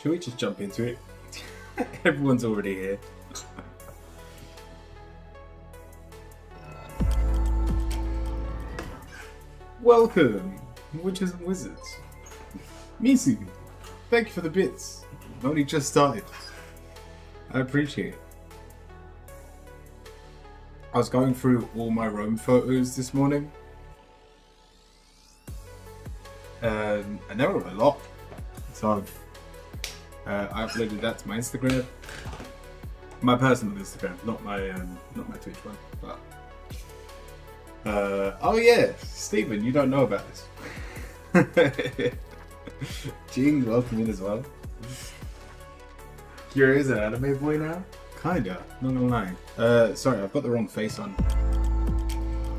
Shall we just jump into it? Everyone's already here. Welcome, Witches and Wizards. Misu, thank you for the bits. I've only just started. I appreciate it. I was going through all my Rome photos this morning. And there were a lot. So I uploaded that to my Instagram. My personal Instagram, not my Twitch one. But oh yeah, Stephen, you don't know about this. Jing, welcome in as well. You're an anime boy now? Kinda, not gonna lie. Sorry, I've got the wrong face on.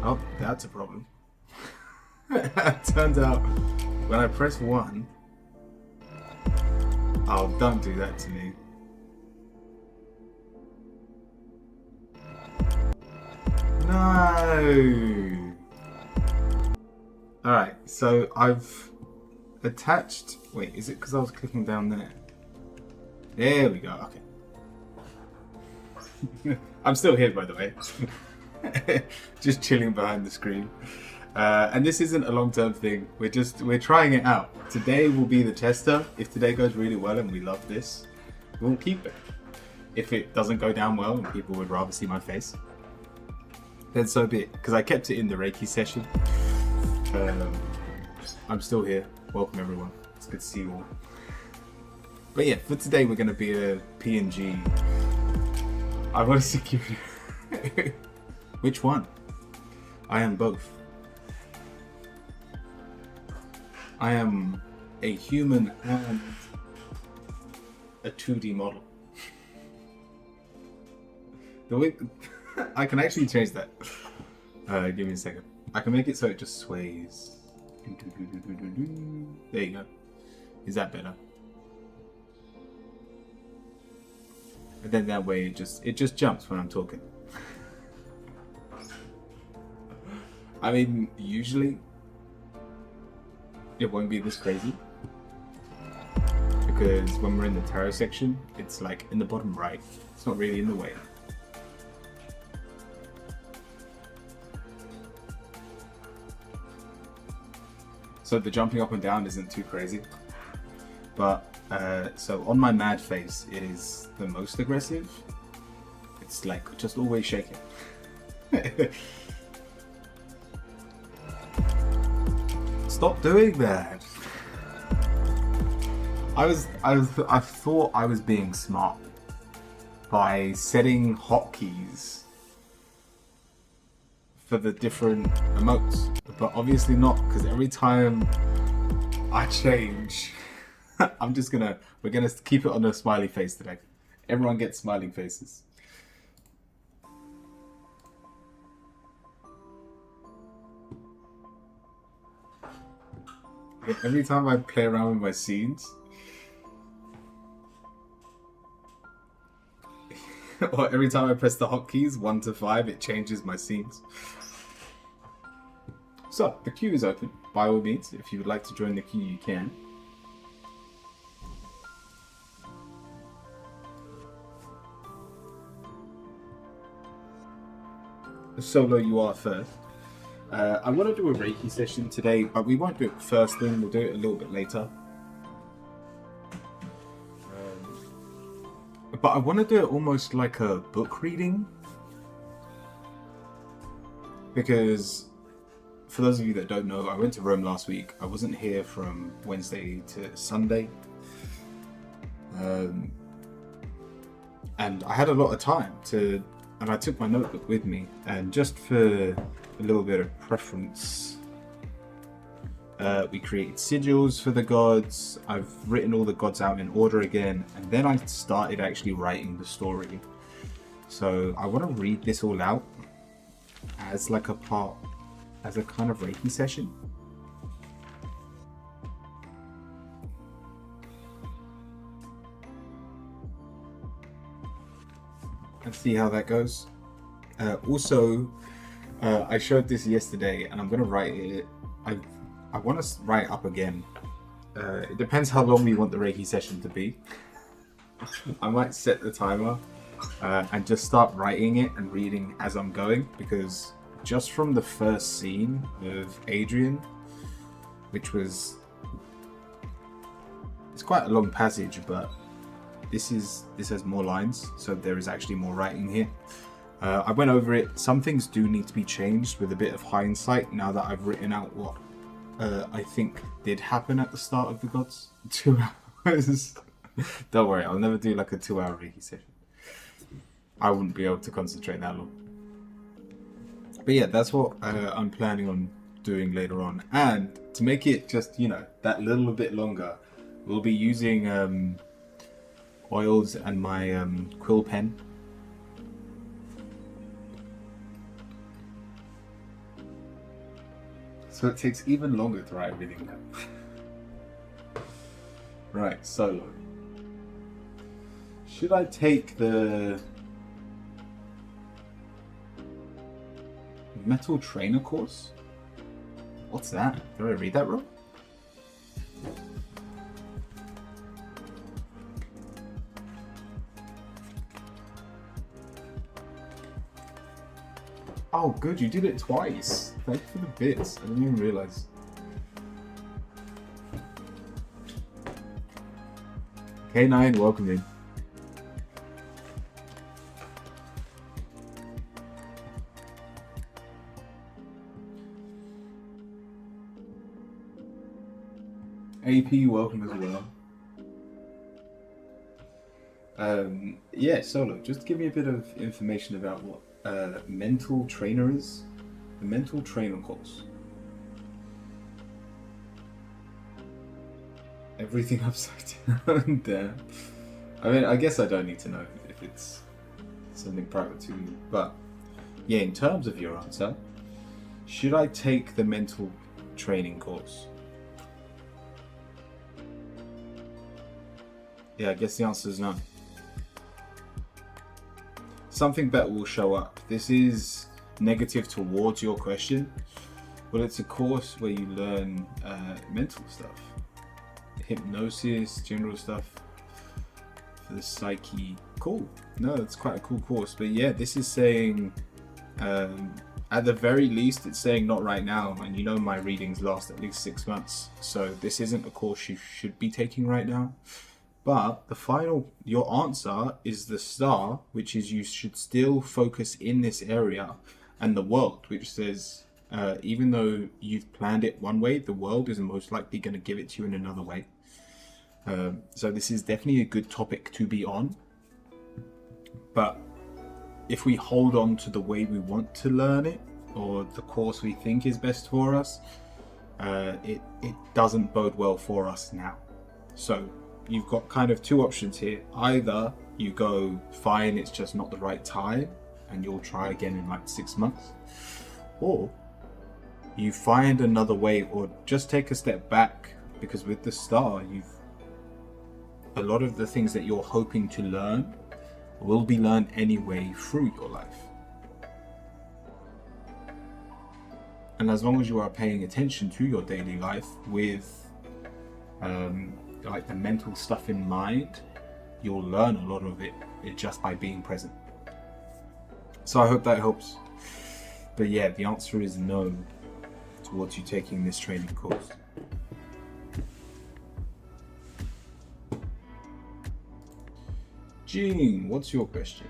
Oh, that's a problem. Turns out, when I press 1... Oh, don't do that to me. No! Alright, so I've attached... Wait, is it because I was clicking down there? There we go, okay. I'm still here, by the way. Just chilling behind the screen. And this isn't a long-term thing. We're trying it out. Today will be the tester. If today goes really well and we love this, we'll keep it. If it doesn't go down well and people would rather see my face, then so be it. Because I kept it in the Reiki session. I'm still here. Welcome everyone. It's good to see you all. But yeah, for today we're going to be a PNG. I want to secure. Which one? I am both. I am a human and a 2D model. The way I can actually change that. Give me a second. I can make it so it just sways. There you go. Is that better? And then that way it just jumps when I'm talking. I mean, usually it won't be this crazy because when we're in the tarot section, it's like in the bottom right. It's not really in the way. So the jumping up and down isn't too crazy. But so on my mad face, it is the most aggressive. It's like just always shaking. Stop doing that. I thought I was being smart by setting hotkeys for the different emotes, but obviously not, because every time I change, we're gonna keep it on a smiley face today. Everyone gets smiling faces. Every time I play around with my scenes, or every time I press the hotkeys 1 to 5, it changes my scenes. So, the queue is open. By all means, if you would like to join the queue, you can. Solo, you are first. I want to do a Reiki session today, but we won't do it first thing. We'll do it a little bit later. But I want to do it almost like a book reading. Because, for those of you that don't know, I went to Rome last week. I wasn't here from Wednesday to Sunday. And I had a lot of time and I took my notebook with me. And just for a little bit of preference, we created sigils for the gods. I've written all the gods out in order again, and then I started actually writing the story. So I want to read this all out as like as a kind of Reiki session. And see how that goes. Also, I showed this yesterday, and I'm going to write it. I want to write it up again. It depends how long we want the Reiki session to be. I might set the timer and just start writing it and reading as I'm going, because just from the first scene of Adrian, which was, it's quite a long passage, but this has more lines, so there is actually more writing here. I went over it. Some things do need to be changed with a bit of hindsight now that I've written out what I think did happen at the start of the gods. 2 hours. Don't worry, I'll never do like a 2-hour Reiki session. I wouldn't be able to concentrate that long. But yeah, that's what I'm planning on doing later on. And to make it just, that little bit longer, we'll be using oils and my quill pen. So it takes even longer to write everything down. Right, solo. Should I take the Metal Trainer course? What's that? Did I read that wrong? Oh, good, you did it twice. Thank you for the bits. I didn't even realize. K9, welcome in. AP, welcome as well. Yeah, Solo, just give me a bit of information about what Mental Trainer is. The Mental Trainer course. Everything upside down there. I mean, I guess I don't need to know if it's something private to me, but yeah, in terms of your answer, should I take the mental training course? Yeah, I guess the answer is no. Something better will show up. This is negative towards your question. Well, it's a course where you learn mental stuff. Hypnosis, general stuff for the psyche. Cool. No, it's quite a cool course. But yeah, this is saying, at the very least, it's saying not right now. And my readings last at least 6 months. So this isn't a course you should be taking right now. But your answer is the star, which is you should still focus in this area, and the world, which says, even though you've planned it one way, the world is most likely going to give it to you in another way. So this is definitely a good topic to be on. But if we hold on to the way we want to learn it, or the course we think is best for us, it doesn't bode well for us now. So you've got kind of two options here. Either you go, fine, it's just not the right time, and you'll try again in like 6 months, or you find another way, or just take a step back, because with the star, a lot of the things that you're hoping to learn will be learned anyway through your life. And as long as you are paying attention to your daily life with like the mental stuff in mind, you'll learn a lot of it just by being present. So I hope that helps. But yeah, the answer is no towards you taking this training course. Jean, what's your question?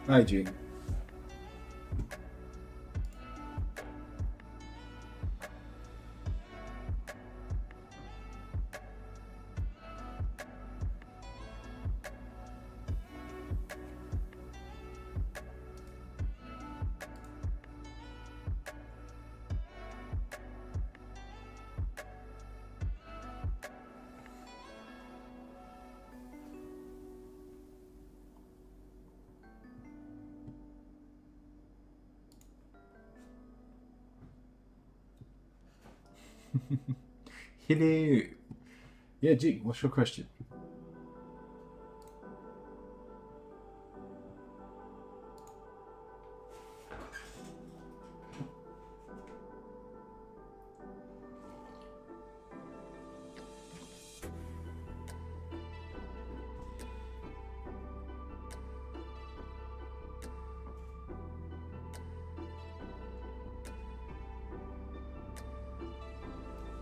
Hi, Jean. Hello. Yeah, G, what's your question?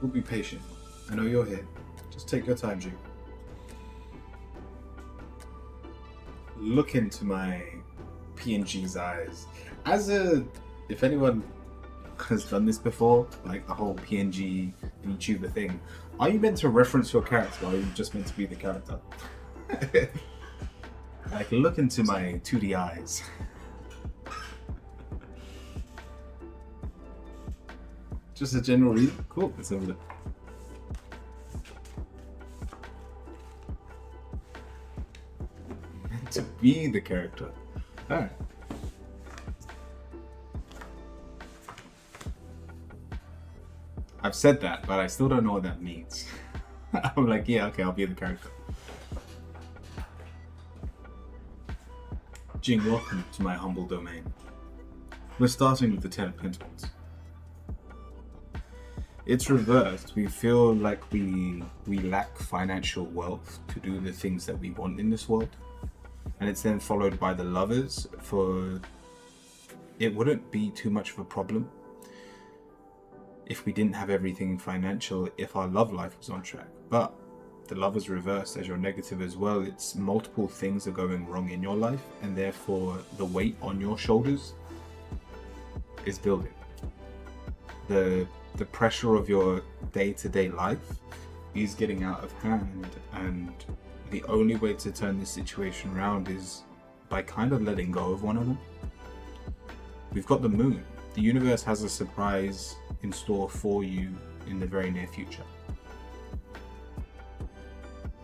We'll be patient. I know you're here. Just take your time, G. Look into my PNG's eyes. If anyone has done this before, like the whole PNG VTuber thing, are you meant to reference your character, or are you just meant to be the character? Like, look into my 2D eyes. Just a general read. Cool. Let's have a look. Meant to be the character. Alright. I've said that, but I still don't know what that means. I'm like, yeah, okay, I'll be the character. Jing, welcome to my humble domain. We're starting with the Ten of Pentacles. It's reversed. We feel like we lack financial wealth to do the things that we want in this world. And it's then followed by the Lovers. For it wouldn't be too much of a problem if we didn't have everything financial, if our love life was on track. But the Lovers reversed as your negative as well. It's multiple things are going wrong in your life, and therefore the weight on your shoulders is building. The pressure of your day-to-day life is getting out of hand, and the only way to turn this situation around is by kind of letting go of one of them. We've got the Moon. The universe has a surprise in store for you in the very near future.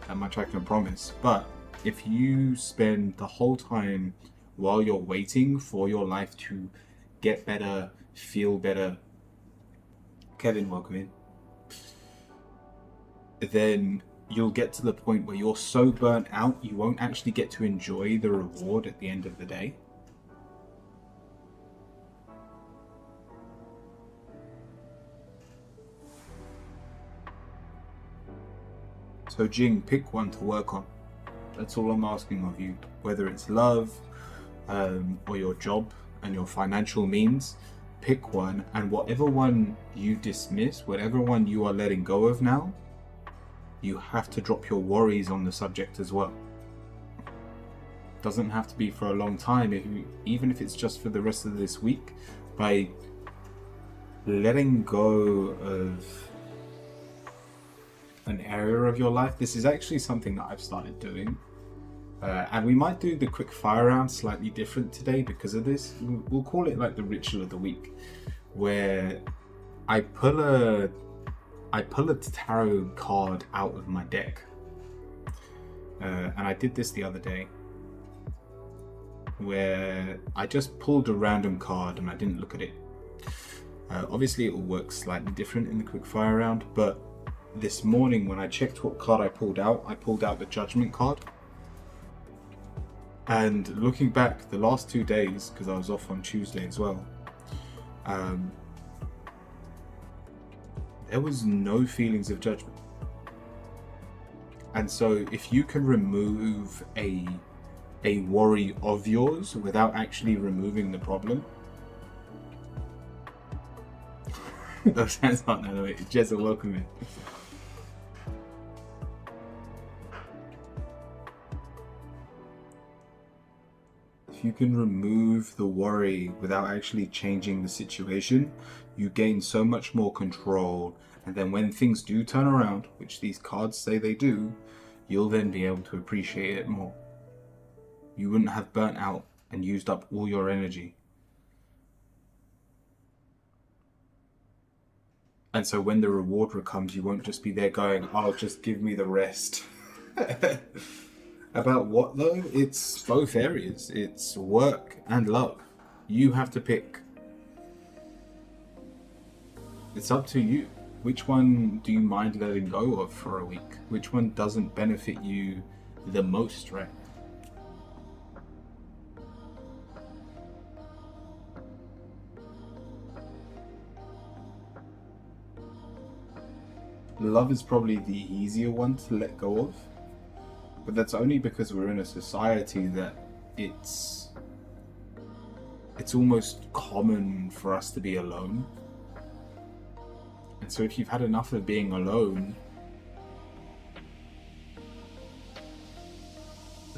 That much I can promise. But if you spend the whole time while you're waiting for your life to get better, feel better, Kevin, welcome in, then you'll get to the point where you're so burnt out you won't actually get to enjoy the reward at the end of the day. So Jing, pick one to work on. That's all I'm asking of you. Whether it's love, or your job and your financial means, pick one, and whatever one you dismiss, whatever one you are letting go of now, you have to drop your worries on the subject as well. Doesn't have to be for a long time, even if it's just for the rest of this week. By letting go of an area of your life, this is actually something that I've started doing. And we might do the quick fire round slightly different today because of this. We'll call it like the ritual of the week, where I pull a tarot card out of my deck. And I did this the other day, where I just pulled a random card and I didn't look at it. Obviously it will work slightly different in the quick fire round, but this morning when I checked what card I pulled out the Judgment card. And looking back the last 2 days, because I was off on Tuesday as well, there was no feelings of judgment. And so if you can remove a worry of yours without actually removing the problem, those hands aren't animated. Jezza, welcome in. If you can remove the worry without actually changing the situation, you gain so much more control. And then when things do turn around, which these cards say they do, you'll then be able to appreciate it more. You wouldn't have burnt out and used up all your energy. And so when the reward comes, you won't just be there going, oh, just give me the rest. About what though? It's both areas. It's work and love. You have to pick. It's up to you. which one do you mind letting go of for a week? Which one doesn't benefit you the most, right? Love is probably the easier one to let go of, but that's only because we're in a society that it's almost common for us to be alone. And so if you've had enough of being alone,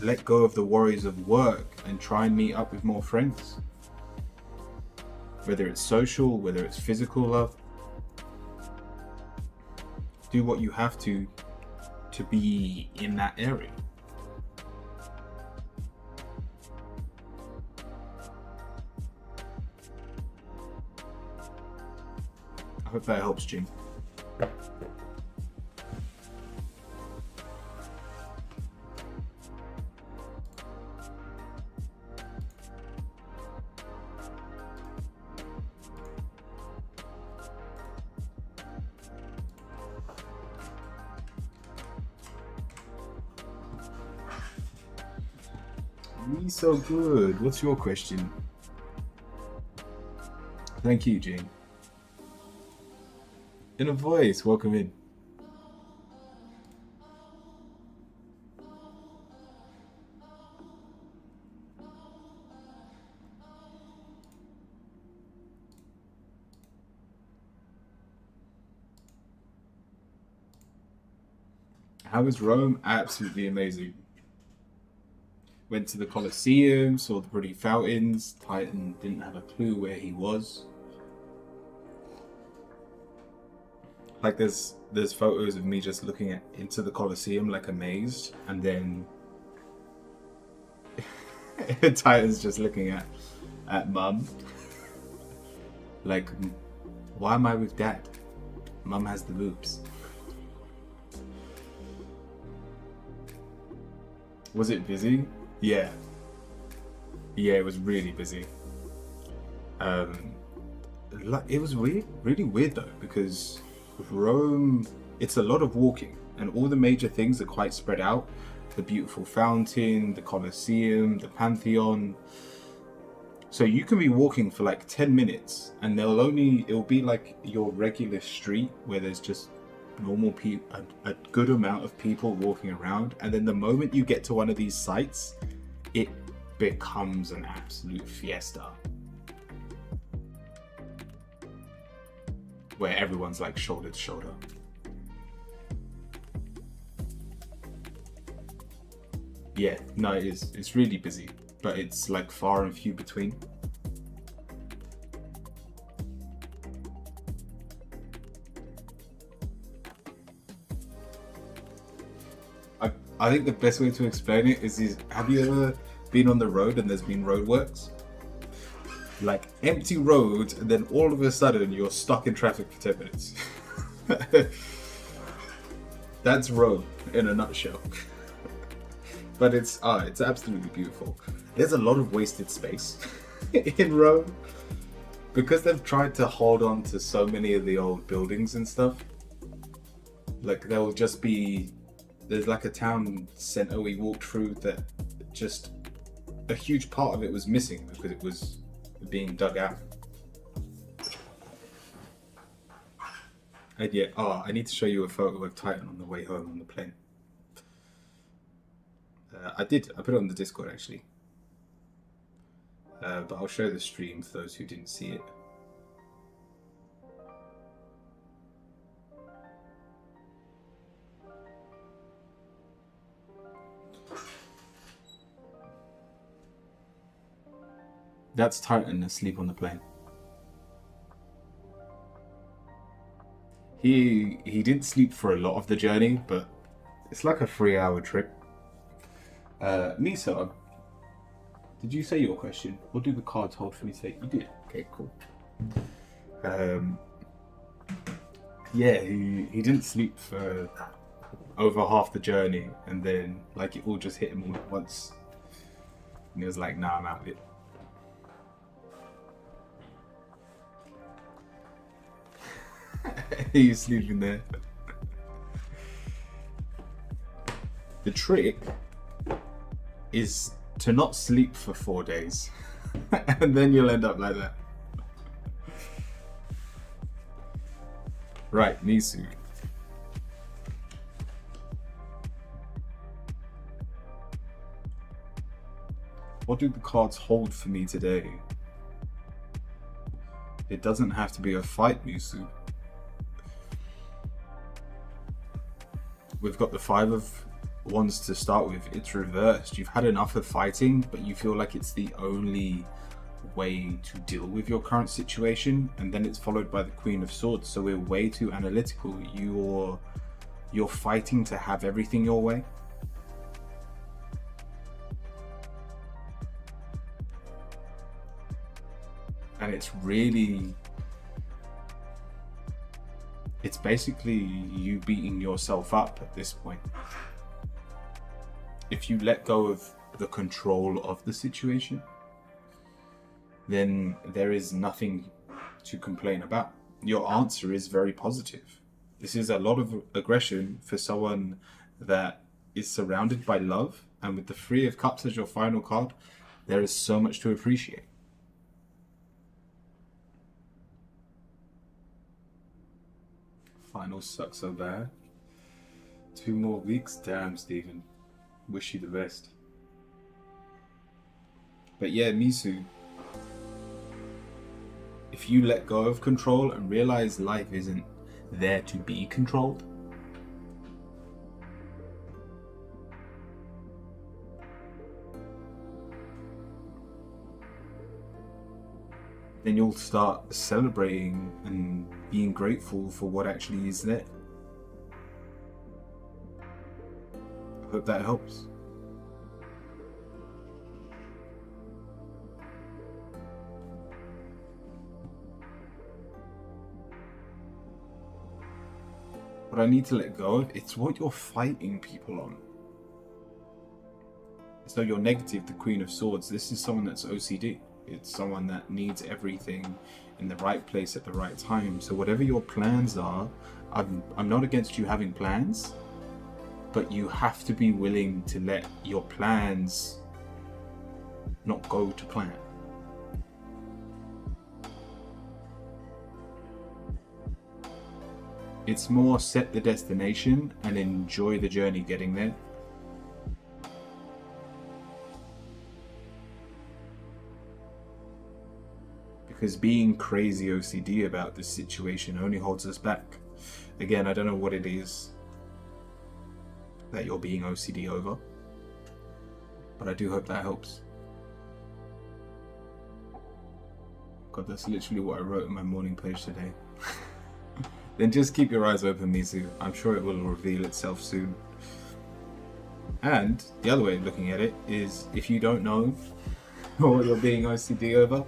let go of the worries of work and try and meet up with more friends. Whether it's social, whether it's physical love. Do what you have to be in that area. I hope that helps, Jim. Me so good. What's your question? Thank you, Jane. In a voice, welcome in. How was Rome? Absolutely amazing. Went to the Colosseum, saw the pretty fountains. Titan didn't have a clue where he was. Like there's photos of me just looking into the Colosseum like amazed, and then Titan's just looking at Mum. Like, why am I with Dad? Mum has the boobs. Was it busy? Yeah. Yeah, it was really busy. It was really weird though, because Rome, it's a lot of walking, and all the major things are quite spread out. The beautiful fountain, the Colosseum, the Pantheon. So you can be walking for like 10 minutes and it'll be like your regular street where there's just normal people, a good amount of people walking around. And then the moment you get to one of these sites, it becomes an absolute fiesta. Where everyone's like shoulder to shoulder. Yeah, no, it is. It's really busy, but it's like far and few between. I think the best way to explain it is have you ever been on the road and there's been roadworks? Like empty roads, and then all of a sudden you're stuck in traffic for 10 minutes. That's Rome in a nutshell. But it's absolutely beautiful. There's a lot of wasted space in Rome because they've tried to hold on to so many of the old buildings and stuff. Like there's like a town center we walked through that just a huge part of it was missing because it was being dug out. And yeah, I need to show you a photo of Titan on the way home on the plane. I put it on the Discord actually. But I'll show the stream for those who didn't see it. That's Titan asleep on the plane. He didn't sleep for a lot of the journey, but it's like a 3-hour trip. Misa, did you say your question? Or do the cards hold for me to say? You did. Okay, cool. Yeah, he didn't sleep for over half the journey, and then like it all just hit him all at once. And he was like, "Nah, I'm out of it." You sleeping there. The trick is to not sleep for 4 days. And then you'll end up like that. Right, Nisu. What do the cards hold for me today? It doesn't have to be a fight, Nisu. We've got the 5 of Wands to start with. It's reversed. You've had enough of fighting, but you feel like it's the only way to deal with your current situation, and then it's followed by the Queen of Swords. So we're way too analytical. You're fighting to have everything your way. And it's basically you beating yourself up at this point. If you let go of the control of the situation, then there is nothing to complain about. Your answer is very positive. This is a lot of aggression for someone that is surrounded by love, and with the 3 of Cups as your final card, there is so much to appreciate. Finals suck so bad. 2 more weeks? Damn, Stephen. Wish you the best. But yeah, Misu, if you let go of control and realize life isn't there to be controlled, then you'll start celebrating and being grateful for what actually is there. I hope that helps. What I need to let go of, it's what you're fighting people on. So you're negative, the Queen of Swords. This is someone that's OCD. It's someone that needs everything in the right place at the right time. So whatever your plans are, I'm not against you having plans, but you have to be willing to let your plans not go to plan. It's more set the destination and enjoy the journey getting there. Because being crazy OCD about this situation only holds us back. Again, I don't know what it is that you're being OCD over, but I do hope that helps. God, that's literally what I wrote in my morning page today. Then just keep your eyes open, Misu. I'm sure it will reveal itself soon. And the other way of looking at it is, if you don't know what you're being OCD over,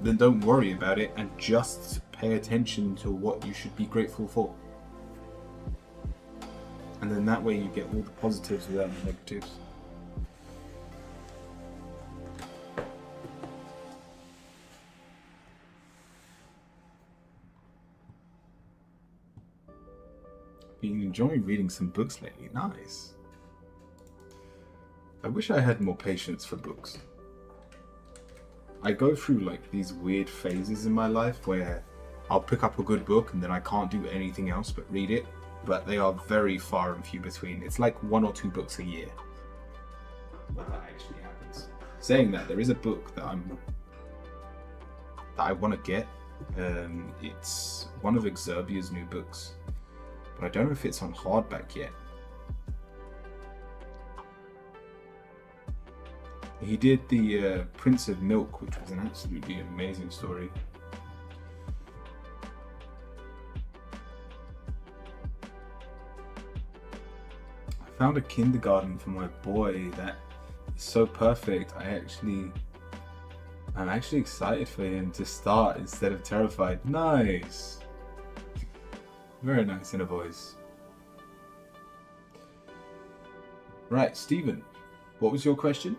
then don't worry about it and just pay attention to what you should be grateful for. And then that way you get all the positives without the negatives. Been enjoying reading some books lately. Nice. I wish I had more patience for books. I go through like these weird phases in my life where I'll pick up a good book and then I can't do anything else but read it, but they are very far and few between. It's like 1 or 2 books a year. But that actually happens. Saying that, there is a book that I want to get. It's one of Xerbia's new books, but I don't know if it's on hardback yet. He did the Prince of Milk, which was an absolutely amazing story. I found a kindergarten for my boy that is so perfect. I'm actually excited for him to start instead of terrified. Nice. Very nice inner voice. Right, Stephen, what was your question?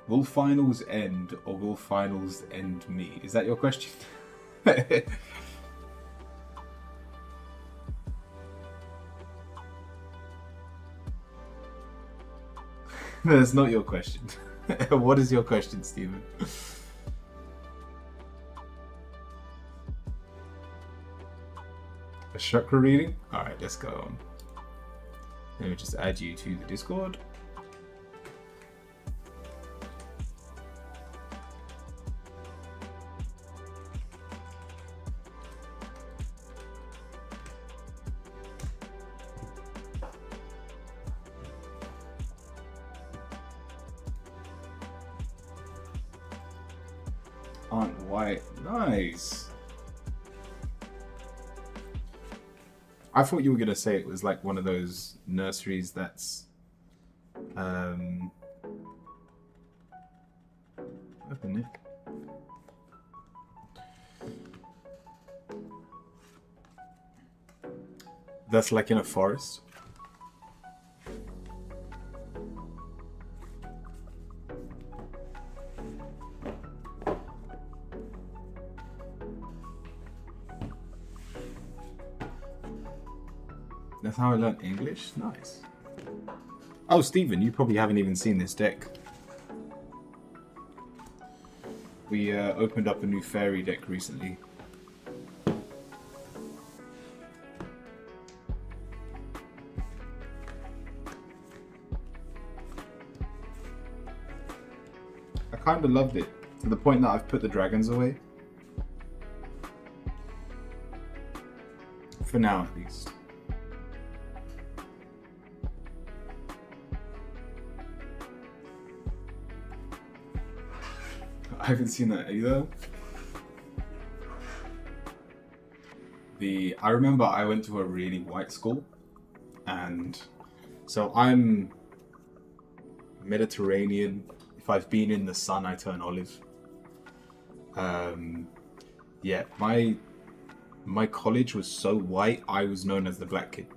Will finals end or will finals end me? Is that your question? That's not your question. What is your question, Stephen? A chakra reading? Alright, let's go on. Let me just add you to the Discord. Aunt White, nice. I thought you were gonna say it was like one of those nurseries that's open it. That's like in a forest. That's how I learned English? Nice. Oh, Stephen, you probably haven't even seen this deck. We opened up a new fairy deck recently. I kind of loved it, to the point that I've put the dragons away. For now, at least. I haven't seen that either. I remember I went to a really white school, and so I'm Mediterranean. If I've been in the sun, I turn olive. Yeah, my college was so white, I was known as the black kid.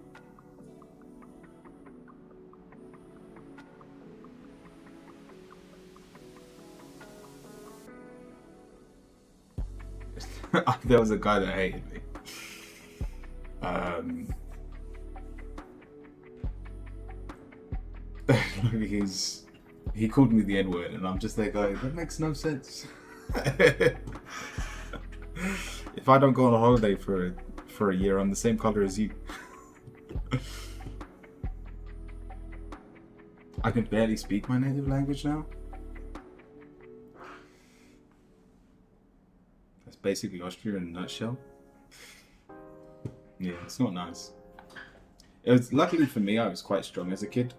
There was a guy that hated me. He called me the N-word, and I'm just like, oh, that makes no sense. If I don't go on a holiday for a year, I'm the same color as you. I can barely speak my native language now. That's basically Austria in a nutshell. Yeah, it's not nice. It was, luckily for me, I was quite strong as a kid.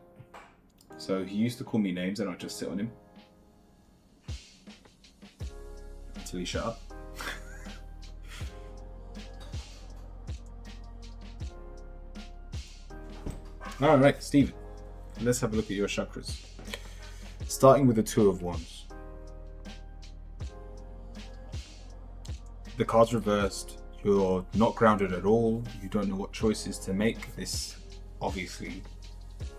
So he used to call me names and I'd just sit on him. Until he shut up. Alright, Stephen. Let's have a look at your chakras. Starting with the Two of Wands. The card's reversed. You're not grounded at all. You don't know what choices to make. This obviously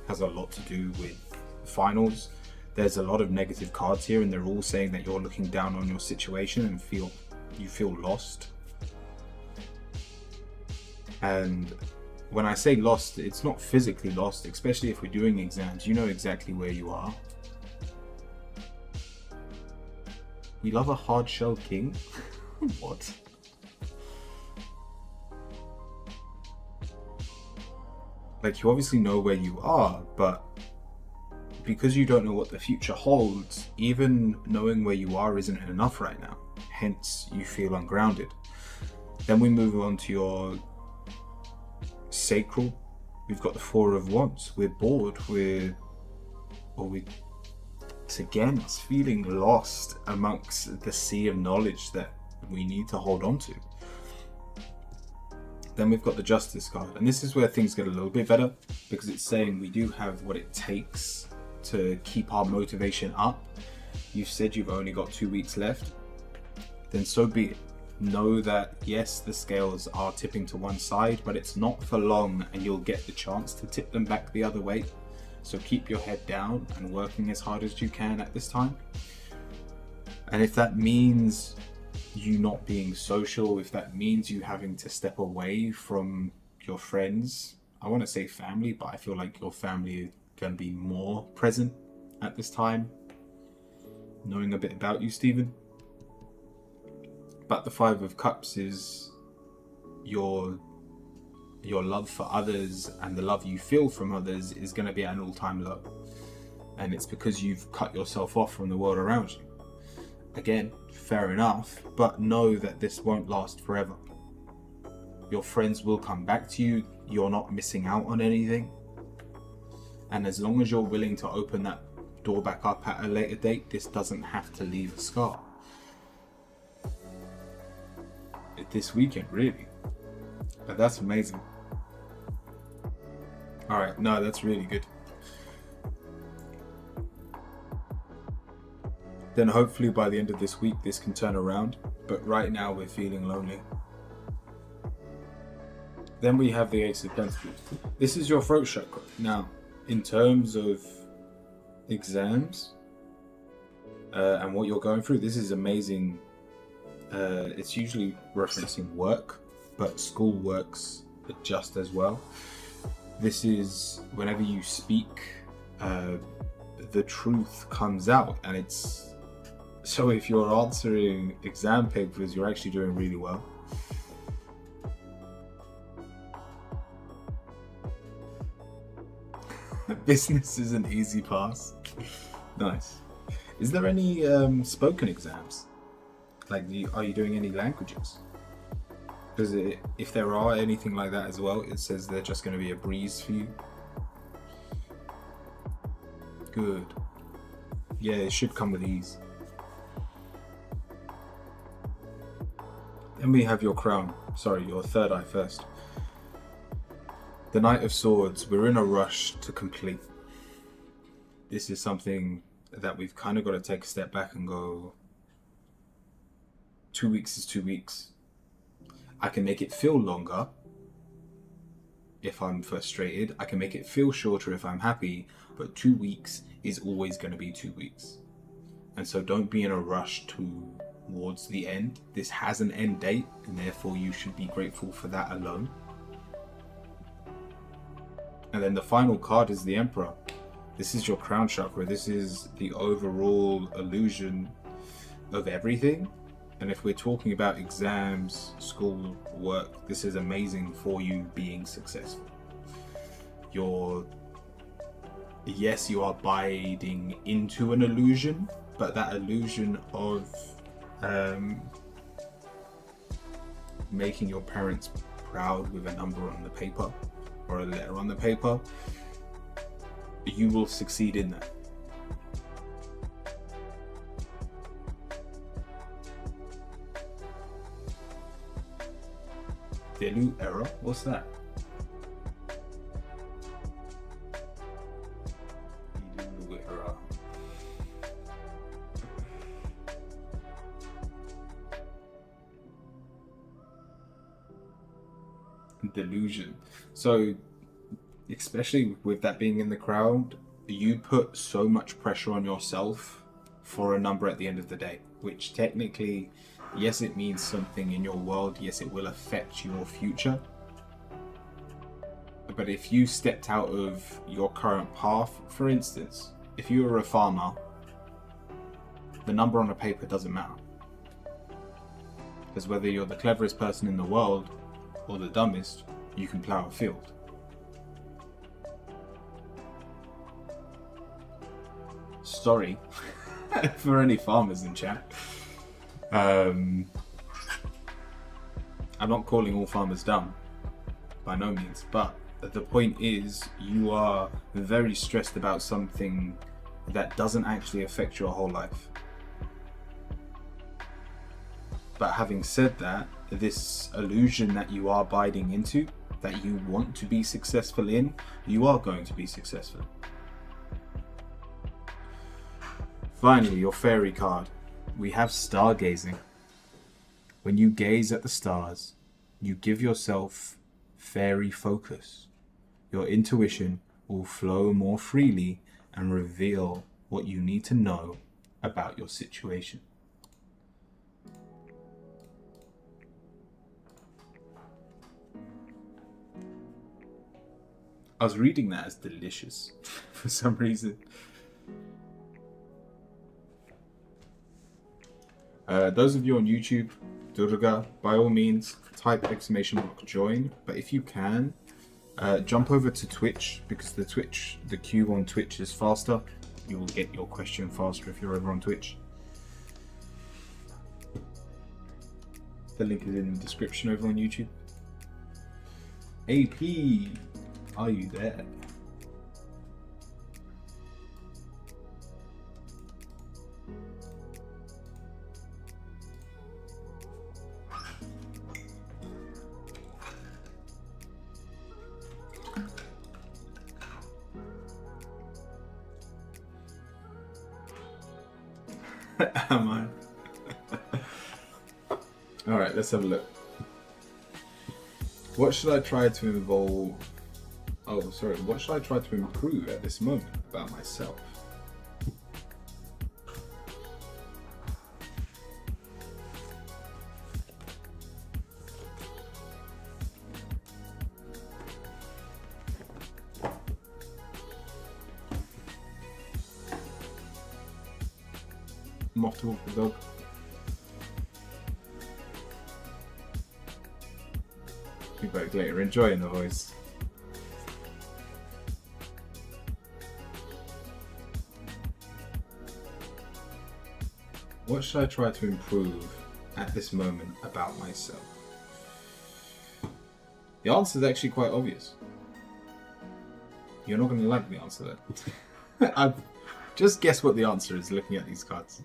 has a lot to do with finals. There's a lot of negative cards here, and they're all saying that you're looking down on your situation and you feel lost. And when I say lost, it's not physically lost, especially if we're doing exams. You know exactly where you are. We love a hard shell king. What? Like, you obviously know where you are, but because you don't know what the future holds, even knowing where you are isn't enough right now. Hence, you feel ungrounded. Then we move on to your sacral. We've got the Four of Wands. We're bored. It's feeling lost amongst the sea of knowledge that we need to hold on to. Then we've got the Justice card, and this is where things get a little bit better, because it's saying we do have what it takes to keep our motivation up. You've said you've only got 2 weeks left, then so be it. Know that yes, the scales are tipping to one side, but it's not for long, and you'll get the chance to tip them back the other way. So keep your head down and working as hard as you can at this time. And if that means you not being social, if that means you having to step away from your friends, I want to say family, but I feel like your family is going to be more present at this time, knowing a bit about you, Stephen. But the Five of Cups is your love for others and the love you feel from others is going to be at an all-time low. And it's because you've cut yourself off from the world around you. Again, fair enough, but know that this won't last forever. Your friends will come back to you. You're not missing out on anything. And as long as you're willing to open that door back up at a later date, this doesn't have to leave a scar. This weekend, really. But that's amazing. Alright, no, that's really good. Then hopefully by the end of this week, this can turn around. But right now, we're feeling lonely. Then we have the Ace of Pentacles. This is your throat chakra. Now, in terms of exams and what you're going through, this is amazing. It's usually referencing work, but school works just as well. This is whenever you speak, the truth comes out, and it's so if you're answering exam papers, you're actually doing really well. Business is an easy pass. Nice. Is there any spoken exams? Like, are you doing any languages? Because if there are anything like that as well, it says they're just going to be a breeze for you. Good. Yeah, it should come with ease. Then we have your crown. Sorry, your third eye first. The Knight of Swords. We're in a rush to complete. This is something that we've kind of got to take a step back and go, 2 weeks is 2 weeks. I can make it feel longer if I'm frustrated. I can make it feel shorter if I'm happy, but 2 weeks is always going to be 2 weeks. And so don't be in a rush towards the end. This has an end date, and therefore you should be grateful for that alone. And then the final card is the Emperor. This is your crown chakra. This is the overall illusion of everything. And if we're talking about exams, school, work, this is amazing for you being successful. Yes, you are biting into an illusion, but that illusion of making your parents proud with a number on the paper or a letter on the paper, you will succeed in that. Delu error? What's that? Delu error. Delusion. So, especially with that being in the crowd, you put so much pressure on yourself for a number at the end of the day, which technically, yes, it means something in your world. Yes, it will affect your future. But if you stepped out of your current path, for instance, if you were a farmer, the number on a paper doesn't matter. Because whether you're the cleverest person in the world or the dumbest, you can plow a field. Sorry for any farmers in chat. I'm not calling all farmers dumb, by no means, but the point is you are very stressed about something that doesn't actually affect your whole life. But having said that, this illusion that you are biting into, that you want to be successful in, you are going to be successful. Finally, your fairy card. We have stargazing. When you gaze at the stars, you give yourself fairy focus. Your intuition will flow more freely and reveal what you need to know about your situation. I was reading that as delicious for some reason. Those of you on YouTube, Durga, by all means, type !join. But if you can, jump over to Twitch, because the queue on Twitch is faster. You will get your question faster if you're over on Twitch. The link is in the description over on YouTube. AP, are you there? Am I? Alright, let's have a look. What should I try to involve? Oh, sorry. What should I try to improve at this moment about myself? I'm off to walk the dog. Be back later, enjoying the voice. What should I try to improve at this moment about myself? The answer is actually quite obvious. You're not going to like the answer there. I've just guessed what the answer is looking at these cards.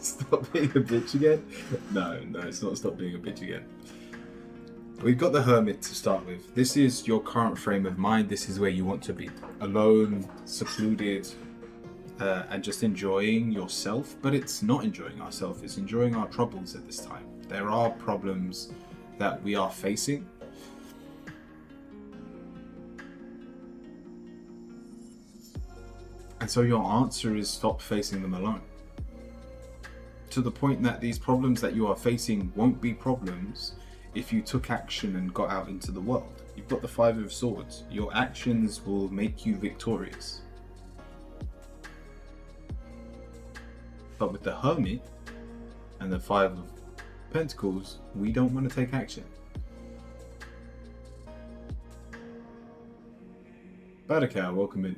Stop being a bitch again? No, it's not stop being a bitch again. We've got the Hermit to start with. This is your current frame of mind. This is where you want to be. Alone, secluded, and just enjoying yourself. But it's not enjoying ourselves. It's enjoying our troubles at this time. There are problems that we are facing. And so your answer is stop facing them alone. To the point that these problems that you are facing won't be problems if you took action and got out into the world. You've got the Five of Swords. Your actions will make you victorious. But with the Hermit and the Five of Pentacles, we don't want to take action. Badakar, welcome in.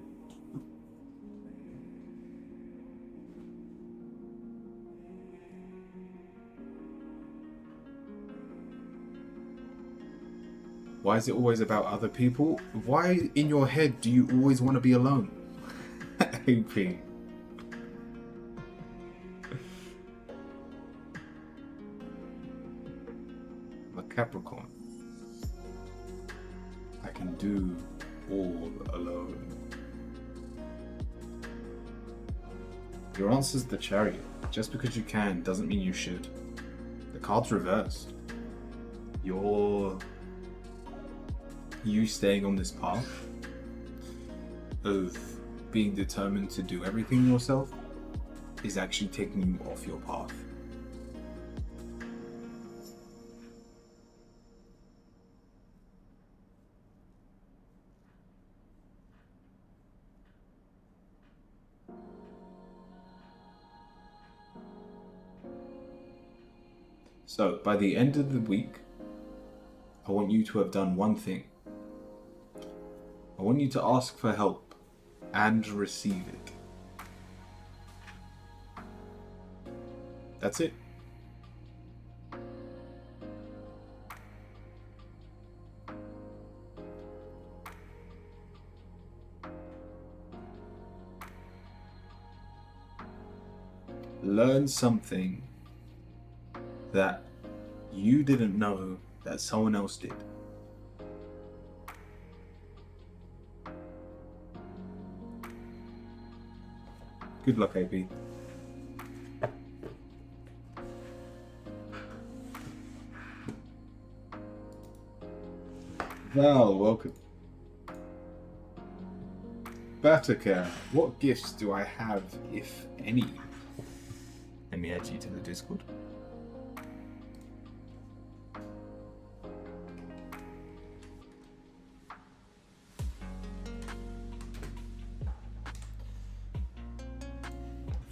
Why is it always about other people? Why in your head do you always want to be alone? AP. I'm a Capricorn. I can do all alone. Your answer's the Chariot. Just because you can doesn't mean you should. The card's reversed. You staying on this path of being determined to do everything yourself is actually taking you off your path. So by the end of the week, I want you to have done one thing. I want you to ask for help and receive it. That's it. Learn something that you didn't know that someone else did. Good luck, AP. Val, welcome. Batica, what gifts do I have, if any? Let me add you to the Discord.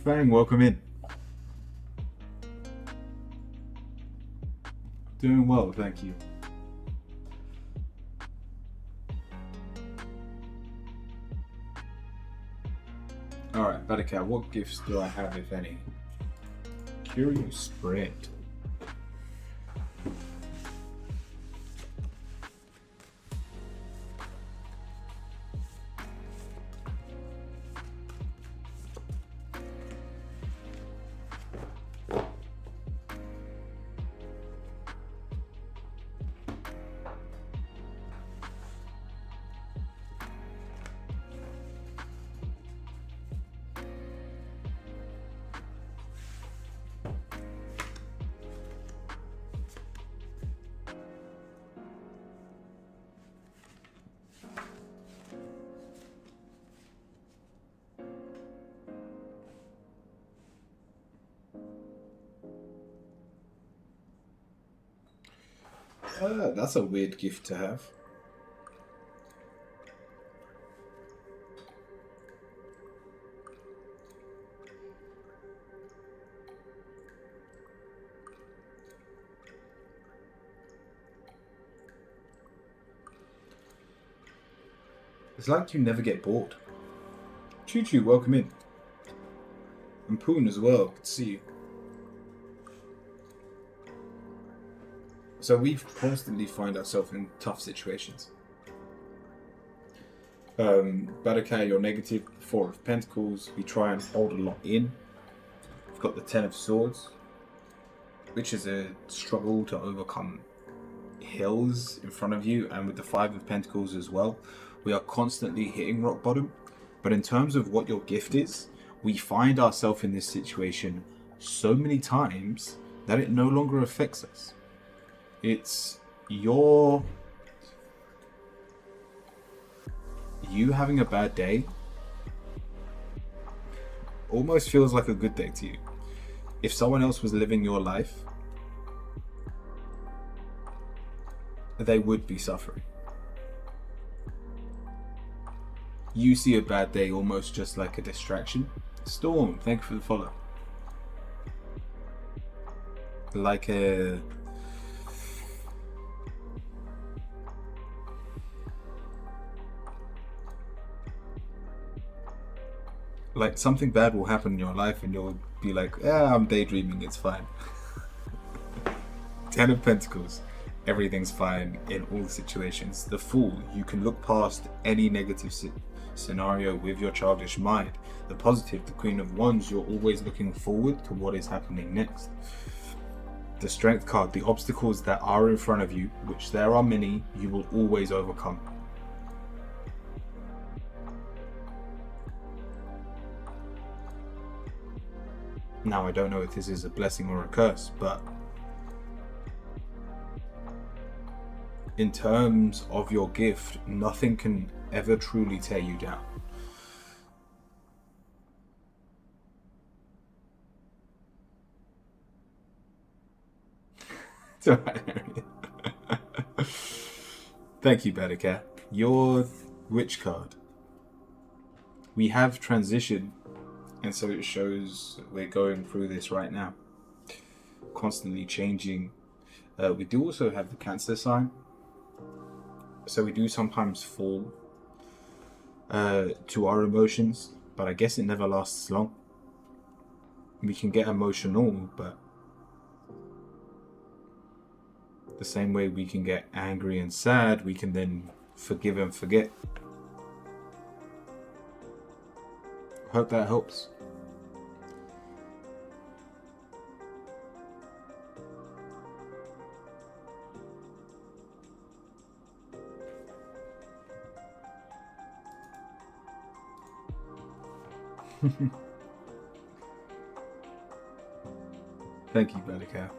Fang, welcome in. Doing well, thank you. Alright, Batica, what gifts do I have, if any? Curious spread. That's a weird gift to have. It's like you never get bored. Choo Choo, welcome in. And Poon as well, good to see you. So we constantly find ourselves in tough situations. Batica, you're negative, 4 of Pentacles. We try and hold a lot in. We've got the 10 of Swords, which is a struggle to overcome hills in front of you, and with the 5 of Pentacles as well. We are constantly hitting rock bottom. But in terms of what your gift is, we find ourselves in this situation so many times that it no longer affects us. It's you having a bad day almost feels like a good day to you. If someone else was living your life, they would be suffering. You see a bad day almost just like a distraction. Storm, thank you for the follow. Like something bad will happen in your life and you'll be like, yeah, I'm daydreaming, it's fine. 10 of Pentacles, everything's fine in all situations. The Fool, you can look past any negative scenario with your childish mind. The Positive, the Queen of Wands, you're always looking forward to what is happening next. The Strength card, the obstacles that are in front of you, which there are many, you will always overcome. Now, I don't know if this is a blessing or a curse, but in terms of your gift, nothing can ever truly tear you down. Thank you, Batica. Your Witch card. We have transition, and so it shows we're going through this right now. Constantly changing. We do also have the Cancer sign. So we do sometimes fall to our emotions, but I guess it never lasts long. We can get emotional, but the same way we can get angry and sad, we can then forgive and forget. Hope that helps. Thank you, Batica.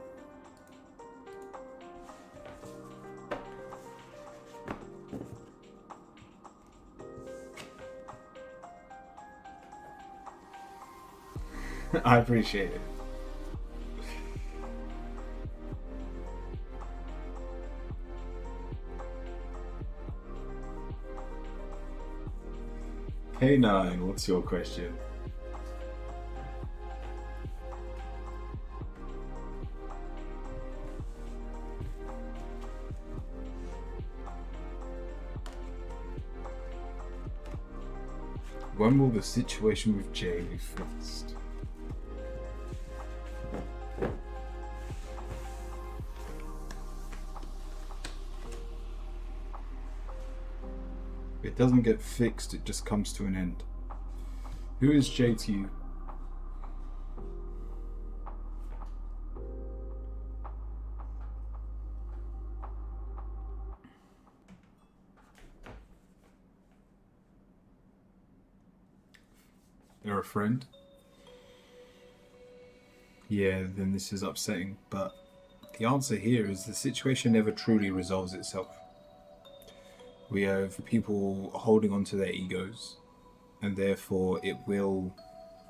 I appreciate it. K9, what's your question? When will the situation with Jay be fixed? It doesn't get fixed, it just comes to an end. Who is Jay to you? They're a friend? Yeah, then this is upsetting, but the answer here is the situation never truly resolves itself. We have people holding on to their egos, and therefore it will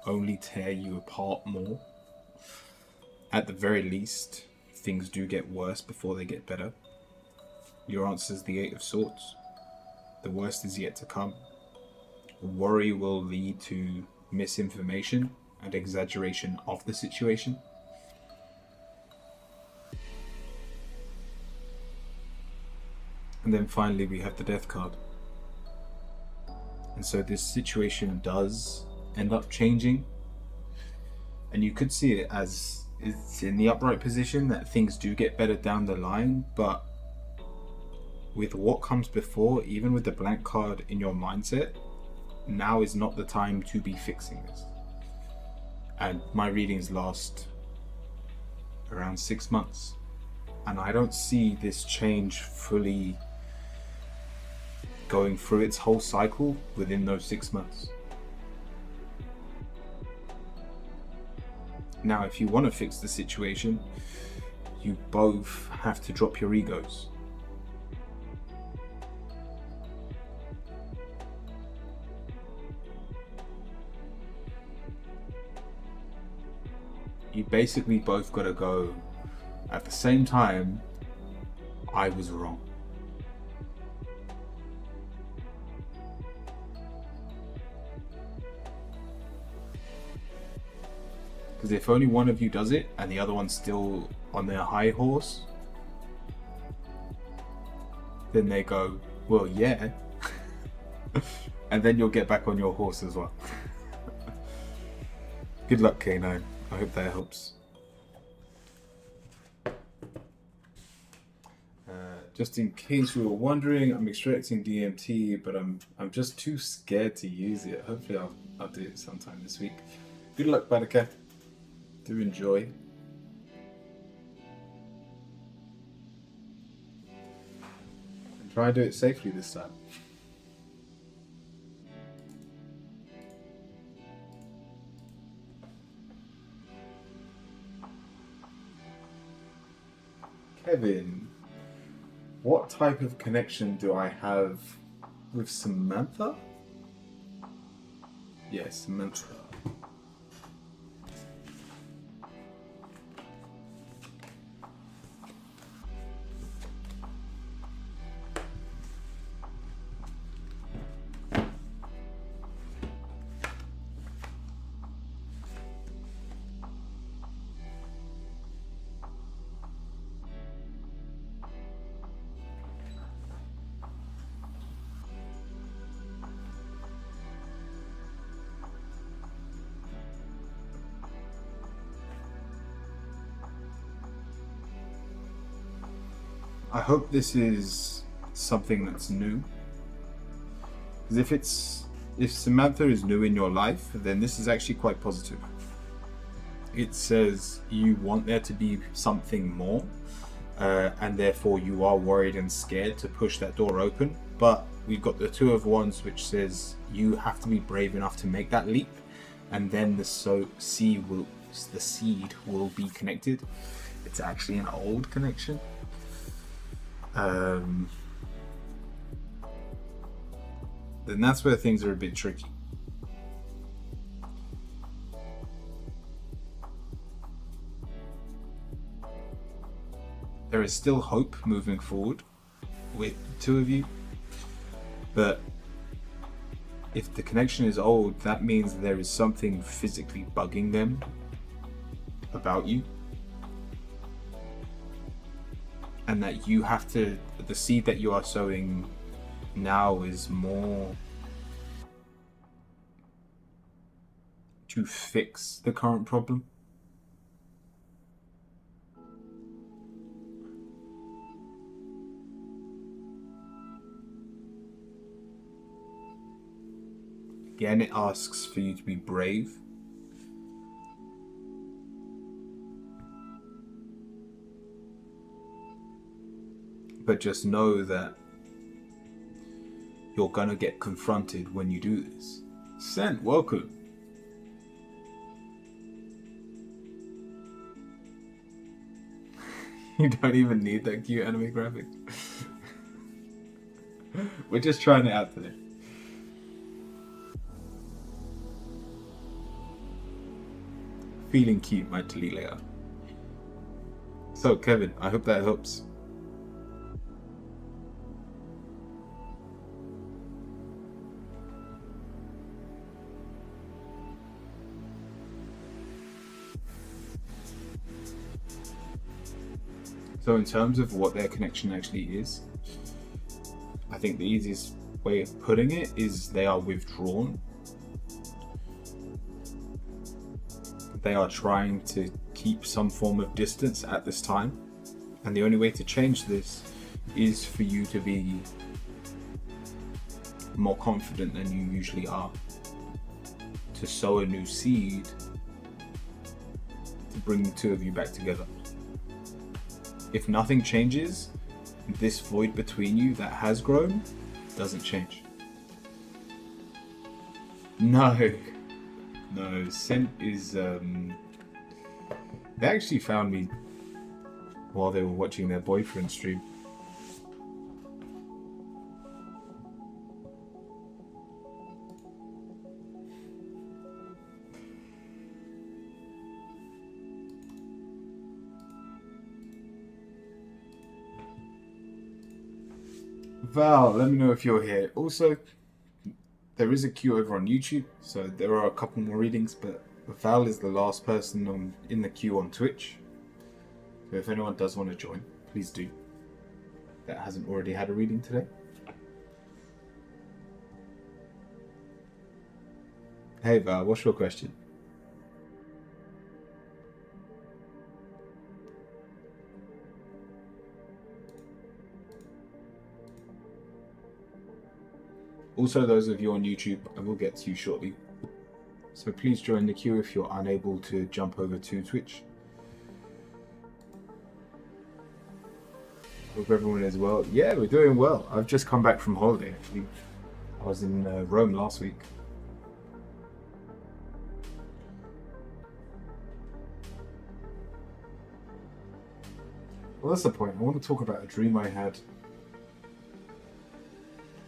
only tear you apart more. At the very least, things do get worse before they get better. Your answer is the Eight of Swords. The worst is yet to come. Worry will lead to misinformation and exaggeration of the situation. And then finally we have the Death card. And so this situation does end up changing. And you could see it as it's in the upright position that things do get better down the line, but with what comes before, even with the blank card in your mindset, now is not the time to be fixing this. And my readings last around 6 months, and I don't see this change fully going through its whole cycle within those 6 months. Now, if you want to fix the situation, you both have to drop your egos. You basically both got to go at the same time, I was wrong. Because if only one of you does it and the other one's still on their high horse, then they go, well, yeah. And then you'll get back on your horse as well. Good luck, K9. I hope that helps. Just in case you were wondering, I'm extracting DMT, but I'm just too scared to use it. Hopefully I'll do it sometime this week. Good luck, Badaka. Do enjoy. And try to do it safely this time. Kevin, what type of connection do I have with Samantha? Yes, Samantha. I hope this is something that's new. Because if Samantha is new in your life, then this is actually quite positive. It says you want there to be something more, and therefore you are worried and scared to push that door open. But we've got the Two of Wands, which says you have to be brave enough to make that leap, and then the seed will be connected. It's actually an old connection. Then that's where things are a bit tricky. there is still hope moving forward with the two of you, but if the connection is old, that means there is something physically bugging them about you, and that you have to, the seed that you are sowing now is more to fix the current problem. Again, it asks for you to be brave. But just know that you're gonna get confronted when you do this. Sent, welcome. You don't even need that cute anime graphic. We're just trying it out today. Feeling cute, my Talilea. So, Kevin, I hope that helps. So in terms of what their connection actually is, I think the easiest way of putting it is they are withdrawn. They are trying to keep some form of distance at this time. And the only way to change this is for you to be more confident than you usually are. To sow a new seed to bring the two of you back together. If nothing changes, this void between you that has grown doesn't change. No, Scent is, they actually found me while they were watching their boyfriend stream. Val, let me know if you're here. Also, there is a queue over on YouTube, so there are a couple more readings, but Val is the last person in the queue on Twitch. So if anyone does want to join, please do. That hasn't already had a reading today. Hey Val, what's your question? Also, those of you on YouTube, I will get to you shortly. So please join the queue if you're unable to jump over to Twitch. Hope everyone is well. Yeah, we're doing well. I've just come back from holiday, actually. I was in Rome last week. Well, that's the point. I want to talk about a dream I had.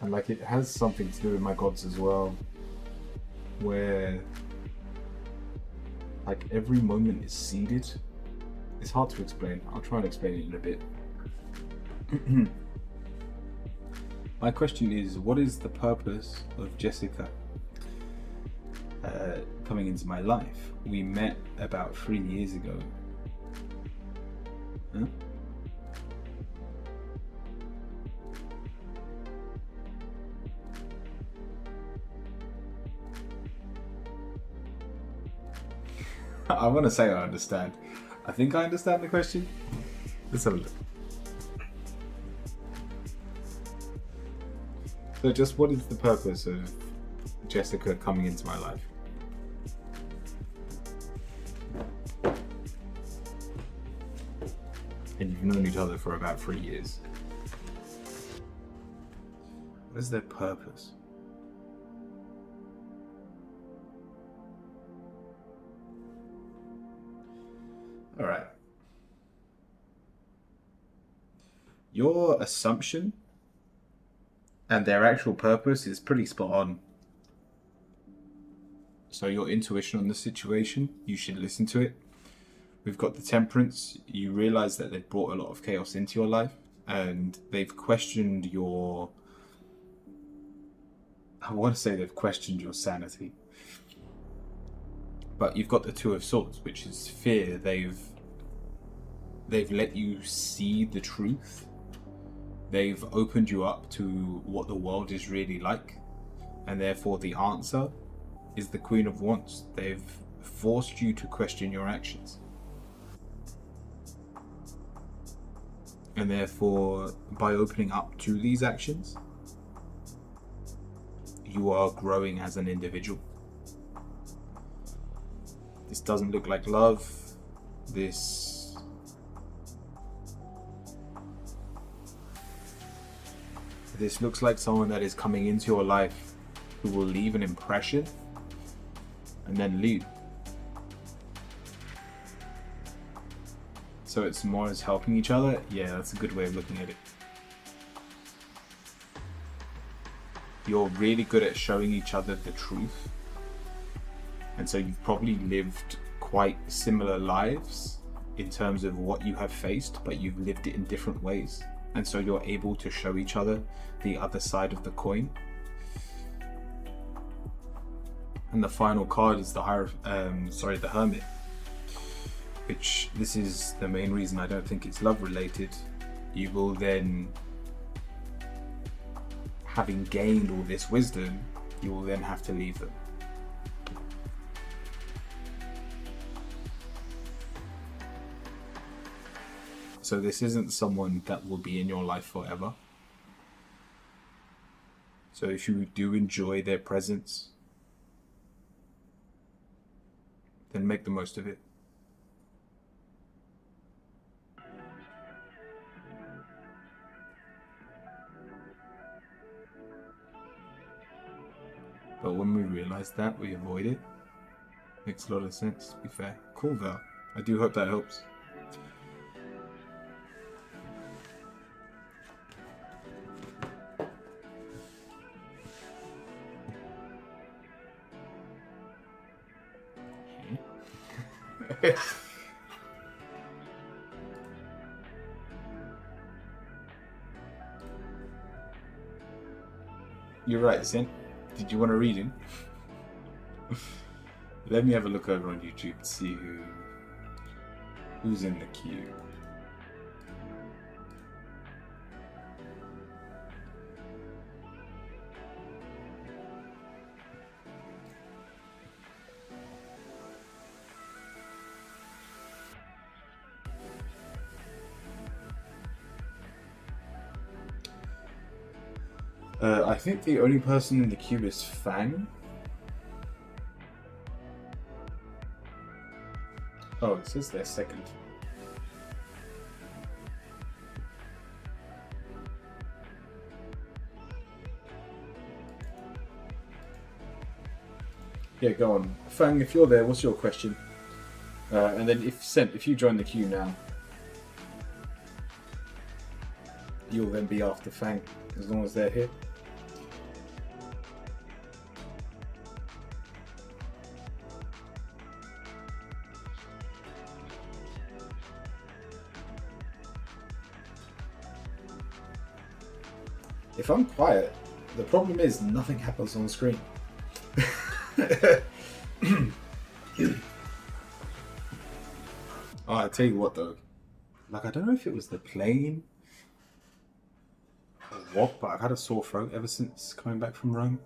And like it has something to do with my gods as well, where like every moment is seeded. It's hard to explain. I'll try and explain it in a bit. My question is, what is the purpose of Jessica coming into my life? We met about 3 years ago. Huh? I want to say I understand. I think I understand the question. Let's have a look. So just what is the purpose of Jessica coming into my life? And you've known each other for about 3 years. What is their purpose? All right. Your assumption and their actual purpose is pretty spot on. So your intuition on the situation, you should listen to it. We've got the Temperance. You realize that they've brought a lot of chaos into your life, and they've questioned your... I want to say they've questioned your sanity. But you've got the Two of Swords, which is fear. They've let you see the truth. They've opened you up to what the world is really like, and therefore the answer is the Queen of Wands. They've forced you to question your actions, and therefore by opening up to these actions, you are growing as an individual. This doesn't look like love. This looks like someone that is coming into your life who will leave an impression and then leave. So it's more as helping each other. Yeah, that's a good way of looking at it. You're really good at showing each other the truth. And so you've probably lived quite similar lives in terms of what you have faced, but you've lived it in different ways. And so you're able to show each other the other side of the coin. And the final card is the Hermit. Which, this is the main reason I don't think it's love related. You will then, having gained all this wisdom, you will then have to leave them. So this isn't someone that will be in your life forever. So if you do enjoy their presence, then make the most of it. But when we realize that, we avoid it. Makes a lot of sense, to be fair. Cool, Val. I do hope that helps. You're right, Sin. Did you want a reading? Let me have a look over on YouTube to see who's in the queue. I think the only person in the queue is Fang. Oh, it says they're second. Yeah, go on. Fang, if you're there, what's your question? And then if you join the queue now, you'll then be after Fang, as long as they're here. If I'm quiet, the problem is nothing happens on screen. Oh, I tell you what though, like I don't know if it was the plane or what, but I've had a sore throat ever since coming back from Rome.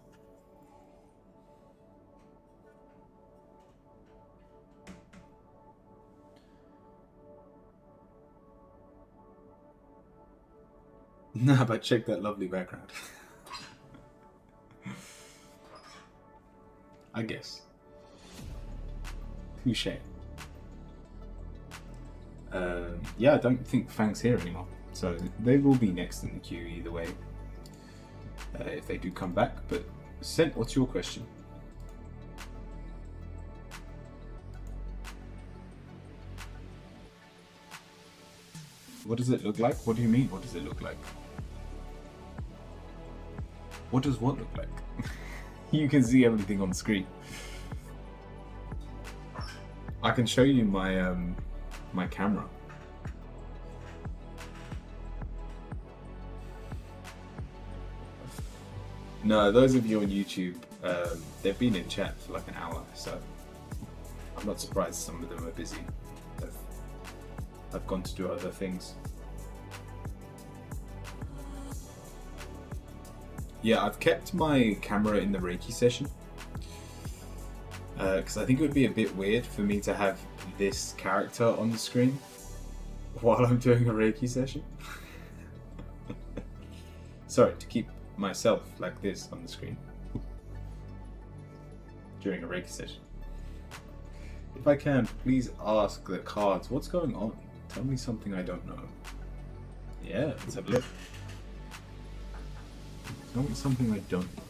Nah, but check that lovely background. I guess. Touche. Yeah, I don't think Fang's here anymore, so they will be next in the queue either way, if they do come back. But Sent, what's your question? What does it look like? What do you mean, what does it look like? What does what look like? You can see everything on screen. I can show you my my camera. No, those of you on YouTube, they've been in chat for like an hour, so I'm not surprised some of them are busy. I've gone to do other things. Yeah, I've kept my camera in the Reiki session because I think it would be a bit weird for me to have this character on the screen while I'm doing a Reiki session. Sorry, to keep myself like this on the screen during a Reiki session. If I can, please ask the cards, what's going on? Tell me something I don't know. Yeah, let's have a look. Tell me something I don't know.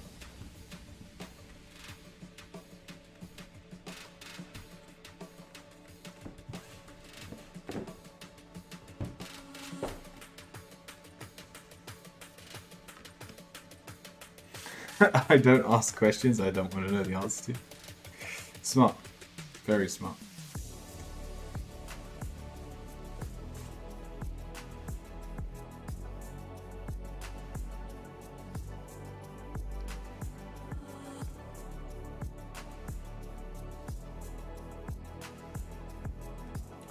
I don't ask questions I don't want to know the answer to. Smart. Very smart.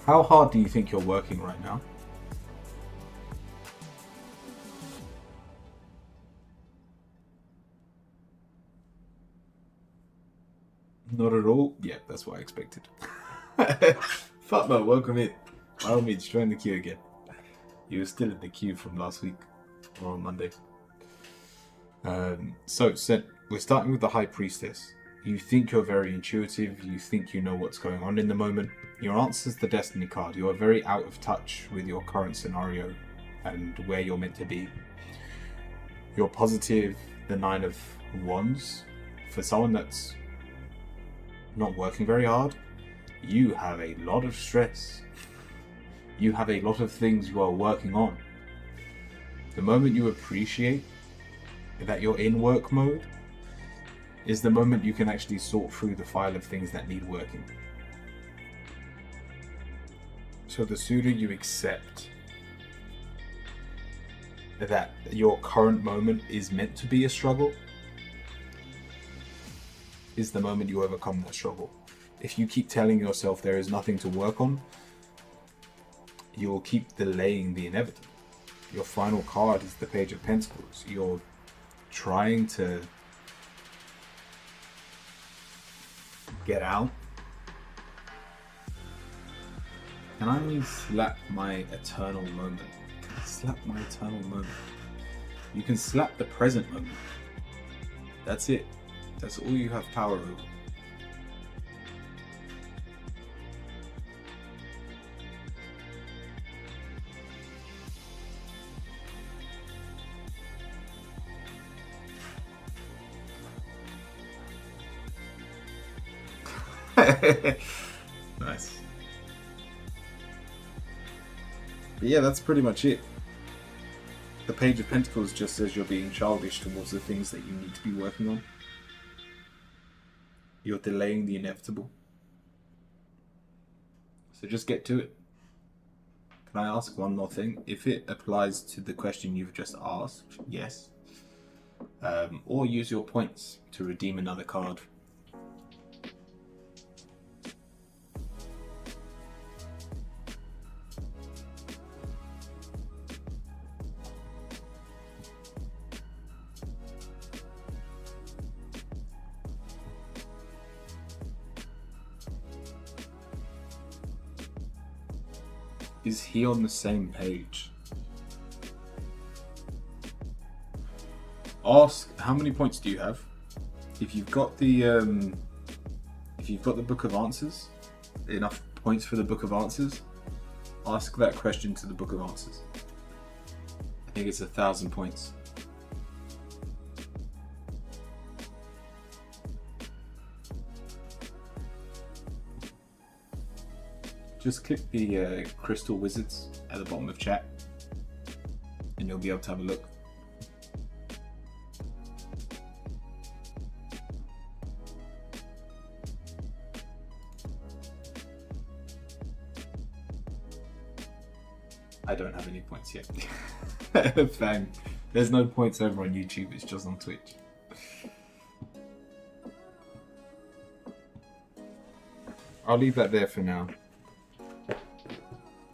How hard do you think you're working right now? Not at all? Yeah, that's what I expected. Fatma, welcome in. By all means, join the queue again. You were still in the queue from last week, or on Monday. So, Sen, we're starting with the High Priestess. You think you're very intuitive, you think you know what's going on in the moment. Your answer is the Destiny card. You are very out of touch with your current scenario and where you're meant to be. You're positive, the Nine of Wands. For someone that's not working very hard, you have a lot of stress. You have a lot of things you are working on. The moment you appreciate that you're in work mode is the moment you can actually sort through the file of things that need working. So the sooner you accept that your current moment is meant to be a struggle, is the moment you overcome that struggle. If you keep telling yourself there is nothing to work on, you will keep delaying the inevitable. Your final card is the Page of Pentacles. You're trying to get out. Can I slap my eternal moment? Can I slap my eternal moment? You can slap the present moment. That's it. That's all you have power over. Nice. But yeah, that's pretty much it. The Page of Pentacles just says you're being childish towards the things that you need to be working on. You're delaying the inevitable. So just get to it. Can I ask one more thing? If it applies to the question you've just asked, yes. Or use your points to redeem another card. Is he on the same page? Ask how many points do you have? If you've got the Book of Answers, enough points for the Book of Answers, ask that question to the Book of Answers. I think it's 1,000 points. Just click the crystal wizards at the bottom of chat and you'll be able to have a look. I don't have any points yet. Fang. There's no points over on YouTube, it's just on Twitch. I'll leave that there for now.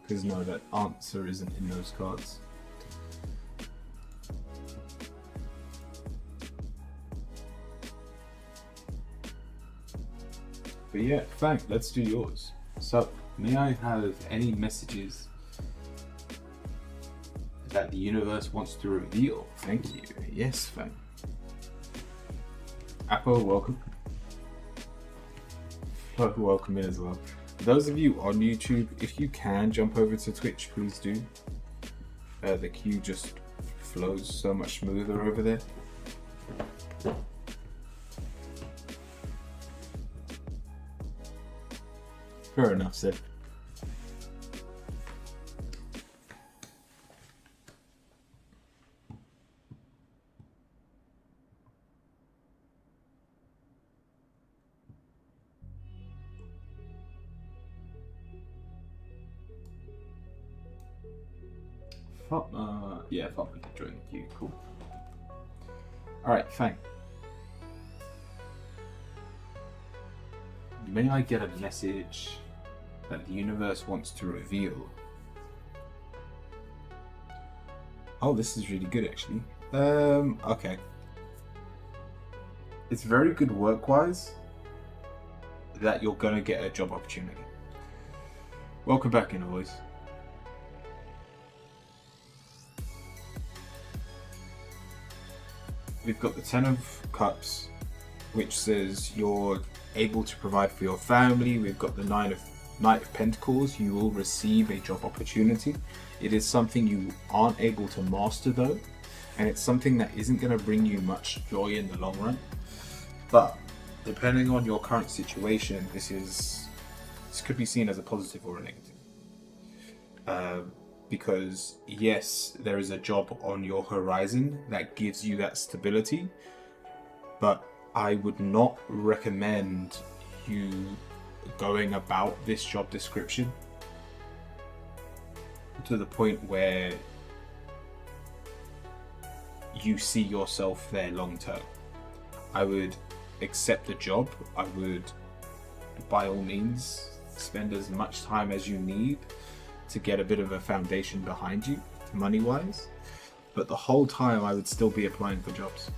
Because no, that answer isn't in those cards. But yeah, Fang, let's do yours. So, may I have any messages that the universe wants to reveal? Thank you. Yes, Fang. Apple, welcome. Welcome in as well. Those of you on YouTube, if you can jump over to Twitch, please do. The queue just flows so much smoother over there. Fair enough, Sid. Yeah, fuck, we can join the queue. Cool. Alright, Fang. May I get a message that the universe wants to reveal? Oh, this is really good, actually. Okay. It's very good work-wise that you're gonna get a job opportunity. Welcome back, Inner Voice. We've got the Ten of Cups, which says you're able to provide for your family. We've got the Knight of Pentacles. You will receive a job opportunity. It is something you aren't able to master though, and it's something that isn't going to bring you much joy in the long run. But depending on your current situation, this could be seen as a positive or a negative. Because yes, there is a job on your horizon that gives you that stability, but I would not recommend you going about this job description to the point where you see yourself there long term. I would accept the job. I would, by all means, spend as much time as you need to get a bit of a foundation behind you, money-wise. But the whole time I would still be applying for jobs.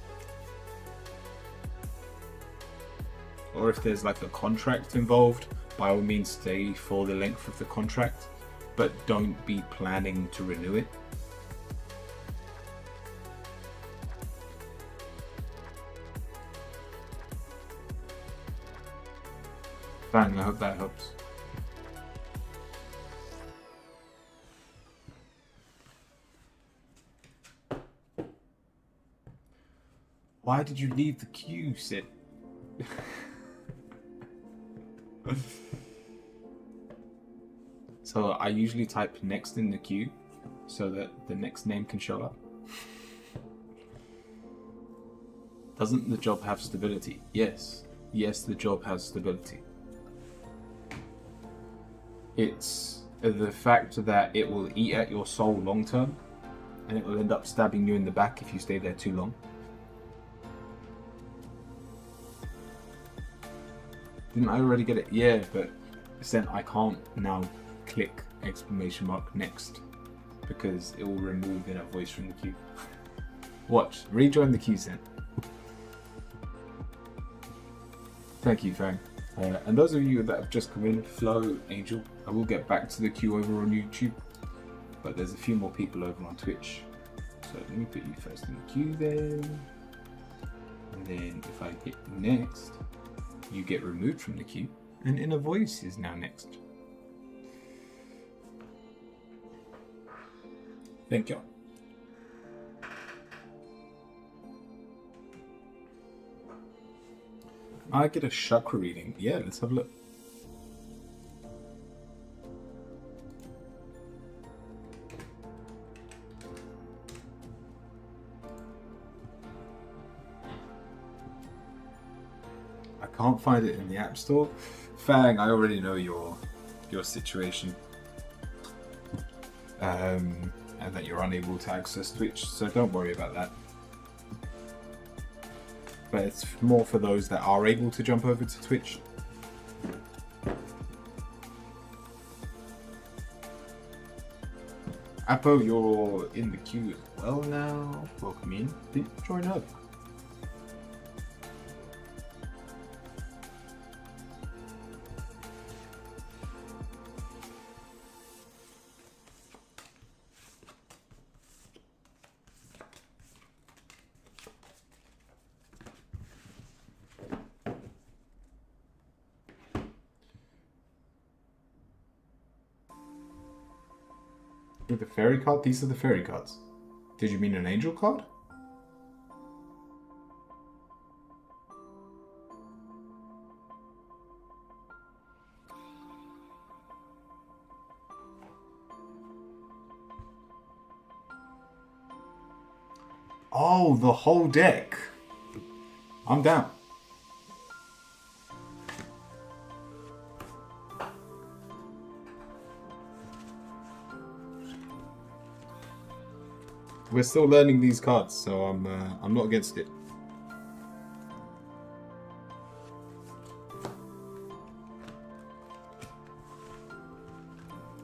Or if there's like a contract involved, by all means stay for the length of the contract, but don't be planning to renew it. Bang, I hope that helps. Why did you leave the queue, Sid? So I usually type next in the queue so that the next name can show up. Doesn't the job have stability? Yes. Yes, the job has stability. It's the fact that it will eat at your soul long term, and it will end up stabbing you in the back if you stay there too long. Didn't I already get it? Yeah, but then I can't now click exclamation mark next because it will remove Inner Voice from the queue. Watch, rejoin the queue then. Thank you, Fang. And those of you that have just come in, Flo, Angel, I will get back to the queue over on YouTube, but there's a few more people over on Twitch. So let me put you first in the queue then. And then if I hit next, you get removed from the queue, and Inner Voice is now next. Thank you. I get a chakra reading. Yeah, let's have a look. I can't find it in the App Store. Fang, I already know your situation. and that you're unable to access Twitch, so don't worry about that. But it's more for those that are able to jump over to Twitch. Apo, you're in the queue as well now. Welcome in. Please join up. With the fairy card? These are the fairy cards. Did you mean an angel card? Oh, the whole deck. I'm down. We're still learning these cards, so I'm not against it.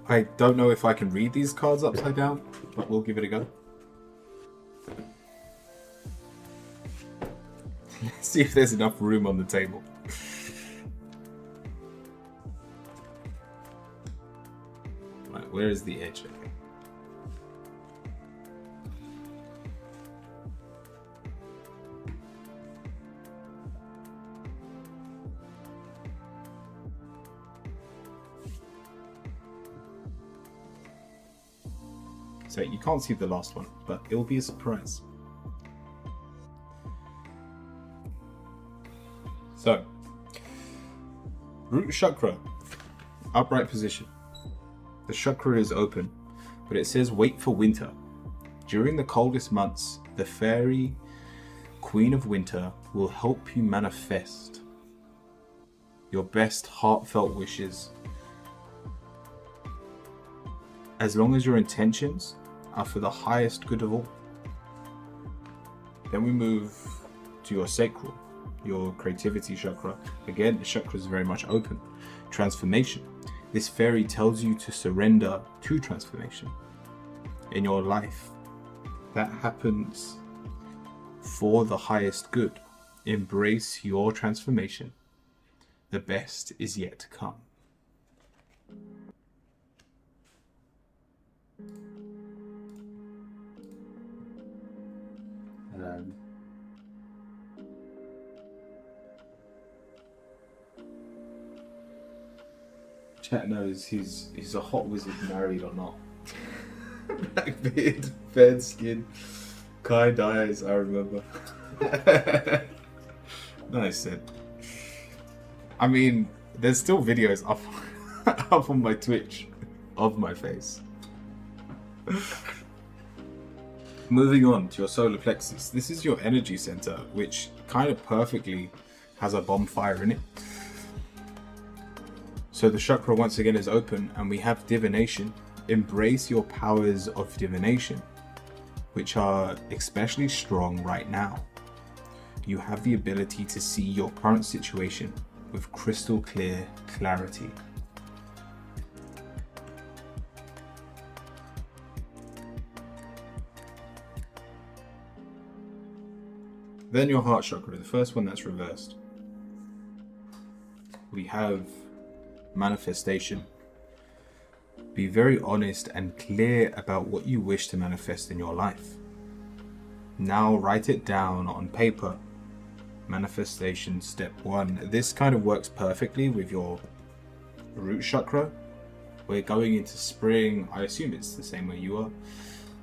I don't know if I can read these cards upside down, but we'll give it a go. Let's see if there's enough room on the table. Right, where is the edge? So you can't see the last one, but it'll be a surprise. So, root chakra, upright position. The chakra is open, but it says wait for winter. During the coldest months, the fairy Queen of Winter will help you manifest your best heartfelt wishes, as long as your intentions are for the highest good of all. Then we move to your sacral, your creativity chakra. Again, the chakra is very much open. Transformation. This fairy tells you to surrender to transformation in your life. That happens for the highest good. Embrace your transformation. The best is yet to come. Chat knows he's a hot wizard, married or not. Black beard, fair skin, kind eyes, I remember. Nice said. I mean, there's still videos up, up on my Twitch of my face. Moving on to your solar plexus. This is your energy center, which kind of perfectly has a bonfire in it. So the chakra once again is open, and we have divination. Embrace your powers of divination, which are especially strong right now. You have the ability to see your current situation with crystal clear clarity. Then your heart chakra, the first one that's reversed. We have manifestation. Be very honest and clear about what you wish to manifest in your life. Now write it down on paper. Manifestation step 1. This kind of works perfectly with your root chakra. We're going into spring. I assume it's the same way you are.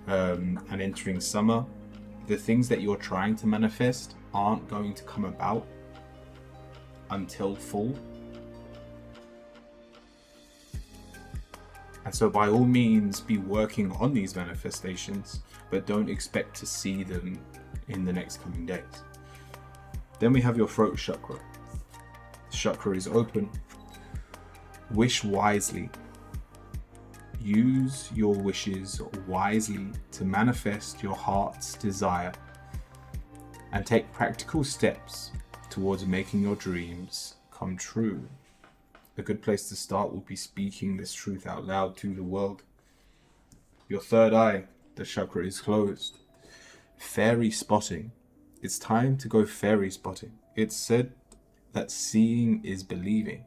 And entering summer. The things that you're trying to manifest aren't going to come about until fall. And so by all means be working on these manifestations, but don't expect to see them in the next coming days. Then we have your throat chakra. The chakra is open. Wish wisely. use your wishes wisely to manifest your heart's desire and take practical steps towards making your dreams come true. A good place to start would be speaking this truth out loud to the world. Your third eye, the chakra, is closed. Fairy spotting. It's time to go fairy spotting. It's said that seeing is believing,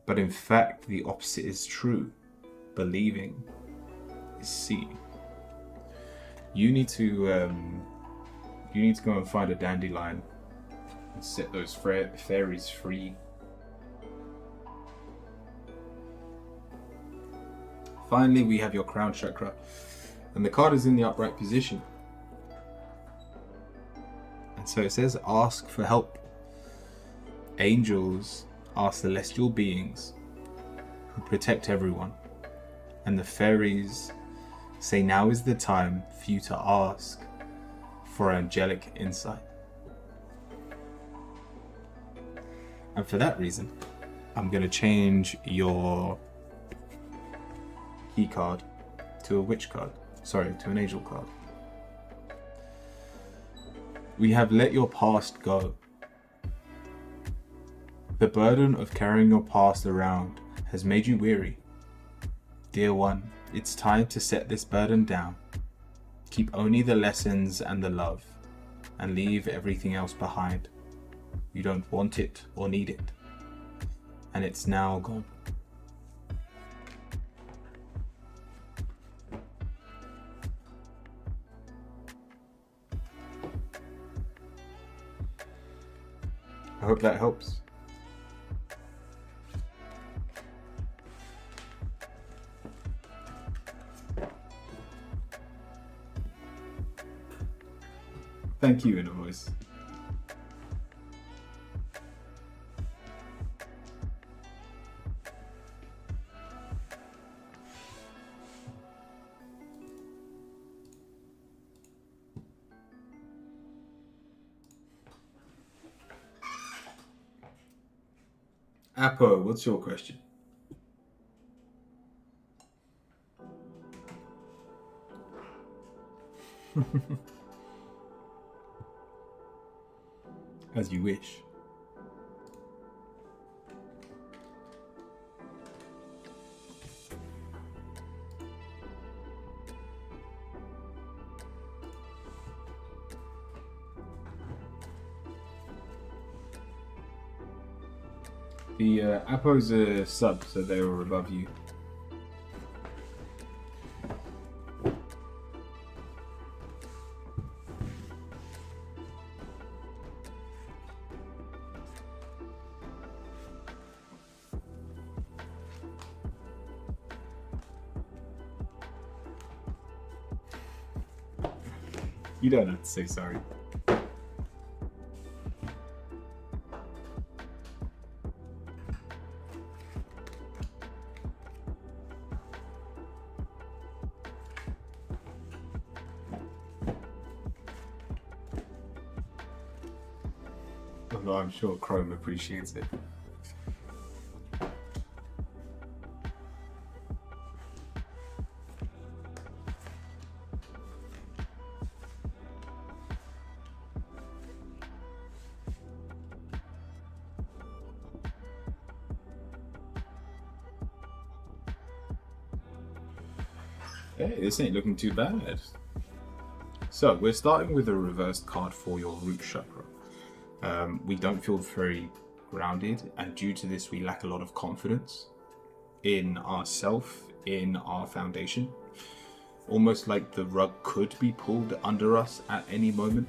but in fact the opposite is true. Believing is seeing. You need to go and find a dandelion and set those fairies free. Finally, we have your crown chakra, and the card is in the upright position. And so it says, ask for help. Angels are celestial beings who protect everyone, and the fairies say now is the time for you to ask for angelic insight. And for that reason, I'm going to change your key card to a witch card. Sorry, to an angel card. We have let your past go. The burden of carrying your past around has made you weary. Dear one, it's time to set this burden down. Keep only the lessons and the love, and leave everything else behind. You don't want it or need it, and it's now gone. I hope that helps. Thank you, Inner Voice. Apo, what's your question? As you wish. The Apo's a sub, so they were above you. You don't have to say sorry. Although I'm sure Chrome appreciates it. Hey, this ain't looking too bad. So, we're starting with a reversed card for your root chakra. We don't feel very grounded, and due to this, we lack a lot of confidence in ourself, in our foundation. Almost like the rug could be pulled under us at any moment.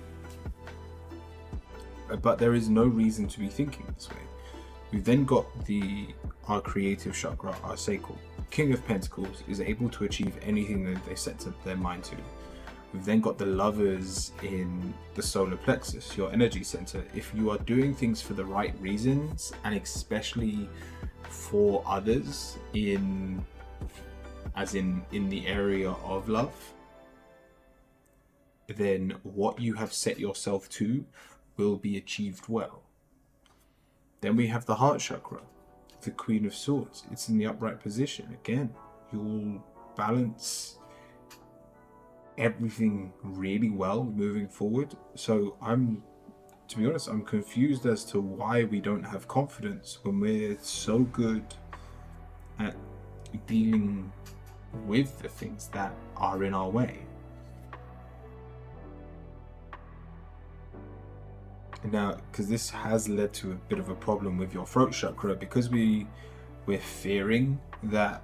But there is no reason to be thinking this way. We've then got our creative chakra, our sacral. King of Pentacles is able to achieve anything that they set their mind to. We've then got the Lovers in the solar plexus, your energy center. If you are doing things for the right reasons, and especially for others in the area of love, then what you have set yourself to will be achieved well. Then we have the heart chakra, the Queen of Swords. It's in the upright position again. you'll balance everything really well moving forward. So to be honest, I'm confused as to why we don't have confidence when we're so good at dealing with the things that are in our way. Now, because this has led to a bit of a problem with your throat chakra, because we're fearing that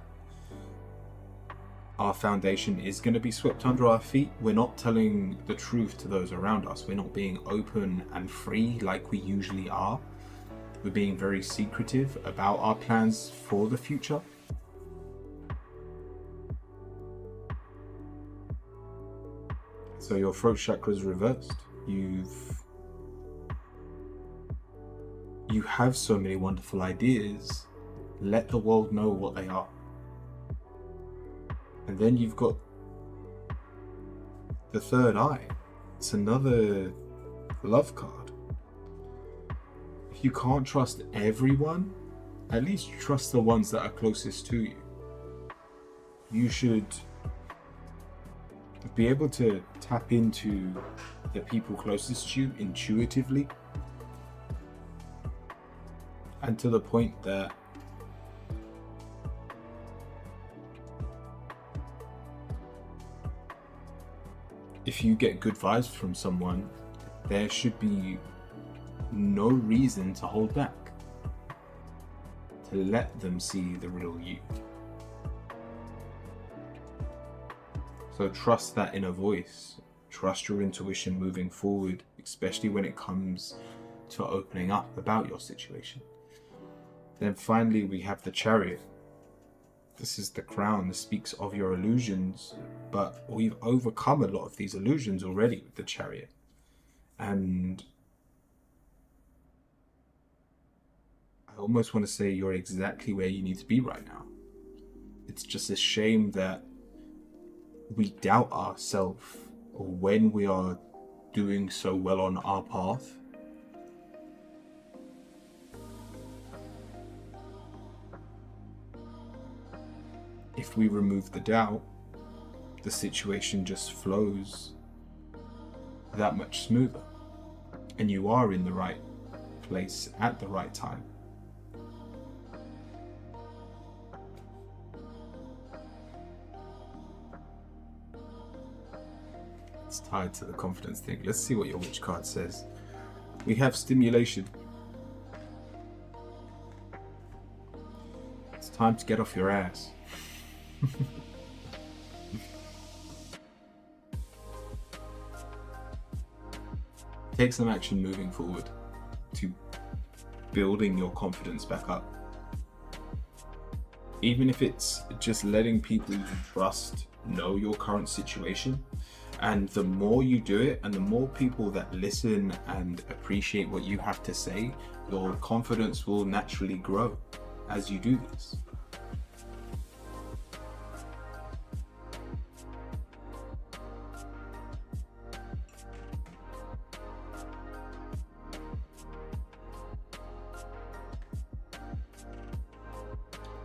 our foundation is going to be swept under our feet. We're not telling the truth to those around us. We're not being open and free like we usually are. We're being very secretive about our plans for the future. So your throat chakra is reversed. You have so many wonderful ideas. Let the world know what they are. And then you've got the third eye. It's another love card. If you can't trust everyone, at least trust the ones that are closest to you. You should be able to tap into the people closest to you intuitively, and to the point that if you get good vibes from someone, there should be no reason to hold back, to let them see the real you. So trust that inner voice, trust your intuition moving forward, especially when it comes to opening up about your situation. Then finally we have the Chariot. This is the crown. This speaks of your illusions, but we've overcome a lot of these illusions already with the Chariot. And I almost want to say you're exactly where you need to be right now. It's just a shame that we doubt ourselves when we are doing so well on our path. If we remove the doubt, the situation just flows that much smoother, and you are in the right place at the right time. It's tied to the confidence thing. Let's see what your witch card says. We have stimulation. It's time to get off your ass. Take some action moving forward to building your confidence back up. Even if it's just letting people you trust know your current situation. And the more you do it, and the more people that listen and appreciate what you have to say, your confidence will naturally grow as you do this.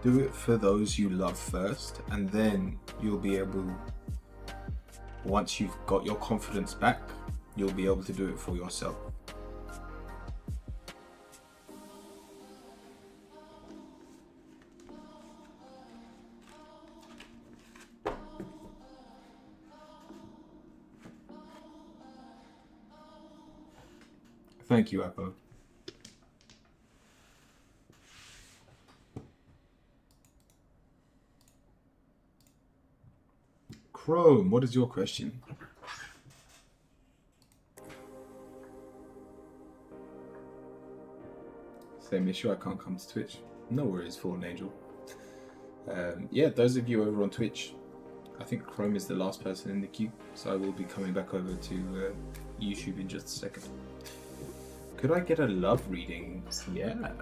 Do it for those you love first, and then you'll be able, once you've got your confidence back, you'll be able to do it for yourself. Thank you, Apo. Chrome, what is your question? Same issue, I can't come to Twitch. No worries, Fallen Angel. Yeah, those of you over on Twitch, I think Chrome is the last person in the queue, so I will be coming back over to YouTube in just a second. Could I get a love reading? Yeah.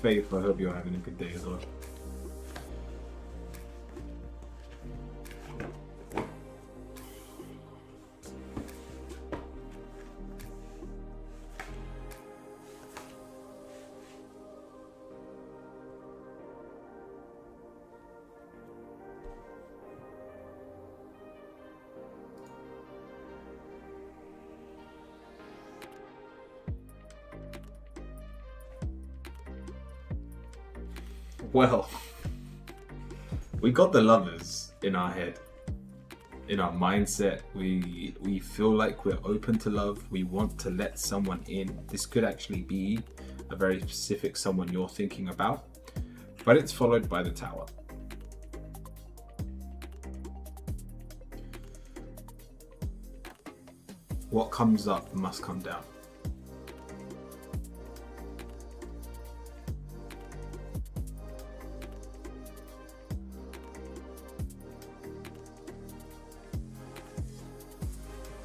Faith, I hope you're having a good day as well. Well, we got the lovers in our head, in our mindset. We feel like we're open to love. We want to let someone in. This could actually be a very specific someone you're thinking about, but it's followed by the Tower. What comes up must come down.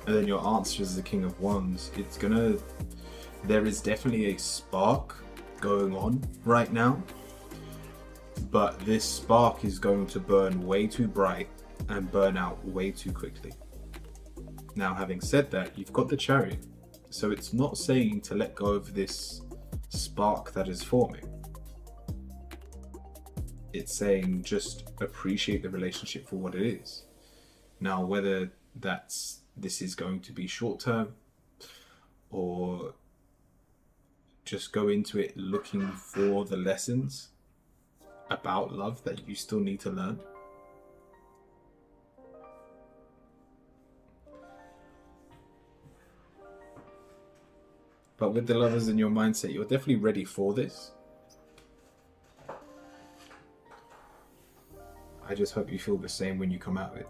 And then your answer is the King of Wands. There is definitely a spark going on right now, but this spark is going to burn way too bright and burn out way too quickly. Now, having said that, you've got the Chariot, so it's not saying to let go of this spark that is forming. It's saying just appreciate the relationship for what it is. Now, whether this is going to be short term, or just go into it looking for the lessons about love that you still need to learn. But with the lovers in your mindset, you're definitely ready for this. I just hope you feel the same when you come out of it.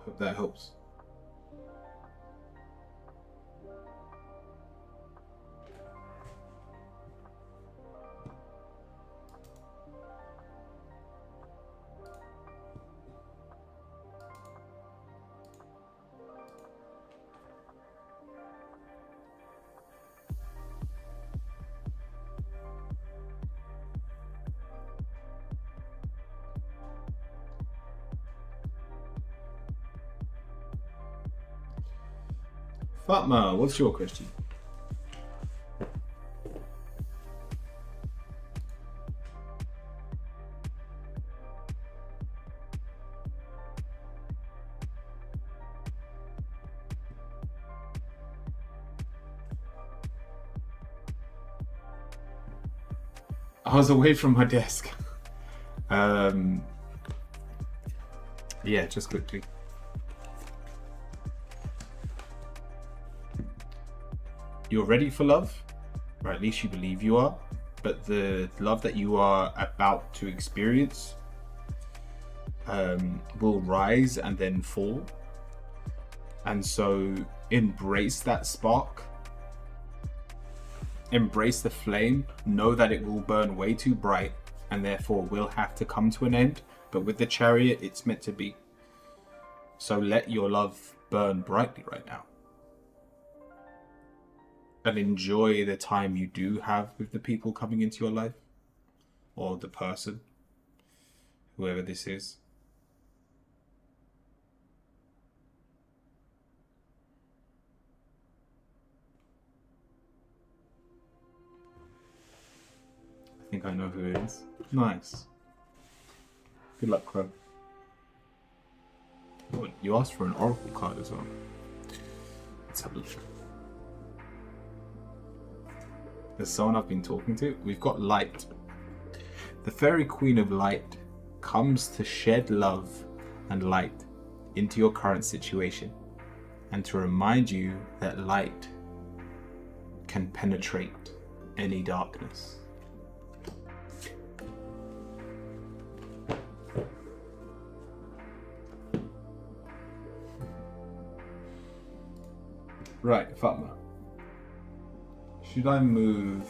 Hope that helps. Fatma, what's your question? I was away from my desk. Yeah, just quickly. You're ready for love, or at least you believe you are, but the love that you are about to experience will rise and then fall. And so embrace that spark, embrace the flame, know that it will burn way too bright and therefore will have to come to an end. But with the Chariot, it's meant to be. So let your love burn brightly right now. And enjoy the time you do have with the people coming into your life, or the person, whoever this is. I think I know who it is. Nice. Good luck, Crow. Oh, you asked for an Oracle card as well. Let's have a look. There's someone I've been talking to. We've got Light. The Fairy Queen of Light comes to shed love and light into your current situation and to remind you that light can penetrate any darkness. Right, Fatma. Should I move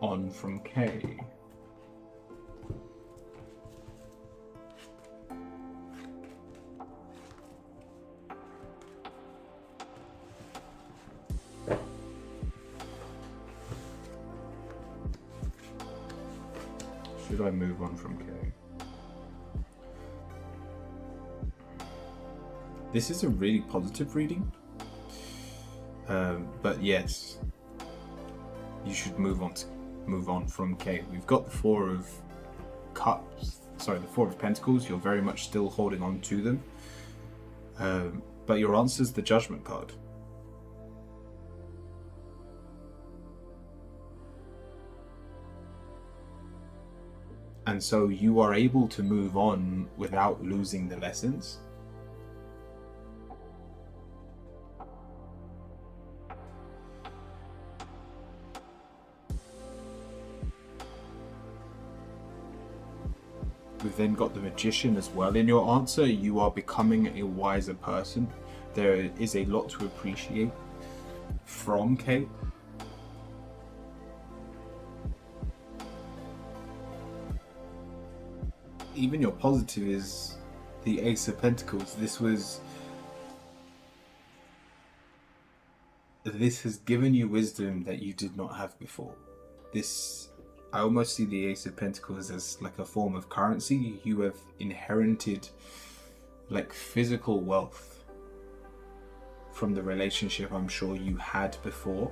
on from K? Should I move on from K? This is a really positive reading. But yes, you should move on from K. We've got the Four of Cups, sorry, the Four of Pentacles. You're very much still holding on to them. But your answer is the Judgment card. And so you are able to move on without losing the lessons. We've then got the Magician as well in your answer. You are becoming a wiser person. There is a lot to appreciate from Kate. Even your positive is the Ace of Pentacles. This has given you wisdom that you did not have before. I almost see the Ace of Pentacles as like a form of currency. You have inherited like physical wealth from the relationship I'm sure you had before.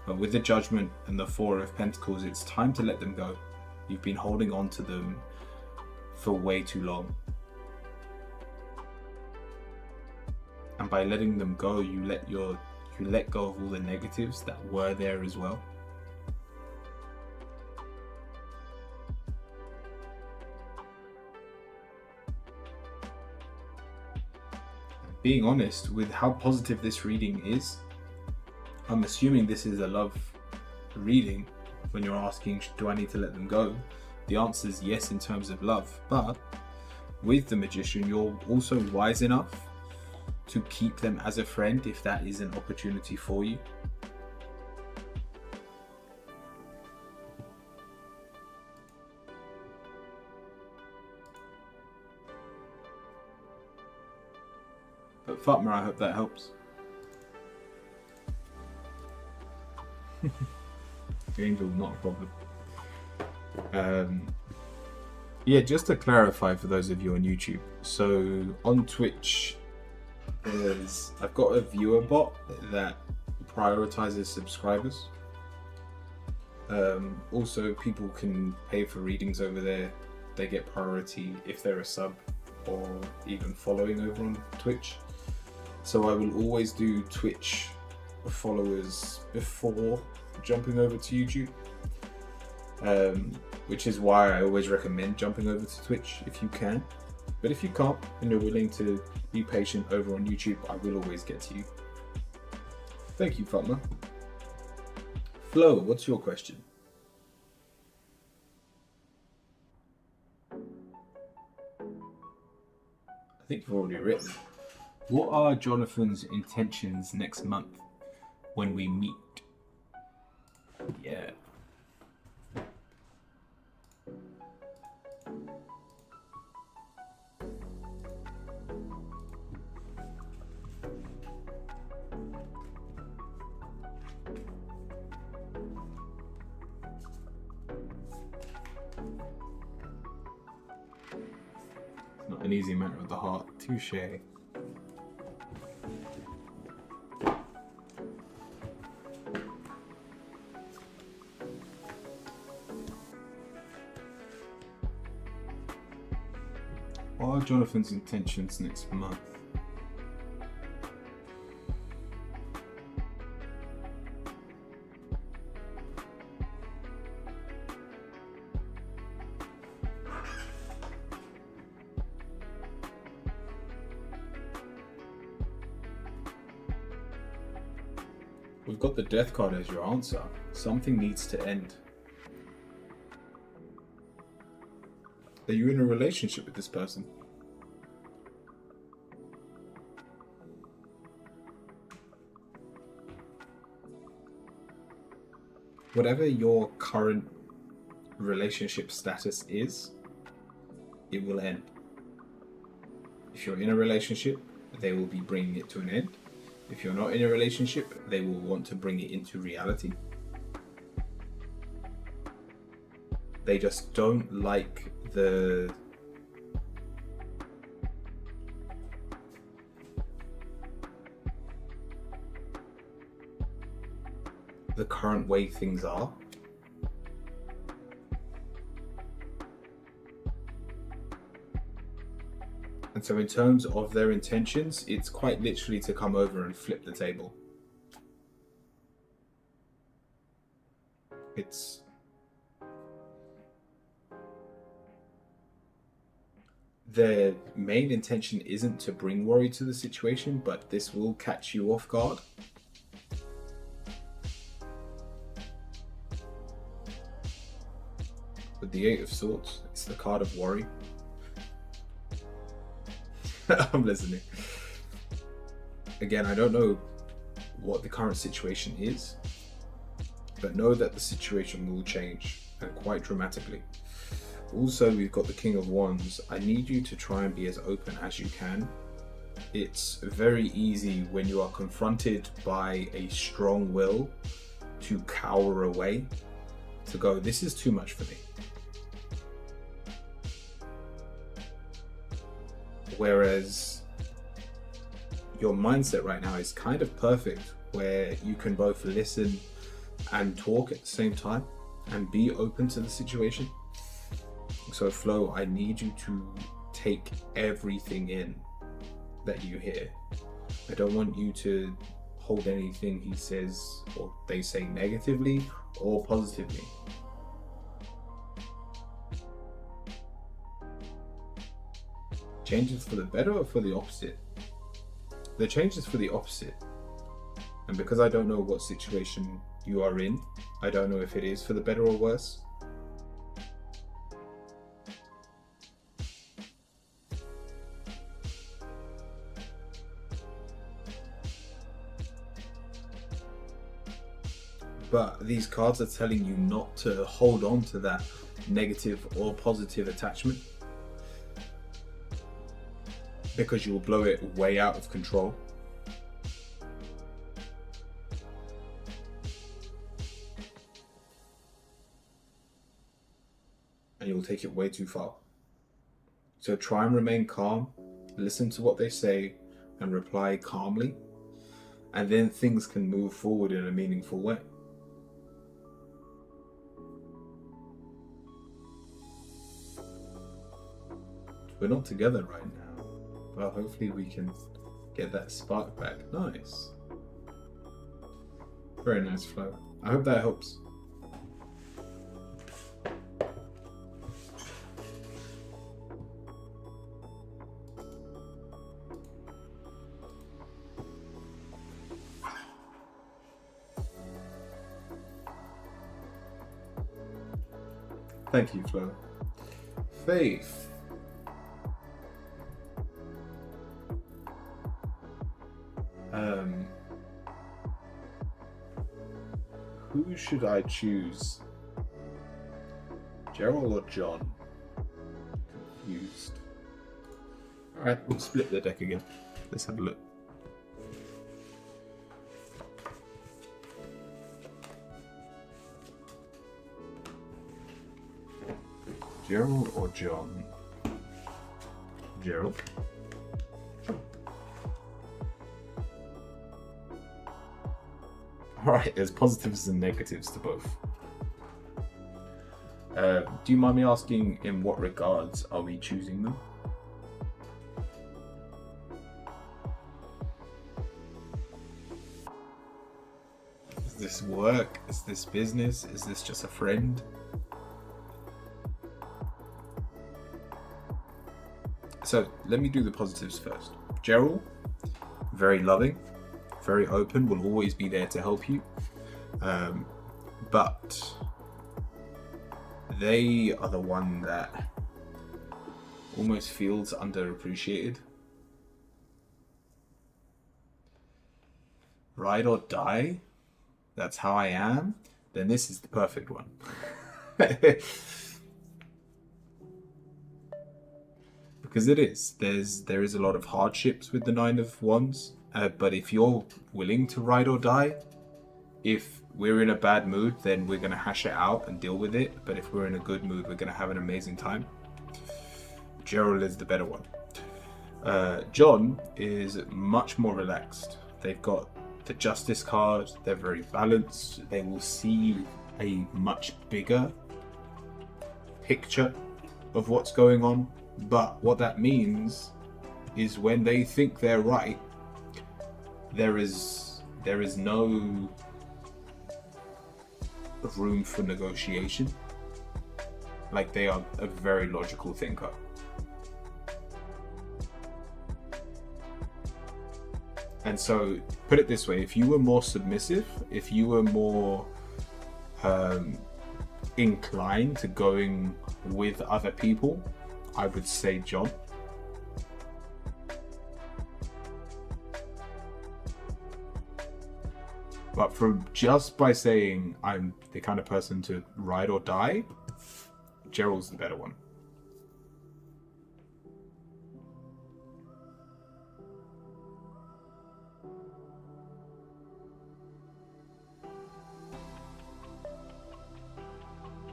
But with the Judgment and the Four of Pentacles, it's time to let them go. You've been holding on to them for way too long. And by letting them go, you let go of all the negatives that were there as well. Being honest with how positive this reading is, I'm assuming this is a love reading. When you're asking, do I need to let them go? The answer is yes in terms of love. But with the Magician, you're also wise enough to keep them as a friend if that is an opportunity for you. But Fatma, I hope that helps. The angel, not a problem. Yeah, just to clarify for those of you on YouTube. So on Twitch, I've got a viewer bot that prioritizes subscribers. Also, people can pay for readings over there. They get priority if they're a sub or even following over on Twitch. So I will always do Twitch followers before jumping over to YouTube, which is why I always recommend jumping over to Twitch if you can. But if you can't and you're willing to be patient over on YouTube, I will always get to you. Thank you, Fatma. Flo, what's your question? I think you've already written. What are Jonathan's intentions next month when we meet? Yeah. It's not an easy matter of the heart. Touche. What are Jonathan's intentions next month? We've got the Death card as your answer. Something needs to end. Are you in a relationship with this person? Whatever your current relationship status is, it will end. If you're in a relationship, they will be bringing it to an end. If you're not in a relationship, they will want to bring it into reality. They just don't like the current way things are. And so in terms of their intentions, it's quite literally to come over and flip the table. It's... Their main intention isn't to bring worry to the situation, but this will catch you off guard. With the Eight of Swords, it's the card of worry. I'm listening. Again, I don't know what the current situation is, but know that the situation will change, and quite dramatically. Also, we've got the King of Wands. I need you to try and be as open as you can. It's very easy when you are confronted by a strong will to cower away, to go, this is too much for me. Whereas your mindset right now is kind of perfect, where you can both listen and talk at the same time and be open to the situation. So Flo, I need you to take everything in that you hear. I don't want you to hold anything he says or they say negatively or positively. Changes for the better or for the opposite? The change is for the opposite. And because I don't know what situation you are in, I don't know if it is for the better or worse. But these cards are telling you not to hold on to that negative or positive attachment, because you will blow it way out of control. And you will take it way too far. So try and remain calm, listen to what they say, and reply calmly. And then things can move forward in a meaningful way. We're not together right now, but hopefully we can get that spark back. Nice. Very nice, Flo. I hope that helps. Thank you, Flo. Faith. Who should I choose? Gerald or John? Confused. Alright, we'll split the deck again. Let's have a look. Gerald or John? Gerald. Alright, there's positives and negatives to both. Do you mind me asking, in what regards are we choosing them? Is this work? Is this business? Is this just a friend? So let me do the positives first. Gerald, very loving, very open, will always be there to help you. But they are the one that almost feels underappreciated. Ride or die, that's how I am, then this is the perfect one. Because it is. There is a lot of hardships with the Nine of Wands. But if you're willing to ride or die, if we're in a bad mood, then we're going to hash it out and deal with it. But if we're in a good mood, we're going to have an amazing time. Gerald is the better one. John is much more relaxed. They've got the Justice card. They're very balanced. They will see a much bigger picture of what's going on. But what that means is when they think they're right, there is no room for negotiation. Like, they are a very logical thinker. And so, put it this way, if you were more submissive, if you were more inclined to going with other people, I would say John. But from just by saying I'm the kind of person to ride or die, Gerald's the better one.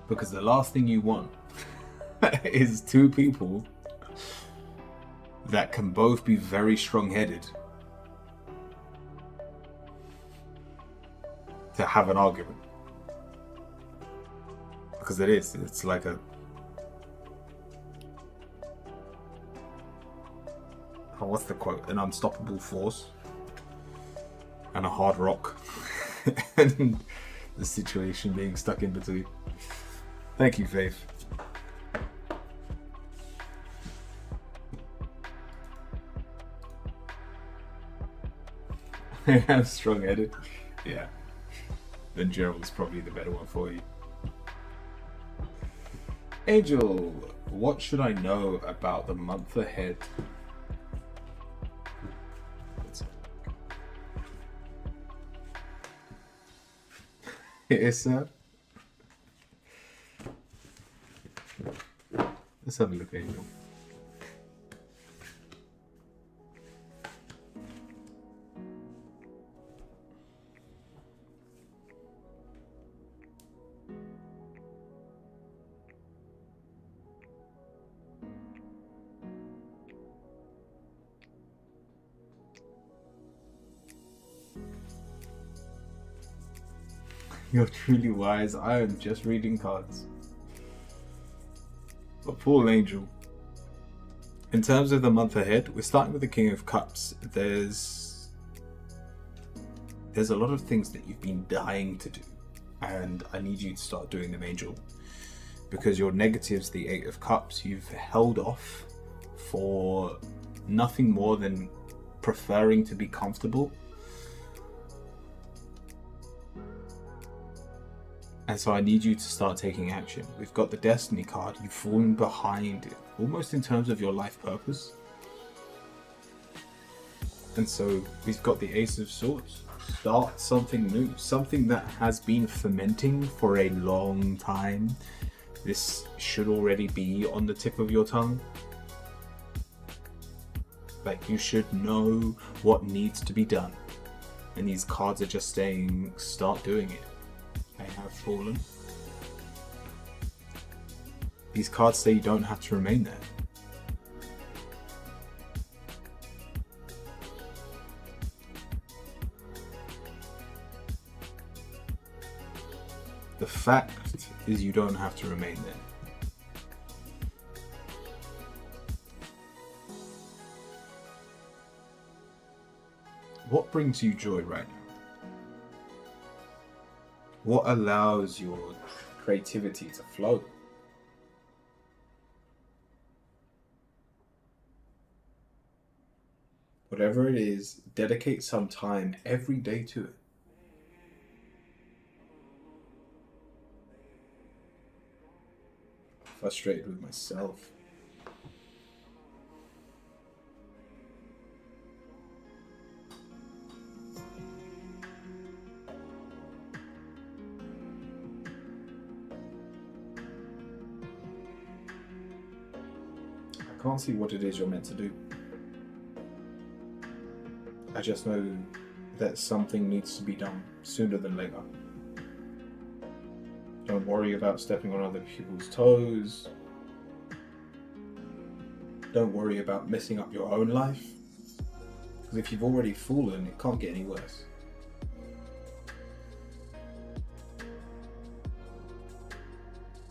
Because the last thing you want is two people that can both be very strong-headed to have an argument. Because it's like what's the quote? An unstoppable force and a hard rock. And the situation being stuck in between. Thank you, Faith. I'm strong-headed. Yeah. Then Gerald's probably the better one for you. Angel, what should I know about the month ahead? It is sad. Let's have a look, Angel. You're truly wise. I am just reading cards. But Paul Angel, in terms of the month ahead, we're starting with the King of Cups. There's a lot of things that you've been dying to do, and I need you to start doing them, Angel. Because your negatives, the Eight of Cups, you've held off for nothing more than preferring to be comfortable. And so I need you to start taking action. We've got the Destiny card. You've fallen behind it, almost in terms of your life purpose. And so we've got the Ace of Swords. Start something new, something that has been fermenting for a long time. This should already be on the tip of your tongue. Like, you should know what needs to be done. And these cards are just saying, start doing it. They have fallen. These cards say you don't have to remain there. The fact is you don't have to remain there. What brings you joy right now? What allows your creativity to flow? Whatever it is, dedicate some time every day to it. I'm frustrated with myself. I can't see what it is you're meant to do. I just know that something needs to be done sooner than later. Don't worry about stepping on other people's toes. Don't worry about messing up your own life. Because if you've already fallen, it can't get any worse.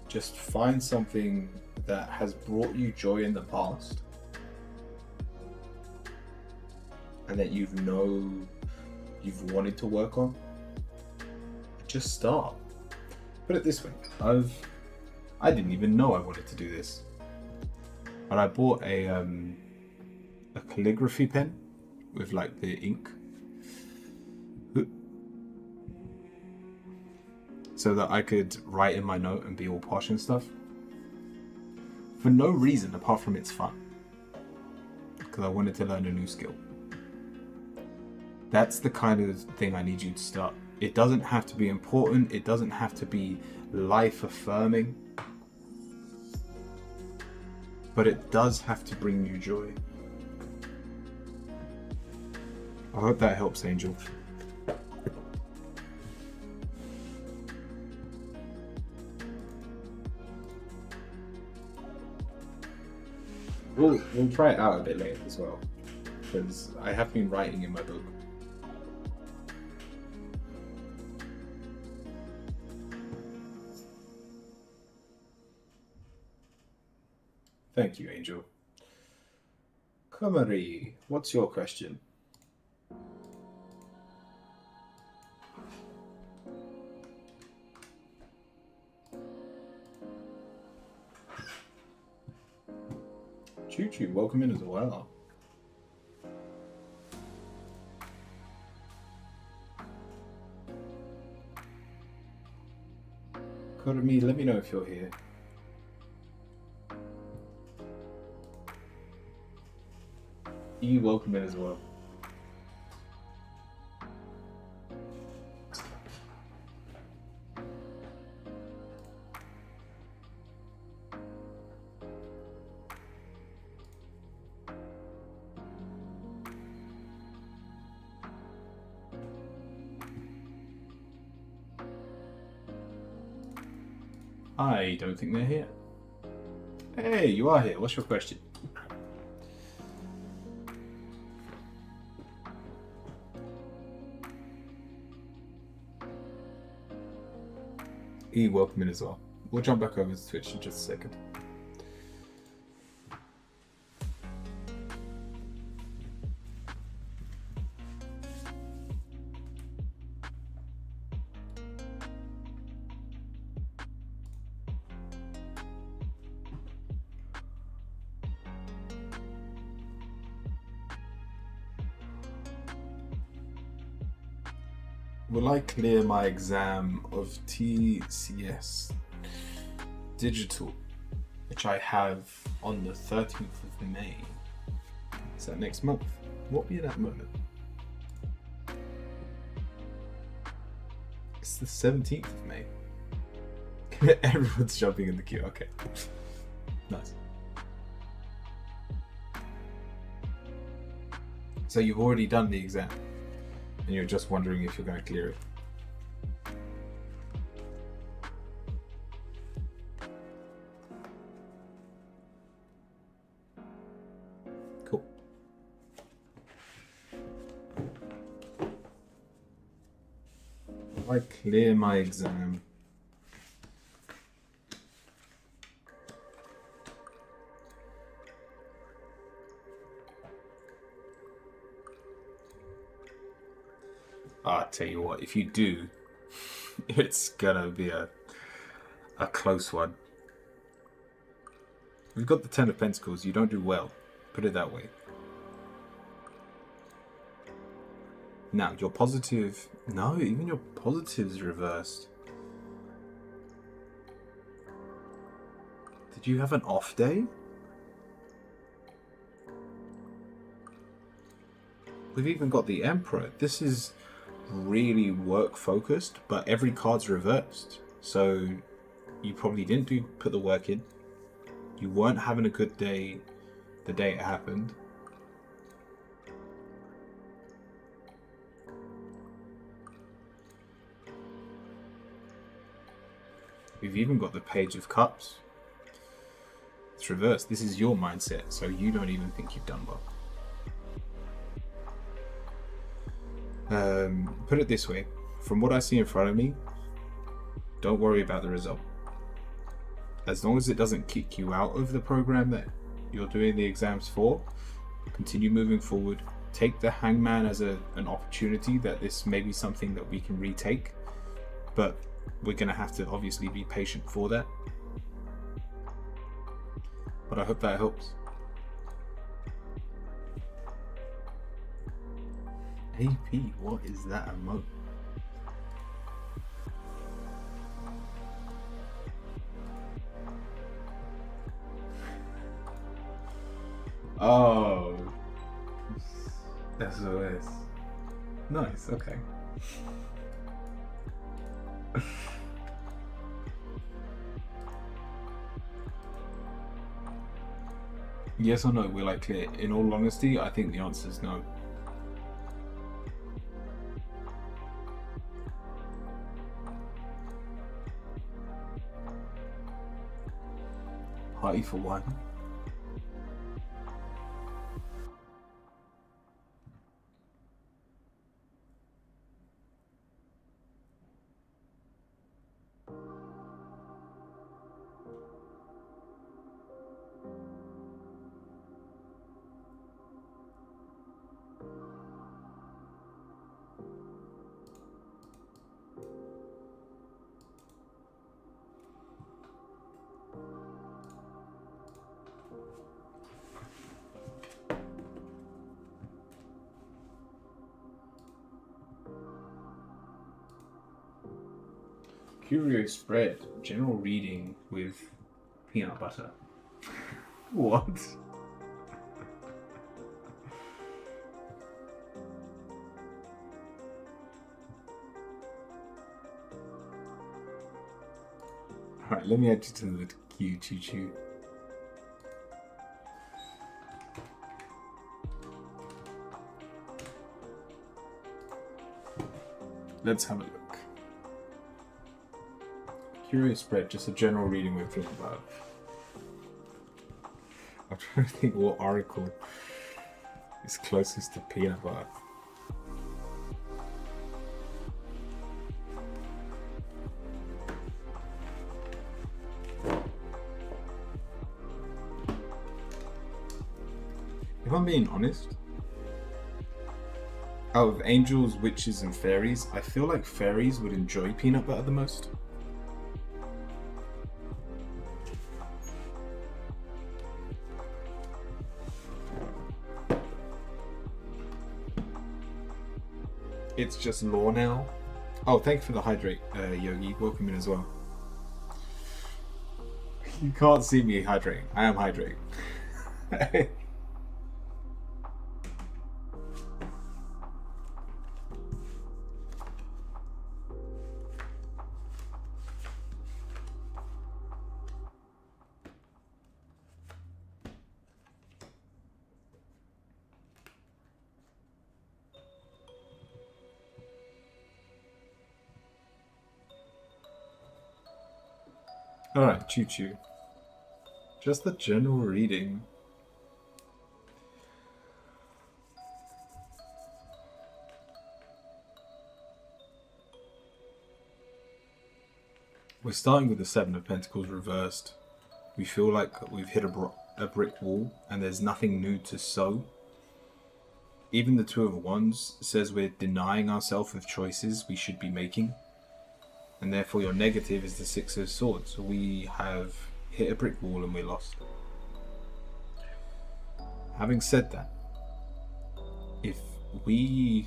Just find something that has brought you joy in the past and that you've wanted to work on, just start. Put it this way, I didn't even know I wanted to do this, but I bought a calligraphy pen with like the ink, so that I could write in my note and be all posh and stuff, for no reason apart from it's fun, because I wanted to learn a new skill. That's the kind of thing I need you to start. It doesn't have to be important, it doesn't have to be life affirming, but it does have to bring you joy. I hope that helps, Angel. We'll try it out a bit later as well, because I have been writing in my book. Thank you, Angel. Kumari, what's your question? Choo Choo, welcome in as well. Kurumi, let me know if you're here. You welcome in as well. I don't think they're here. Hey, you are here. What's your question? You welcome in as well. We'll jump back over to Twitch in just a second. Will I clear my exam of TCS Digital, which I have on the 13th of May? Is that next month? What will be that moment? It's the 17th of May. Everyone's jumping in the queue. Okay. Nice. So you've already done the exam, and you're just wondering if you're going to clear it. Cool. If I clear my exam, I'll tell you what, if you do, it's gonna be a close one. We've got the 10 of Pentacles, you don't do well. Put it that way. Now, your positive... No, even your positive's reversed. Did you have an off day? We've even got the Emperor. This is really work focused, but every card's reversed, so you probably didn't put the work in. You weren't having a good day the day it happened. We've even got the Page of Cups. It's reversed. This is your mindset, so you don't even think you've done well. Put it this way, from what I see in front of me, don't worry about the result. As long as it doesn't kick you out of the program that you're doing the exams for, continue moving forward, take the Hangman as an opportunity that this may be something that we can retake, but we're going to have to obviously be patient for that. But I hope that helps. AP, what is that emote? Oh, SOS. Nice, okay. Yes or no, we're like clear. In all honesty, I think the answer is no. Party for one. Curious spread, general reading with peanut butter. What? Alright, let me add you to the queue, Choo Choo. Let's have a look. Curious spread, just a general reading we're talking about. I'm trying to think what oracle is closest to peanut butter. If I'm being honest, out of angels, witches, and fairies, I feel like fairies would enjoy peanut butter the most. It's just law now. Oh, thank you for the hydrate, Yogi. Welcome in as well. You can't see me hydrating. I am hydrating. Alright, Choo Choo. Just the general reading. We're starting with the Seven of Pentacles reversed. We feel like we've hit a brick wall and there's nothing new to sow. Even the Two of Wands says we're denying ourselves of choices we should be making. And therefore your negative is the Six of Swords. So we have hit a brick wall and we're lost. Having said that, if we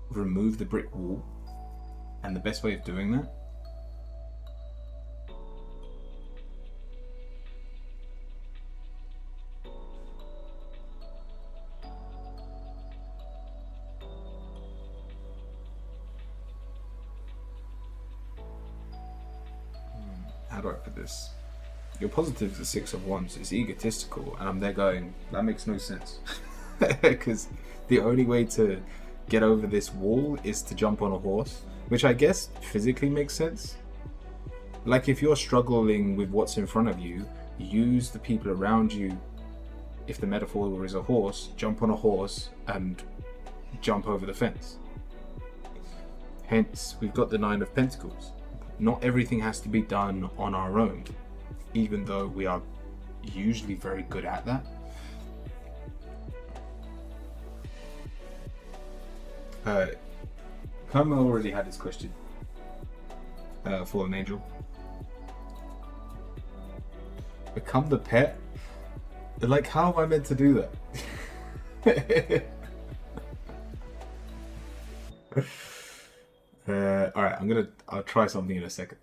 remove the brick wall, and the best way of doing that how do I put this? Your positive is the Six of Wands. It's egotistical, and I'm there going, that makes no sense. Because the only way to get over this wall is to jump on a horse, which I guess physically makes sense. Like if you're struggling with what's in front of you, use the people around you. If the metaphor is a horse, jump on a horse and jump over the fence. Hence, we've got the Nine of Pentacles. Not everything has to be done on our own, even though we are usually very good at that. Uh, Carmel already had his question. Fallen Angel. Become the pet? Like, how am I meant to do that? Alright, I'll try something in a second.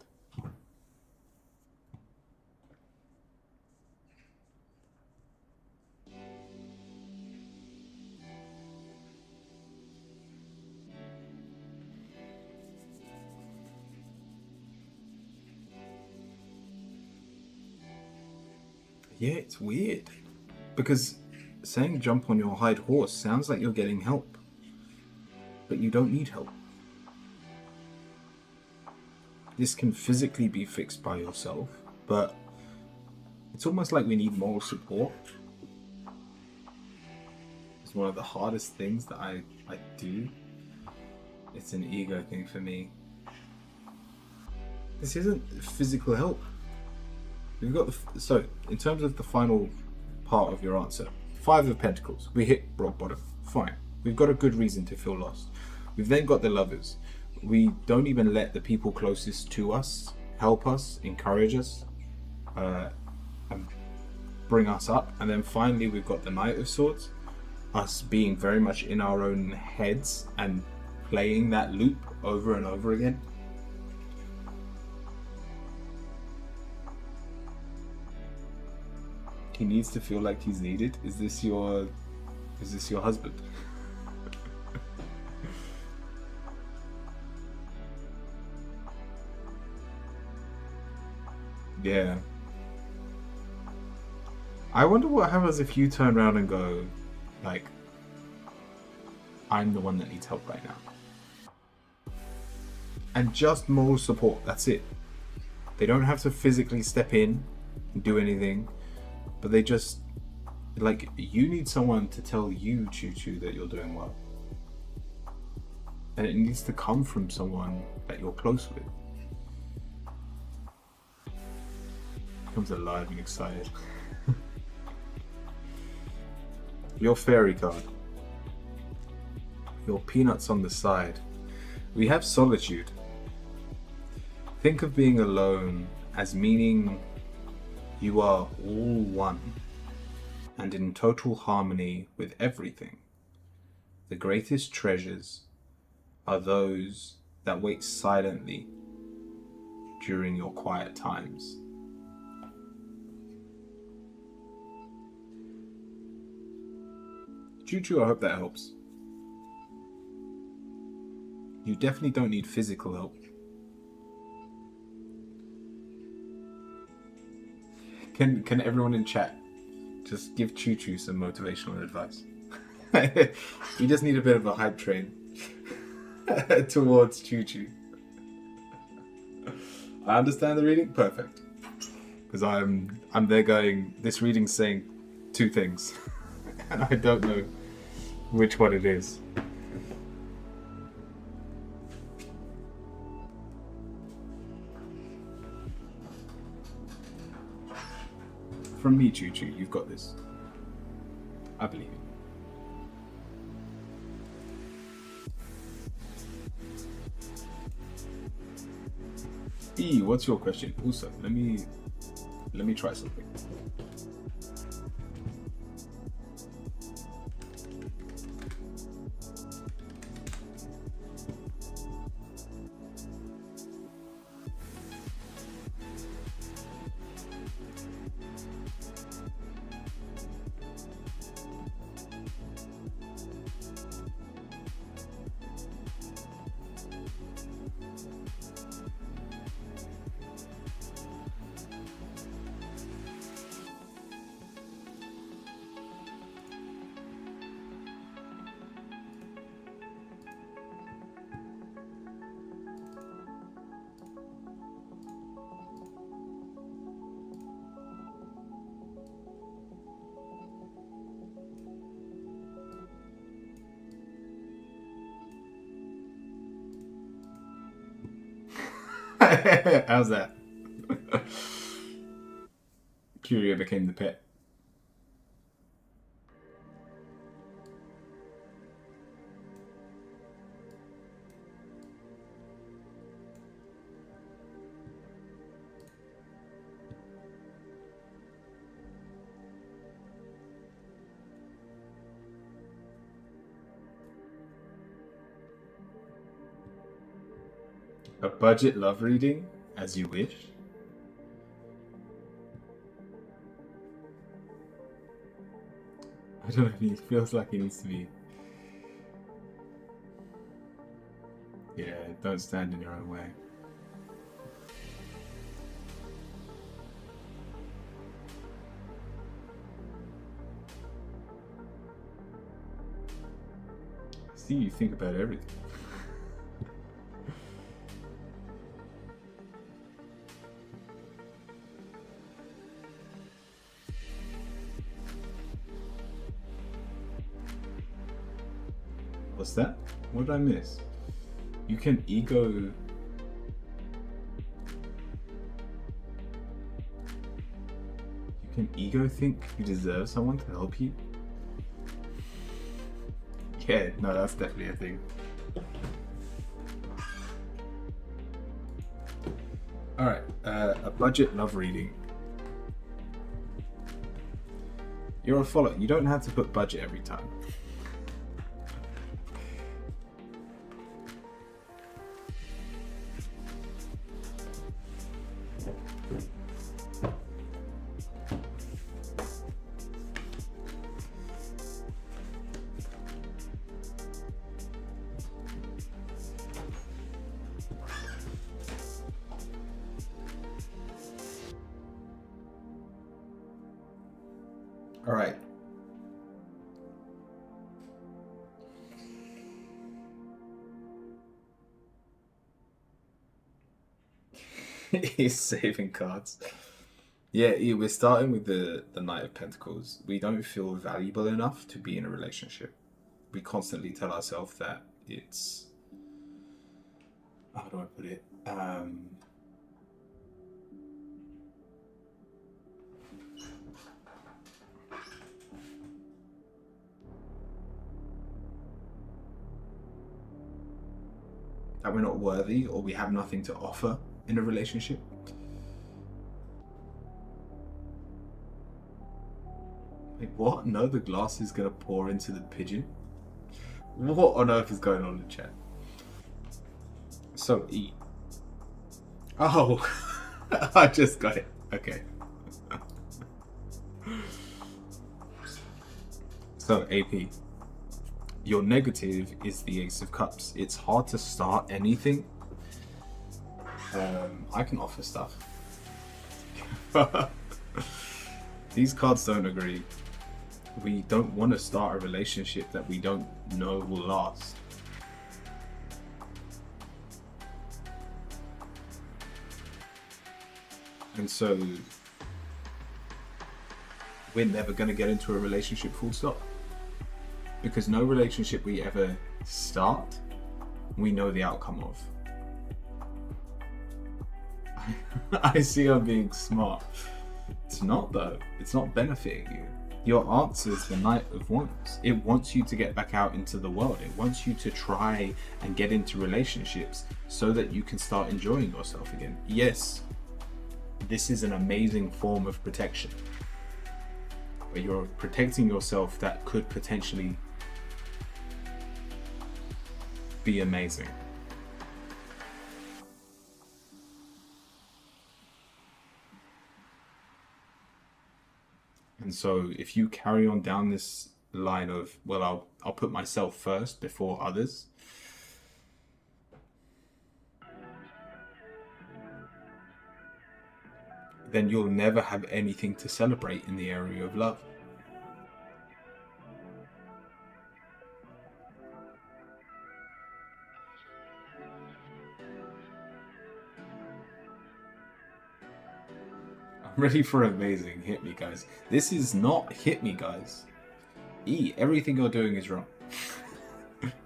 Yeah, it's weird. Because saying jump on your hide horse sounds like you're getting help. But you don't need help. This can physically be fixed by yourself, but it's almost like we need moral support. It's one of the hardest things that I do. It's an ego thing for me. This isn't physical help. We've got so in terms of the final part of your answer, 5 of Pentacles. We hit rock bottom. Fine. We've got a good reason to feel lost. We've then got the Lovers. We don't even let the people closest to us help us, encourage us, and bring us up. And then finally we've got the Knight of Swords, us being very much in our own heads and playing that loop over and over again. He needs to feel like he's needed. Is this your husband? Yeah. I wonder what happens if you turn around and go, like, I'm the one that needs help right now. And just moral support, that's it. They don't have to physically step in and do anything, but they just, like, you need someone to tell you, Choo Choo, that you're doing well. And it needs to come from someone that you're close with. Becomes alive and excited. Your fairy card. Your peanuts on the side. We have solitude. Think of being alone as meaning you are all one and in total harmony with everything. The greatest treasures are those that wait silently during your quiet times. Choo Choo, I hope that helps. You definitely don't need physical help. Can everyone in chat just give Choo Choo some motivational advice? We just need a bit of a hype train towards Choo Choo. I understand the reading? Perfect. Because I'm there going, this reading's saying 2 things. And I don't know which one it is. From me, Choo Choo, you've got this. I believe it. E, what's your question? Also, let me try something. How's that? Curio became the pet. A budget love reading, as you wish. I don't know, he feels like he needs to be. Yeah, don't stand in your own way. See, you think about everything. What's that? What did I miss? You can ego... You can ego think you deserve someone to help you? Yeah, no, that's definitely a thing. Alright, a budget love reading. You're a follower. You don't have to put budget every time. All right. He's saving cards. Yeah, we're starting with the Knight of Pentacles. We don't feel valuable enough to be in a relationship. We constantly tell ourselves that it's... How do I put it? That we're not worthy or we have nothing to offer in a relationship. Wait, what? No, the glass is gonna pour into the pigeon? What on earth is going on in chat? So, E. Oh, I just got it. Okay. So, AP. Your negative is the Ace of Cups. It's hard to start anything. I can offer stuff. These cards don't agree. We don't want to start a relationship that we don't know will last. And so we're never going to get into a relationship full stop. Because no relationship we ever start, we know the outcome of. I see I'm being smart. It's not though. It's not benefiting you. Your answer is the Knight of Wands. It wants you to get back out into the world. It wants you to try and get into relationships so that you can start enjoying yourself again. Yes, this is an amazing form of protection. But you're protecting yourself that could potentially be amazing. And so if you carry on down this line of, well, I'll put myself first before others, then you'll never have anything to celebrate in the area of love. Ready for amazing. Hit me, guys. This is not hit me, guys. E, everything you're doing is wrong.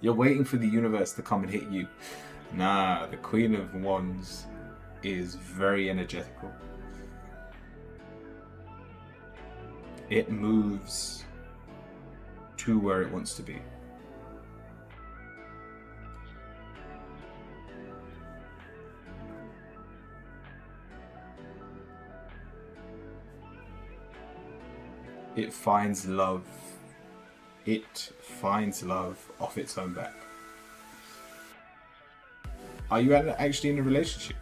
You're waiting for the universe to come and hit you. Nah, the Queen of Wands is very energetical. It moves to where it wants to be. It finds love. It finds love off its own back. Are you actually in a relationship?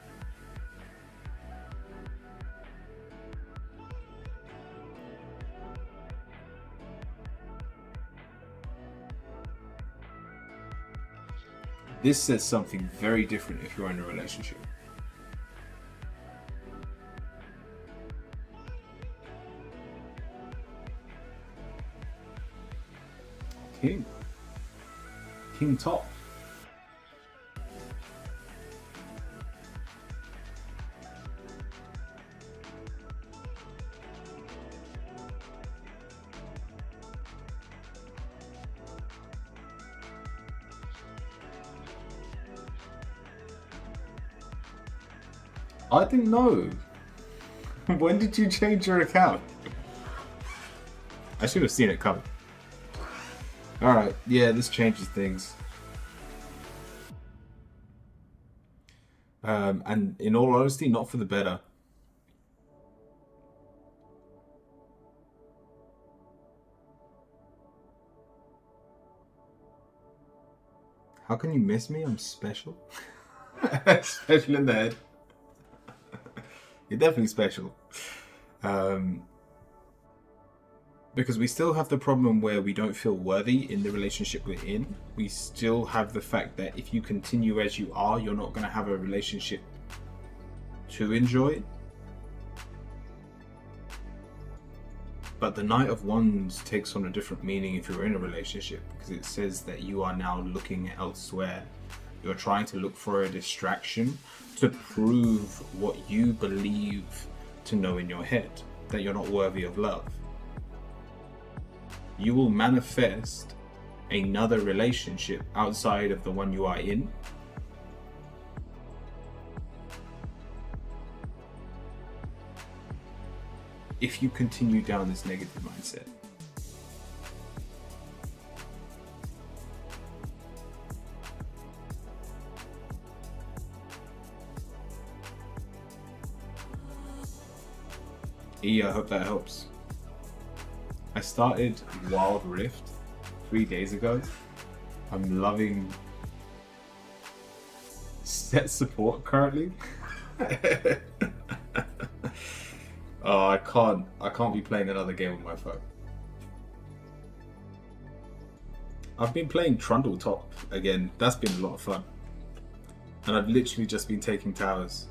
This says something very different if you're in a relationship. King. King top. I didn't know. When did you change your account? I should have seen it coming. Alright, yeah, this changes things. And in all honesty, not for the better. How can you miss me? I'm special. Special in the head. You're definitely special. Because we still have the problem where we don't feel worthy in the relationship we're in. We still have the fact that if you continue as you are, you're not going to have a relationship to enjoy. But the Knight of Wands takes on a different meaning if you're in a relationship, because it says that you are now looking elsewhere. You're trying to look for a distraction to prove what you believe to know in your head, that you're not worthy of love. You will manifest another relationship outside of the one you are in. If you continue down this negative mindset. I hope that helps. I started Wild Rift 3 days ago. I'm loving set support currently. Oh, I can't be playing another game on my phone. I've been playing Trundle Top again. That's been a lot of fun. And I've literally just been taking towers.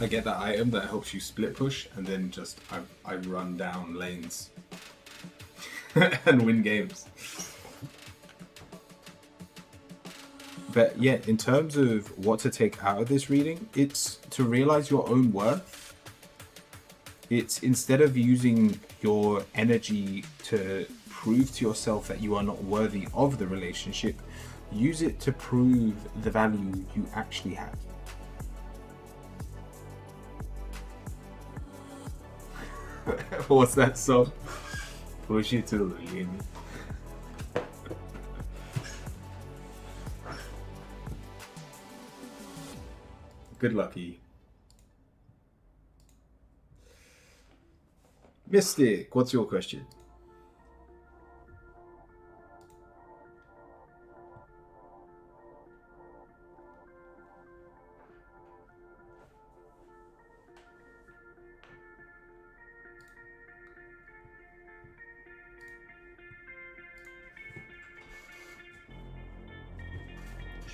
I get that item that helps you split push, and then just I run down lanes and win games. But yeah, in terms of what to take out of this reading, it's to realize your own worth. It's instead of using your energy to prove to yourself that you are not worthy of the relationship, use it to prove the value you actually have. What's that song? Push it to the limit. Good lucky. Mystic, what's your question?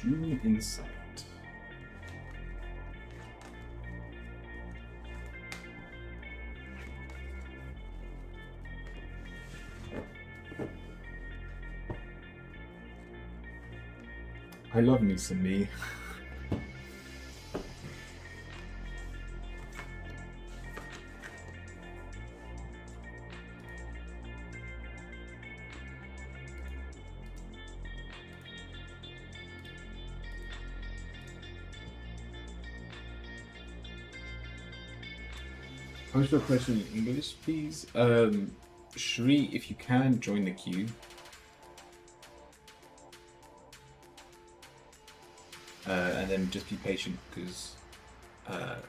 June Insight. I love me some me. Post your question in English, please. Shri, if you can, join the queue. And then just be patient, because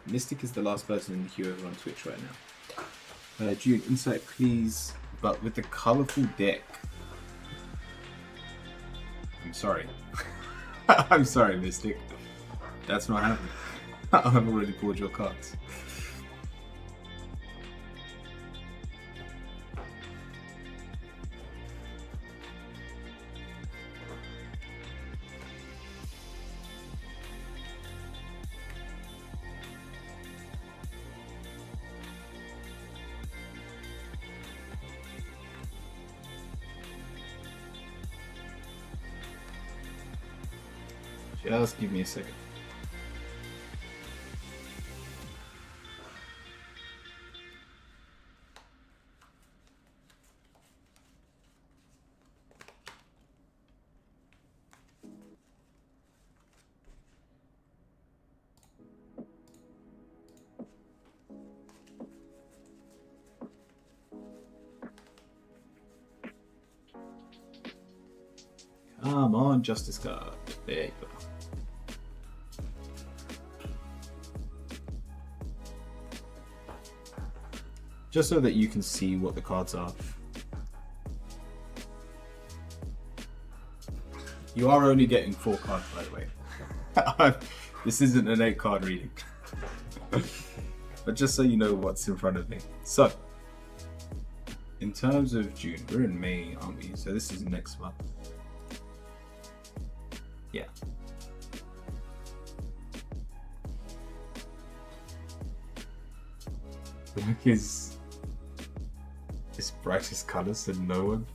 Mystic is the last person in the queue over on Twitch right now. June, insight please, but with the colourful deck. I'm sorry. I'm sorry, Mystic. That's not happening. I've already pulled your cards. Just give me a second. Come on, Justice card. There you go. Just so that you can see what the cards are. You are only getting 4 cards, by the way. This isn't an 8 card reading. But just so you know what's in front of me. So, in terms of June, we're in May, aren't we? So this is next month. Yeah. Black is its brightest colours and no one.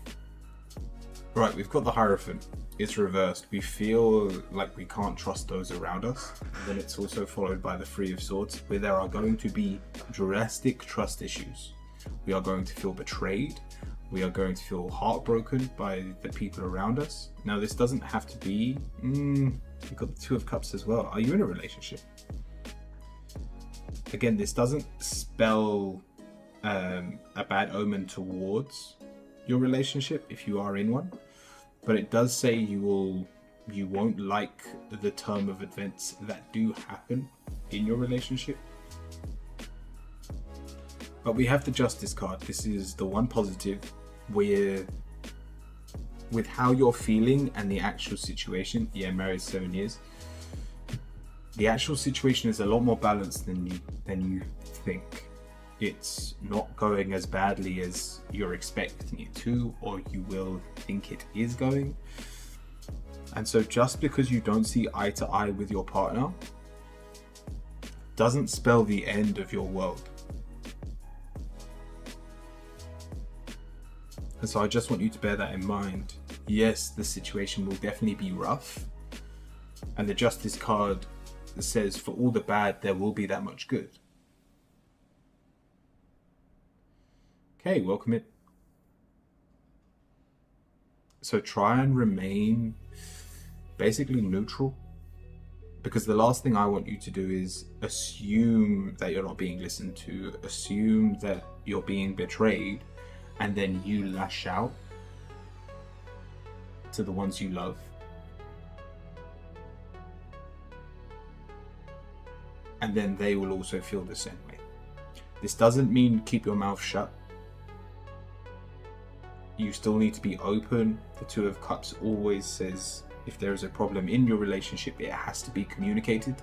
Right, we've got the Hierophant. It's reversed. We feel like we can't trust those around us. And then it's also followed by the Three of Swords, where there are going to be drastic trust issues. We are going to feel betrayed. We are going to feel heartbroken by the people around us. Now, this doesn't have to be... You've got the Two of Cups as well. Are you in a relationship? Again, this doesn't spell a bad omen towards your relationship if you are in one, but it does say you won't like the term of events that do happen in your relationship. But we have the Justice card. This is the one positive where, with how you're feeling and the actual situation, yeah, married 7 years, the actual situation is a lot more balanced than you think. It's not going as badly as you're expecting it to, or you will think it is going. And so just because you don't see eye to eye with your partner doesn't spell the end of your world. And so I just want you to bear that in mind. Yes, the situation will definitely be rough. And the Justice card says for all the bad, there will be that much good. Okay, welcome in. So try and remain basically neutral, because the last thing I want you to do is assume that you're not being listened to, assume that you're being betrayed, and then you lash out to the ones you love. And then they will also feel the same way. This doesn't mean keep your mouth shut. You still need to be open. The Two of Cups always says if there is a problem in your relationship, it has to be communicated.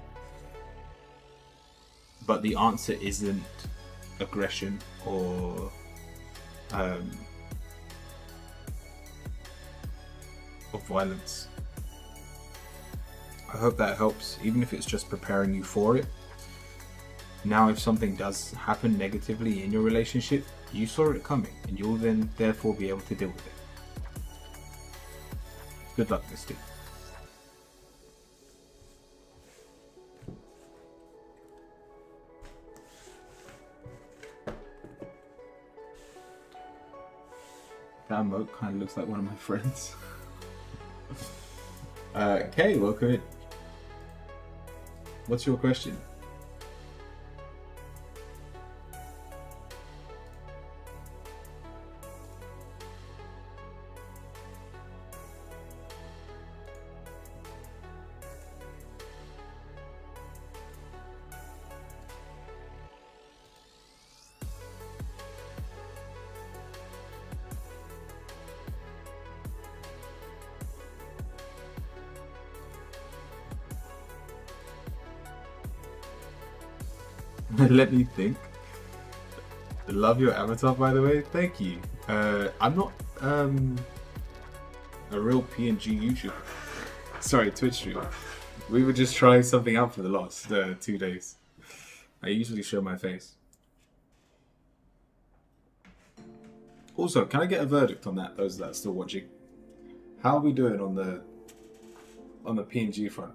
But the answer isn't aggression or violence. I hope that helps, even if it's just preparing you for it. Now, if something does happen negatively in your relationship, you saw it coming, and you'll then therefore be able to deal with it. Good luck, Misty. That emote kind of looks like one of my friends. Okay, welcome in. What's your question? Let me think. Love your avatar, by the way. Thank you. I'm not a real PNG YouTuber. Sorry, Twitch streamer. We were just trying something out for the last 2 days. I usually show my face. Also, can I get a verdict on that? Those that are still watching, how are we doing on the PNG front?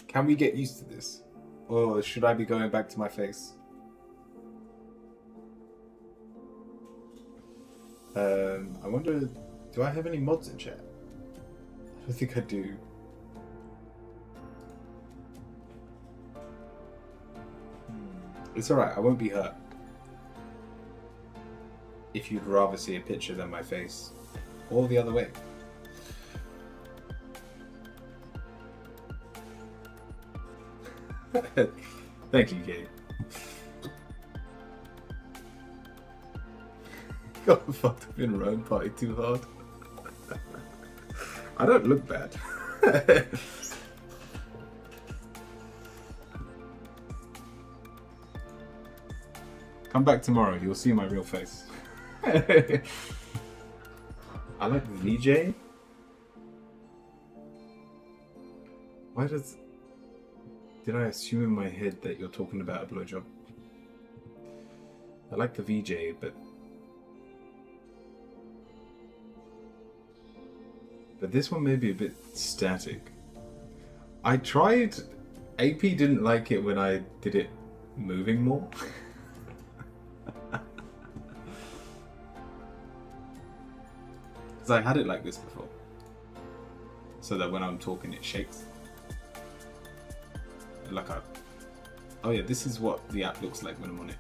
Can we get used to this, or should I be going back to my face? I wonder, do I have any mods in chat? I don't think I do. It's alright, I won't be hurt. If you'd rather see a picture than my face, or the other way. Thank you, Gabe. Got fucked up in Rome, party too hard. I don't look bad. Come back tomorrow, you'll see my real face. I like VJ. Why does... Did I assume in my head that you're talking about a blowjob? I like the VJ, but this one may be a bit static. I tried... AP didn't like it when I did it moving more. Because I had it like this before. So that when I'm talking it shakes. Like a... Oh yeah, this is what the app looks like when I'm on it.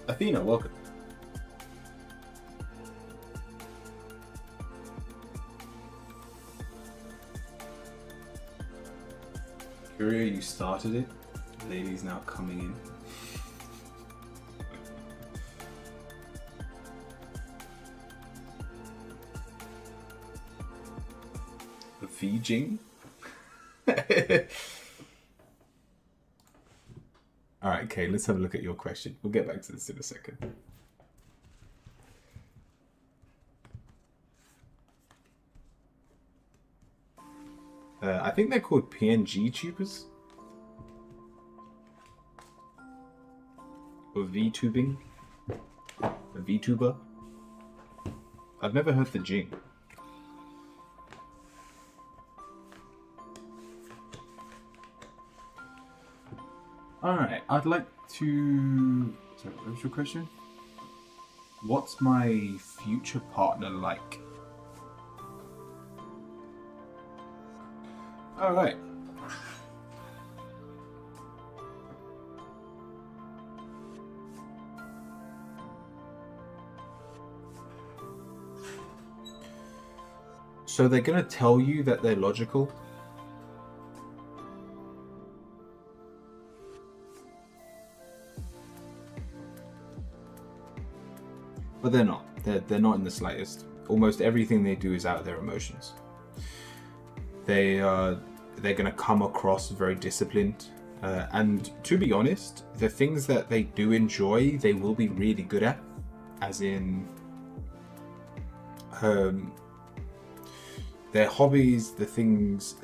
Athena, welcome. Curio, you started it. Lady's now coming in. Vijing? Alright, okay, let's have a look at your question. We'll get back to this in a second. I think they're called PNG tubers. Or VTubing. A VTuber. I've never heard the Jing. Alright, I'd like to... Sorry, what was your question? What's my future partner like? Alright. So they're gonna tell you that they're logical. But they're not. They're not in the slightest. Almost everything they do is out of their emotions. They're gonna come across very disciplined, and to be honest, the things that they do enjoy, they will be really good at. As in, their hobbies, the things.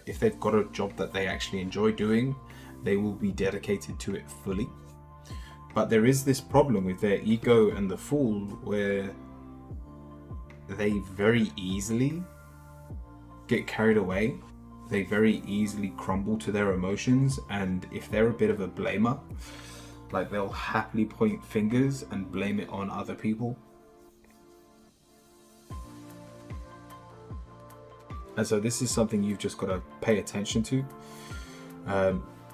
If they've got a job that they actually enjoy doing, they will be dedicated to it fully. But there is this problem with their ego and the fool where they very easily get carried away. They very easily crumble to their emotions, and if they're a bit of a blamer, like they'll happily point fingers and blame it on other people. And so this is something you've just got to pay attention to.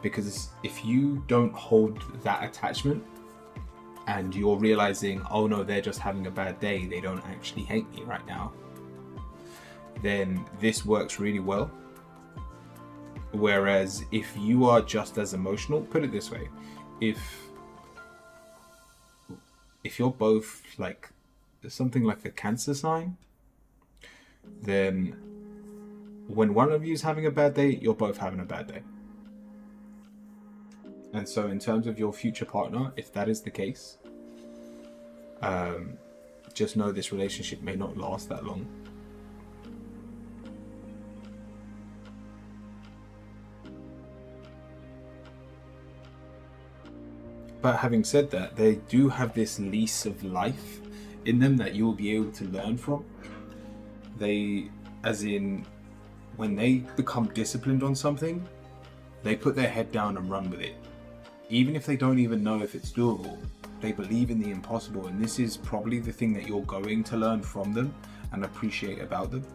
Because if you don't hold that attachment and you're realizing, oh no, they're just having a bad day, they don't actually hate me right now, then this works really well. Whereas if you are just as emotional, put it this way, if you're both like something like a Cancer sign, then when one of you is having a bad day, you're both having a bad day. And so in terms of your future partner, if that is the case, just know this relationship may not last that long. But having said that, they do have this lease of life in them that you'll be able to learn from. They, as in, when they become disciplined on something, they put their head down and run with it. Even if they don't even know if it's doable, they believe in the impossible, and this is probably the thing that you're going to learn from them and appreciate about them.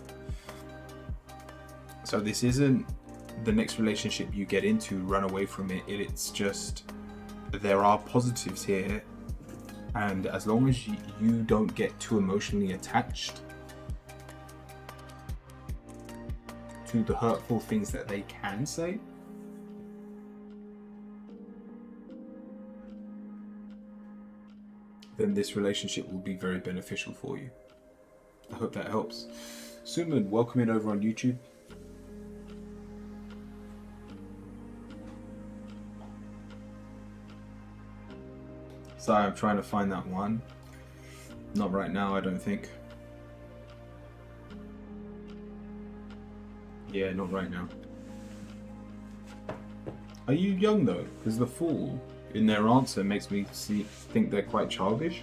So this isn't the next relationship you get into, run away from it. It's just, there are positives here, and as long as you don't get too emotionally attached to the hurtful things that they can say, then this relationship will be very beneficial for you. I hope that helps. Suman, welcome in over on YouTube. Sorry, I'm trying to find that one. Not right now, I don't think. Yeah, not right now. Are you young though? Because the fool in their answer makes me think they're quite childish.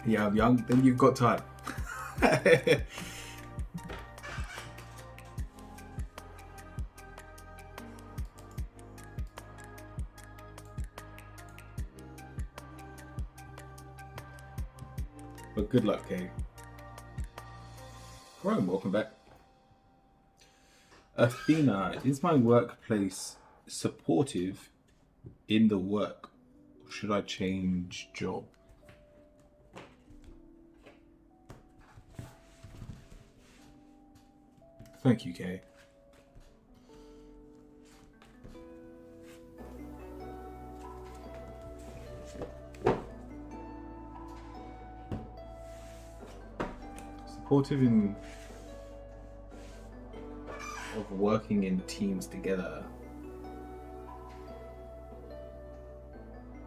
Yeah, I'm young. Then you've got time. But good luck, Kay. Rome, welcome back. Athena, is my workplace supportive in the work? Or should I change job? Thank you, Kay. Supportive of working in teams together.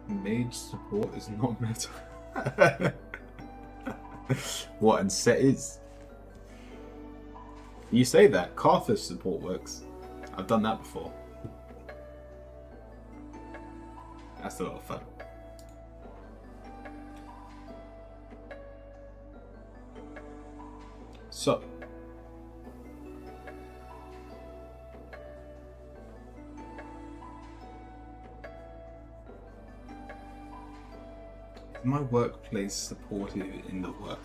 Mage support is not meta. What, and set is? You say that. Karthus support works. I've done that before. That's a lot of fun. So, is my workplace supportive in the work?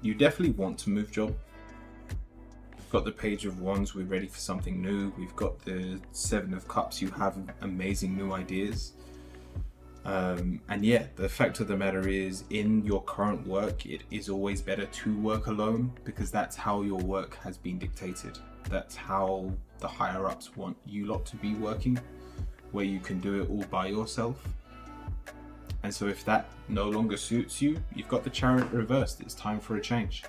You definitely want to move job. We've got the Page of Wands, we're ready for something new. We've got the Seven of Cups, you have amazing new ideas. And yeah, the fact of the matter is, in your current work, it is always better to work alone, because that's how your work has been dictated. That's how the higher ups want you lot to be working, where you can do it all by yourself. And so if that no longer suits you, you've got the Chariot reversed. It's time for a change.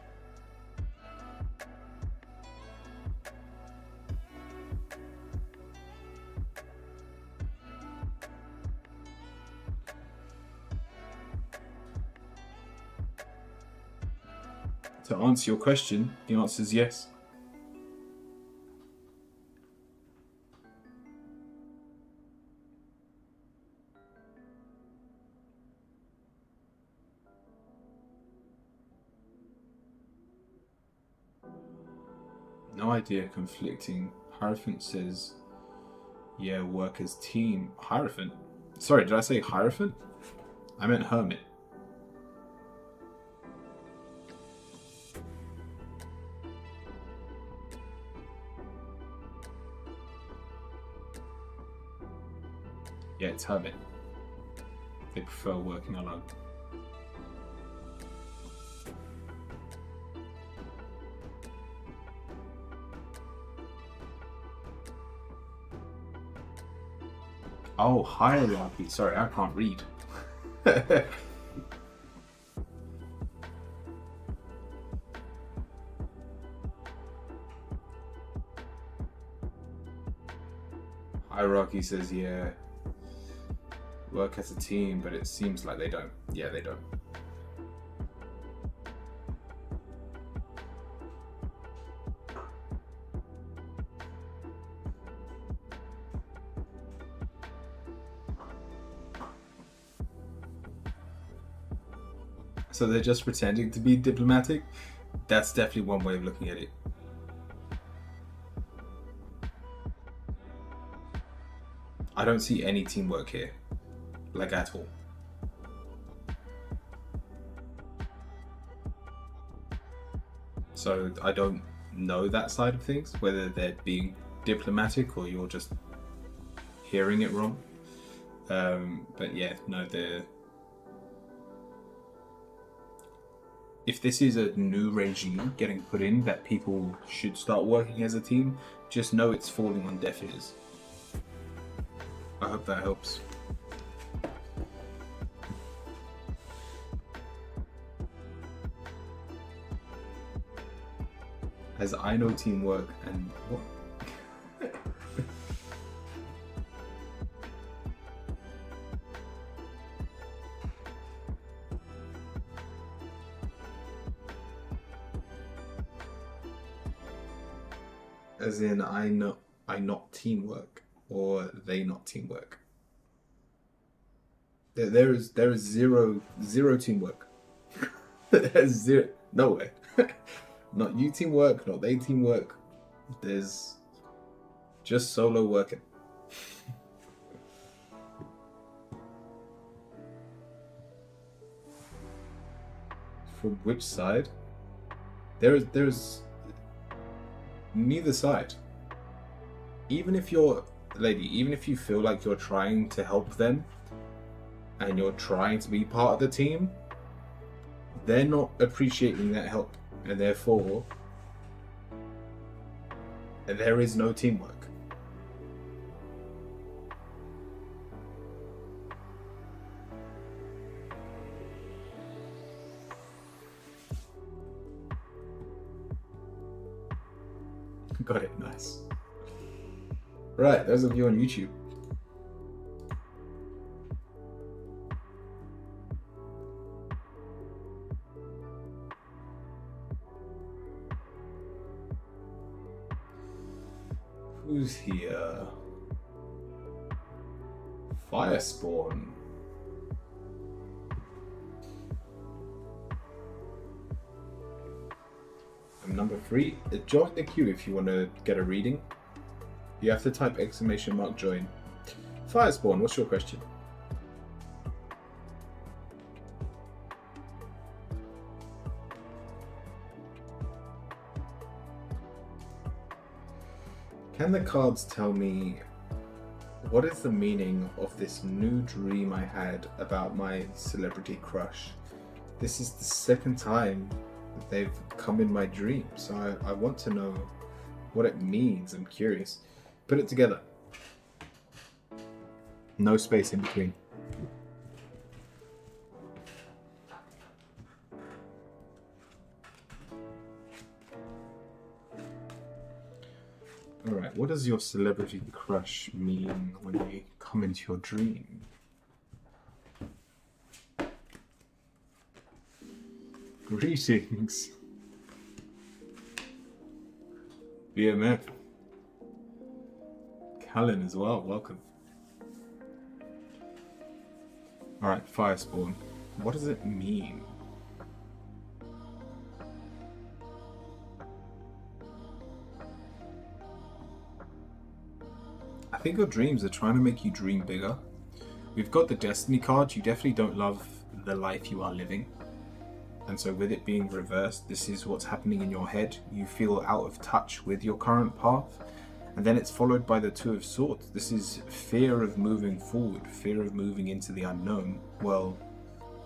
To answer your question, the answer is yes. No idea, conflicting. Hierophant says, yeah, work as team. Hierophant? Sorry, did I say Hierophant? I meant Hermit. Yeah, it's Hermit. They prefer working alone. Oh, hierarchy. Sorry, I can't read. Hierarchy says, yeah, work as a team, but it seems like they don't. Yeah, they don't. So they're just pretending to be diplomatic? That's definitely one way of looking at it. I don't see any teamwork here, like at all. So I don't know that side of things, whether they're being diplomatic or you're just hearing it wrong. But yeah, no, if this is a new regime getting put in that people should start working as a team, just know it's falling on deaf ears. I hope that helps. As I know teamwork and what? As in, I not teamwork, or they not teamwork. There is zero teamwork. There's zero, nowhere. Not you teamwork, not they teamwork. There's just solo working. From which side? There's neither side. Even if you're, lady, even if you feel like you're trying to help them and you're trying to be part of the team, they're not appreciating that help, and therefore there is no teamwork. Got it, nice. Right, those of you on YouTube. Who's here? Firespawn. I'm number 3. Join the queue if you want to get a reading. You have to type !join. Firespawn, what's your question? Can the cards tell me what is the meaning of this new dream I had about my celebrity crush? This is the second time that they've come in my dream, so I want to know what it means. I'm curious. Put it together. No space in between. Alright, what does your celebrity crush mean when they come into your dream? Greetings. BMF. Callan as well, welcome. Alright, Firespawn. What does it mean? I think your dreams are trying to make you dream bigger. We've got the Destiny card. You definitely don't love the life you are living. And so with it being reversed, this is what's happening in your head. You feel out of touch with your current path. And then it's followed by the Two of Swords. This is fear of moving forward, fear of moving into the unknown. Well,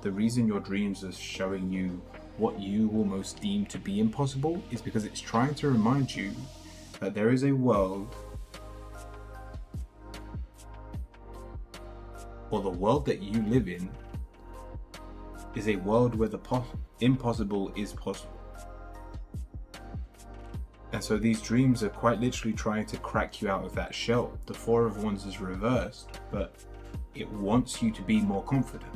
the reason your dreams are showing you what you almost deem to be impossible is because it's trying to remind you that there is a world or the world that you live in, is a world where the impossible is possible. And so these dreams are quite literally trying to crack you out of that shell. The Four of Wands is reversed, but it wants you to be more confident.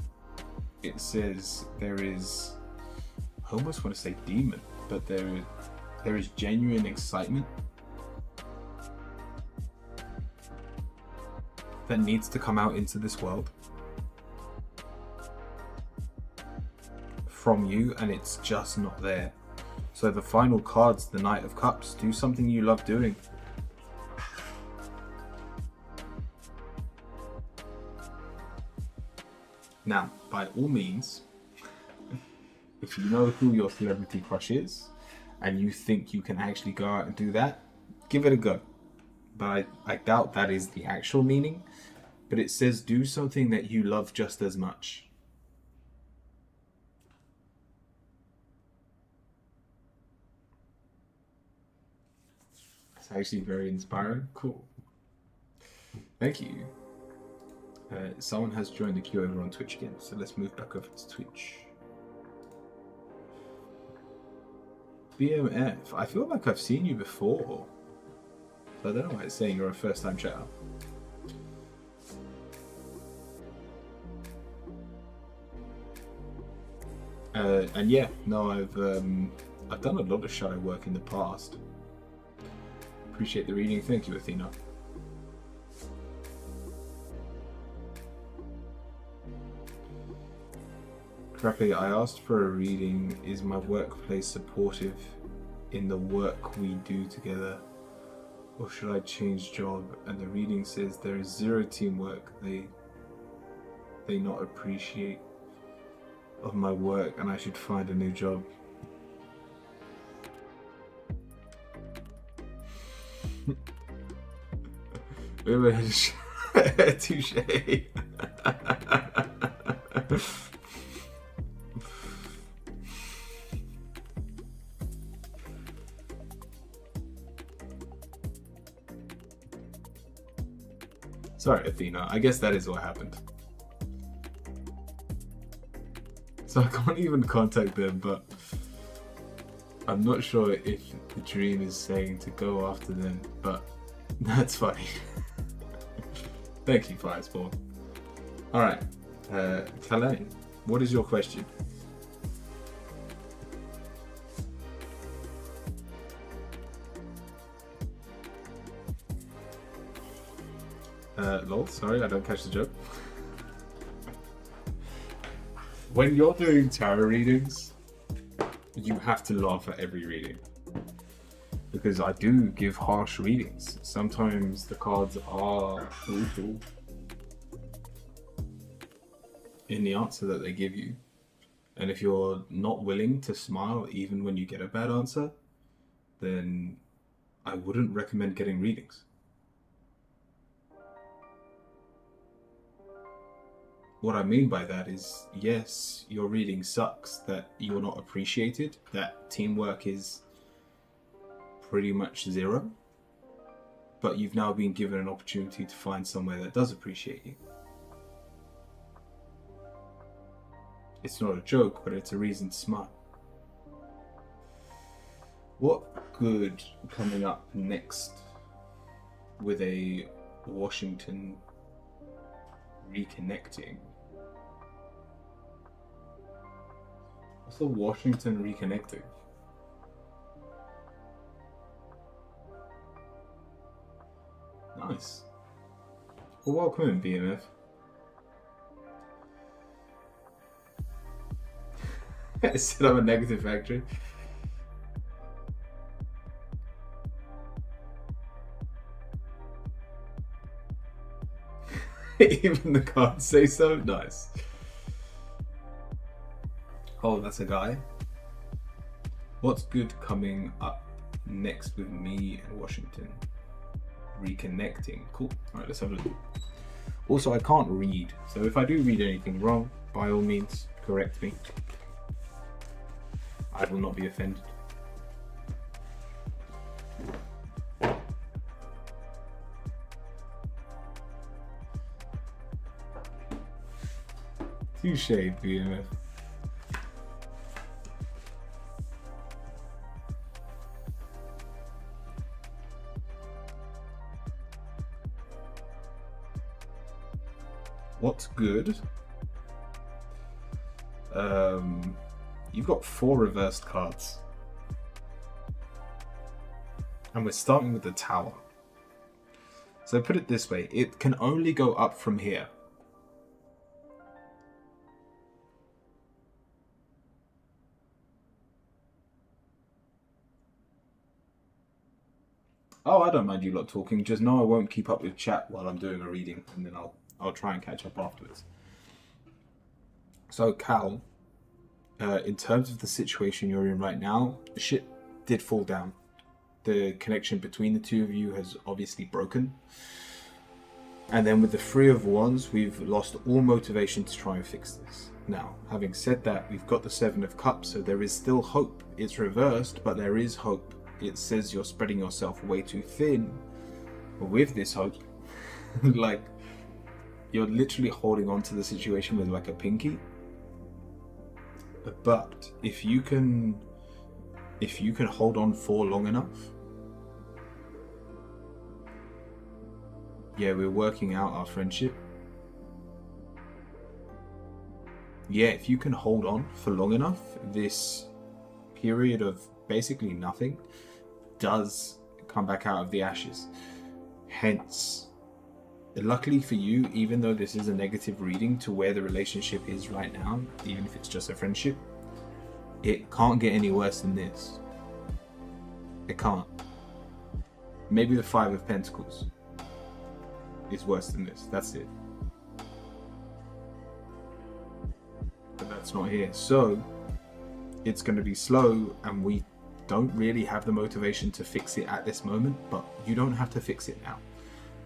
It says there is, I almost want to say demon, but there is genuine excitement that needs to come out into this world from you, and it's just not there. So the final card's the Knight of Cups. Do something you love doing. Now, by all means, if you know who your celebrity crush is and you think you can actually go out and do that, give it a go. But I doubt that is the actual meaning. But it says do something that you love just as much. It's actually very inspiring. Cool. Thank you. Someone has joined the queue over on Twitch again, so let's move back over to Twitch. BMF, I feel like I've seen you before. So I don't know why it's saying you're a first time chatter. And yeah, no, I've done a lot of shadow work in the past. Appreciate the reading. Thank you, Athena. Crappy, I asked for a reading. Is my workplace supportive in the work we do together? Or should I change job? And the reading says there is zero teamwork. They not appreciate of my work and I should find a new job. Touche. Sorry, Athena. I guess that is what happened. So I can't even contact them, but I'm not sure if the dream is saying to go after them, but that's funny. Thank you, Firespawn. Alright, Kalain, what is your question? Lol, sorry, I don't catch the joke. When you're doing tarot readings, you have to laugh at every reading. Because I do give harsh readings. Sometimes the cards are brutal in the answer that they give you. And if you're not willing to smile even when you get a bad answer, then I wouldn't recommend getting readings. What I mean by that is, yes, your reading sucks, that you're not appreciated, that teamwork is pretty much zero, but you've now been given an opportunity to find somewhere that does appreciate you. It's not a joke, but it's a reason to smile. What good coming up next with a Washington reconnecting? What's the Washington reconnecting? Nice. Well, welcome in, BMF. I said I'm a negative factory. Even the cards say so. Nice. Oh, that's a guy. What's good coming up next with me and Washington? Reconnecting. Cool. Alright, let's have a look. Also, I can't read, so if I do read anything wrong, by all means, correct me. I will not be offended. Touche, BMF. What's good? You've got 4 reversed cards. And we're starting with the Tower. So put it this way, it can only go up from here. Oh, I don't mind you lot talking, just know I won't keep up with chat while I'm doing a reading, and then I'll try and catch up afterwards. So Cal, in terms of the situation you're in right now, the shit did fall down. The connection between the two of you has obviously broken. And then with the 3 of Wands, we've lost all motivation to try and fix this. Now, having said that, we've got the 7 of Cups, so there is still hope. It's reversed, but there is hope. It says you're spreading yourself way too thin. But with this hope, like, you're literally holding on to the situation with like a pinky. But if you can hold on for long enough, yeah, we're working out our friendship. Yeah, if you can hold on for long enough, this period of basically nothing does come back out of the ashes. Hence, luckily for you, even though this is a negative reading to where the relationship is right now, even if it's just a friendship, it can't get any worse than this. It can't. Maybe the 5 of Pentacles is worse than this. That's it. But that's not here. So it's going to be slow, and we don't really have the motivation to fix it at this moment, but you don't have to fix it now.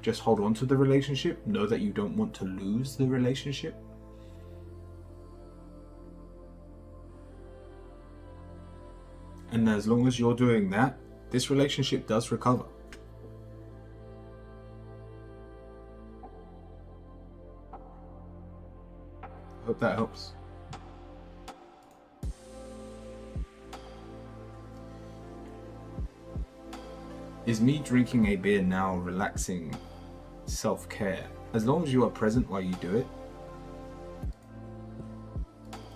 Just hold on to the relationship. Know that you don't want to lose the relationship. And as long as you're doing that, this relationship does recover. Hope that helps. Is me drinking a beer now relaxing self-care? As long as you are present while you do it.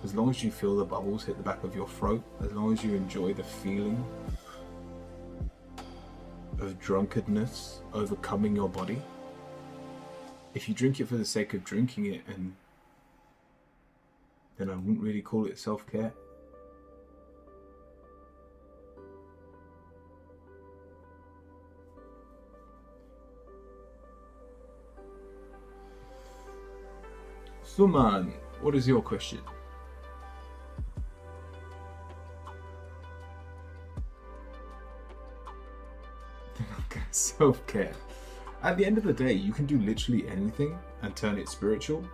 As long as you feel the bubbles hit the back of your throat. As long as you enjoy the feeling of drunkenness overcoming your body. If you drink it for the sake of drinking it, and then I wouldn't really call it self-care. Suman, what is your question? Self-care. At the end of the day, you can do literally anything and turn it spiritual.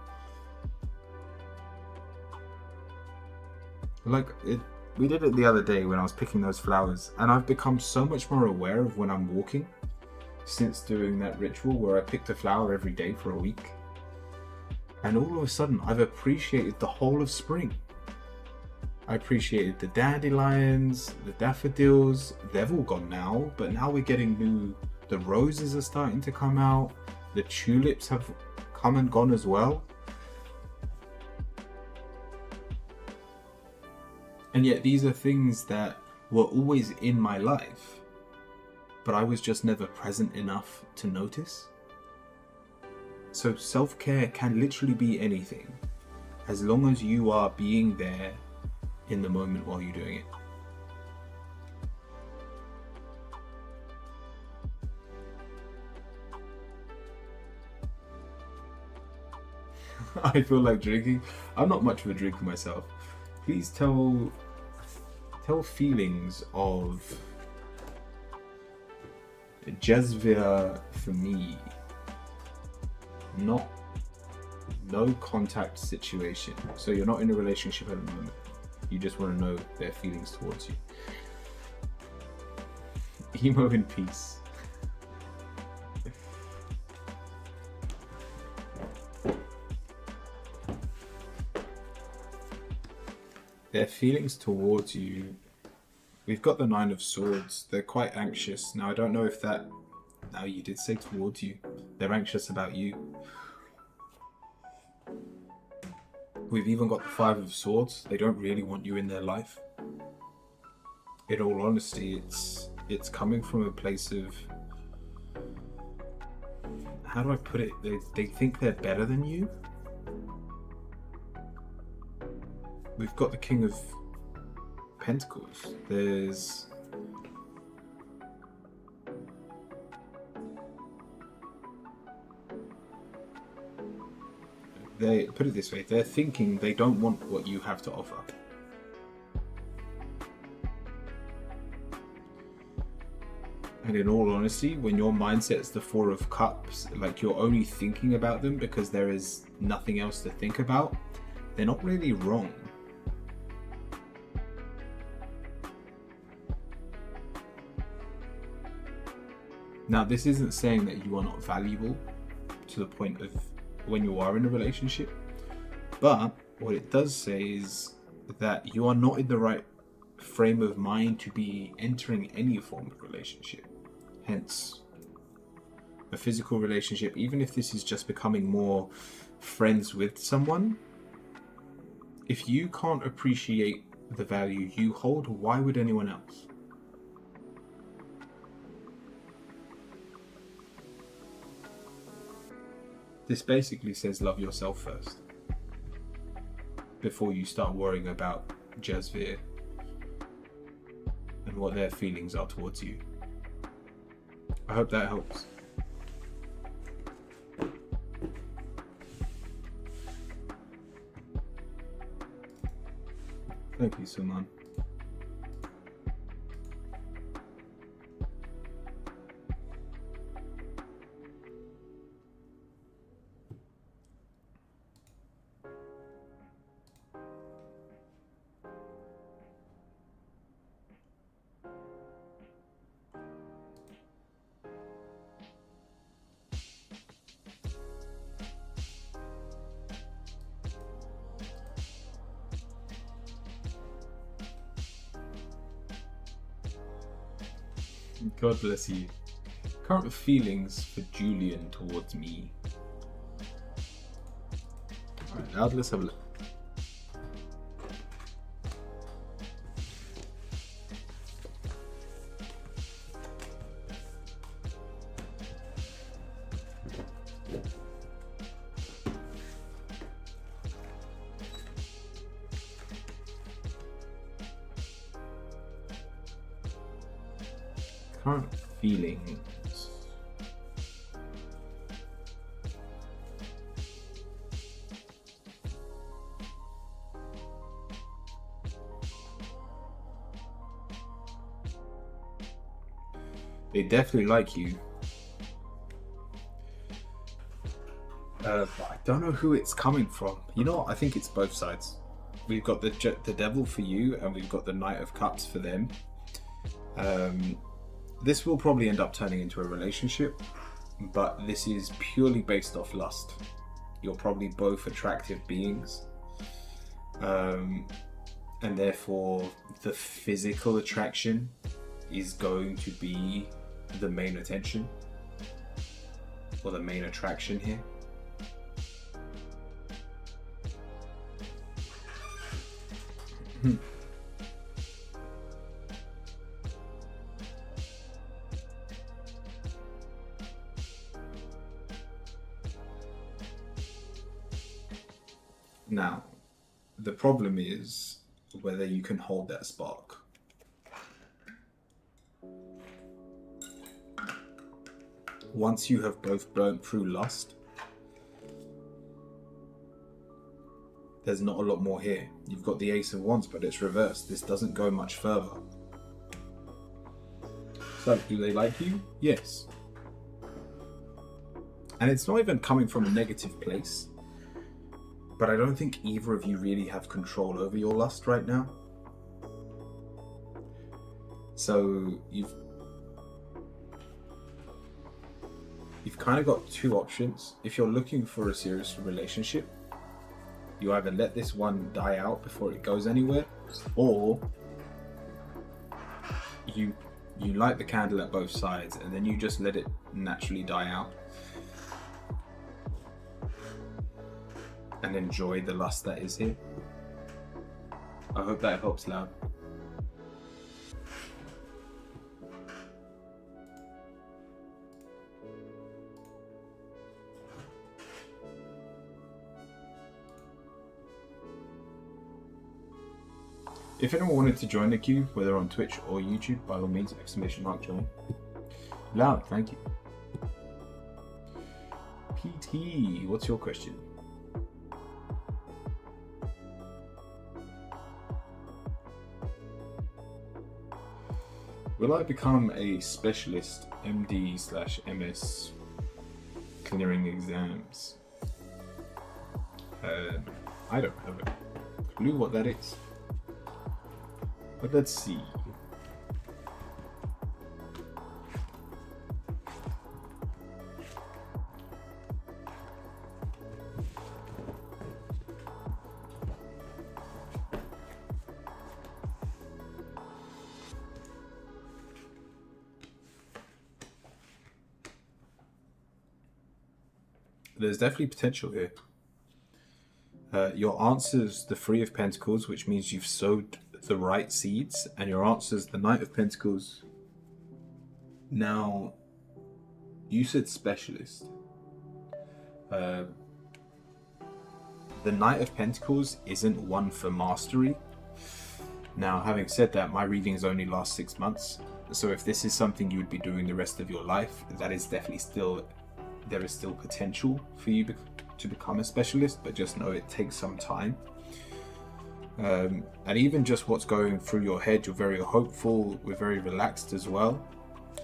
We did it the other day when I was picking those flowers, and I've become so much more aware of when I'm walking since doing that ritual where I picked a flower every day for a week. And all of a sudden, I've appreciated the whole of spring. I appreciated the dandelions, the daffodils. They've all gone now, but now we're getting new. The roses are starting to come out. The tulips have come and gone as well. And yet these are things that were always in my life, but I was just never present enough to notice. So self-care can literally be anything, as long as you are being there in the moment while you're doing it. I feel like drinking. I'm not much of a drinker myself. Please tell feelings of jazvia for me. No contact situation. So you're not in a relationship at the moment. You just want to know their feelings towards you. Emo in peace. Their feelings towards you. We've got the Nine of Swords. They're quite anxious. Now, I don't know if that... Now, you did say towards you. They're anxious about you. We've even got the Five of Swords. They don't really want you in their life. In all honesty, it's coming from a place of... How do I put it? They think they're better than you. We've got the King of Pentacles. There's... They put it this way, they're thinking they don't want what you have to offer. And in all honesty, when your mindset's the Four of Cups, like you're only thinking about them because there is nothing else to think about, they're not really wrong. Now, this isn't saying that you are not valuable to the point of when you are in a relationship, but what it does say is that you are not in the right frame of mind to be entering any form of relationship. Hence, a physical relationship, even if this is just becoming more friends with someone, if you can't appreciate the value you hold, why would anyone else? This basically says love yourself first before you start worrying about Jasvir and what their feelings are towards you. I hope that helps. Thank you, Suman. God bless you. Current feelings for Julian towards me. Alright, now let's have a look. Current feelings. They definitely like you. But I don't know who it's coming from. You know what? I think it's both sides. We've got the devil for you, and we've got the Knight of Cups for them. This will probably end up turning into a relationship, but this is purely based off lust. You're probably both attractive beings, and therefore the physical attraction is going to be the main attention, or the main attraction here. Now, the problem is whether you can hold that spark. Once you have both burnt through lust, there's not a lot more here. You've got the Ace of Wands, but it's reversed. This doesn't go much further. So, do they like you? Yes. And it's not even coming from a negative place. But I don't think either of you really have control over your lust right now. So you've kind of got two options. If you're looking for a serious relationship, You either let this one die out before it goes anywhere, or you light the candle at both sides and then you just let it naturally die out and enjoy the lust that is here. I hope that helps, Loud. If anyone wanted to join the queue, whether on Twitch or YouTube, by all means, !join. Loud, thank you. PT, what's your question? Will I become a specialist MD/MS clearing exams? I don't have a clue what that is. But let's see. There's definitely potential here. Your answer's the Three of Pentacles, which means you've sowed the right seeds, and your answer's the Knight of Pentacles. Now, you said specialist. The Knight of Pentacles isn't one for mastery. Now, having said that, my readings only last 6 months, so if this is something you would be doing the rest of your life, that is definitely still, there is still potential for you to become a specialist, but just know it takes some time. And even just what's going through your head, you're very hopeful, we're very relaxed as well.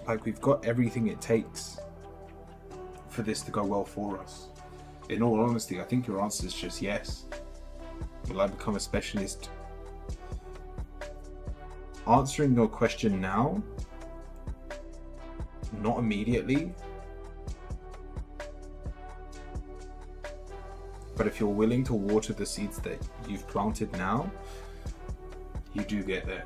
Like, we've got everything it takes for this to go well for us. In all honesty, I think your answer is just yes. Will I become a specialist? Answering your question now, not immediately. But if you're willing to water the seeds that you've planted now, you do get there.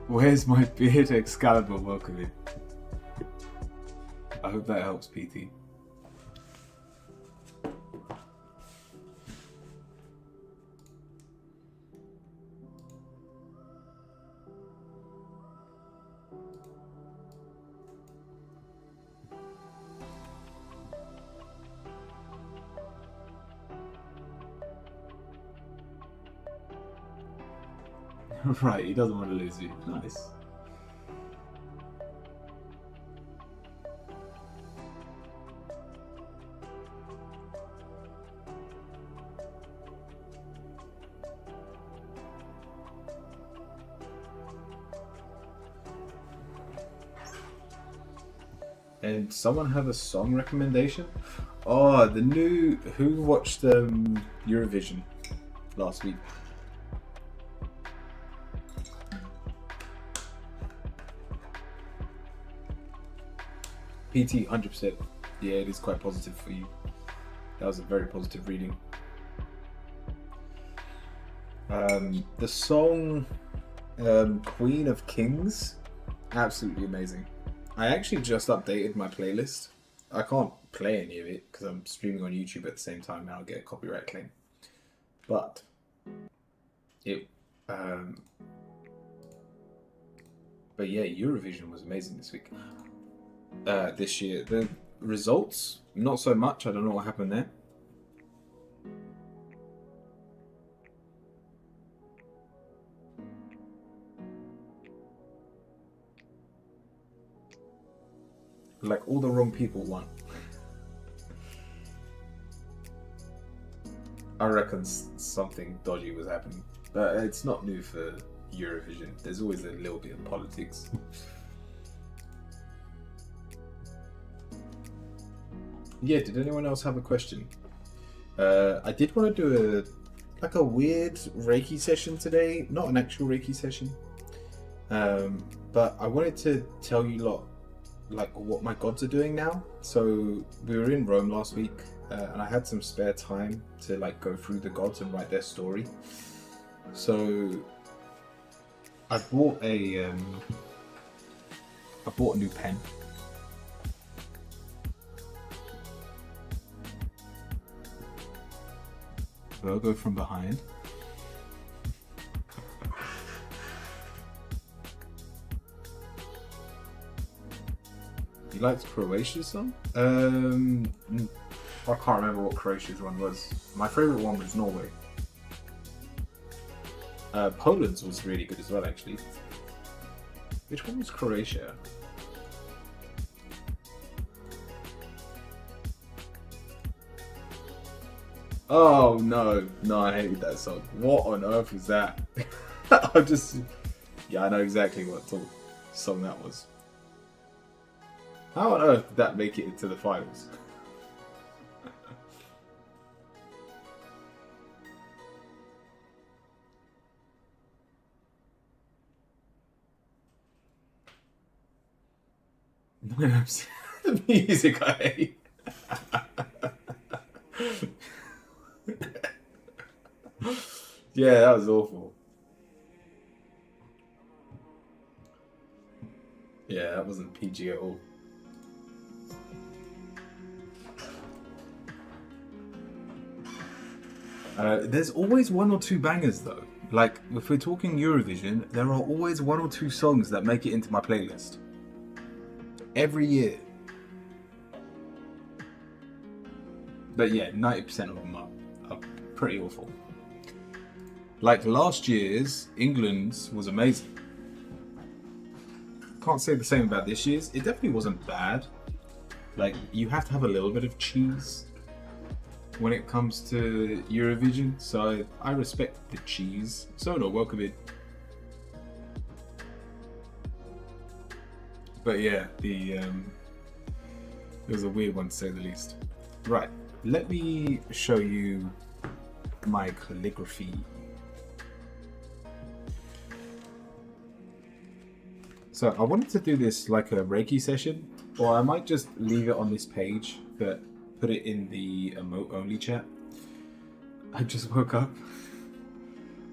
Where's my beard, Excalibur? Welcome in. I hope that helps, PT. Right, he doesn't want to lose you. Nice. And someone have a song recommendation? Oh, the new... Who watched Eurovision last week? PT, 100%. Yeah, it is quite positive for you. That was a very positive reading. The song Queen of Kings, absolutely amazing. I actually just updated my playlist. I can't play any of it because I'm streaming on YouTube at the same time and I'll get a copyright claim. But it but yeah, Eurovision was amazing this week. This year. The results, not so much. I don't know what happened there. Like, all the wrong people won. I reckon something dodgy was happening. But it's not new for Eurovision. There's always a little bit of politics. Yeah, did anyone else have a question? I did want to do a weird Reiki session today. Not an actual Reiki session. But I wanted to tell you lot like what my gods are doing now. So we were in Rome last week, and I had some spare time to like go through the gods and write their story. So I bought a new pen. So I'll go from behind. He likes Croatia's song? I can't remember what Croatia's one was. My favourite one was Norway. Poland's was really good as well, actually. Which one was Croatia? Oh no, I hated that song. What on earth was that? I know exactly what song that was. How on earth did that make it into the finals? The music I hate. Yeah, that was awful. Yeah, that wasn't PG at all. There's always one or two bangers though. Like, if we're talking Eurovision, there are always one or two songs that make it into my playlist. Every year. But yeah, 90% of them are pretty awful. Like last year's, England's was amazing. Can't say the same about this year's. It definitely wasn't bad. Like, you have to have a little bit of cheese when it comes to Eurovision, so I respect the cheese. So no, welcome it. But yeah, it was a weird one to say the least. Right, let me show you my calligraphy. So I wanted to do this like a Reiki session, or I might just leave it on this page, but put it in the emote only chat. I just woke up.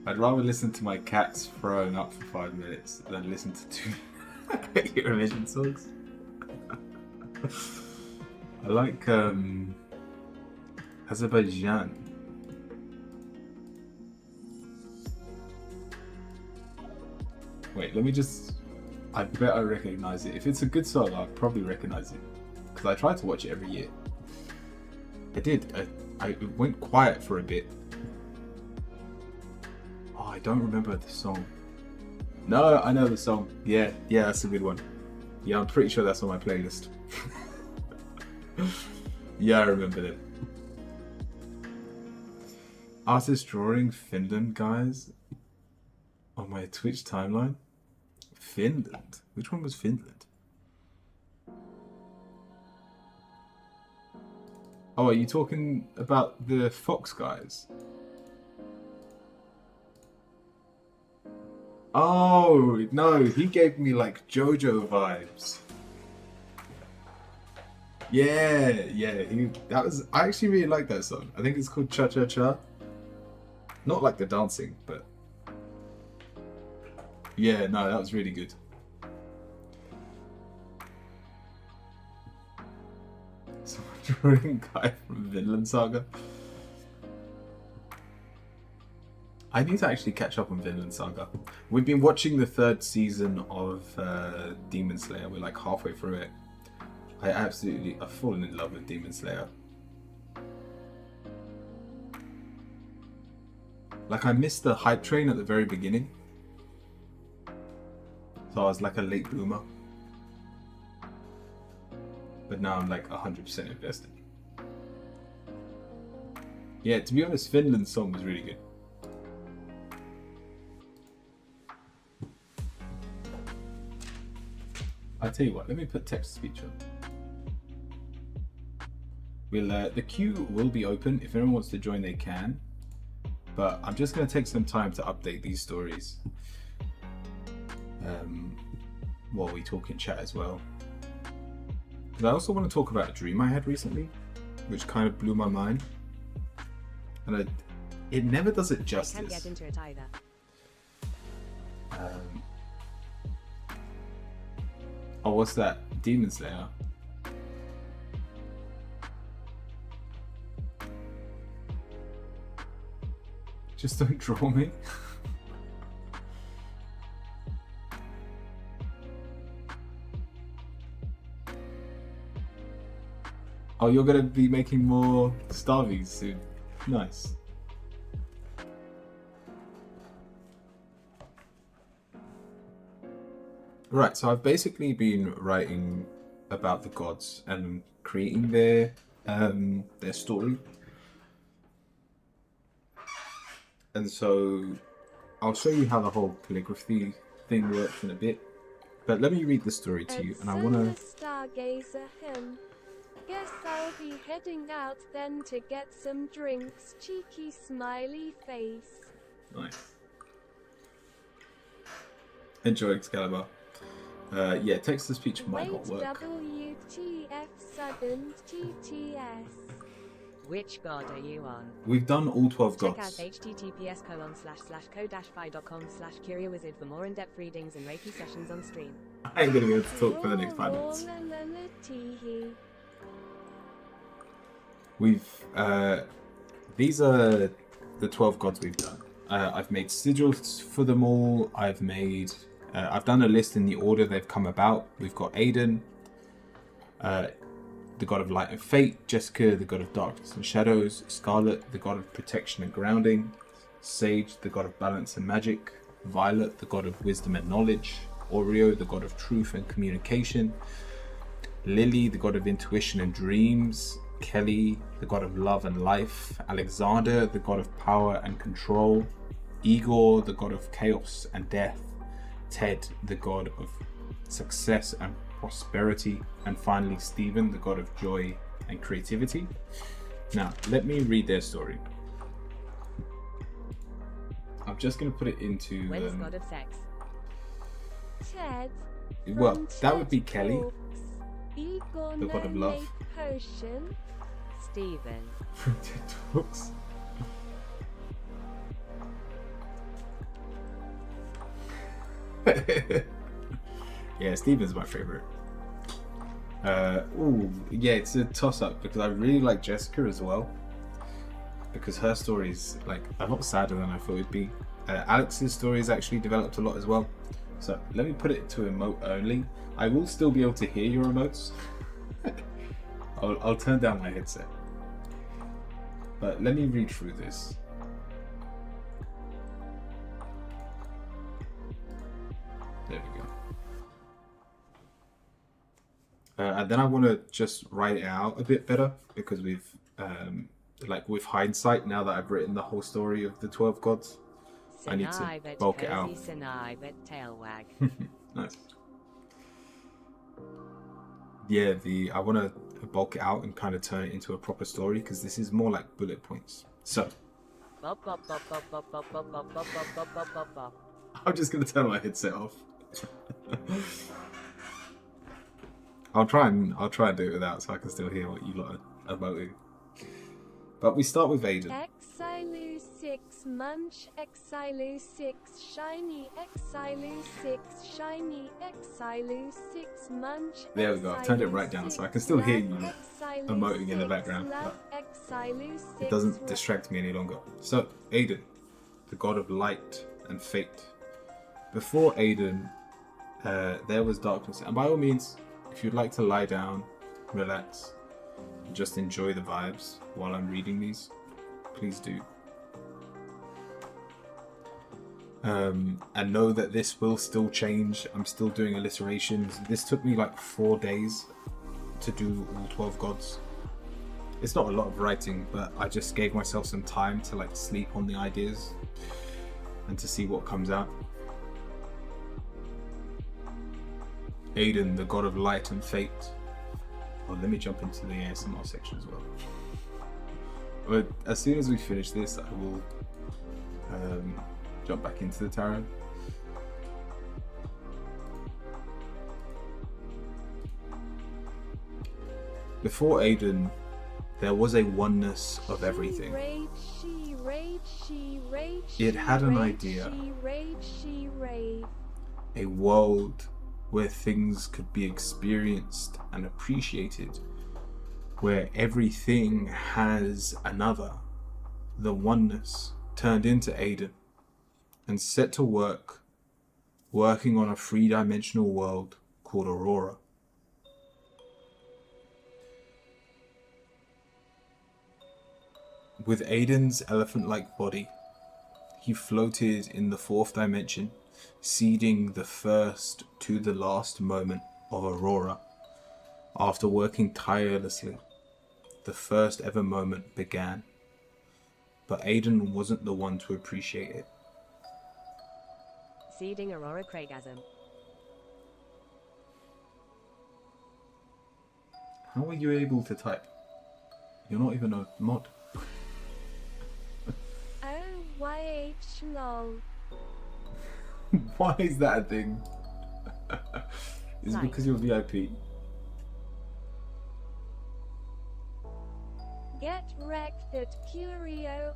I'd rather listen to my cats throwing up for 5 minutes than listen to 2 Eurovision songs. I like Azerbaijan. Wait, let me just... I bet I recognize it. If it's a good song, I'll probably recognize it. Because I try to watch it every year. I did. I went quiet for a bit. Oh, I don't remember the song. No, I know the song. Yeah, that's a good one. Yeah, I'm pretty sure that's on my playlist. Yeah, I remember that. Artist drawing Finland, guys. On my Twitch timeline. Finland? Which one was Finland? Oh, are you talking about the Fox guys? Oh, no, he gave me like JoJo vibes. Yeah, I actually really like that song. I think it's called Cha Cha Cha. Not like the dancing, but yeah, no, that was really good. Someone drawing guy from Vinland Saga. I need to actually catch up on Vinland Saga. We've been watching the 3rd season of Demon Slayer. We're like halfway through it. I've fallen in love with Demon Slayer. Like, I missed the hype train at the very beginning. So I was like a late bloomer. But now I'm like 100% invested. Yeah, to be honest, Finland's song was really good. I'll tell you what, let me put text-to-speech on. The queue will be open. If anyone wants to join, they can. But I'm just going to take some time to update these stories. While we talk in chat as well. But I also want to talk about a dream I had recently, which kind of blew my mind. And it never does it justice. I can't get into it either. Oh, what's that? Demon Slayer. Just don't draw me. Oh, you're gonna be making more Starvies soon. Nice. Right, so I've basically been writing about the gods and creating their story. And so I'll show you how the whole calligraphy thing works in a bit. But let me read the story to you, and I want to... Stargazer him. Guess I'll be heading out then to get some drinks. Cheeky smiley face. Nice. Enjoy, Excalibur. Yeah, text-to-speech might not work. WTF sudden TTS. Which god are you on? We've done all 12 Check out gods. https://co-fi.com/curiawizard for more in-depth readings and Reiki sessions on stream. I ain't gonna be able to talk for the next 5 minutes. We've, these are the 12 gods we've done. I've made sigils for them all. I've done a list in the order they've come about. We've got Aiden, the god of light and fate, Jessica, the god of darkness and shadows, Scarlet, the god of protection and grounding, Sage, the god of balance and magic, Violet, the god of wisdom and knowledge, Oreo, the god of truth and communication, Lily, the god of intuition and dreams, Kelly, the god of love and life, Alexander, the god of power and control, Igor, the god of chaos and death, Ted, the god of success and prosperity, and finally Stephen, the god of joy and creativity. Now, let me read their story. I'm just going to put it into... When's god of sex? Ted. Well, that would be Kelly, Igor, the god of love. Potion. Stephen. Talks. Yeah, Stephen's my favorite. Ooh, yeah, it's a toss-up because I really like Jessica as well, because her story is like a lot sadder than I thought it'd be. Alex's story has actually developed a lot as well. So let me put it to emote only. I will still be able to hear your emotes. I'll turn down my headset. But let me read through this. There we go. And then I want to just write it out a bit better, because we've, like with hindsight, now that I've written the whole story of the 12 gods, I need to bulk it out. Nice. Yeah, I want to bulk it out and kind of turn it into a proper story, because this is more like bullet points. So I'm just going to turn my headset off. I'll try and do it without, so I can still hear what you lot are emoting. But we start with Aiden. Exilu 6 munch, Exilu 6 shiny, Exilu 6 shiny, Exilu 6 munch. There we go. I've turned it right down so I can still hear you emoting in the background, but it doesn't distract me any longer. So, Aiden, the god of light and fate. Before Aiden, there was darkness. And by all means, if you'd like to lie down, relax, and just enjoy the vibes while I'm reading these, please do. And know that this will still change. I'm still doing alliterations. This took me like 4 days to do all 12 gods. It's not a lot of writing, but I just gave myself some time to like sleep on the ideas and to see what comes out. Aiden, the god of light and fate. Oh, let me jump into the ASMR section as well. But as soon as we finish this, I will jump back into the tarot. Before Aiden, there was a oneness of everything. It had an idea, a world where things could be experienced and appreciated, where everything has another. The oneness turned into Aiden and set to work, working on a three-dimensional world called Aurora. With Aiden's elephant-like body, he floated in the fourth dimension, seeding the first to the last moment of Aurora. After working tirelessly, the first ever moment began. But Aiden wasn't the one to appreciate it. Seeding Aurora Craigasm. How are you able to type? You're not even a mod. YH lol. Why is that a thing? Is it because you're VIP? Get wrecked at Curio_wizard.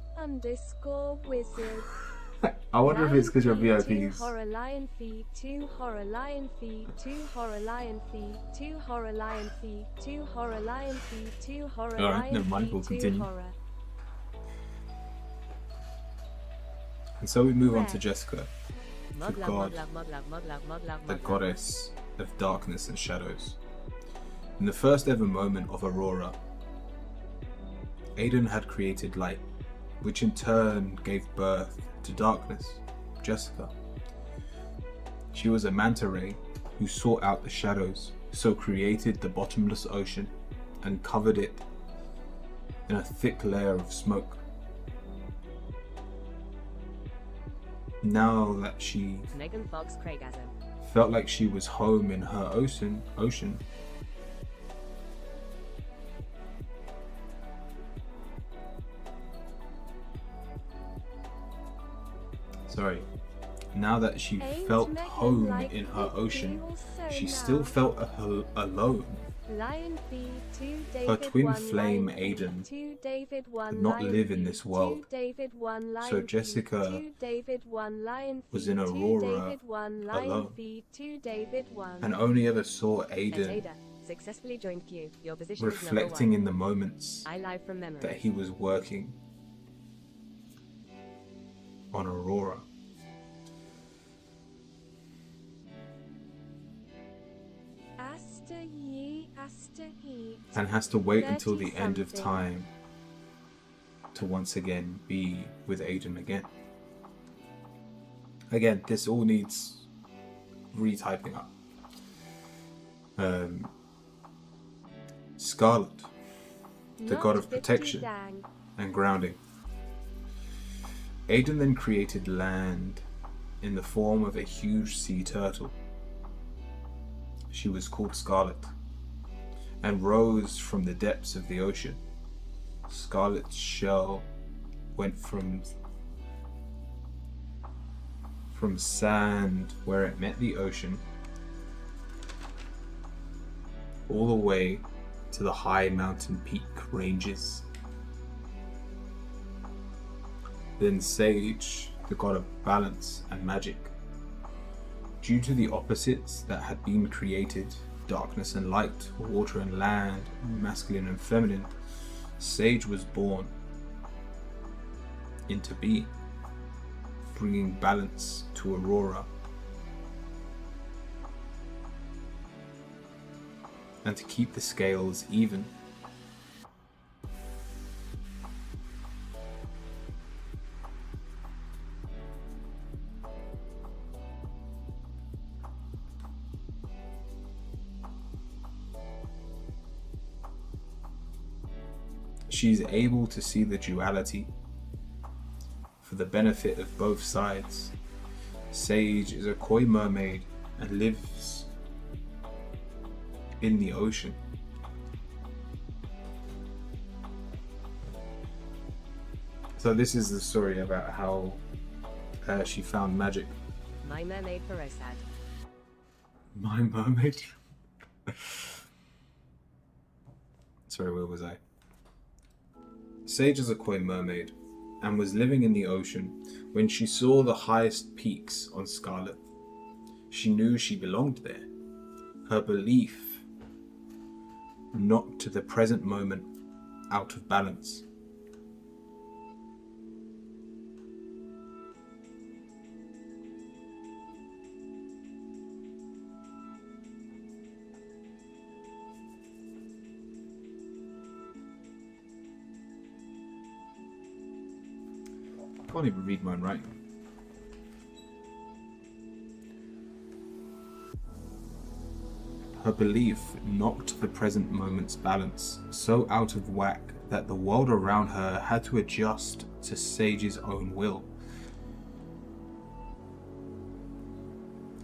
I wonder if it's because you're Lion VIPs. 2 horror lion feed 2 horror lion feed 2 horror lion feed 2 horror lion feed 2 horror lion feed 2 horror Alright, lion never mind, feed we'll 2 continue. horror. And so we move on to Jessica, the Mod love, god, mod love, mod love, mod love, mod love, the mod love. goddess of darkness and shadows. In the first ever moment of Aurora, Aiden had created light, which in turn gave birth to darkness, Jessica. She was a manta ray who sought out the shadows, so created the bottomless ocean and covered it in a thick layer of smoke. Now that she Megan Fox Craigasm. felt like she was home in her ocean, now that she Ain't felt Megan home like in her it ocean, feels so she now? still felt alone. Lion feed 2 David Her twin 1 flame, lion feed Aiden, 2 David 1 could not lion live in feed this world. 2 David 1 lion So feed Jessica 2 David 1 lion was feed in 2 Aurora David 1 lion alone. feed 2 David 1. And only ever saw It's Aiden Ada. Successfully joined queue. Your position is reflecting in number the moments 1. I live from memory. that he was working on Aurora. Aster heat. And has to wait until the 30 end of something. time to once again be with Aiden again. Again, this all needs retyping up. Scarlet, the Not god of 50 protection dang. and grounding. Aiden then created land in the form of a huge sea turtle. She was called Scarlet and rose from the depths of the ocean. Scarlet's shell went from sand where it met the ocean all the way to the high mountain peak ranges. Then Sage, the god of balance and magic. Due to the opposites that had been created, darkness and light, water and land, masculine and feminine, Sage was born into being, bringing balance to Aurora. And to keep the scales even. She's able to see the duality for the benefit of both sides. Sage is a koi mermaid and lives in the ocean. So this is the story about how she found magic. My mermaid for Rosad. My mermaid. Sorry, where was I? Sage is a koi mermaid and was living in the ocean when she saw the highest peaks on Scarlet. She knew she belonged there. Her belief knocked the present moment out of balance. I can't even read mine right. Her belief knocked the present moment's balance so out of whack that the world around her had to adjust to Sage's own will.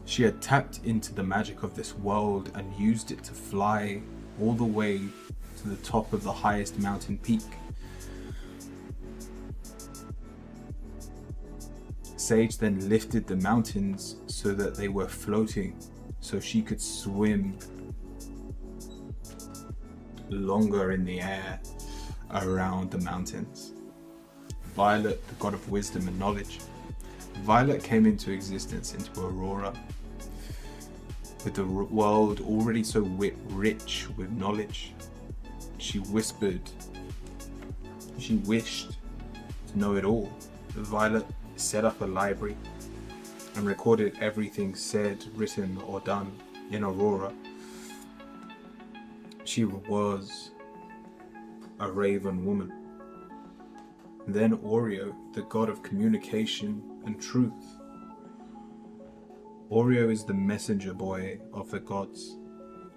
She had tapped into the magic of this world and used it to fly all the way to the top of the highest mountain peak. Sage then lifted the mountains so that they were floating, so she could swim longer in the air around the mountains. Violet, the god of wisdom and knowledge. Violet came into existence into Aurora, with the world already so rich with knowledge. She wished to know it all. Violet set up a library and recorded everything said, written, or done in Aurora. She was a raven woman. Then Oreo, the god of communication and truth. Oreo is the messenger boy of the gods,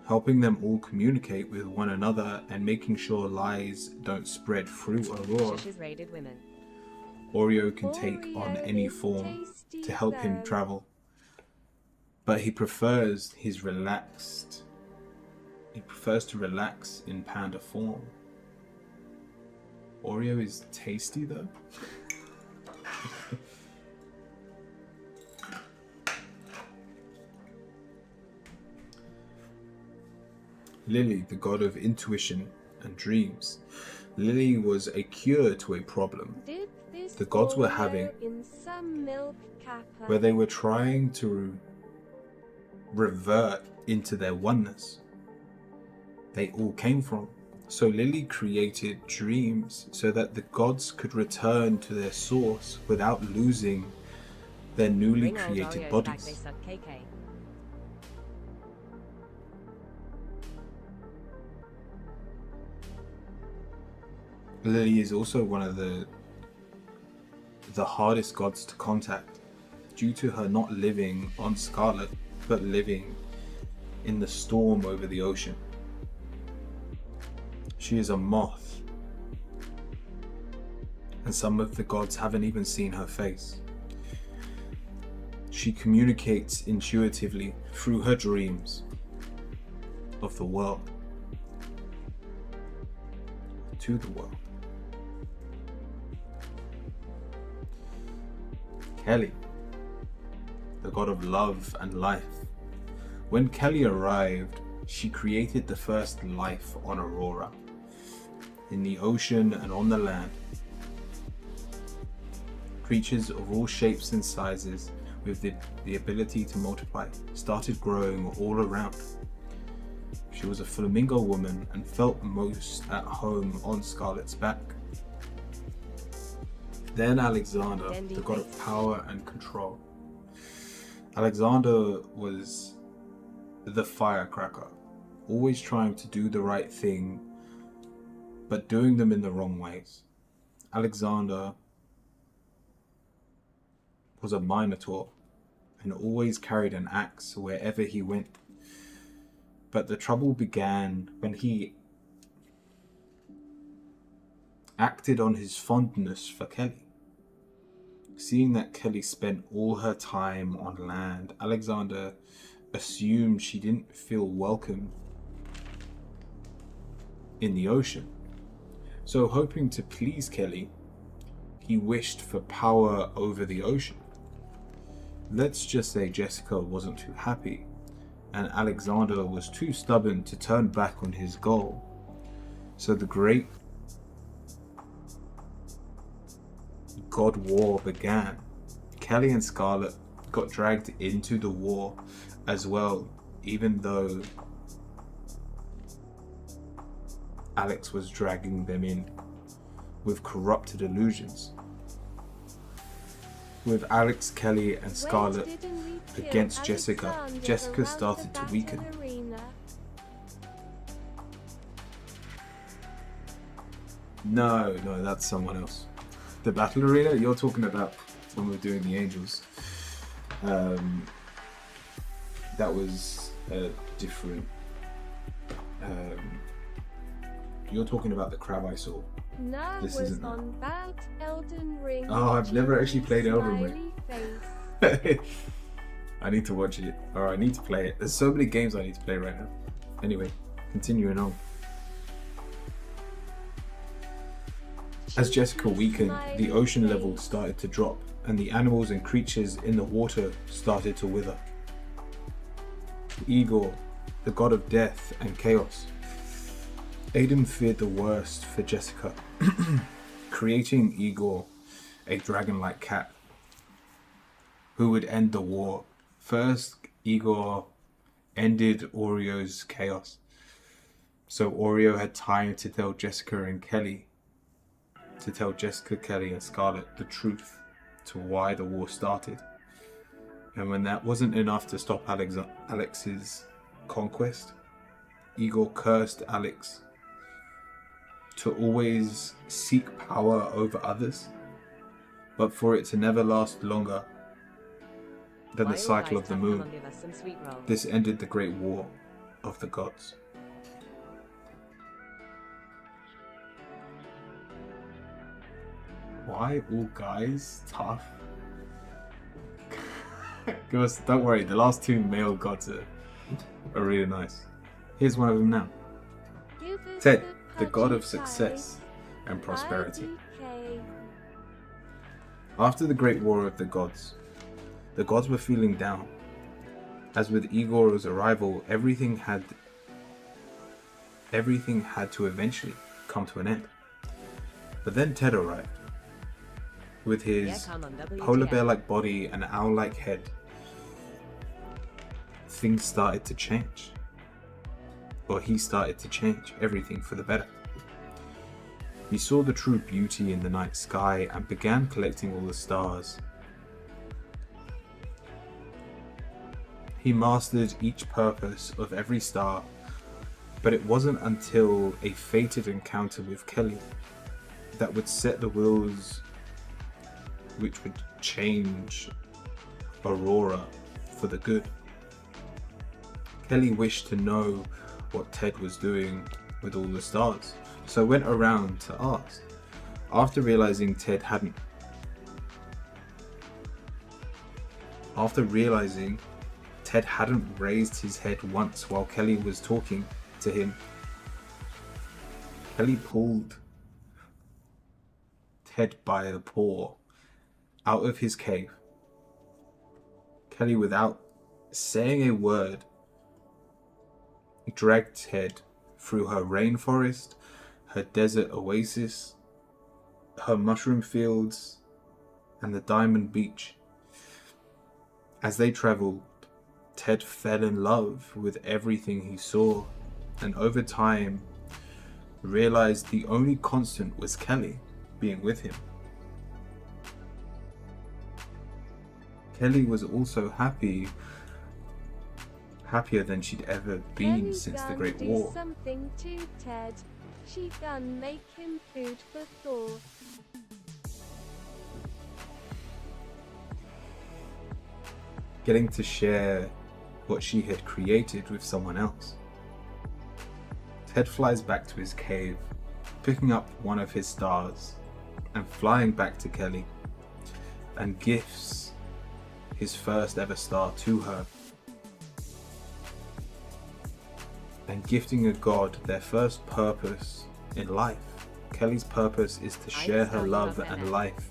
helping them all communicate with one another and making sure lies don't spread through Aurora. Shish's raided women. Oreo can take on any Oreo is form tasty to help him though. travel, but he prefers to relax in panda form. Oreo is tasty though. Lily, the god of intuition and dreams. Lily was a cure to a problem Did this the gods were Oreo having, in some milk kappa. where they were trying to revert into their oneness they all came from. So Lily created dreams so that the gods could return to their source without losing their newly Bring old created Oreos back, they bodies. suck KK. Lily is also one of the hardest gods to contact due to her not living on Scarlet but living in the storm over the ocean. She is a moth, and some of the gods haven't even seen her face. She communicates intuitively through her dreams of the world to the world. Kelly, the god of love and life. When Kelly arrived, she created the first life on Aurora, in the ocean and on the land. Creatures of all shapes and sizes with the ability to multiply started growing all around. She was a flamingo woman and felt most at home on Scarlet's back. Then Alexander, the god of power and control. Alexander was the firecracker, always trying to do the right thing, but doing them in the wrong ways. Alexander was a minotaur and always carried an axe wherever he went. But the trouble began when he acted on his fondness for Kelly. Seeing that Kelly spent all her time on land, Alexander assumed she didn't feel welcome in the ocean. So, hoping to please Kelly, he wished for power over the ocean. Let's just say Jessica wasn't too happy, and Alexander was too stubborn to turn back on his goal. So the Great God War began. Kelly and Scarlet got dragged into the war as well, even though Alex was dragging them in with corrupted illusions. With Alex, Kelly, and Scarlet against Jessica, Jessica started to weaken. No, that's someone else. The Battle Arena, you're talking about when we were doing the Angels. That was a different. You're talking about the crab I saw. Now This was isn't that. on about Elden Ring. Oh, I've never actually played Elden Ring. I need to watch it, or I need to play it. There's so many games I need to play right now. Anyway, continuing on. As Jessica weakened, the ocean level started to drop, and the animals and creatures in the water started to wither. Igor, the god of death and chaos. Aiden feared the worst for Jessica, creating Igor, a dragon-like cat, who would end the war. First, Igor ended Oreo's chaos, so Oreo had time to tell Jessica, Kelly, and Scarlet the truth to why the war started. And when that wasn't enough to stop Alex's conquest, Igor cursed Alex to always seek power over others, but for it to never last longer than the cycle of the moon. This ended the Great War of the Gods. Why all guys tough? Girls, don't worry, the last two male gods are really nice. Here's one of them now. Ted, the god of success and prosperity. After the Great War of the Gods were feeling down. As with Igor's arrival, everything had to eventually come to an end. But then Ted arrived. With his polar bear-like body and owl-like head, things started to change. Or he started to change everything for the better. He saw the true beauty in the night sky and began collecting all the stars. He mastered each purpose of every star, but it wasn't until a fated encounter with Kelly that would set the wheels which would change Aurora for the good. Kelly wished to know what Ted was doing with all the stars, so went around to ask. After realizing Ted hadn't raised his head once while Kelly was talking to him, Kelly pulled Ted by the paw out of his cave. Kelly, without saying a word, dragged Ted through her rainforest, her desert oasis, her mushroom fields, and the diamond beach. As they traveled, Ted fell in love with everything he saw, and over time realized the only constant was Kelly being with him. Kelly was also happier than she'd ever been Kelly since the gun Great do War. Something to Ted. She gun make him food for thought. Getting to share what she had created with someone else. Ted flies back to his cave, picking up one of his stars and flying back to Kelly, and gifts his first ever star to her. And gifting a god their first purpose in life. Kelly's purpose is to share her love and life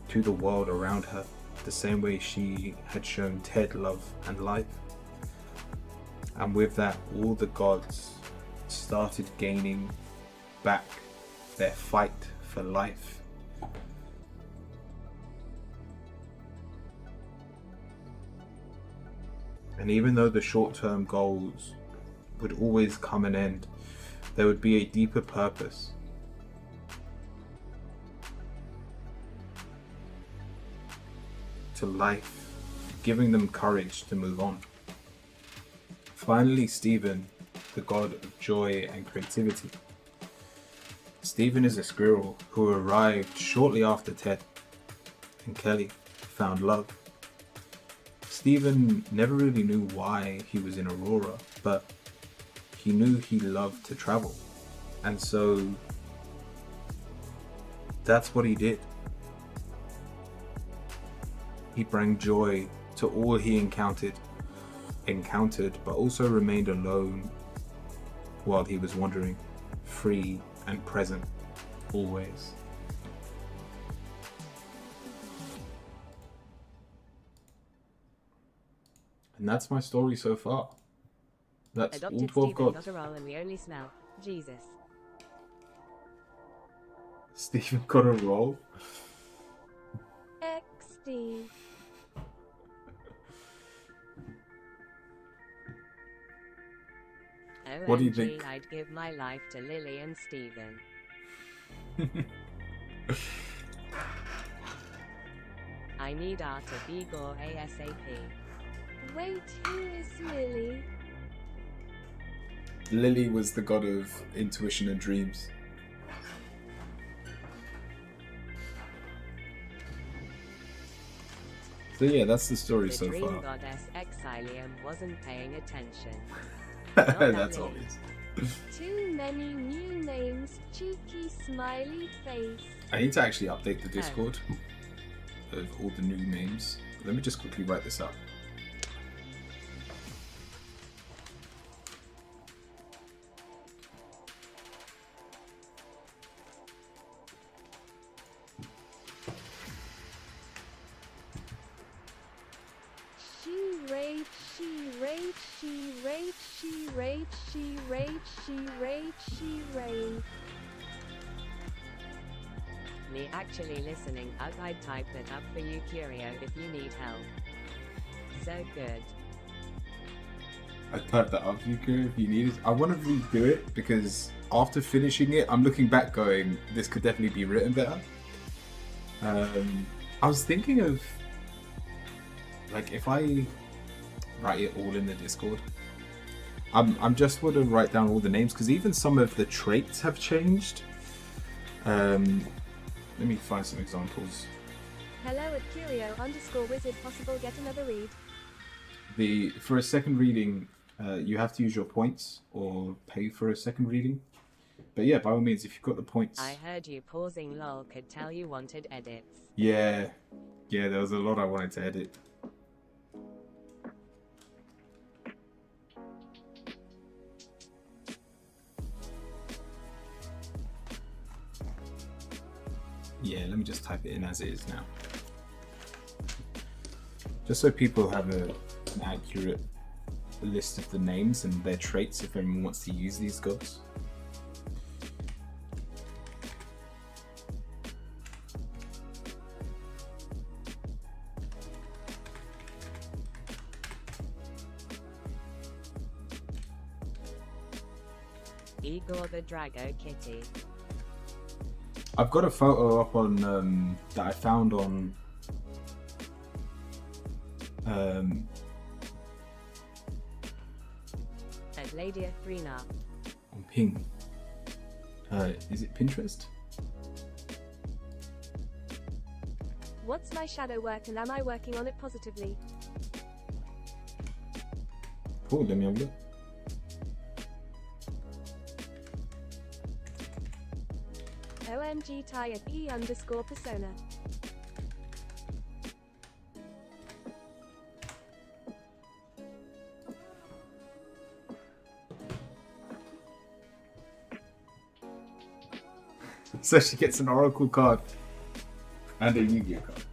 to the world around her, the same way she had shown Ted love and life. And with that, all the gods started gaining back their fight for life. And even though the short-term goals would always come and end, there would be a deeper purpose. To life, giving them courage to move on. Finally, Stephen, the god of joy and creativity. Stephen is a squirrel who arrived shortly after Ted and Kelly found love. Stephen never really knew why he was in Aurora, but he knew he loved to travel. And so that's what he did. He brought joy to all he encountered, but also remained alone while he was wandering, free and present, always. And that's my story so far. That's Adopted all 12 Stephen gods. got a roll and we only smell Jesus. Stephen got a roll. XD. What do you OMG, think? I'd give my life to Lily and Stephen. I need art of Igor ASAP. Wait, who is Lily? Lily was the god of intuition and dreams. So yeah, that's the story The so dream far. goddess Exilium wasn't paying attention. Not that That's Lily. obvious. Too many new names, cheeky smiley face. I need to actually update the Discord of all the new names. Let me just quickly write this up. She rage, she rage, she rage, she rage, she rage, she rage, she rage. Me actually listening up, I'd type that up for you, Curio, if you need help. So good. I typed that up for you, Kira, if you need it. I want to redo it because after finishing it, I'm looking back going, this could definitely be written better. I was thinking of, like, if I write it all in the Discord, I'm just going to write down all the names because even some of the traits have changed. Let me find some examples. Hello at Curio_wizard, possible get another read. For a second reading, you have to use your points or pay for a second reading. But yeah, by all means, if you've got the points. I heard you pausing lol could tell you wanted edits. Yeah, there was a lot I wanted to edit. Yeah, let me just type it in as it is now. Just so people have an accurate list of the names and their traits if anyone wants to use these gods. Igor the Drago Kitty. I've got a photo up on that I found on At Lady Thrina. on Ping. Is it Pinterest? What's my shadow work and am I working on it positively? Cool, let me have a look. OMG tie at E_persona. So she gets an Oracle card and a Yu-Gi-Oh card.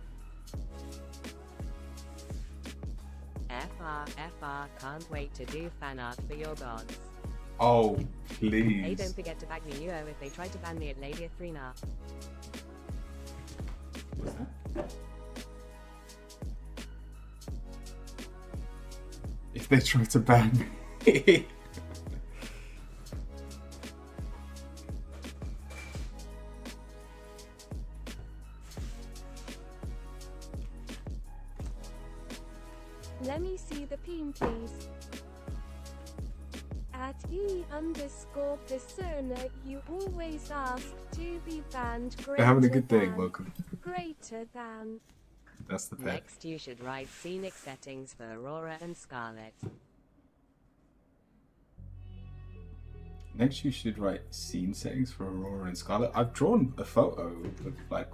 FR, can't wait to do fan art for your gods. Oh, Hey, please. don't forget to back me UO if they try to ban me at Ladia 3 now. What's that? If they try to ban me. Let me see the pin, please. At E_persona, you always ask to be banned greater They're having a good day, than. welcome. Greater than. That's the pet. Next, you should write scenic settings for Aurora and Scarlet. Next, you should write scene settings for Aurora and Scarlet. I've drawn a photo of like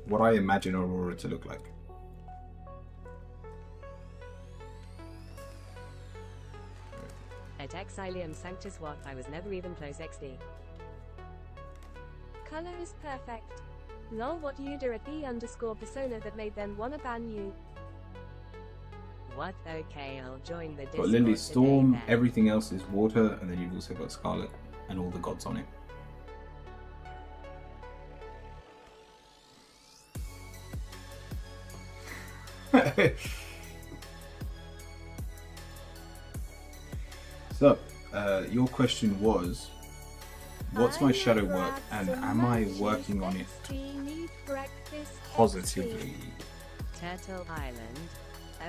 what I imagine Aurora to look like. At Exilium Sanctus What, I was never even close XD. Color is perfect. Lol, what you do at E_persona that made them wanna ban you. What? Okay, I'll join the Got Discord Lily today Storm, then. everything else is water, and then you've also got Scarlet and all the gods on it. So, your question was, what's my shadow work, and am I working on it positively? Turtle Island.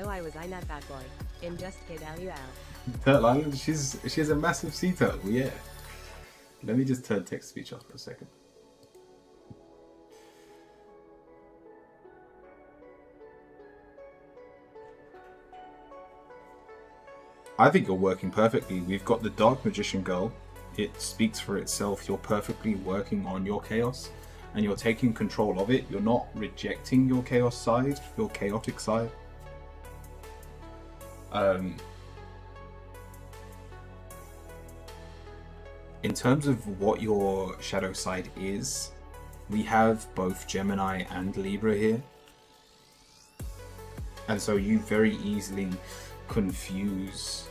Oh, I not bad boy. In Just Kid LUL. Turtle Island, she has a massive sea turtle, yeah. Let me just turn text speech off for a second. I think you're working perfectly. We've got the Dark Magician Girl. It speaks for itself. You're perfectly working on your chaos and you're taking control of it. You're not rejecting your chaos side, your chaotic side. In terms of what your shadow side is, we have both Gemini and Libra here. And so you very easily confuse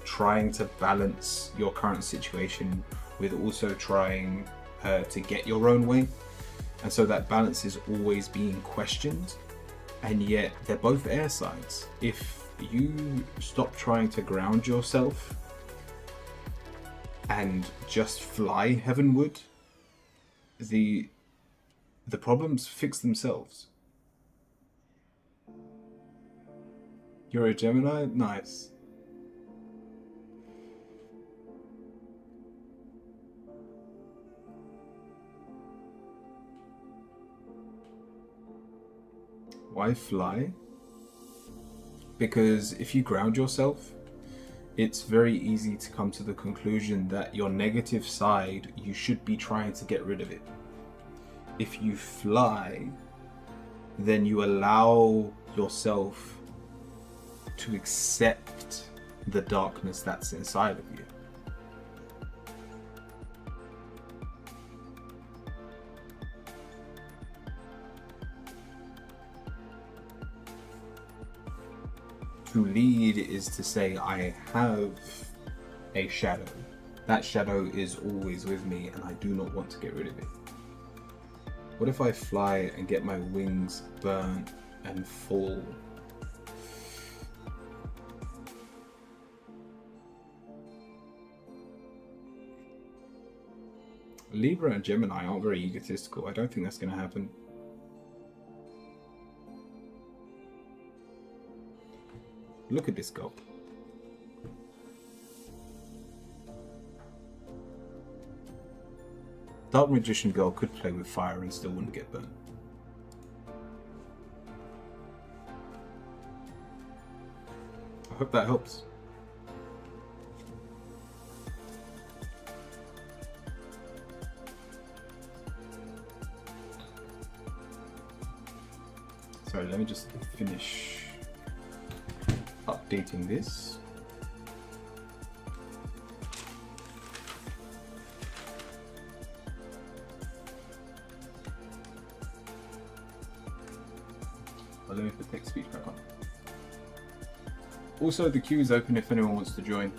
trying to balance your current situation with also trying to get your own way. And so that balance is always being questioned. And yet they're both air signs. If you stop trying to ground yourself and just fly heavenward, the problems fix themselves. You're a Gemini? Nice. Why fly? Because if you ground yourself, it's very easy to come to the conclusion that your negative side, you should be trying to get rid of it. If you fly, then you allow yourself to accept the darkness that's inside of you. To lead is to say, I have a shadow. That shadow is always with me and I do not want to get rid of it. What if I fly and get my wings burnt and fall? Libra and Gemini aren't very egotistical. I don't think that's going to happen. Look at this girl. Dark Magician Girl could play with fire and still wouldn't get burnt. I hope that helps. Sorry, let me just finish updating this. Let me put text speech back on. Also, the queue is open if anyone wants to join.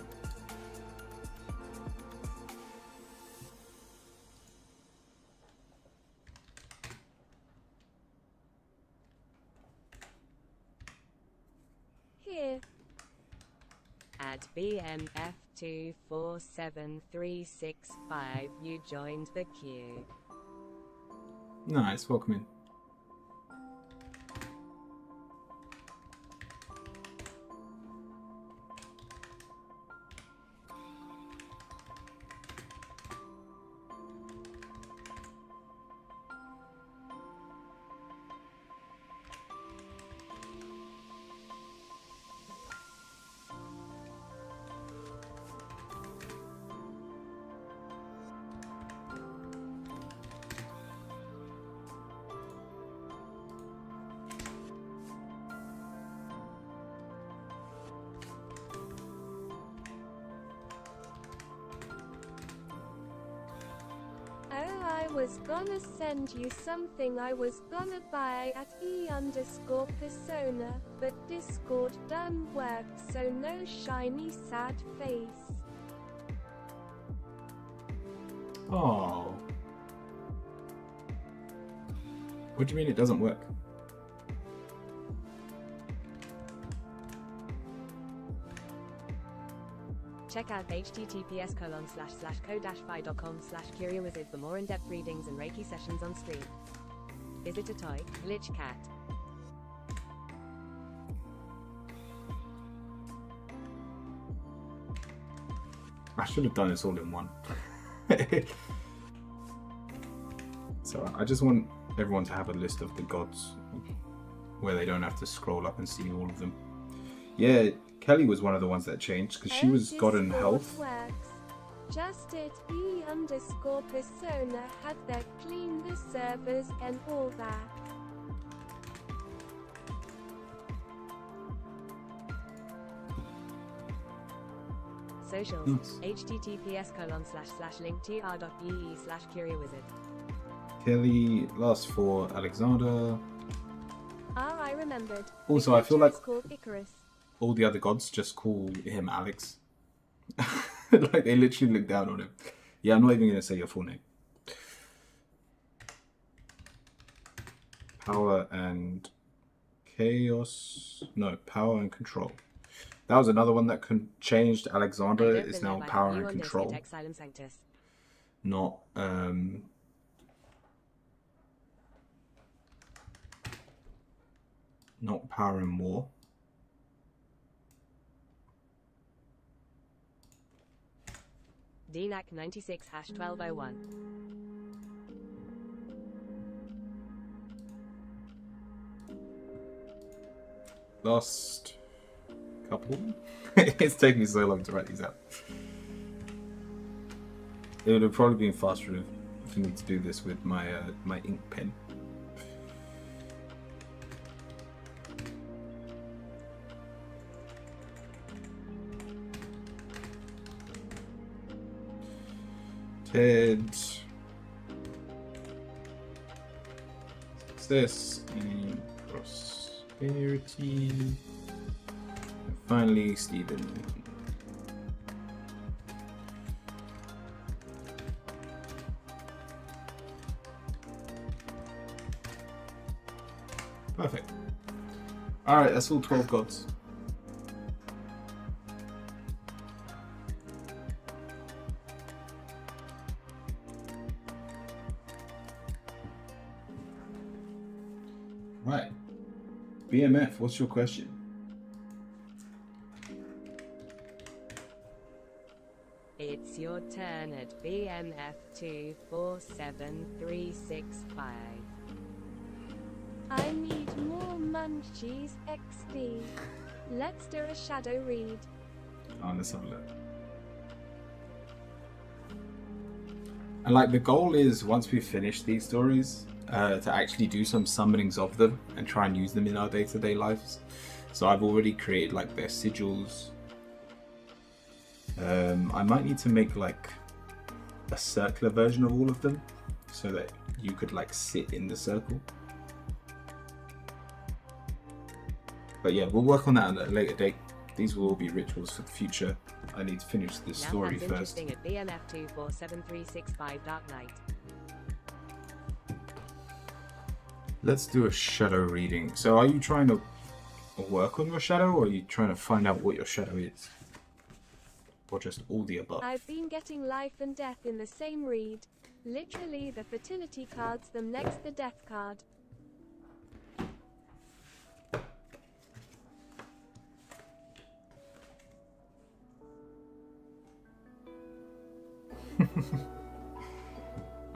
at BMF247365. You joined the queue. Nice, welcome in. I was gonna send you something I was gonna buy at E_persona, but Discord done work, so no shiny sad face. Oh. What do you mean it doesn't work? Check out https://co-fi.com/curiowizard for more in-depth readings and Reiki sessions on stream. Is it a toy? Glitch cat. I should have done this all in one. So I just want everyone to have a list of the gods where they don't have to scroll up and see all of them. Yeah, Kelly was one of the ones that changed because she was God in health. Works. Just it E_persona had their clean the servers and all that. Socials. Nice. https://linktr.ee/curiowizard. Kelly, last four, Alexander. Ah, I remembered. Also, The I feel creature like is called Icarus. all the other gods just call him Alex. Like they literally look down on him. Yeah, I'm not even going to say your full name. Power and chaos. No, power and control. That was another one that changed. Alexander is now power and control. Not not power and war. DNAC 96#1201. Last couple. It's taking me so long to write these out. It would have probably been faster for me to do this with my my ink pen. Ted. Success and prosperity. And finally, Stephen. Perfect. Alright, that's all 12 gods. Right. BMF, what's your question? It's your turn at BMF247365. I need more munchies XD. Let's do a shadow read. Oh, let's have a look. And like the goal is, once we finish these stories, to actually do some summonings of them and try and use them in our day-to-day lives. So I've already created like their sigils. I might need to make like a circular version of all of them so that you could like sit in the circle. But yeah, we'll work on that at a later date. These will all be rituals for the future. I need to finish this story first. Interesting at BMF247365 Dark Knight. Let's do a shadow reading. So are you trying to work on your shadow, or are you trying to find out what your shadow is? or just all the above? I've been getting life and death in the same read. Literally the fertility cards them next the death card.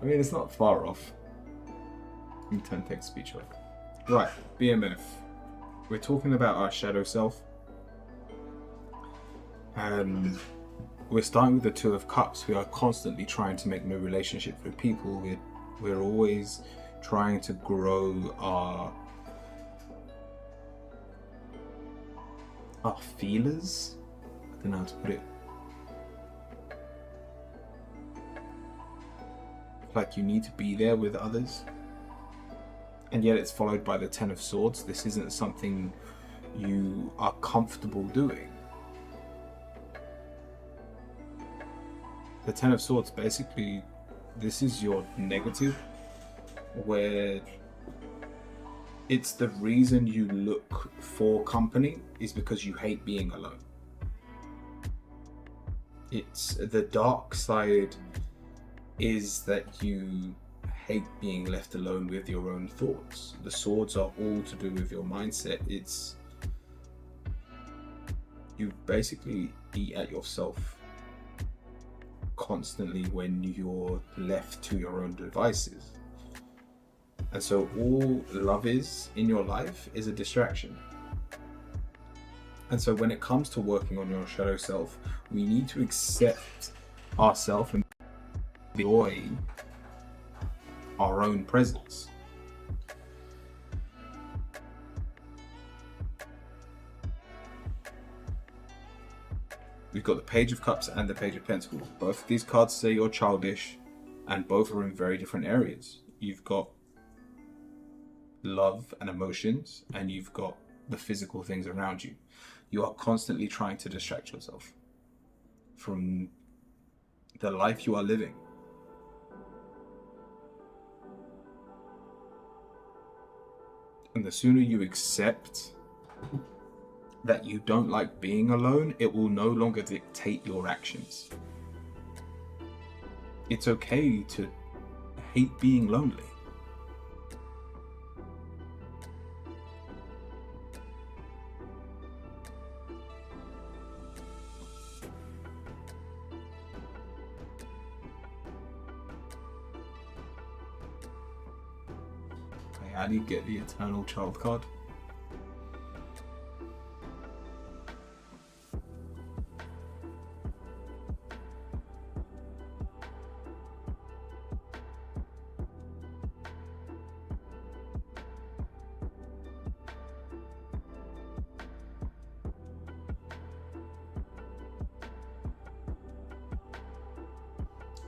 I mean, it's not far off. Let me turn text speech off. Right, BMF. We're talking about our shadow self. We're starting with the Two of Cups. We are constantly trying to make new relationships with people. We're always trying to grow our feelers. I don't know how to put it. Like you need to be there with others. And yet it's followed by the Ten of Swords. This isn't something you are comfortable doing. The Ten of Swords, basically, this is your negative, where it's the reason you look for company is because you hate being alone. It's the dark side is that you hate being left alone with your own thoughts. The swords are all to do with your mindset. It's you basically eat at yourself constantly when you're left to your own devices. And so all love is in your life is a distraction. And so when it comes to working on your shadow self, we need to accept ourselves and enjoy our own presence. We've got the Page of Cups and the Page of Pentacles. Both of these cards say you're childish, and both are in very different areas. You've got love and emotions, and you've got the physical things around you. You are constantly trying to distract yourself from the life you are living. And the sooner you accept that you don't like being alone, it will no longer dictate your actions. It's okay to hate being lonely. Okay, how do you get the Eternal Child card?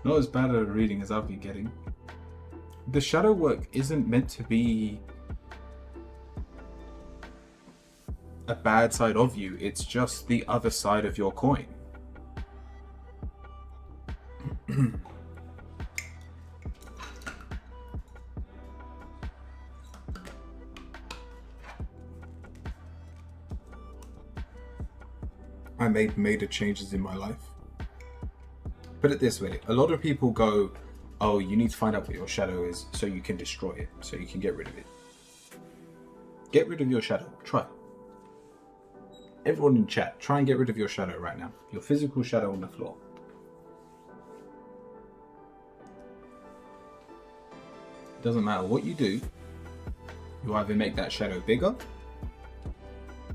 Not as bad a reading as I've been getting. The shadow work isn't meant to be a bad side of you, it's just the other side of your coin. I made major changes in my life. Put it this way, a lot of people go, oh, you need to find out what your shadow is so you can destroy it, so you can get rid of it. Get rid of your shadow. Try. Everyone in chat, try and get rid of your shadow right now. Your physical shadow on the floor. It doesn't matter what you do, you either make that shadow bigger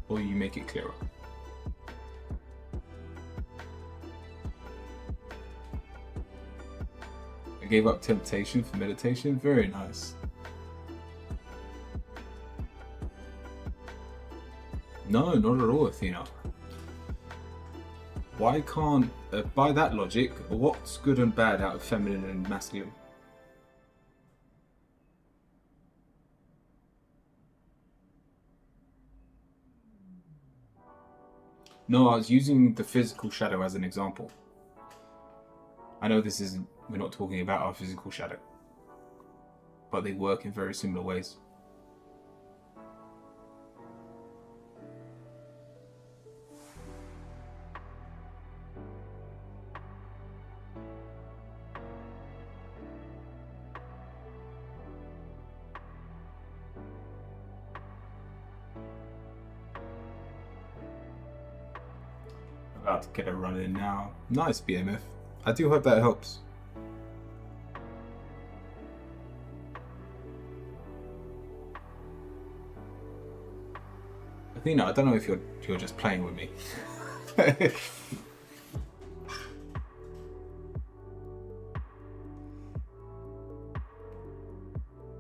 or you make it clearer. I gave up temptation for meditation. Very nice. No, not at all, Athena. Why can't, by that logic, what's good and bad out of feminine and masculine? No, I was using the physical shadow as an example. I know this isn't, we're not talking about our physical shadow, but they work in very similar ways. About to get a run in now. Nice, BMF. I do hope that helps. Athena, I don't know if you're just playing with me.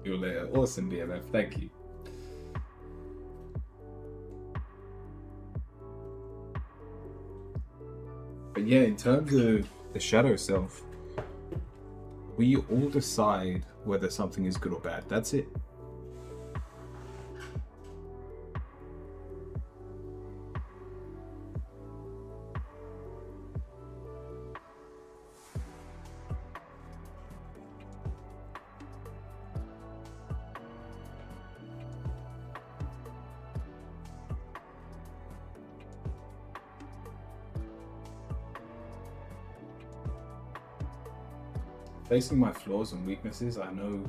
You're later. Awesome, BMF. Thank you. But yeah, in terms of the shadow self, we all decide whether something is good or bad. That's it. Facing my flaws and weaknesses, I know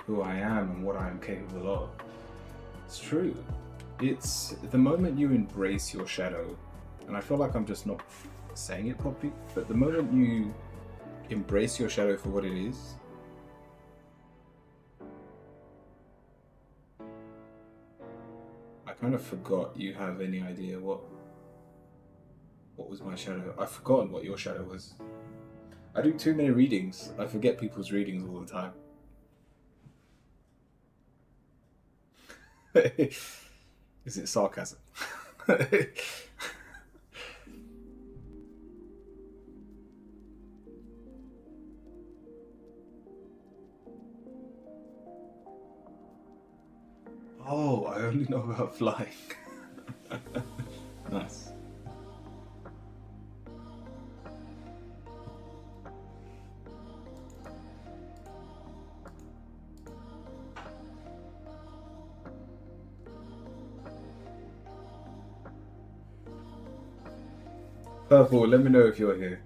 who I am and what I am capable of. It's true. It's the moment you embrace your shadow, and I feel like I'm just not saying it properly, but the moment you embrace your shadow for what it is, I kind of forgot you have any idea what was my shadow. I've forgotten what your shadow was. I do too many readings. I forget people's readings all the time. Is it sarcasm? Oh, I only know about flying. Nice. Purple, let me know if you're here.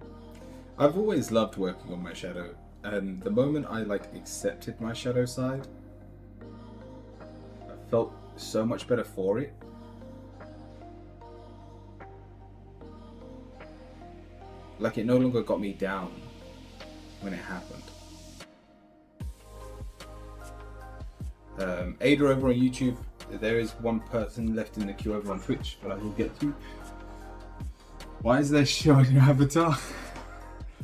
I've always loved working on my shadow, and the moment I accepted my shadow side, I felt so much better for it. Like, it no longer got me down when it happened. Ada over on YouTube, there is one person left in the queue over on Twitch, but I will get to. Why is there shit on your avatar?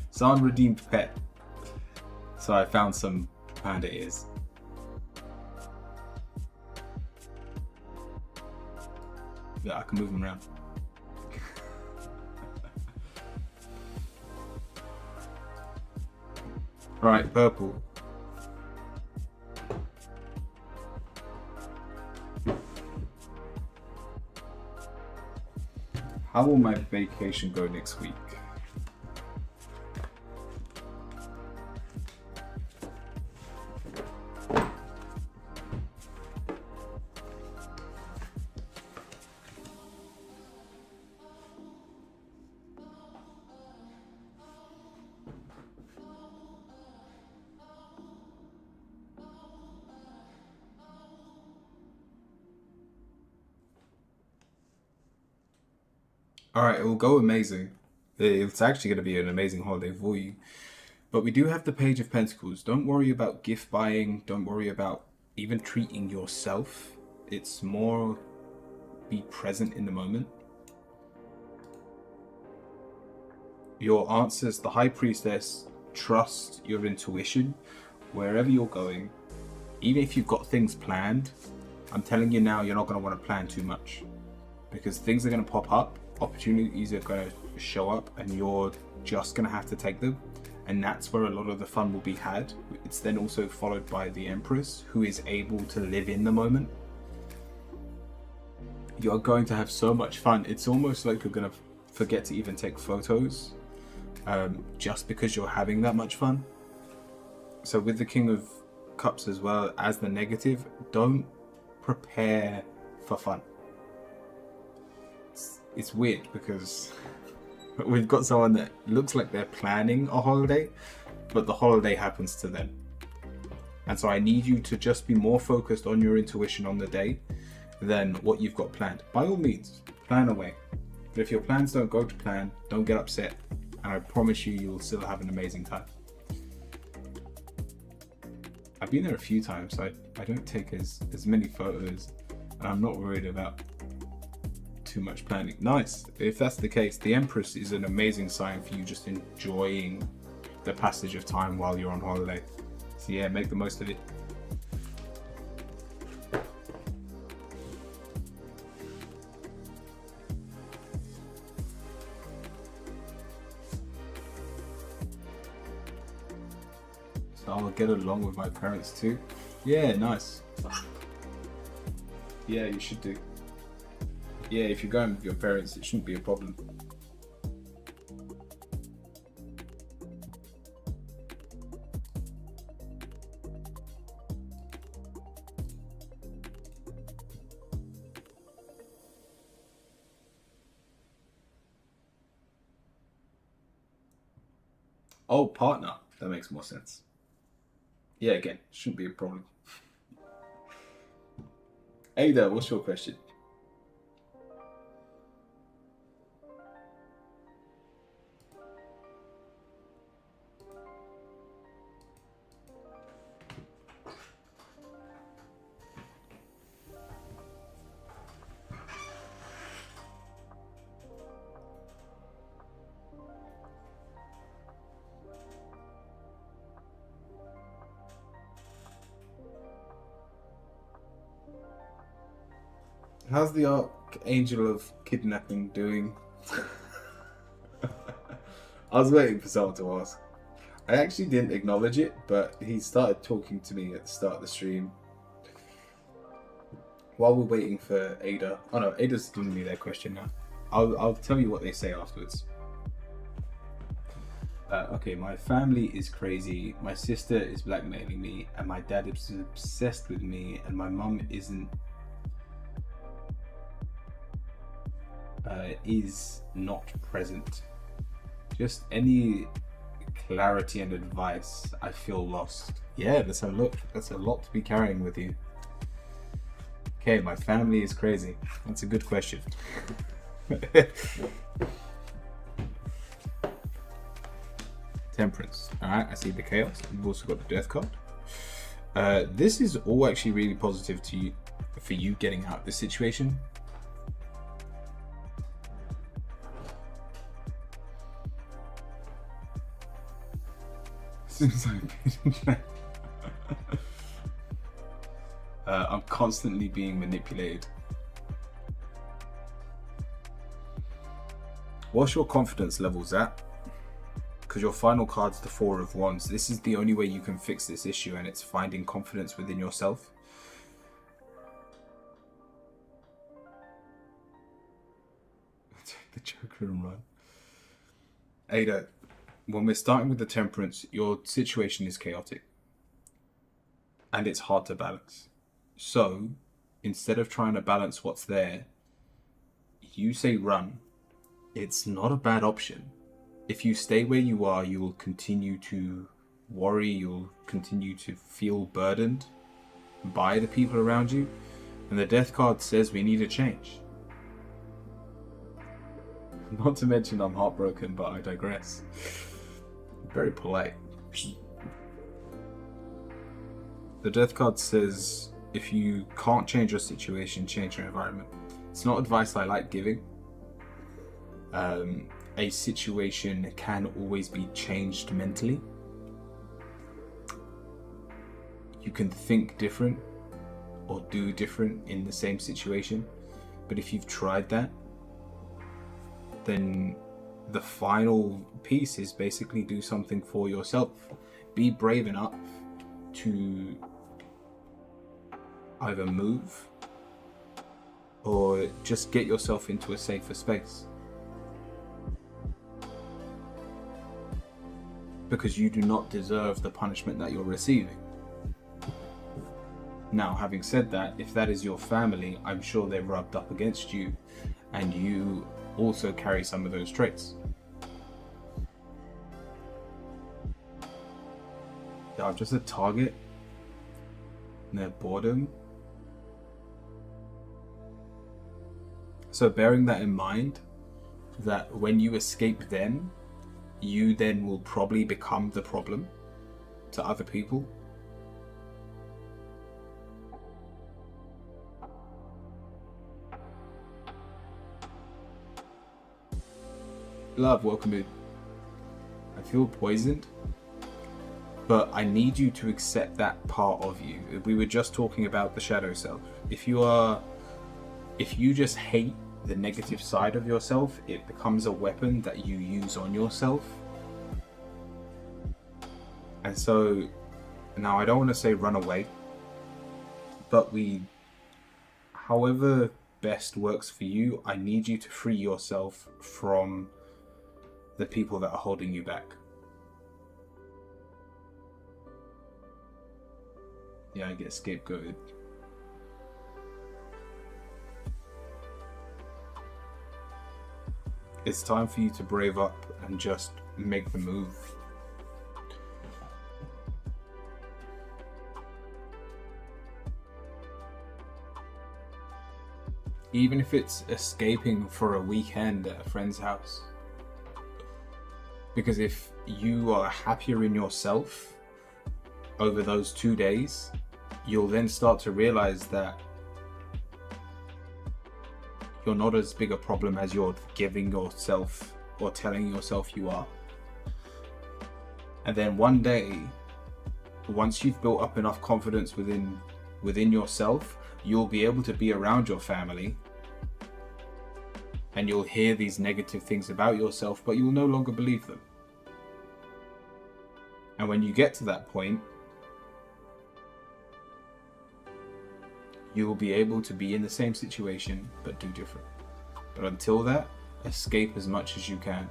It's an unredeemed pet. So I found some panda ears. Yeah, I can move them around. Right, purple. How will my vacation go next week? Alright, it will go amazing. It's actually going to be an amazing holiday for you. But we do have the Page of Pentacles. Don't worry about gift buying. Don't worry about even treating yourself. It's more be present in the moment. Your answers, the High Priestess, trust your intuition wherever you're going. Even if you've got things planned, I'm telling you now, you're not going to want to plan too much. Because things are going to pop up. Opportunities are going to show up and you're just going to have to take them, and that's where a lot of the fun will be had. It's then also followed by the Empress, who is able to live in the moment. You're going to have so much fun. It's almost like you're going to forget to even take photos just because you're having that much fun. So with the King of Cups as well as the negative, don't prepare for fun. It's weird because we've got someone that looks like they're planning a holiday, but the holiday happens to them. And so I need you to just be more focused on your intuition on the day than what you've got planned. By all means, plan away. But if your plans don't go to plan, don't get upset. And I promise you, you'll still have an amazing time. I've been there a few times, so I don't take as many photos, and I'm not worried about too much planning. Nice. If that's the case, the Empress is an amazing sign for you just enjoying the passage of time while you're on holiday. So yeah, make the most of it. So I'll get along with my parents too. Yeah, nice. Yeah, you should do. Yeah, if you're going with your parents, it shouldn't be a problem. Oh, partner. That makes more sense. Yeah, again, shouldn't be a problem. Ada, what's your question? How's the Archangel of Kidnapping doing? I was waiting for someone to ask. I actually didn't acknowledge it, but he started talking to me at the start of the stream. While we're waiting for Ada. Oh no, Ada's giving me their question now. I'll tell you what they say afterwards. Okay, my family is crazy. My sister is blackmailing me, and my dad is obsessed with me, and my mum is not present. Just any clarity and advice. I feel lost. Yeah, that's a lot to be carrying with you. Okay, my family is crazy. That's a good question. Temperance. Alright, I see the chaos. We've also got the death card. This is all actually really positive to you, for you getting out of this situation. I'm constantly being manipulated. What's your confidence levels at? Because your final card's the Four of Wands. This is the only way you can fix this issue, and it's finding confidence within yourself. Take the Joker and run. Ada, when we're starting with the Temperance, your situation is chaotic. And it's hard to balance. So, instead of trying to balance what's there, you say run. It's not a bad option. If you stay where you are, you will continue to worry, you'll continue to feel burdened by the people around you. And the Death card says we need a change. Not to mention I'm heartbroken, but I digress. Very polite. The Death card says if you can't change your situation, change your environment. It's not advice I like giving. A situation can always be changed mentally. You can think different or do different in the same situation. But if you've tried that, then the final piece is basically do something for yourself. Be brave enough to either move or just get yourself into a safer space. Because you do not deserve the punishment that you're receiving. Now, having said that, if that is your family, I'm sure they're rubbed up against you, and you also carry some of those traits. They are just a target. Their boredom. So bearing that in mind, that when you escape them, you then will probably become the problem to other people. Love, welcome in. I feel poisoned, but I need you to accept that part of you. We were just talking about the shadow self. If you just hate the negative side of yourself, it becomes a weapon that you use on yourself. And so now I don't want to say run away, but however best works for you, I need you to free yourself from the people that are holding you back. Yeah, I get scapegoated. It's time for you to brave up and just make the move. Even if it's escaping for a weekend at a friend's house. Because if you are happier in yourself over those 2 days, you'll then start to realize that you're not as big a problem as you're giving yourself or telling yourself you are. And then one day, once you've built up enough confidence within yourself, you'll be able to be around your family and you'll hear these negative things about yourself, but you'll no longer believe them. And when you get to that point, you will be able to be in the same situation, but do different. But until that, escape as much as you can.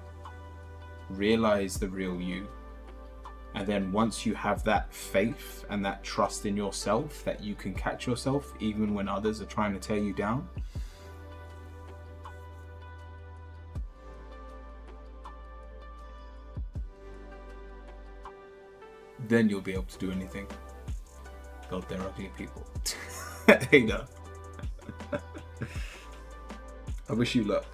Realize the real you. And then once you have that faith and that trust in yourself that you can catch yourself even when others are trying to tear you down, then you'll be able to do anything. God, they're ugly people. Hey, no. I wish you luck.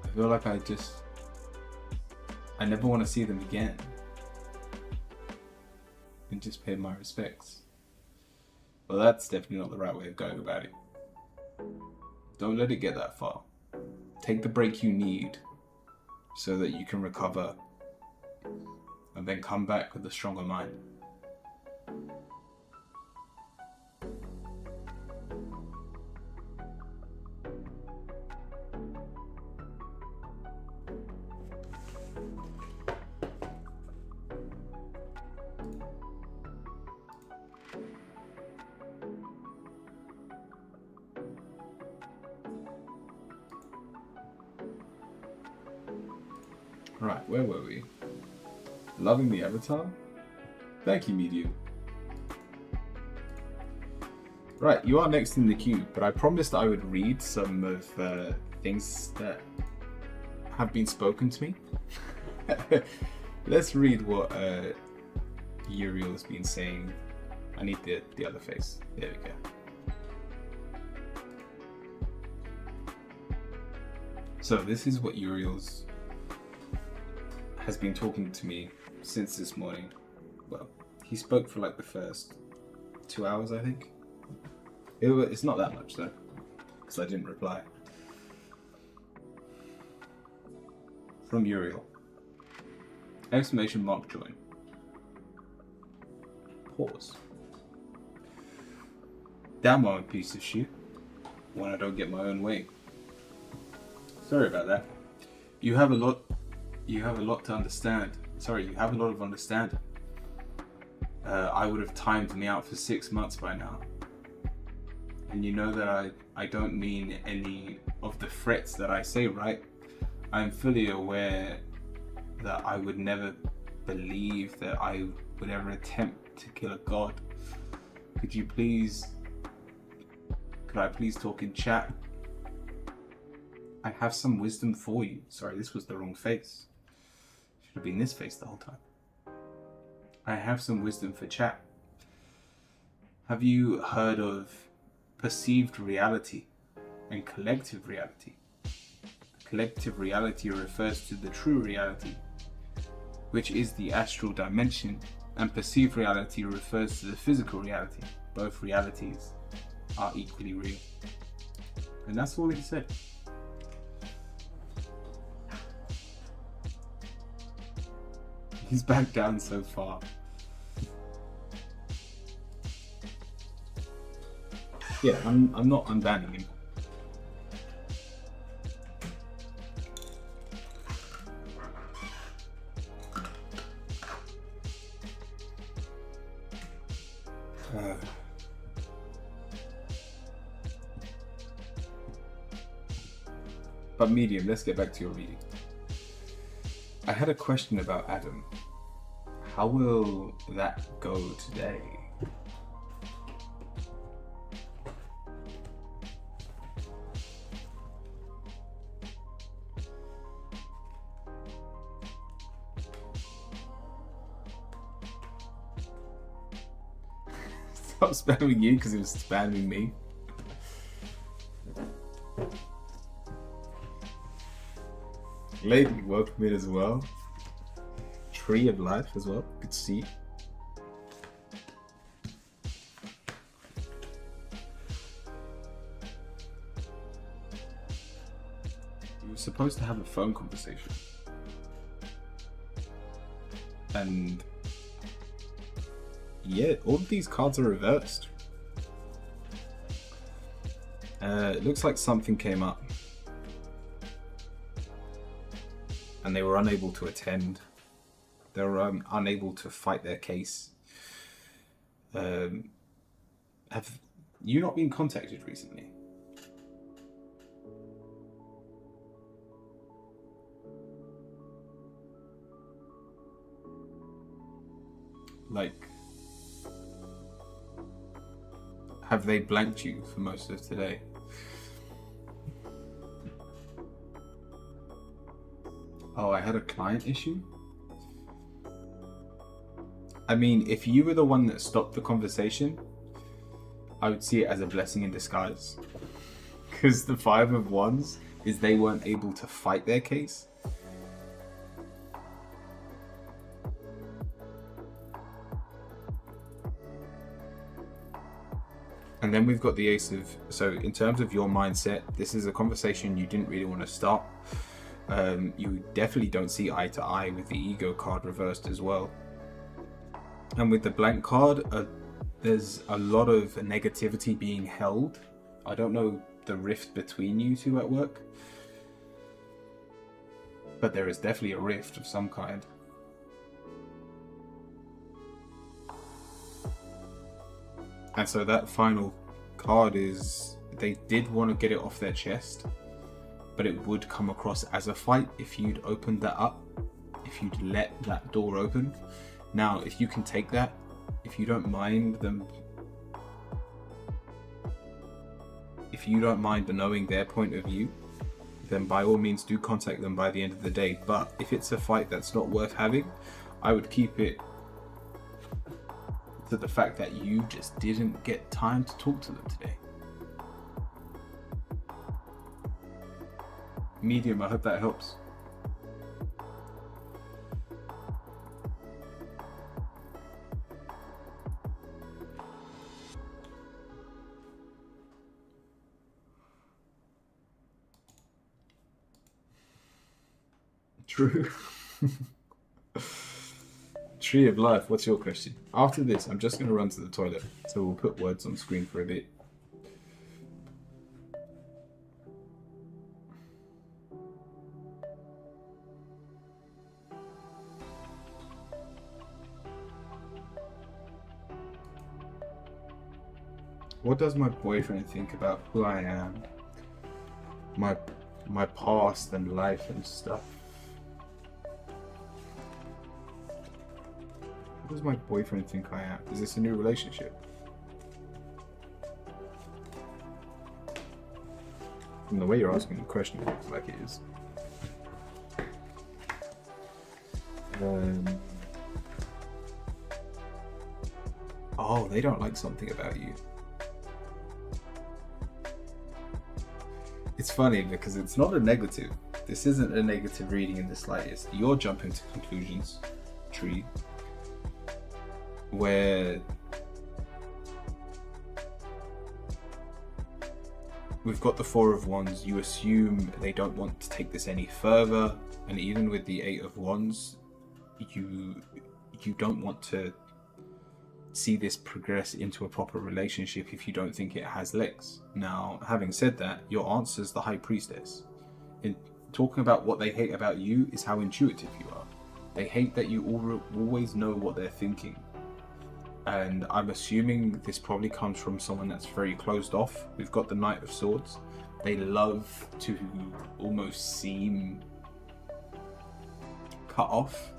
I feel like I never want to see them again. And just pay my respects. Well, that's definitely not the right way of going about it. Don't let it get that far. Take the break you need so that you can recover and then come back with a stronger mind. Right, where were we? Loving the avatar? Thank you, Medium. Right, you are next in the queue, but I promised I would read some of things that have been spoken to me. Let's read what Uriel has been saying. I need the other face. There we go. So this is what Uriel's has been talking to me since this morning. Well, he spoke for like the first 2 hours, I think. It's not that much though, because I didn't reply. From Uriel. Exclamation mark join. Pause. Damn, I'm a piece of shit when I don't get my own way. Sorry about that. You have a lot to understand. Sorry, you have a lot of understanding. I would have timed me out for 6 months by now. And you know that I don't mean any of the threats that I say, right? I'm fully aware that I would never believe that I would ever attempt to kill a god. Could I please talk in chat? I have some wisdom for you. Sorry, this was the wrong face. Should have been this face the whole time. I have some wisdom for chat. Have you heard of perceived reality and collective reality? Collective reality refers to the true reality, which is the astral dimension, and perceived reality refers to the physical reality. Both realities are equally real. And that's all he said. He's back down so far. Yeah, I'm not unbanning him. But medium, let's get back to your reading. I had a question about Adam. How will that go today? Stop spamming you because it was spamming me. Lady, welcome in as well. Tree of Life as well. Good to see you. We were supposed to have a phone conversation. And yeah, all of these cards are reversed. It looks like something came up. And they were unable to attend. They were unable to fight their case. Have you not been contacted recently? Like, have they blanked you for most of today? Oh, I had a client issue? I mean, if you were the one that stopped the conversation, I would see it as a blessing in disguise. Because the Five of Wands is they weren't able to fight their case. And then we've got the Ace of... So in terms of your mindset, this is a conversation you didn't really want to start. You definitely don't see eye to eye with the Ego card reversed as well. And with the blank card, there's a lot of negativity being held. I don't know the rift between you two at work, but there is definitely a rift of some kind. And so that final card is, they did want to get it off their chest, but it would come across as a fight if you'd opened that up, if you'd let that door open. Now, if you can take that, if you don't mind them, if you don't mind knowing their point of view, then by all means do contact them by the end of the day. But if it's a fight that's not worth having, I would keep it to the fact that you just didn't get time to talk to them today. Medium, I hope that helps. True. Tree of Life, what's your question? After this, I'm just going to run to the toilet, so we'll put words on screen for a bit. What does my boyfriend think about who I am? My past and life and stuff. What does my boyfriend think I am? Is this a new relationship? From the way you're asking the question, it looks like it is. oh, they don't like something about you. It's funny because it's not a negative. This isn't a negative reading in the slightest. You're jumping to conclusions, Tree, where we've got the Four of Wands. You assume they don't want to take this any further, and even with the Eight of Wands, you don't want to see this progress into a proper relationship if you don't think it has legs. Now, having said that, your answer's the High Priestess. In talking about what they hate about you is how intuitive you are. They hate that you always know what they're thinking. And I'm assuming this probably comes from someone that's very closed off. We've got the Knight of Swords. They love to almost seem cut off.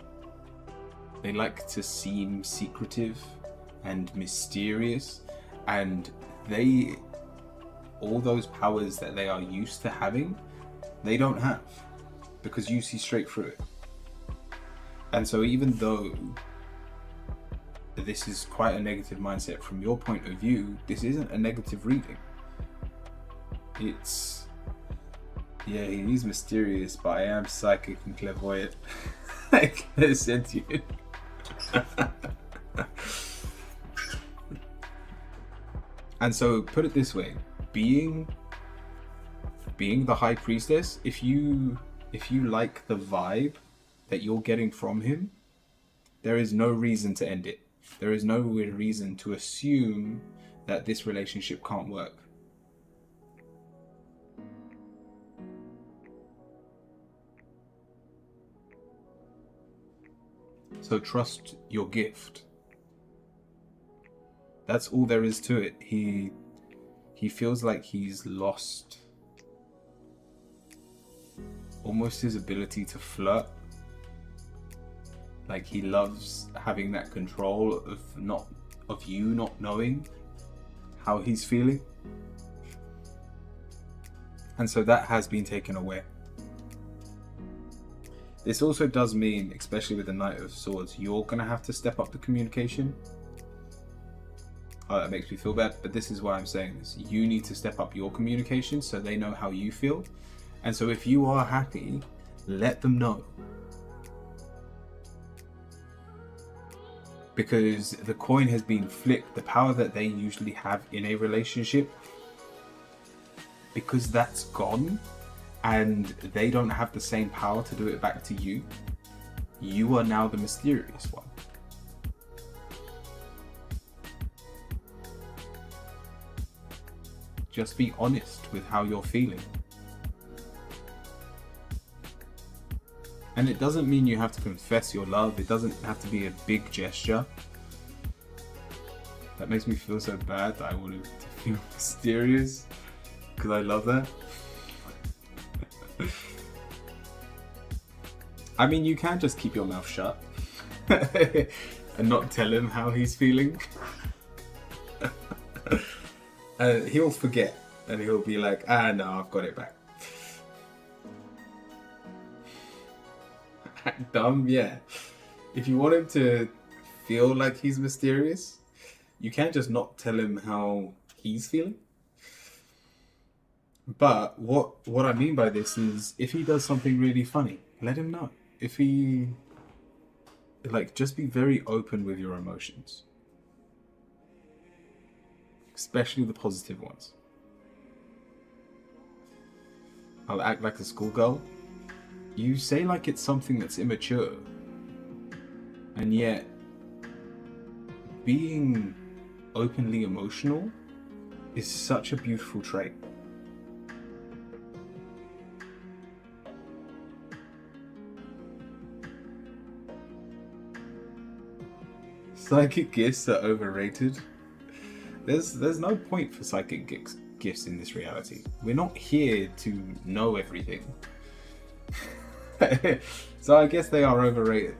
They like to seem secretive and mysterious, and all those powers that they are used to having, they don't have, because you see straight through it. And so even though this is quite a negative mindset from your point of view, this isn't a negative reading. It's, yeah, he's mysterious, but I am psychic and clairvoyant. Like I said to you. And so, put it this way: being the High Priestess, if you like the vibe that you're getting from him, there is no reason to end it. There is no reason to assume that this relationship can't work. So trust your gift. That's all there is to it. He feels like he's lost almost his ability to flirt. Like he loves having that control of you not knowing how he's feeling. And so that has been taken away. This also does mean, especially with the Knight of Swords, you're going to have to step up the communication. Oh, that makes me feel bad, but this is why I'm saying this. You need to step up your communication so they know how you feel. And so if you are happy, let them know. Because the coin has been flipped. The power that they usually have in a relationship, because that's gone, and they don't have the same power to do it back to you, you are now the mysterious one. Just be honest with how you're feeling. And it doesn't mean you have to confess your love. It doesn't have to be a big gesture. That makes me feel so bad that I wanted to feel mysterious, because I love that. I mean, you can just keep your mouth shut and not tell him how he's feeling. He'll forget and he'll be like, no, I've got it back. Dumb, yeah. If you want him to feel like he's mysterious, you can't just not tell him how he's feeling. But what I mean by this is, if he does something really funny, let him know. If he, just be very open with your emotions. Especially the positive ones. I'll act like a schoolgirl. You say like it's something that's immature. And yet, being openly emotional is such a beautiful trait. Psychic gifts are overrated. There's no point for psychic gifts in this reality. We're not here to know everything. So I guess they are overrated.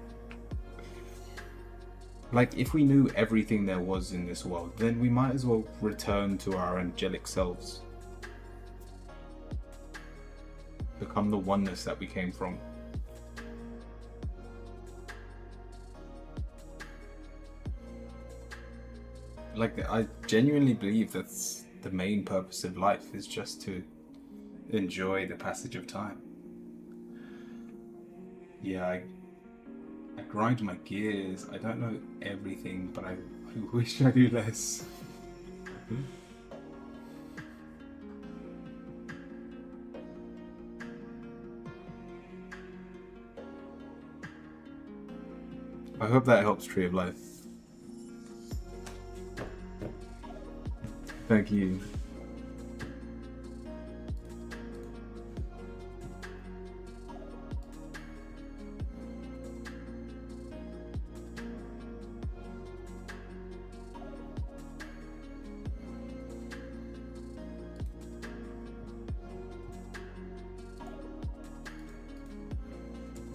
Like, if we knew everything there was in this world, then we might as well return to our angelic selves. Become the oneness that we came from. like I genuinely believe that's the main purpose of life, is just to enjoy the passage of time. Yeah, I grind my gears. I don't know everything, but I wish I knew less. I hope that helps, Tree of Life. Thank you.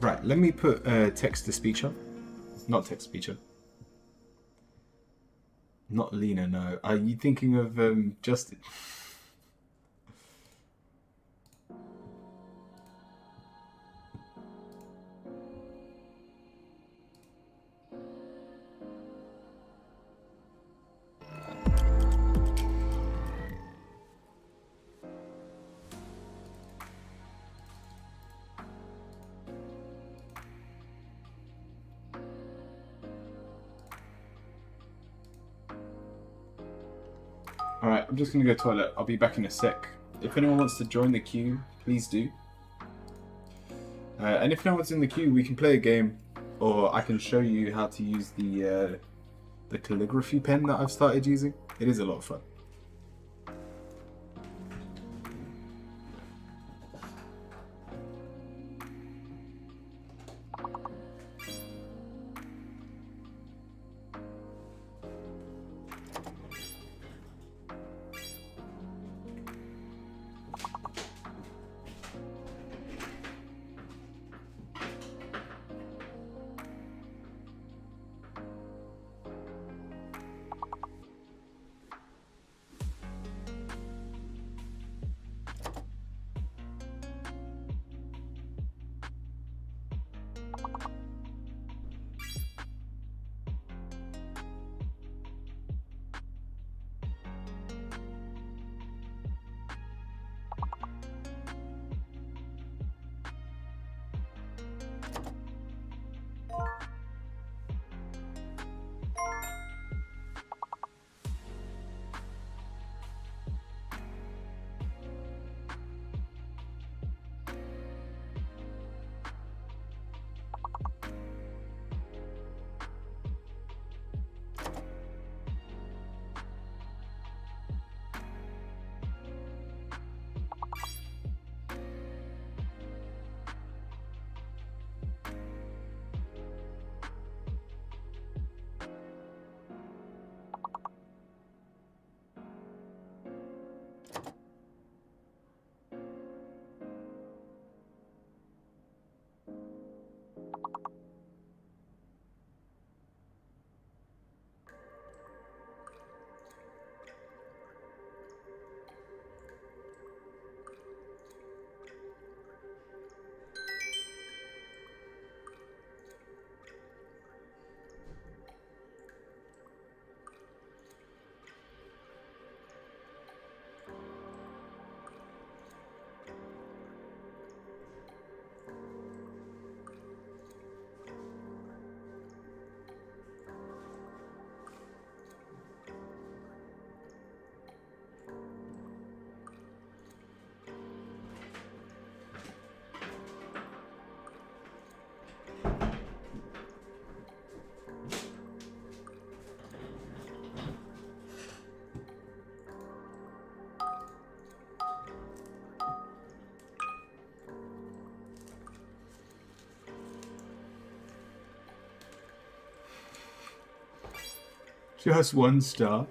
Right, let me put text to speech on. Not text to speech on. Not Lena, no. Are you thinking of Justin? Alright, I'm just gonna go toilet. I'll be back in a sec. If anyone wants to join the queue, please do. And if no one's in the queue, we can play a game, or I can show you how to use the calligraphy pen that I've started using. It is a lot of fun. Just 1 star.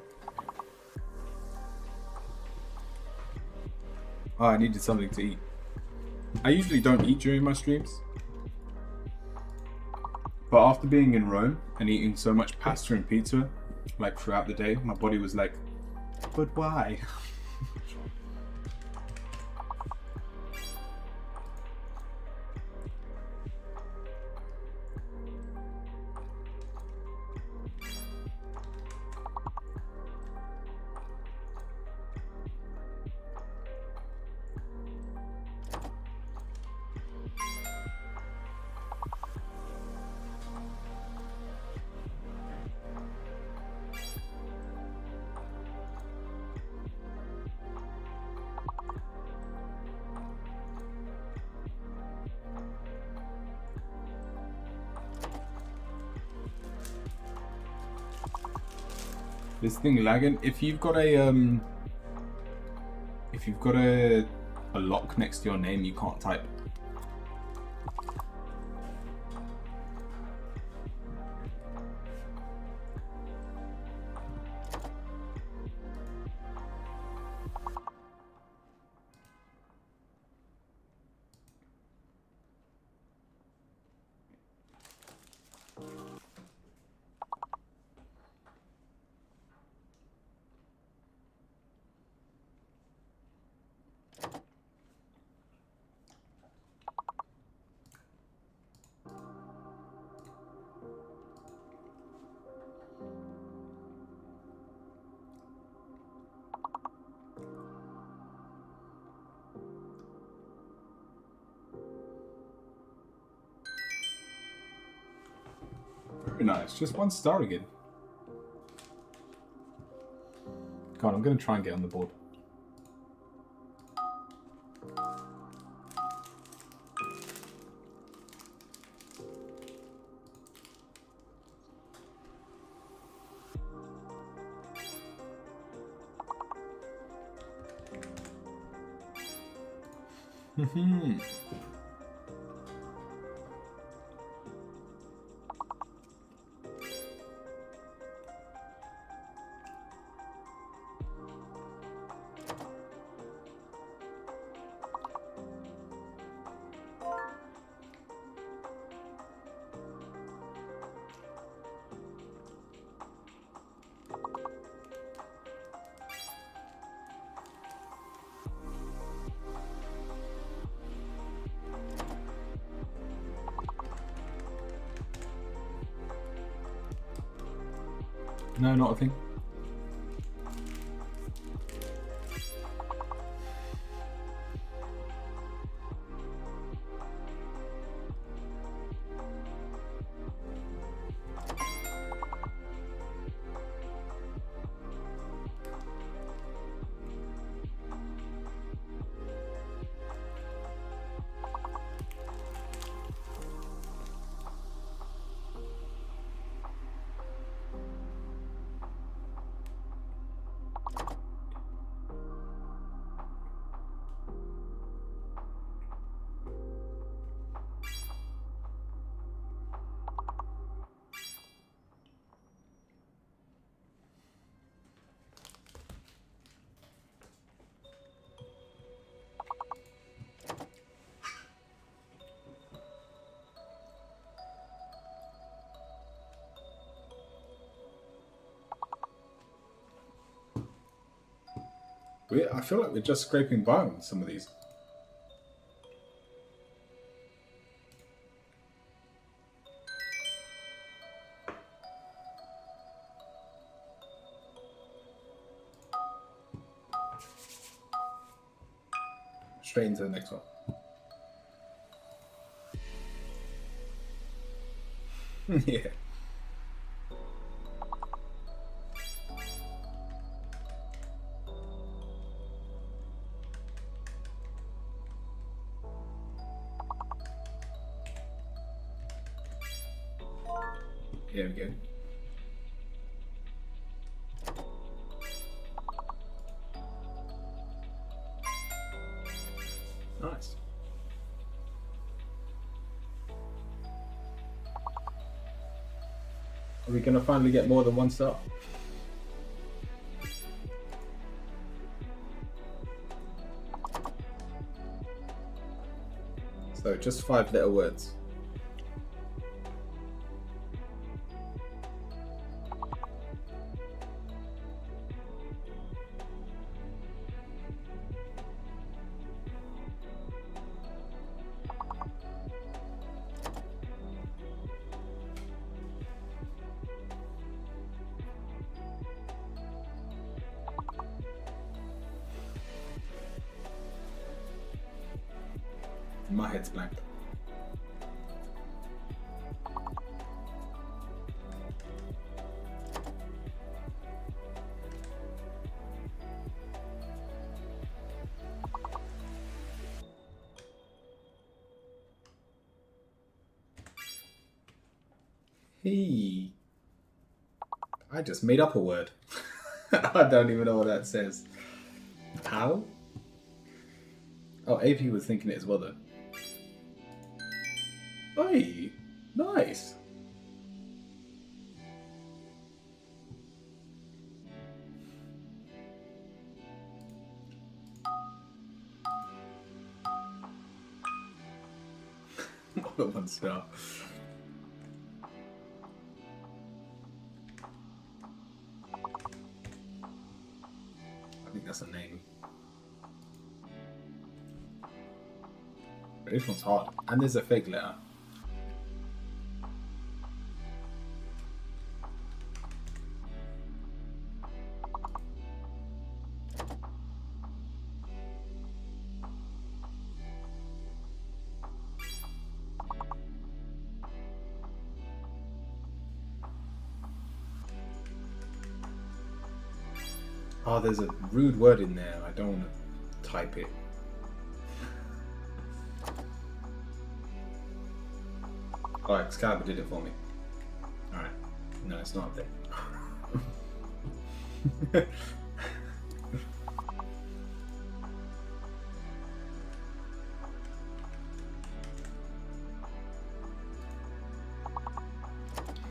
Oh, I needed something to eat. I usually don't eat during my streams. But after being in Rome and eating so much pasta and pizza, like throughout the day, my body was like, but why? This thing lagging. If you've got a lock next to your name, you can't type. Very nice. Just 1 star again. Come on, I'm going to try and get on the board. No, not a thing. I feel like we're just scraping by on some of these. Straight into the next one. Yeah. There we go. Nice. Are we going to finally get more than 1 star? So just 5 little words. My head's blank. Hey, I just made up a word. I don't even know what that says. How? Oh, AP was thinking it as well though. Hey, nice. More than 1 star. I think that's a name. But this one's hard. And there's a fake letter. Oh, there's a rude word in there. I don't want to type it. Alright, Excalibur did it for me. Alright. No, it's not there.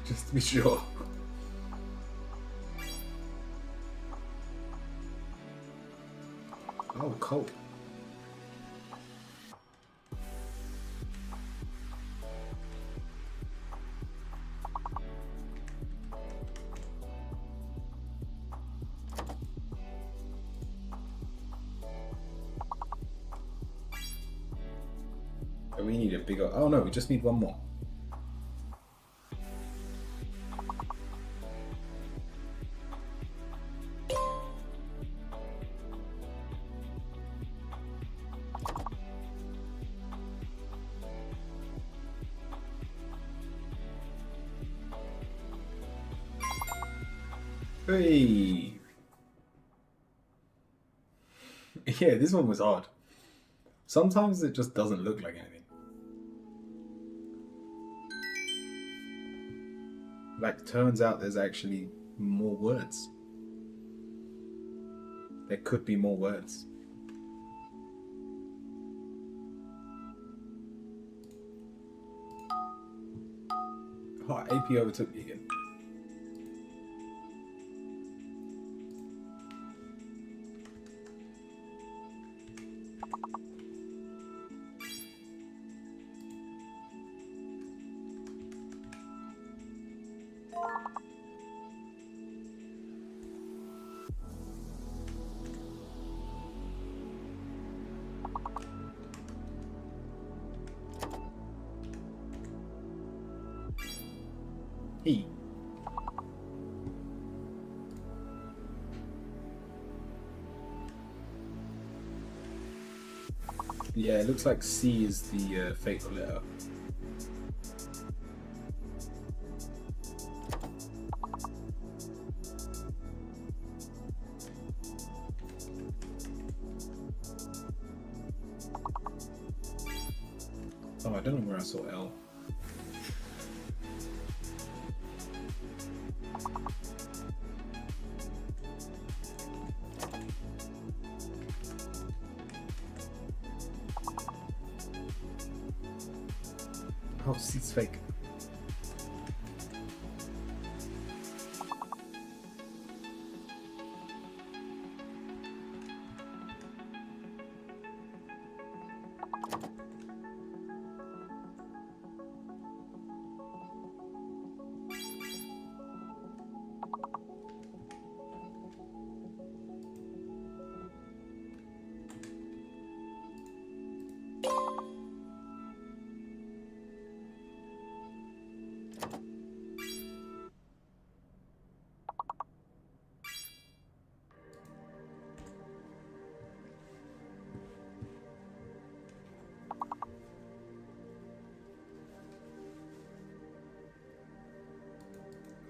Just to be sure. Oh, cold. We need a bigger. Oh no, we just need one more. Hey. Yeah, this one was hard. Sometimes it just doesn't look like anything. Like, turns out there's actually more words. There could be more words. Oh, AP overtook me again. E. Yeah, it looks like C is the fatal letter. Oh, I don't know where I saw L. Oh, C's fake.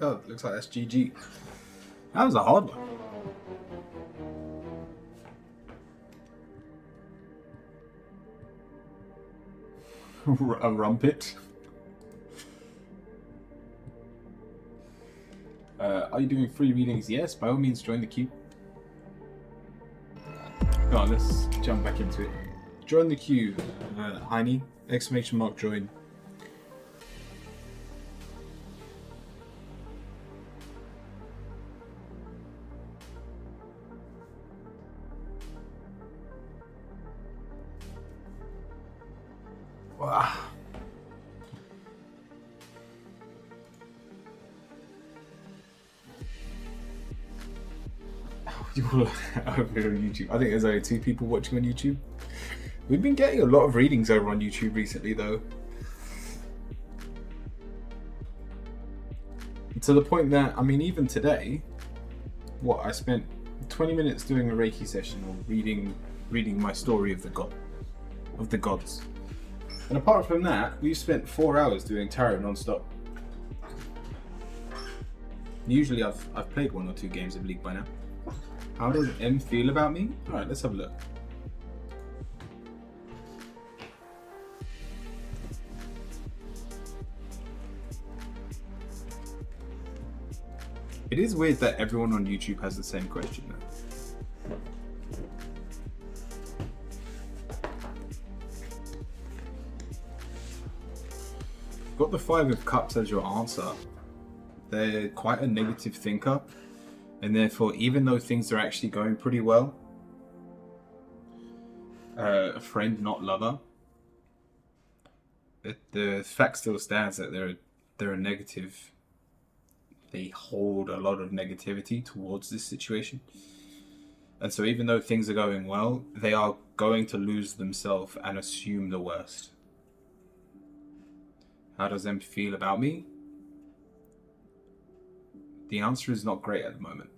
Oh, looks like that's GG. That was a hard one. A rumpet. Are you doing free readings? Yes, by all means, join the queue. Go on, let's jump back into it. Join the queue, Heine, exclamation mark join. Wow. You all over here on YouTube. I think there's only 2 people watching on YouTube. We've been getting a lot of readings over on YouTube recently, though. To the point that, I mean, even today, I spent 20 minutes doing a Reiki session or reading my story of the gods. And apart from that, we've spent 4 hours doing tarot non-stop. Usually I've played 1 or 2 games of League by now. How does M feel about me? Alright, let's have a look. It is weird that everyone on YouTube has the same question though. Got the 5 of Cups as your answer. They're quite a negative thinker, and therefore, even though things are actually going pretty well, a friend, not lover, the fact still stands that they're a negative. They hold a lot of negativity towards this situation. And so even though things are going well, they are going to lose themselves and assume the worst. How does them feel about me? The answer is not great at the moment.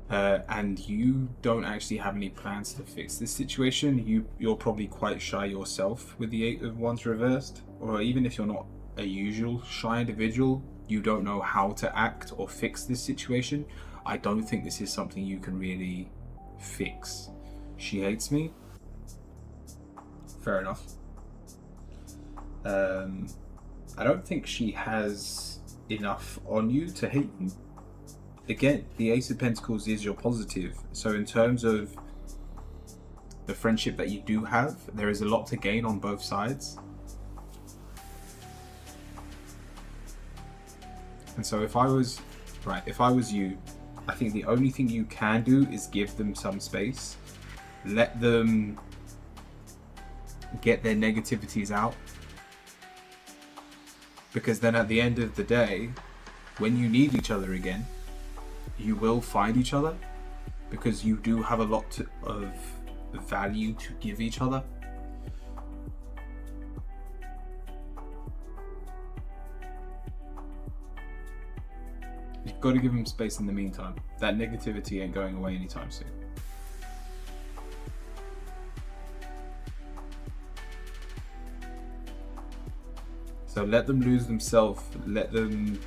And you don't actually have any plans to fix this situation. You're probably quite shy yourself with the 8 of Wands reversed. Or even if you're not a usual shy individual, you don't know how to act or fix this situation. I don't think this is something you can really fix. She hates me. Fair enough. I don't think she has enough on you to hate you. Again, the Ace of Pentacles is your positive. So in terms of the friendship that you do have, there is a lot to gain on both sides. And so if I was you, I think the only thing you can do is give them some space. Let them get their negativities out. Because then at the end of the day, when you need each other again, you will find each other. Because you do have a lot of value to give each other. You've got to give them space in the meantime. That negativity ain't going away anytime soon. So let them lose themselves. Let them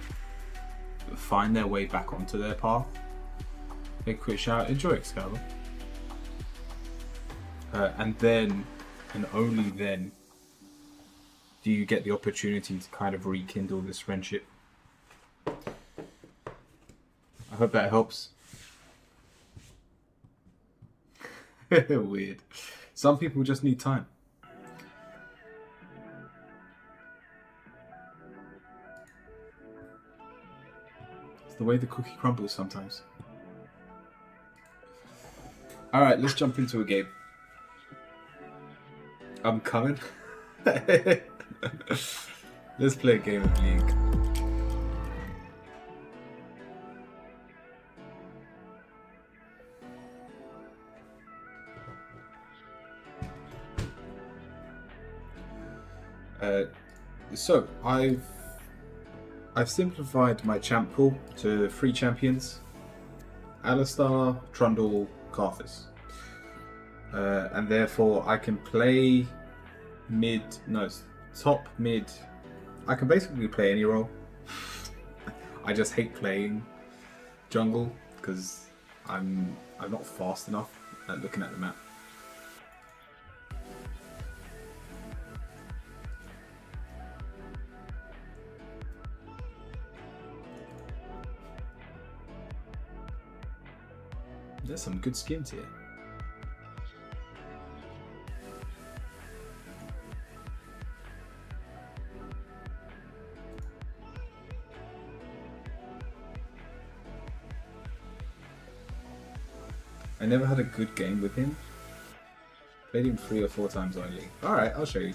find their way back onto their path. Make a quick shout. Enjoy Excalibur. And then, and only then, do you get the opportunity to kind of rekindle this friendship. I hope that helps. Weird. Some people just need time. It's the way the cookie crumbles sometimes. Alright, let's jump into a game. I'm coming. Let's play a game of League. So I've simplified my champ pool to 3 champions: Alistar, Trundle, Karthus. And therefore I can play top, mid. I can basically play any role. I just hate playing jungle because I'm not fast enough at looking at the map. There's some good skins here. I never had a good game with him. Played him 3 or 4 times only. Alright, I'll show you.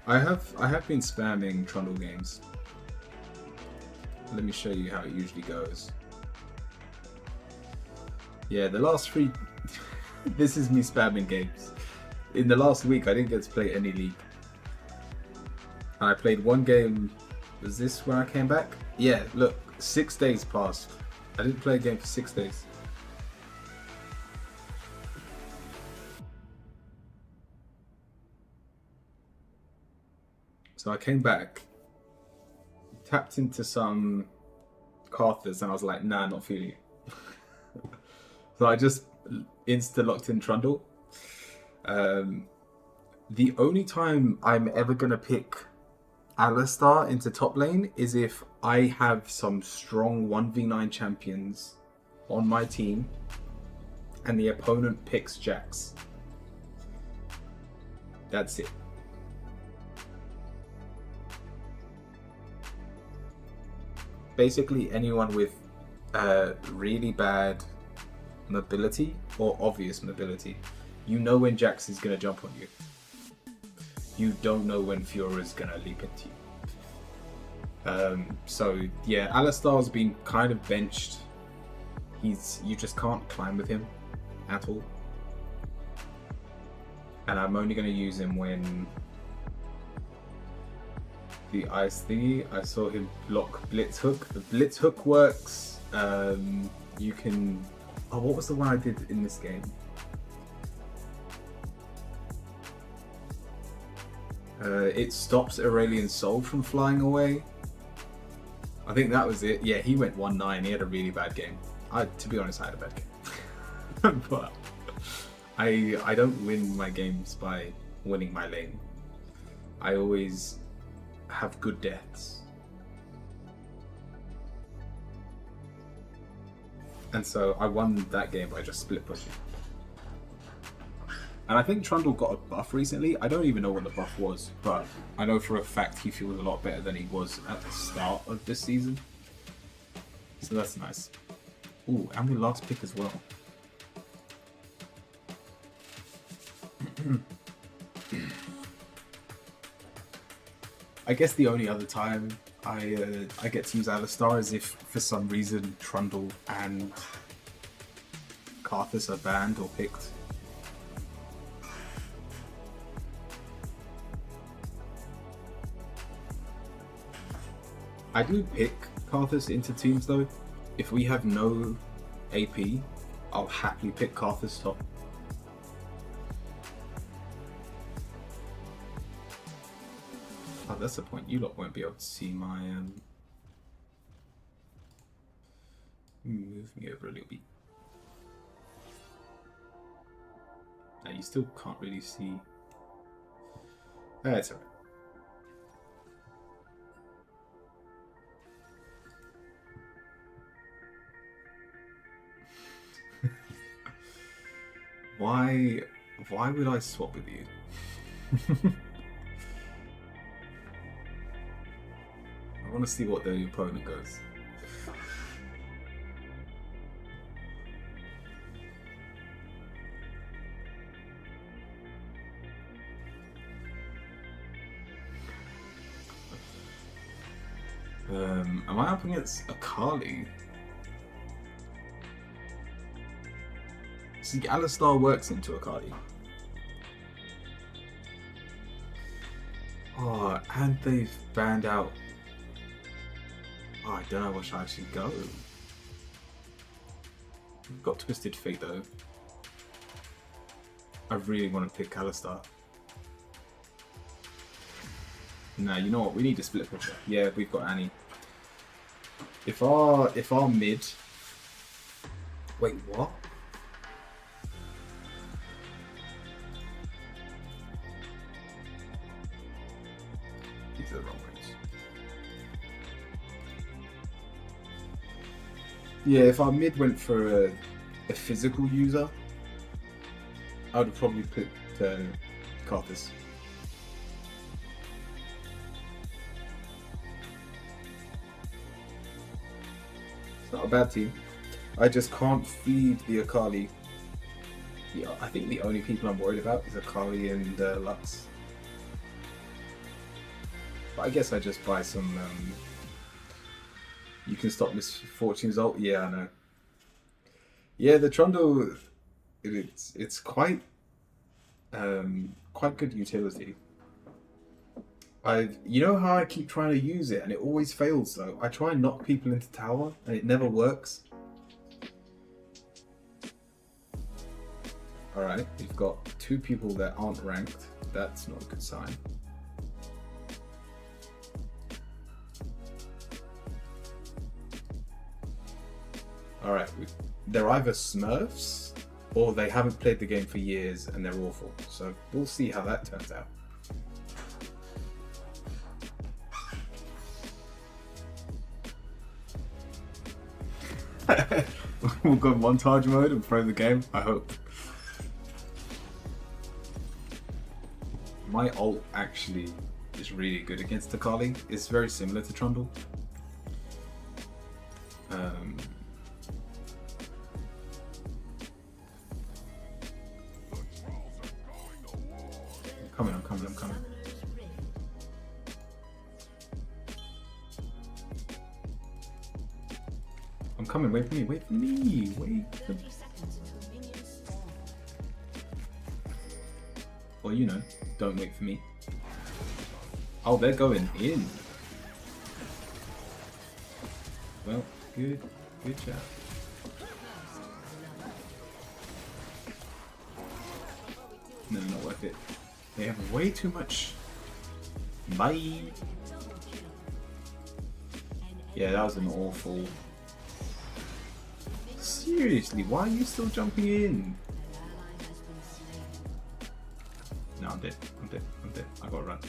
I have been spamming Trundle games. Let me show you how it usually goes. Yeah, the last 3... This is me spamming games. In the last week, I didn't get to play any League. And I played 1 game... Was this when I came back? Yeah, look, 6 days passed. I didn't play a game for 6 days. So I came back, tapped into some Karthus, and I was like, nah, not feeling it. So I just insta-locked in Trundle. The only time I'm ever going to pick Alistar into top lane is if I have some strong 1v9 champions on my team and the opponent picks Jax. That's it. Basically anyone with really bad mobility or obvious mobility. You know when Jax is going to jump on you. You don't know when Fiora is going to leap into you. So yeah, Alistar's been kind of benched. You just can't climb with him at all. And I'm only going to use him when the ice thingy. I saw him block Blitz Hook. The Blitz Hook works. You can... Oh, what was the one I did in this game? It stops Aurelion Sol from flying away. I think that was it. Yeah, he went 1-9. He had a really bad game. To be honest, I had a bad game. But I don't win my games by winning my lane. I always have good deaths. And so I won that game by just split pushing. And I think Trundle got a buff recently. I don't even know what the buff was, but I know for a fact he feels a lot better than he was at the start of this season. So that's nice. Ooh, and we last pick as well. I guess the only other time I get to use Alistar is if for some reason Trundle and Karthus are banned or picked. I do pick Karthus into teams though. If we have no AP, I'll happily pick Karthus top. Oh, that's the point. You lot won't be able to see my move me over a little bit. Now you still can't really see. That's alright. Why would I swap with you? I want to see what the opponent goes. Am I up against Akali? See, Alistar works into Akali. Oh, and they've banned out. Oh, I don't know where I should go. We've got Twisted Fate though. I really want to pick Alistar. Nah, you know what? We need a split pusher. Yeah, we've got Annie. If our mid. Wait, what? These are the wrong ones. Yeah, if our mid went for a a physical user, I would probably put Karthus. It's not a bad team. I just can't feed the Akali. Yeah, I think the only people I'm worried about is Akali and Lux. But I guess I just buy some. You can stop Misfortune's ult. Yeah, I know. Yeah, the Trundle, it's quite good utility. You know how I keep trying to use it and it always fails though. I try and knock people into tower and it never works. Alright, we've got 2 people that aren't ranked. That's not a good sign. Alright, they're either Smurfs or they haven't played the game for years and they're awful. So we'll see how that turns out. We'll go montage mode and throw the game, I hope. My ult actually is really good against Akali. It's very similar to Trundle. I'm coming. I'm coming, wait for me. Wait for me. Well, you know, don't wait for me. Oh, they're going in. Well, good job. No, not worth it. They have way too much. Bye. Yeah, that was an awful. Seriously, why are you still jumping in? No, I'm dead. I gotta run.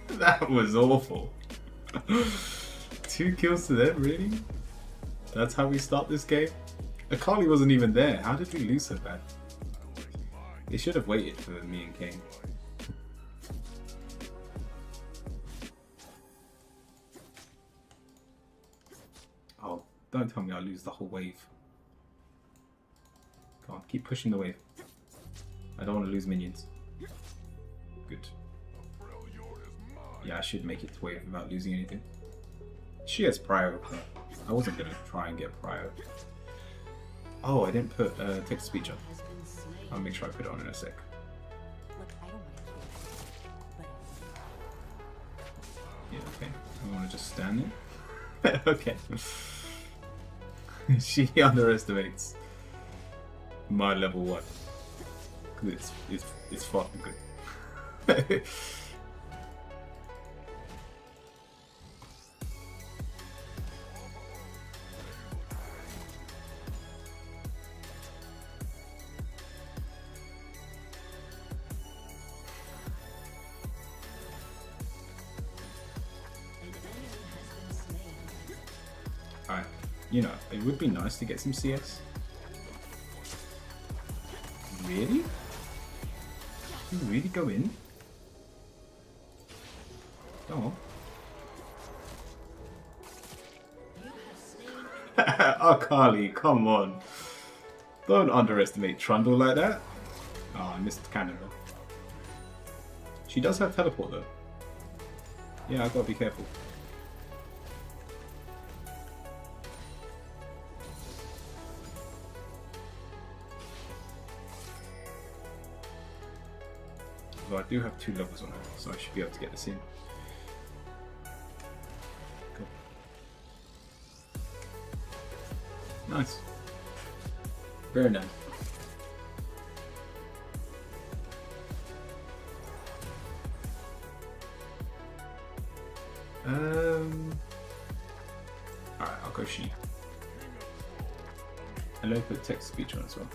That was awful. 2 kills to them, really? That's how we start this game? Akali wasn't even there. How did we lose so bad? They should have waited for me and Kane. Oh, don't tell me I lose the whole wave. Come on, keep pushing the wave. I don't want to lose minions. Good. Yeah, I should make it to wave without losing anything. She has prio. I wasn't gonna try and get prio. Oh, I didn't put text-to-speech on. I'll make sure I put it on in a sec. Yeah, okay. I want to just stand there. Okay. She underestimates my level 1. Because it's fucking good. Alright, you know, it would be nice to get some CS. Really? You really go in? Go on. Akali, come on. Don't underestimate Trundle like that. Oh, I missed Canada. She does have teleport though. Yeah, I gotta be careful. Although I do have 2 levels on her, so I should be able to get this in. Cool. Nice. Very nice. Alright, I'll go she. And I'll put text speech on as well.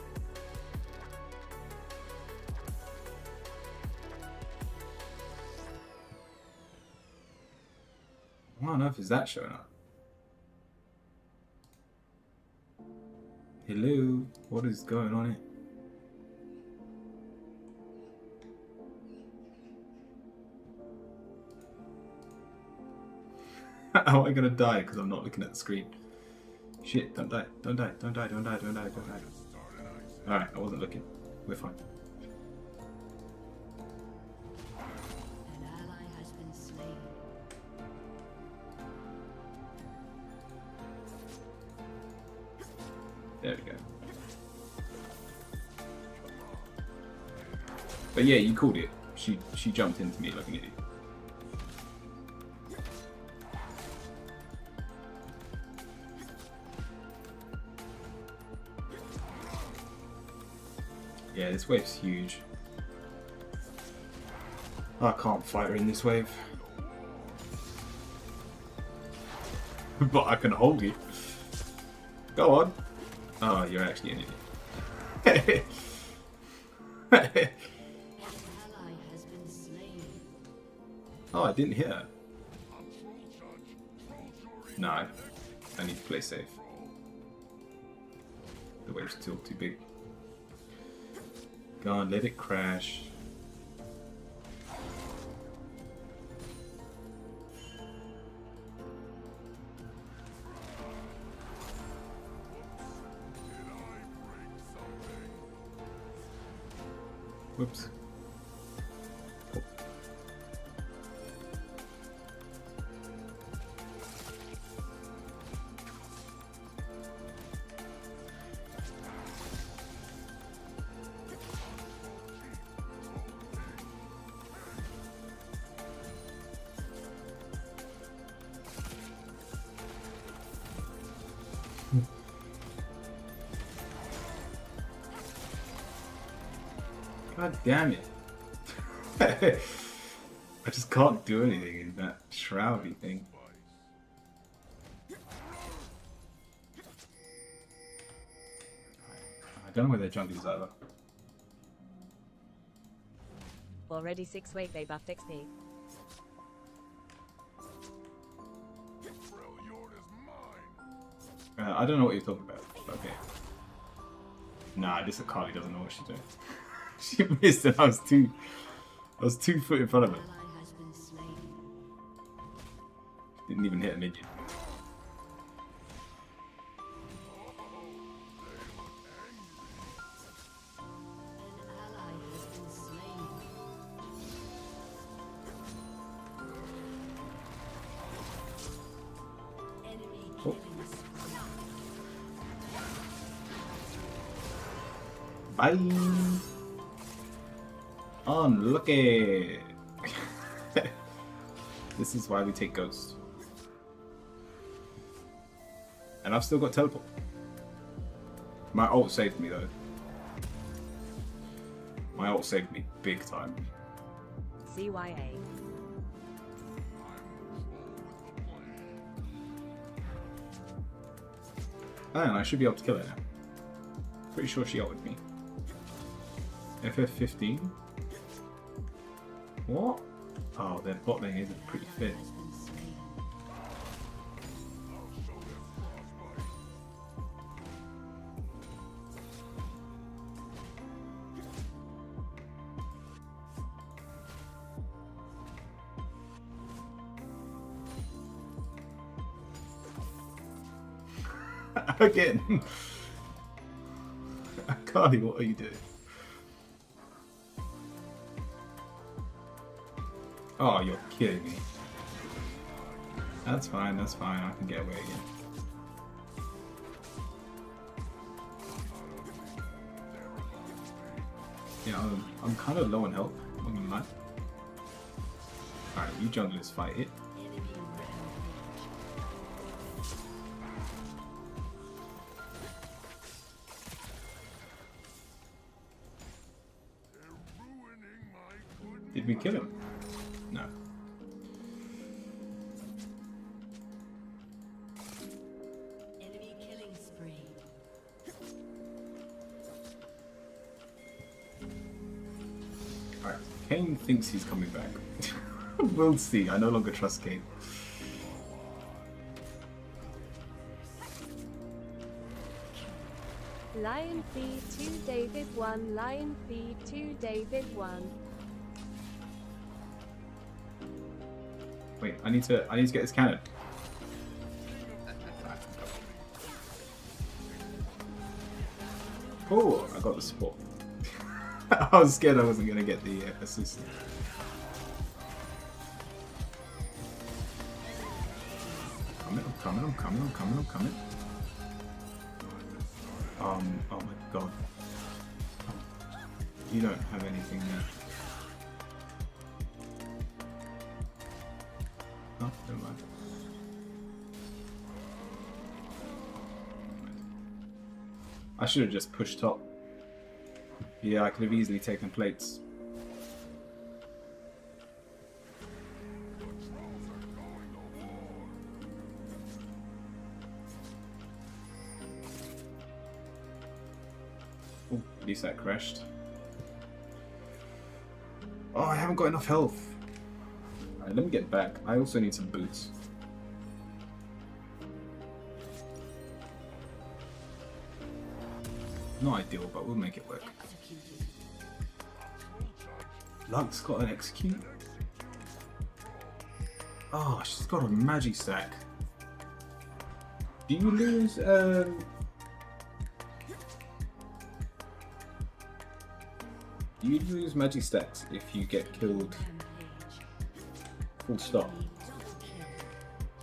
Why on earth is that showing up? Hello? What is going on here? How am I gonna die because I'm not looking at the screen? Shit, don't die, don't die, don't die, don't die, don't die, don't die. Alright, I wasn't looking. We're fine. An ally has been slain. There we go. But yeah, you called it. She jumped into me like an idiot. Yeah, this wave's huge. I can't fight her in this wave. But I can hold you. Go on. Oh, you're actually an idiot. An ally has been slain. Oh, I didn't hit her. No, I need to play safe. The wave's still too big. Go on, let it crash. Whoops. Oh. God damn it. I just can't do anything in that shroudy thing. I don't know where their jungle is either. Already 6 weight they buffed XP. I don't know what you're talking about. Okay. Nah, this Akali doesn't know what she's doing. She missed and I was 2 foot in front of her. An ally has been slain. Didn't even hit a minion. An ally has been slain. Enemy Oh. killing spree. Bye. Unlucky. This is why we take Ghost. And I've still got teleport. My ult saved me though. My ult saved me big time. CYA. And I should be able to kill her now. Pretty sure she ulted me. FF15? What? Oh, their bot lane isn't pretty fit. Has been slain. Again. Carly, what are you doing? Oh, you're kidding me. That's fine, that's fine. I can get away again. Yeah, I'm kind of low on health. I'm gonna lie. Alright, you junglers fight it. Enemy rampage. Did we kill him? No. Enemy killing spree. Alright, Kane thinks he's coming back. We'll see. I no longer trust Kane. Lion B2 David 1 Lion B2 David 1. Wait, I need to get this cannon. Oh, I got the support. I was scared I wasn't gonna get the assist. I'm coming. Oh my god. You don't have anything there. Oh, never mind. I should have just pushed top. Yeah, I could have easily taken plates. Oh, at least that crashed. Oh, I haven't got enough health. Alright, let me get back. I also need some boots. Not ideal, but we'll make it work. Lux got an execute. Oh, she's got a magic stack. Do you lose do you lose magic stacks if you get killed full stop?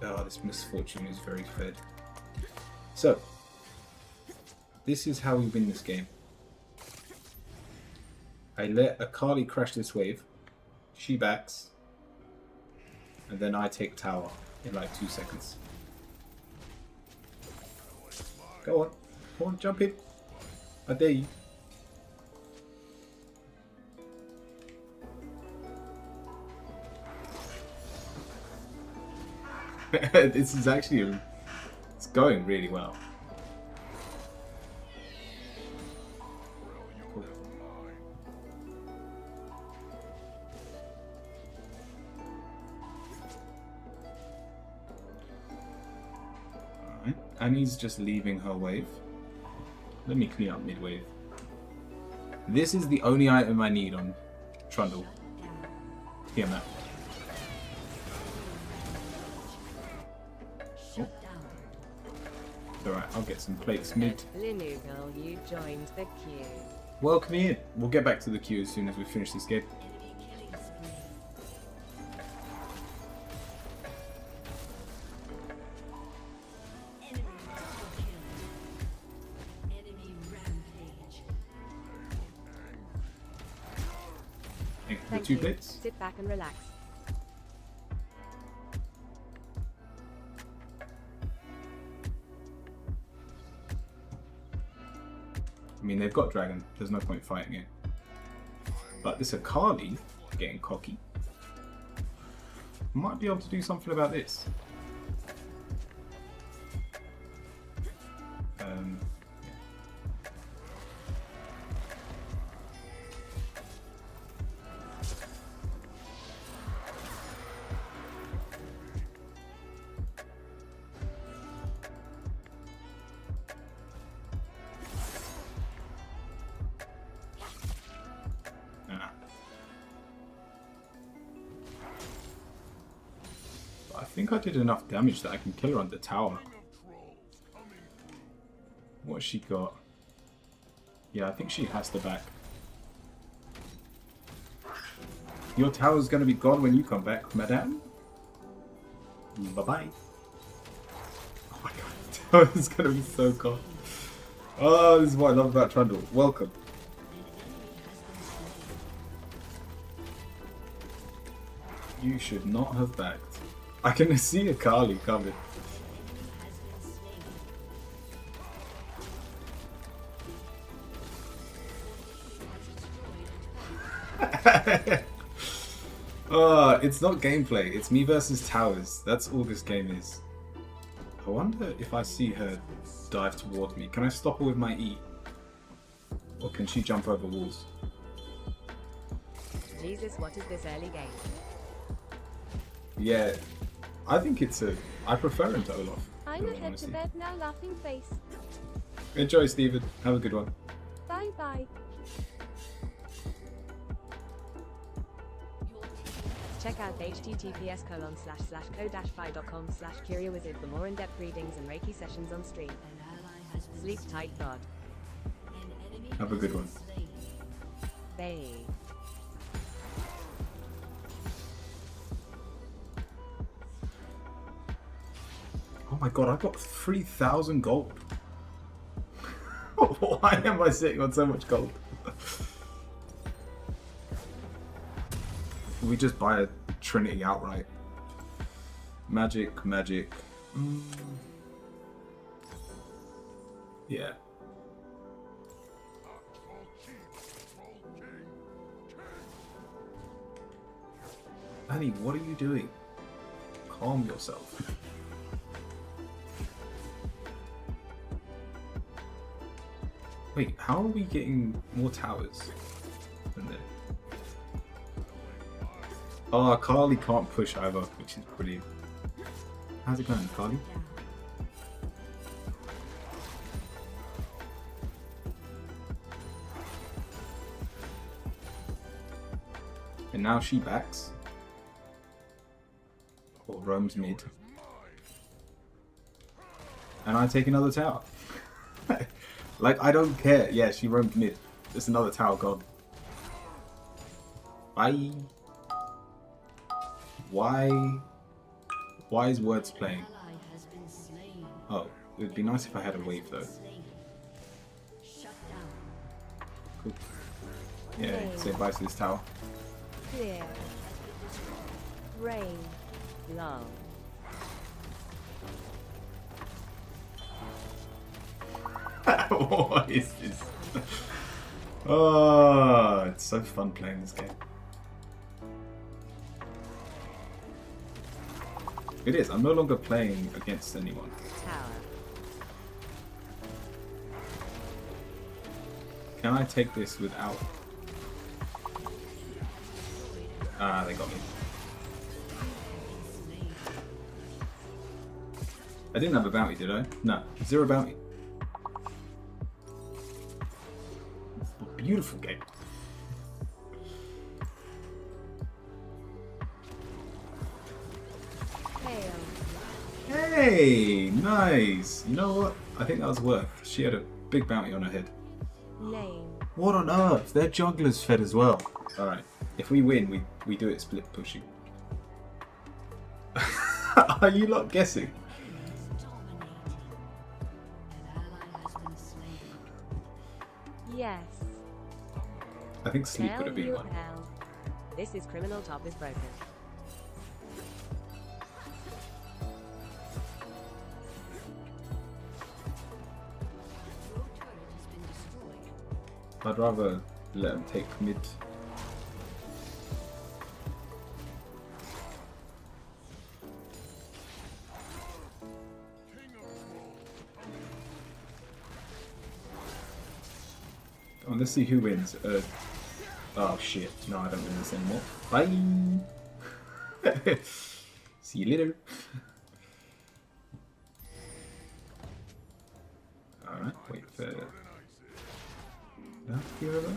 Oh, this misfortune is very fed. So, this is how we win this game. I let Akali crash this wave, she backs, and then I take tower in like 2 seconds. Go on, jump in. I dare you. This is actually, it's going really well. Cool. Alright, Annie's just leaving her wave. Let me clean up mid wave. This is the only item I need on Trundle. Here, Matt. Alright, I'll get some plates mid. Linugal, you joined the queue. Welcome in. We'll get back to the queue as soon as we finish this game. Thank you for the 2 bits. Sit back and relax. I mean, they've got dragon. There's no point fighting it. But this Akali getting cocky. Might be able to do something about this. I think I did enough damage that I can kill her on the tower. What's she got? Yeah, I think she has to back. Your tower's gonna be gone when you come back, madame. Bye-bye. Oh my god, the tower's gonna be so gone. Oh, this is what I love about Trundle. Welcome. You should not have backed. I can see Akali coming. It's not gameplay, it's me versus towers. That's all this game is. I wonder if I see her dive towards me. Can I stop her with my E? Or can she jump over walls? Jesus, what is this early game? Yeah, I think it's a... I prefer him to Olaf. I'm in all ahead to honesty. bed now, laughing face. Enjoy, Steven. Have a good one. Bye bye. Check out https://co-fi.com/curiowizard for more in-depth readings and Reiki sessions on stream. An ally has been Sleep tight, God. An enemy Have a good one. slain. Bye. Oh my god, I got 3,000 gold. Why am I sitting on so much gold? We just buy a Trinity outright. Magic. Yeah. Annie, what are you doing? Calm yourself. Wait, how are we getting more towers than there? Oh, Carly can't push either, which is brilliant. How's it going, Carly? Down. And now she backs. Or roams mid. And I take another tower. Like, I don't care. Yeah, she roamed mid. Just another tower gone. Bye. Why is words playing? Ally has been slain. Oh, it would be nice if I had a wave though. Slain. Shut down. Cool. Yeah, say bye to this tower. Clear. Rain. Long. What is this? Oh, it's so fun playing this game. It is. I'm no longer playing against anyone. Tower. Can I take this without? Ah, they got me. I didn't have a bounty, did I? No, 0 bounty. Beautiful game. Hail. Hey, nice. You know what? I think that was worth. She had a big bounty on her head. Lane. What on earth? Their jugglers fed as well. Alright. If we win, we do it split pushing. Are you lot guessing? Dominating. An ally has been slain. Yes. I think sleep would have been one. Hell. This is Criminal Top is broken. Your turret has been destroyed. I'd rather let them take mid. Oh, let's see who wins. Oh shit, no, I don't win this anymore. Bye! See you later. Alright, wait for... No, here we go.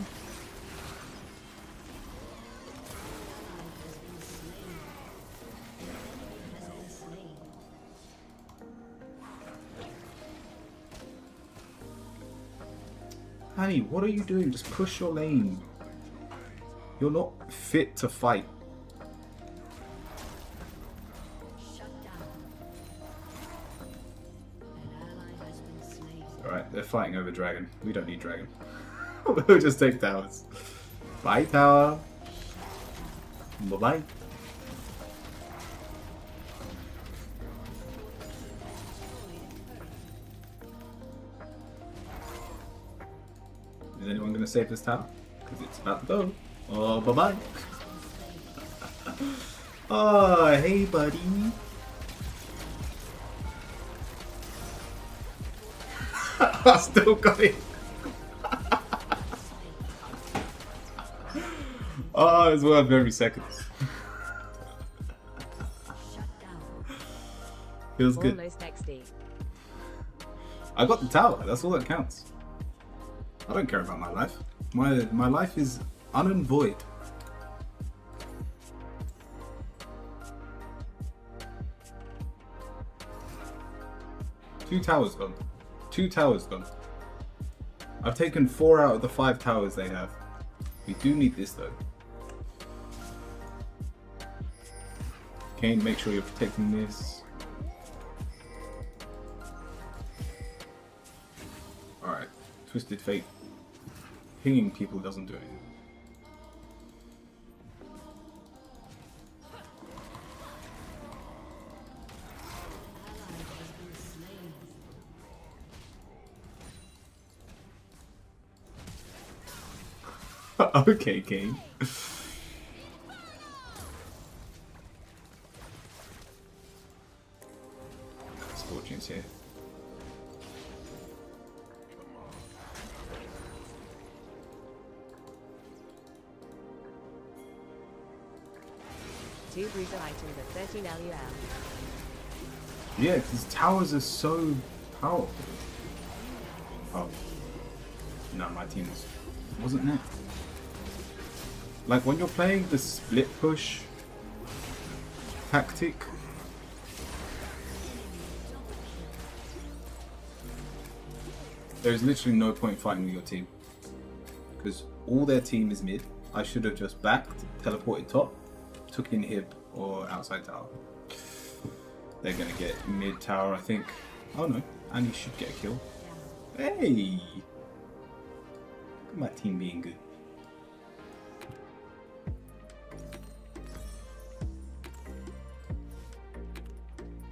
Has been slain. Honey, what are you doing? Just push your lane. You're not fit to fight. Shut down. An ally has been slain. Alright, they're fighting over dragon. We don't need dragon. We'll just take towers. Bye, tower. Bye-bye. Is anyone going to save this tower? Because it's about to go. Oh, bye-bye. Oh, hey, buddy. I still got it. Oh, it's worth every second. Shut down. Feels good. Almost XD. I got the tower. That's all that counts. I don't care about my life. My life is unvoid. Two towers gone. 2 towers gone. I've taken 4 out of the 5 towers they have. We do need this though. Kane, make sure you're protecting this. Alright, Twisted Fate. Pinging people doesn't do anything. Okay, Kane. Scorchion's here. Two bruiser items at 13 LUL. Yeah, these towers are so powerful. Oh. No, my team wasn't there. Like when you're playing the split push tactic, there's literally no point fighting with your team. Because all their team is mid. I should have just backed, teleported top, took in Hib or outside tower. They're gonna get mid tower, I think. Oh no, and he should get a kill. Hey! Look at my team being good.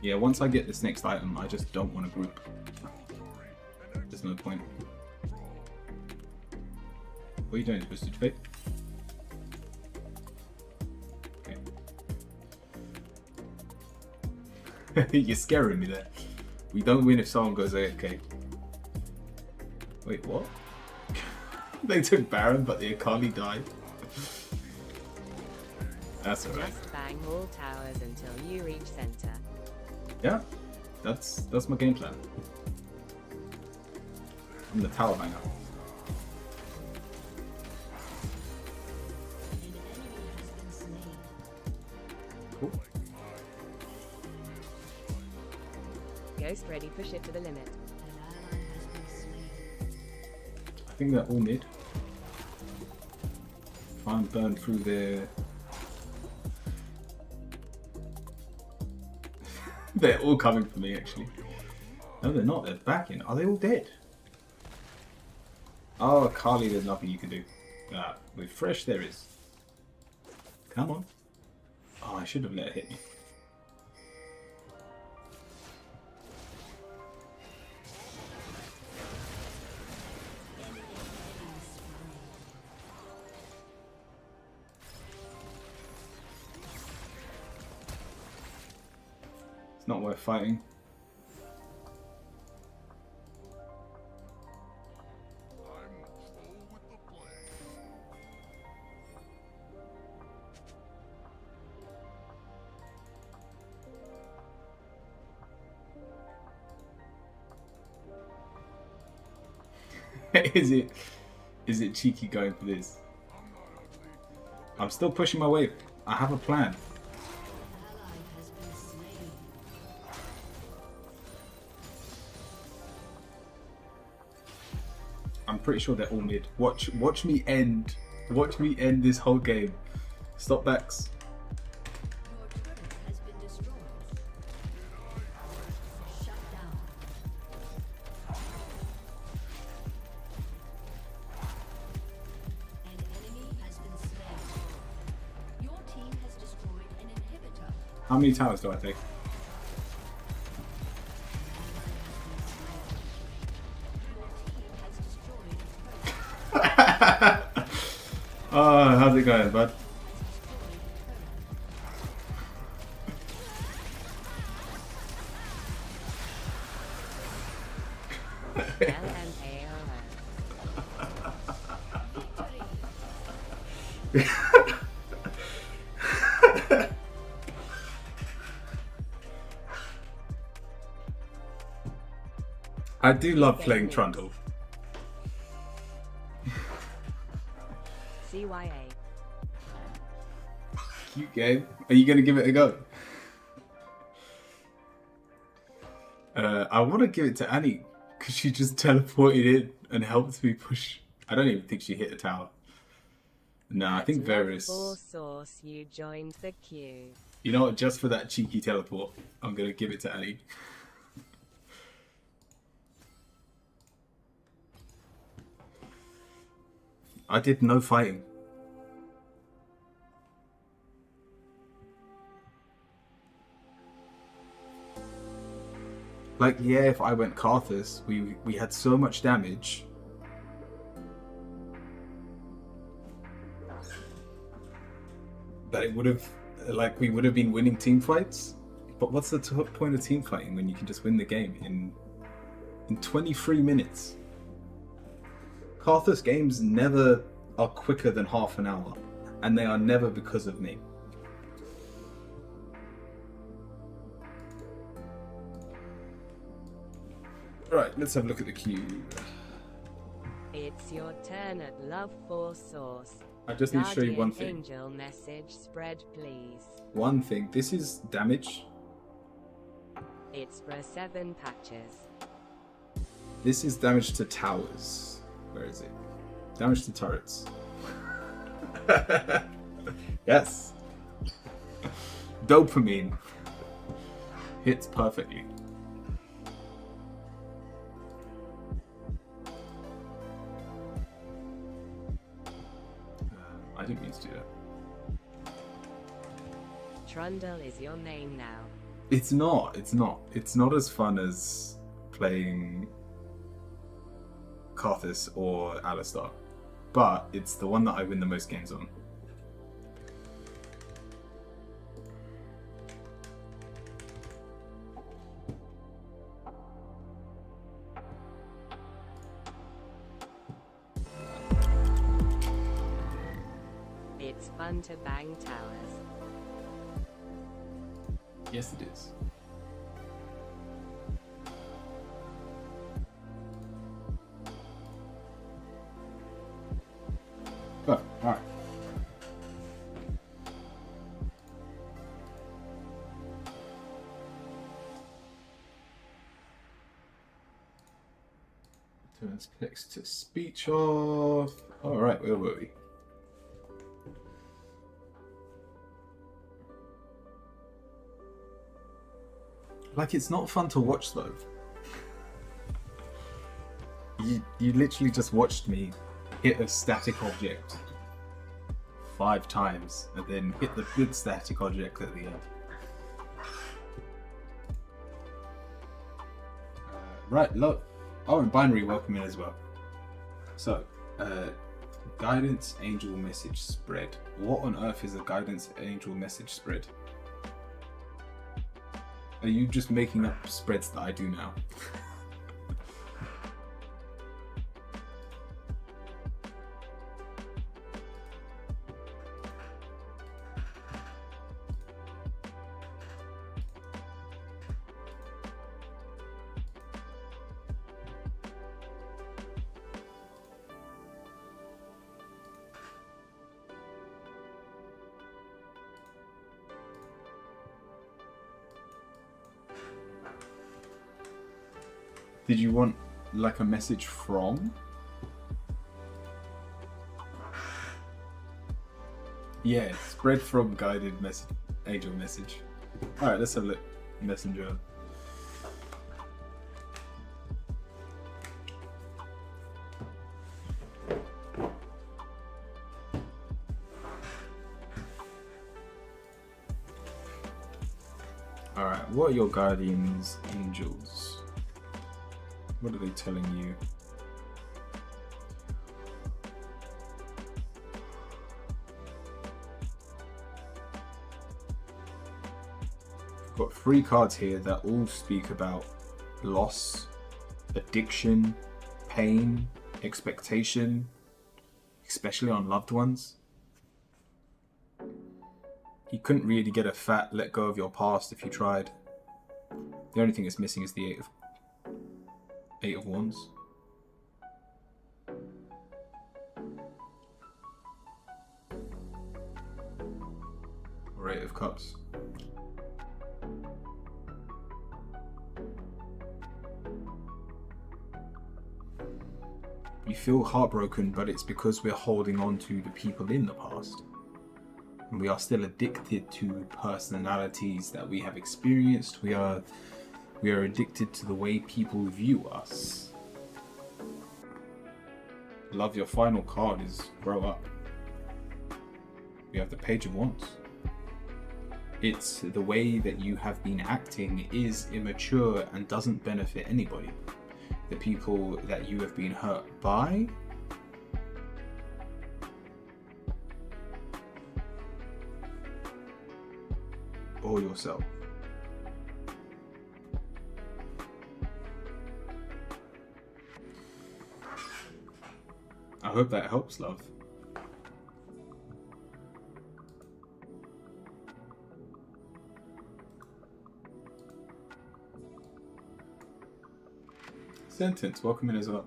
Yeah, once I get this next item, I just don't want to group. There's no point. What are you doing, Twisted Fate? Okay. You're scaring me there. We don't win if someone goes AFK. Wait, what? They took Baron, but the Akali died. That's alright. Just bang all towers until you reach center. Yeah, that's my game plan. I'm the tower banger. Cool. Ghost ready, push it to the limit. I think they're all mid. Try and burn through their... They're all coming for me, actually. No, they're not. They're backing. Are they all dead? Oh, Akali, there's nothing you can do. With Fresh, there is. Come on. Oh, I should have let it hit me. It's not worth fighting. Is it cheeky going for this? I'm still pushing my wave. I have a plan. I'm pretty sure they're all mid. Watch me end. Watch me end this whole game. Stop backs. Your turret has been destroyed. Shut down. An enemy has been slain. Your team has destroyed an inhibitor. How many towers do I take? Oh, how's it going, bud? I do love playing Trundle. CYA. Cute game. Are you gonna give it a go? I want to give it to Annie because she just teleported in and helped me push. I don't even think she hit a tower. No, I think Varus. For Source, you joined the queue. You know what? Just for that cheeky teleport, I'm gonna give it to Annie. I did no fighting. Like, yeah, if I went Karthus, we had so much damage. That it would have, like, we would have been winning team fights. But what's the point of team fighting when you can just win the game in 23 minutes? Karthus games never are quicker than half an hour, and they are never because of me. Right, let's have a look at the queue. It's your turn at Love for Source. I just need to show you one thing. Angel message spread, please. One thing. This is damage. It's for 7 patches. This is damage to towers. Where is it? Damage to turrets. Yes. Dopamine. Hits perfectly. I didn't mean to do that. Trundle is your name now. It's not. It's not. It's not as fun as playing Karthus or Alistar. But it's the one that I win the most games on. It's fun to bang towers. Yes, it is. Oh, alright. Turns text to speech off. Alright, where were we? Like, it's not fun to watch though. You literally just watched me hit a static object 5 times and then hit the big static object at the end. Right, look. Oh, and Binary, welcome in as well. So, guidance angel message spread. What on earth is a guidance angel message spread? Are you just making up spreads that I do now? Did you want like a message from? Yeah, spread from guided message, angel message. Alright, let's have a look. Messenger. Alright, what are your guardians angels? What are they telling you? I've got 3 cards here that all speak about loss, addiction, pain, expectation, especially on loved ones. You couldn't really get a fat let go of your past if you tried. The only thing that's missing is the 8 of Eight of Wands. Or Eight of Cups. We feel heartbroken, but it's because we're holding on to the people in the past. And we are still addicted to personalities that we have experienced. We are addicted to the way people view us. Love, your final card is grow up. We have the Page of Wands. It's the way that you have been acting is immature and doesn't benefit anybody. The people that you have been hurt by, or yourself. I hope that helps, love. Sentence, welcome in as well.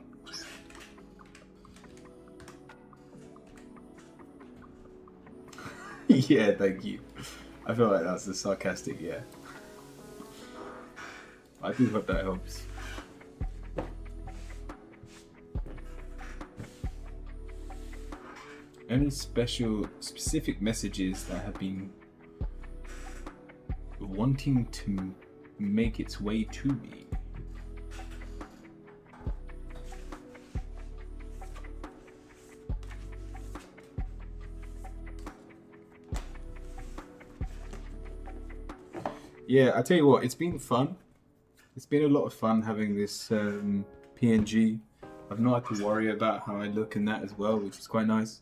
Yeah, thank you. I feel like that's the sarcastic, yeah. I do hope that helps. Any specific messages that have been wanting to make its way to me? Yeah, I tell you what, it's been fun. It's been a lot of fun having this PNG. I've not had to worry about how I look in that as well, which is quite nice.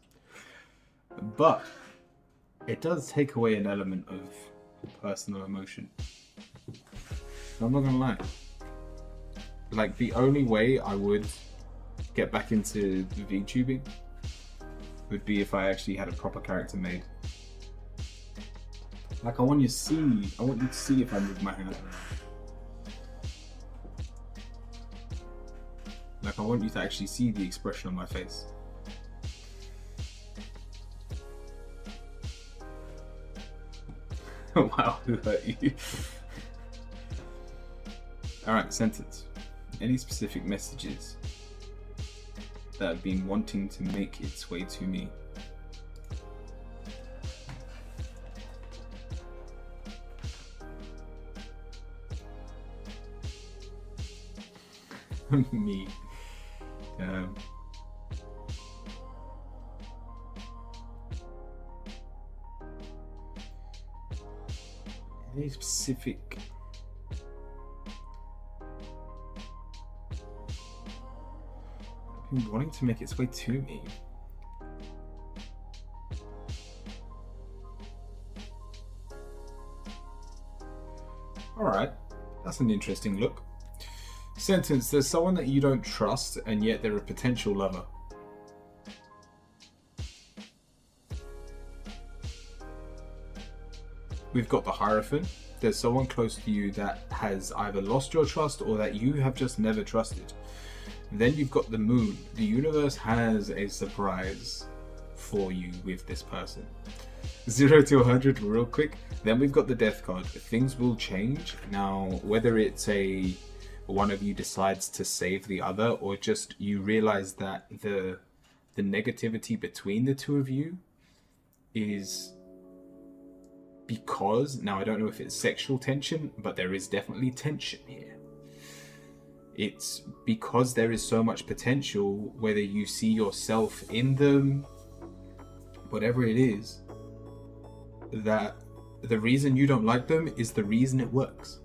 But it does take away an element of personal emotion. I'm not gonna lie. Like, the only way I would get back into VTubing would be if I actually had a proper character made. Like, I want you to see if I move my hand around. Like, I want you to actually see the expression on my face. Wow, who hurt you? Alright, sentence. Any specific messages that have been wanting to make its way to me? Me. Any specific been wanting to make its way to me? Alright, that's an interesting look. Sentence, there's someone that you don't trust and yet they're a potential lover. We've got the Hierophant. There's someone close to you that has either lost your trust or that you have just never trusted. Then you've got the Moon. The universe has a surprise for you with this person. 0 to 100 real quick. Then we've got the Death card. Things will change. Now, whether it's one of you decides to save the other, or just you realize that the negativity between the two of you is because, now I don't know if it's sexual tension, but there is definitely tension here. It's because there is so much potential, whether you see yourself in them, whatever it is, that the reason you don't like them is the reason it works.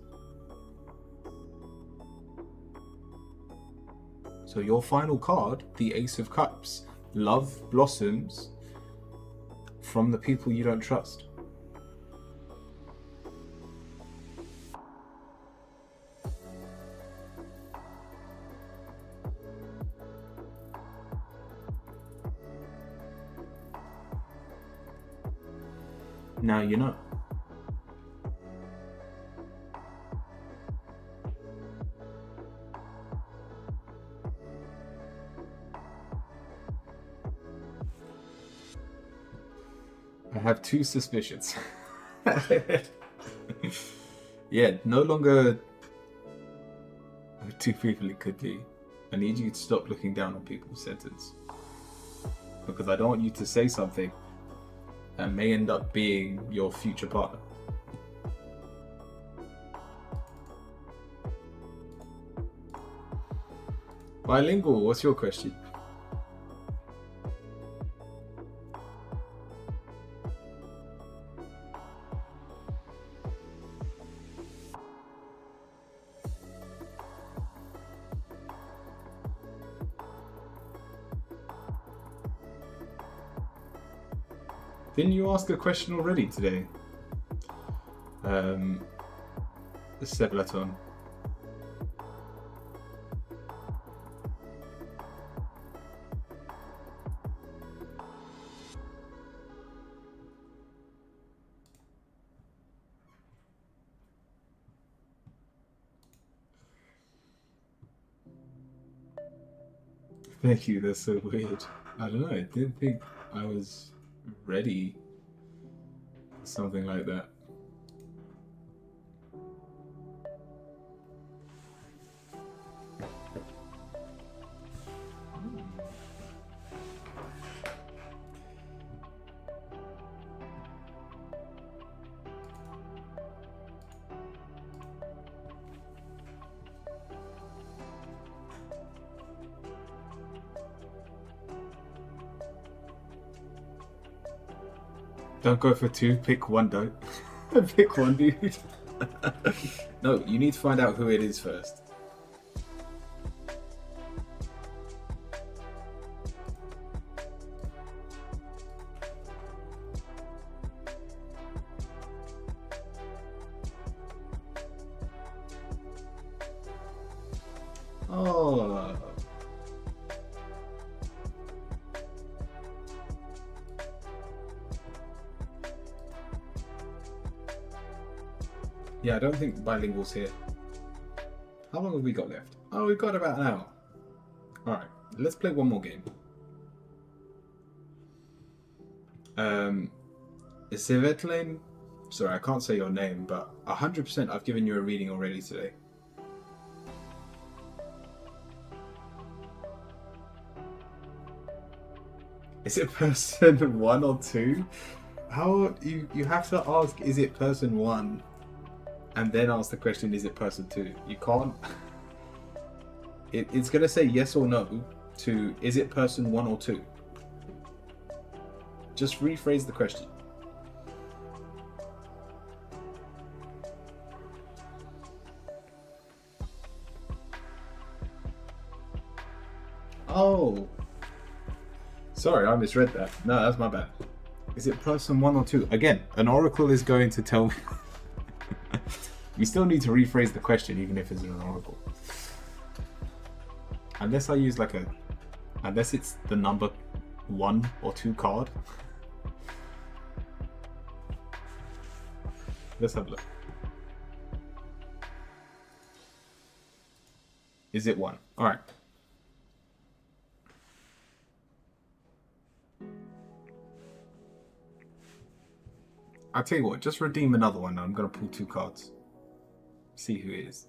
So your final card, the Ace of Cups, love blossoms from the people you don't trust. Now you know. I have two suspicions. Yeah, no longer two people it could be. I need you to stop looking down on people's sentence. Because I don't want you to say something that may end up being your future partner. Bilingual, what's your question? Didn't you ask a question already today? Seblaton. Thank you, that's so weird. I don't know, I didn't think I was ready for something like that. Don't go for two, pick one, don't. Pick one, dude. No, you need to find out who it is first. Oh. Yeah, I don't think bilingual's here. How long have we got left? Oh, we've got about an hour. Alright, let's play one more game. Svetlane, sorry, I can't say your name, but 100% I've given you a reading already today. Is it person 1 or 2? How you have to ask, is it person 1? And then ask the question, is it person 2? You can't. It's going to say yes or no to, is it person 1 or 2? Just rephrase the question. Oh. Sorry, I misread that. No, that's my bad. Is it person 1 or 2? Again, an oracle is going to tell me. You still need to rephrase the question even if it's an oracle. Unless I use like unless it's the number 1 or 2 card. Let's have a look. Is it 1? Alright. I'll tell you what, just redeem another one. I'm going to pull 2 cards. See who it is.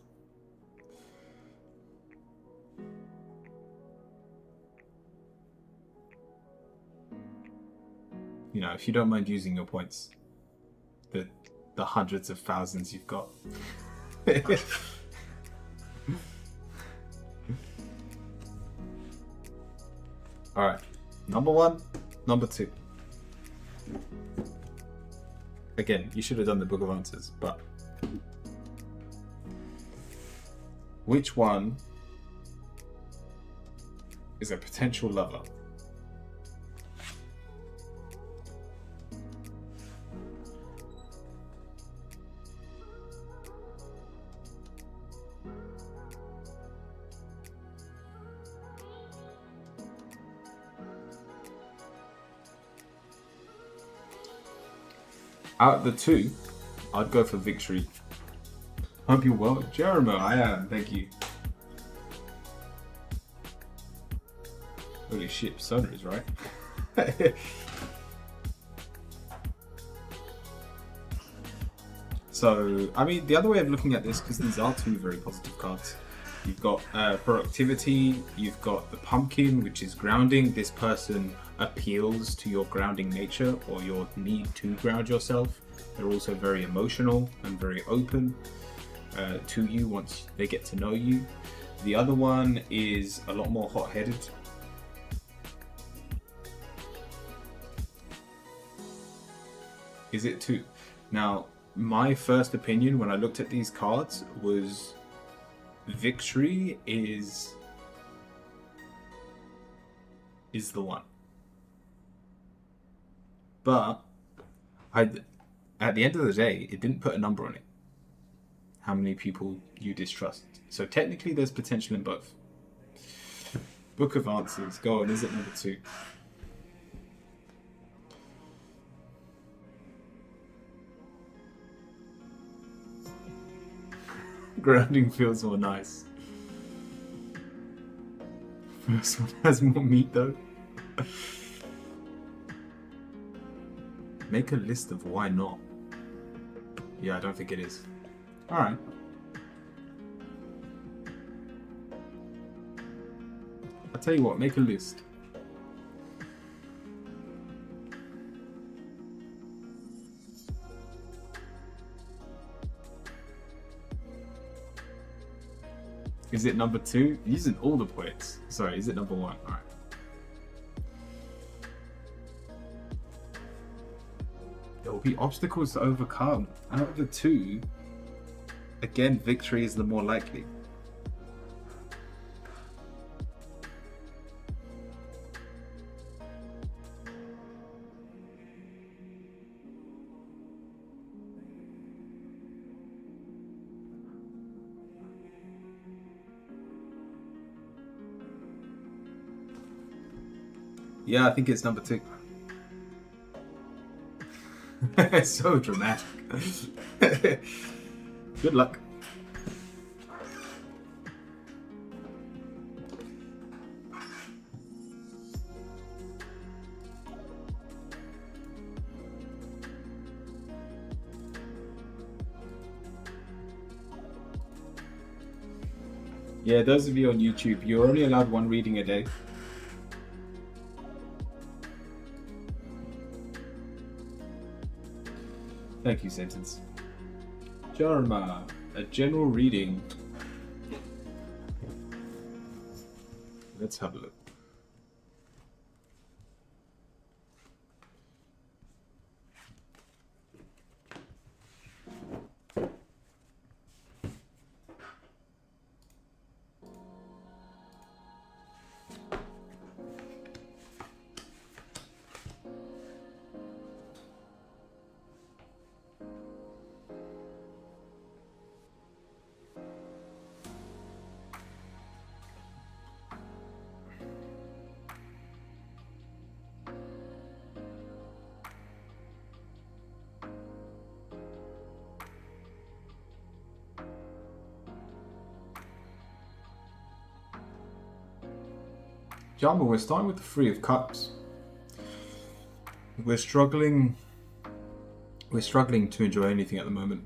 You know, if you don't mind using your points. The hundreds of thousands you've got. Alright. Number 1, number 2. Again, you should have done the Book of Answers, but which one is a potential lover? Out of the 2, I'd go for Victory. Hope you're well. Jeremy, I am, thank you. Holy shit, Persona is right. So, I mean, the other way of looking at this, because these are two very positive cards, you've got productivity, you've got the pumpkin, which is grounding. This person appeals to your grounding nature or your need to ground yourself. They're also very emotional and very open to you once they get to know you. The other one is a lot more hot-headed. Is it too? Now, my first opinion when I looked at these cards was victory is the one. But at the end of the day, it didn't put a number on it. How many people you distrust. So technically there's potential in both. Book of Answers. Go on, is it number 2? Grounding feels more nice. First one has more meat though. Make a list of why not. Yeah, I don't think it is. Alright. I'll tell you what, make a list. Is it number 2? Using all the points. Sorry, is it number 1? Alright. There will be obstacles to overcome. Out of the 2, again, victory is the more likely. Yeah, I think it's number 2. It's so dramatic. Good luck. Yeah, those of you on YouTube, you're only allowed 1 reading a day. Thank you, Simpsons. Jarma, a general reading. Let's have a look. Jama, we're starting with the 3 of Cups. We're struggling to enjoy anything at the moment.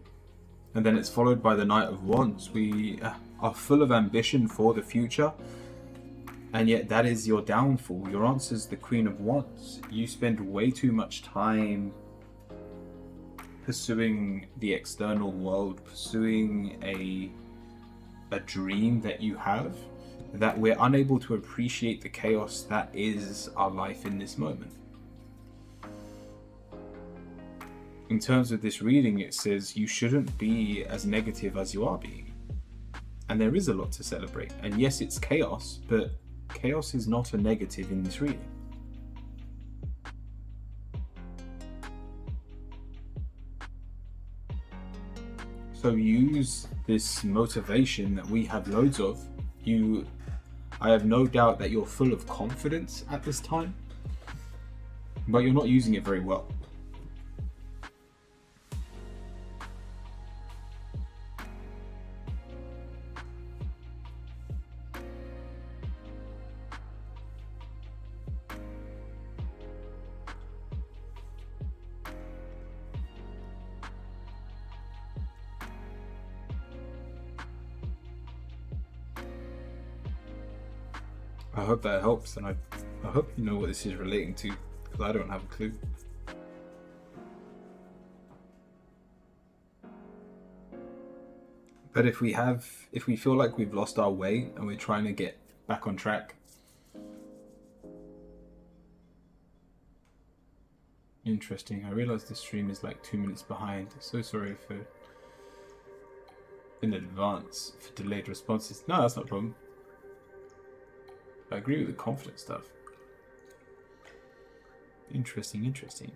And then it's followed by the Knight of Wands. We are full of ambition for the future, and yet that is your downfall. Your answer is the Queen of Wands. You spend way too much time pursuing the external world, pursuing a dream that you have, that we're unable to appreciate the chaos that is our life in this moment. In terms of this reading, it says you shouldn't be as negative as you are being. And there is a lot to celebrate. And yes, it's chaos, but chaos is not a negative in this reading. So use this motivation that we have loads of. I have no doubt that you're full of confidence at this time, but you're not using it very well. I hope that helps, and I hope you know what this is relating to, because I don't have a clue. But if we feel like we've lost our way and we're trying to get back on track, interesting. I realize this stream is like 2 minutes behind. So sorry for in advance for delayed responses. No, that's not a problem. I agree with the confidence stuff. Interesting, interesting.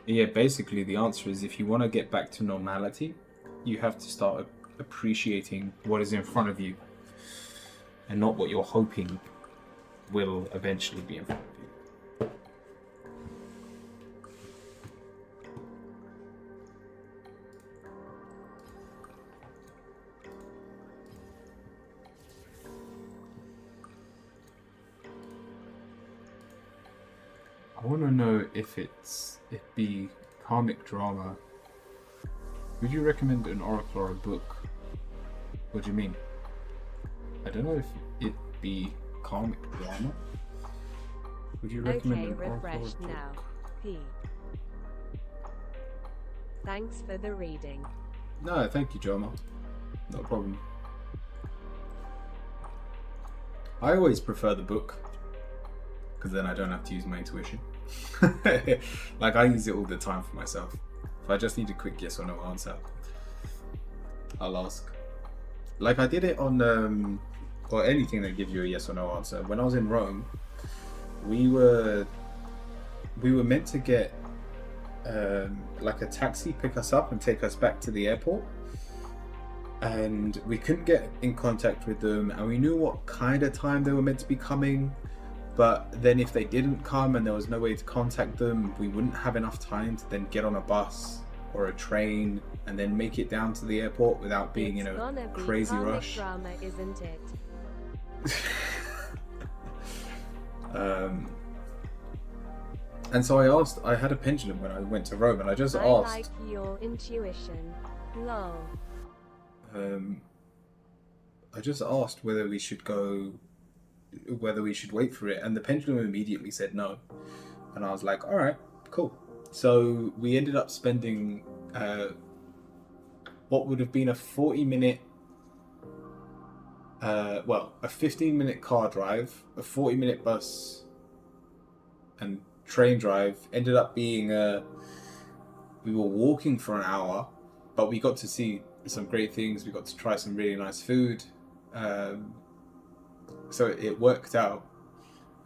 Yeah, basically the answer is if you want to get back to normality, you have to start appreciating what is in front of you and not what you're hoping will eventually be in front of you. I want to know if it be comic drama. Would you recommend an oracle or a book? What do you mean? I don't know if it be comic drama. Would you recommend Okay, an oracle or a refresh book? now. P. Thanks for the reading. No, thank you, Joma. No problem. I always prefer the book, because then I don't have to use my intuition. Like, I use it all the time for myself. If I just need a quick yes or no answer, I'll ask. Like, I did it on, or anything that gives you a yes or no answer. When I was in Rome, we were meant to get like a taxi pick us up and take us back to the airport, and we couldn't get in contact with them, and we knew what kind of time they were meant to be coming, but then if they didn't come and there was no way to contact them, we wouldn't have enough time to then get on a bus or a train and then make it down to the airport without being in a crazy rush. Drama, isn't it? And so I had a pendulum when I went to Rome, and I just I asked. like your intuition. Lol. I just asked whether we should wait for it, and the pendulum immediately said no. And I was like, all right, cool. So we ended up spending what would have been a 40-minute, a 15-minute car drive, a 40-minute bus, and train drive. Ended up being we were walking for an hour, but we got to see some great things. We got to try some really nice food. So it worked out,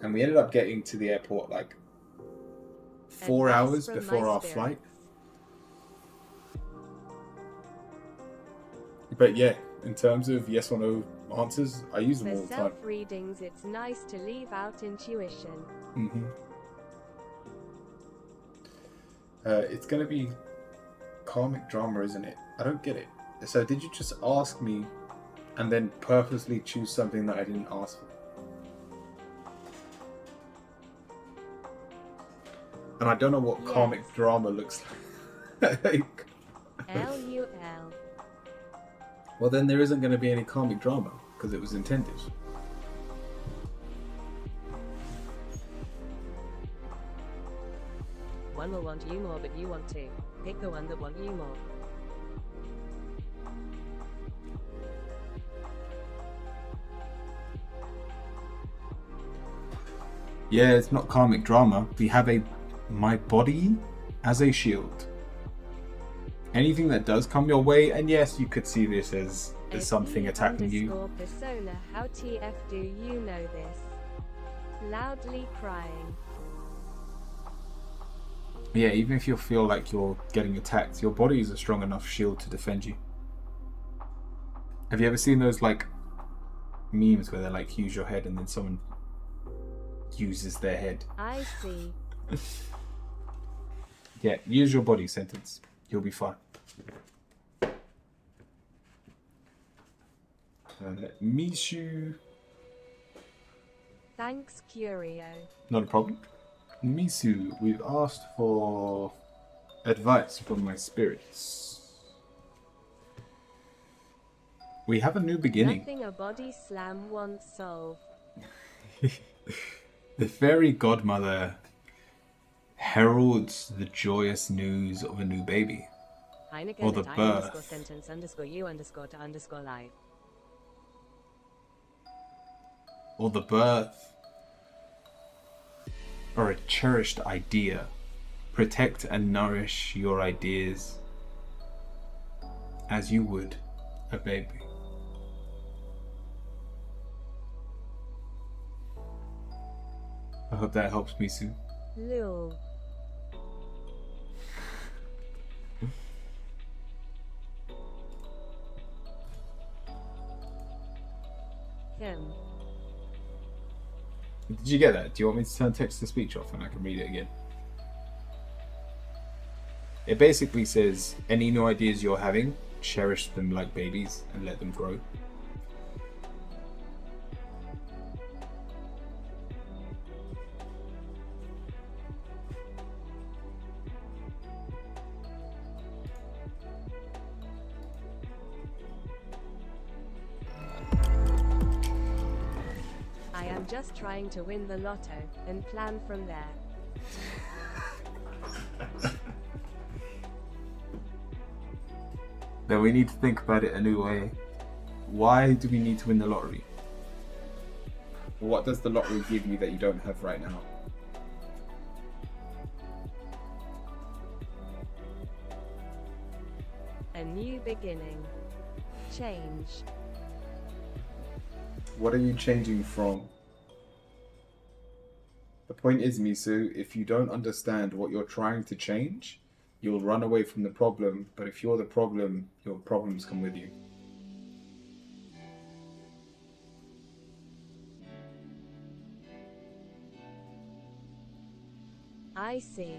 and we ended up getting to the airport like 4 Advice hours from before my our spirits. flight. But yeah, in terms of yes or no answers, I use them For all the time. self-readings, it's nice to leave out intuition. It's gonna be comic drama, isn't it? I don't get it. So did you just ask me and then purposely choose something that I didn't ask for? And I don't know what comic Yes. drama looks like. LUL. Well, then there isn't going to be any comic drama because it was intended. One will want you more, but you want to. Pick the one that want you more. Yeah, it's not karmic drama. We have my body as a shield. Anything that does come your way, and yes, you could see this as something attacking you. Persona, how TF do you know this? Loudly crying. Yeah, even if you feel like you're getting attacked, your body is a strong enough shield to defend you. Have you ever seen those like memes where they're like, use your head, and then someone uses their head? I see. Yeah, use your body, sentence. You'll be fine. Mishu. Thanks, Curio. Not a problem. Misu, we've asked for advice from my spirits. We have a new beginning. Nothing a body slam won't solve. The fairy godmother heralds the joyous news of a new baby. Heineken Or the at I birth. underscore sentence underscore you underscore to underscore live. Or the birth, or a cherished idea. Protect and nourish your ideas as you would a baby. I hope that helps, Misu. Lul. Him. Did you get that? Do you want me to turn text to speech off and I can read it again? It basically says, any new ideas you're having, cherish them like babies and let them grow. I am just trying to win the lotto and plan from there. Then we need to think about it a new way. Why do we need to win the lottery? What does the lottery give you that you don't have right now? A new beginning. Change. What are you changing from? The point is, Misu, if you don't understand what you're trying to change, you'll run away from the problem, but if you're the problem, your problems come with you. I see.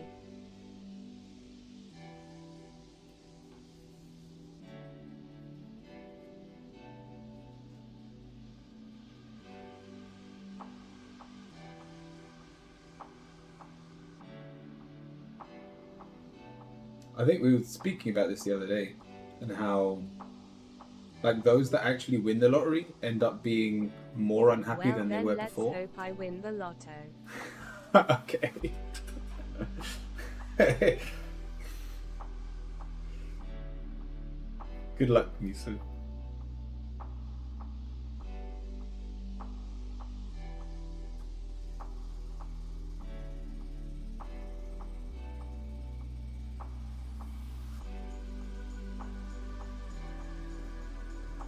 I think we were speaking about this the other day, and how, like, those that actually win the lottery end up being more unhappy Well than they then were let's before. hope I win the lotto. Okay. Good luck, Misu.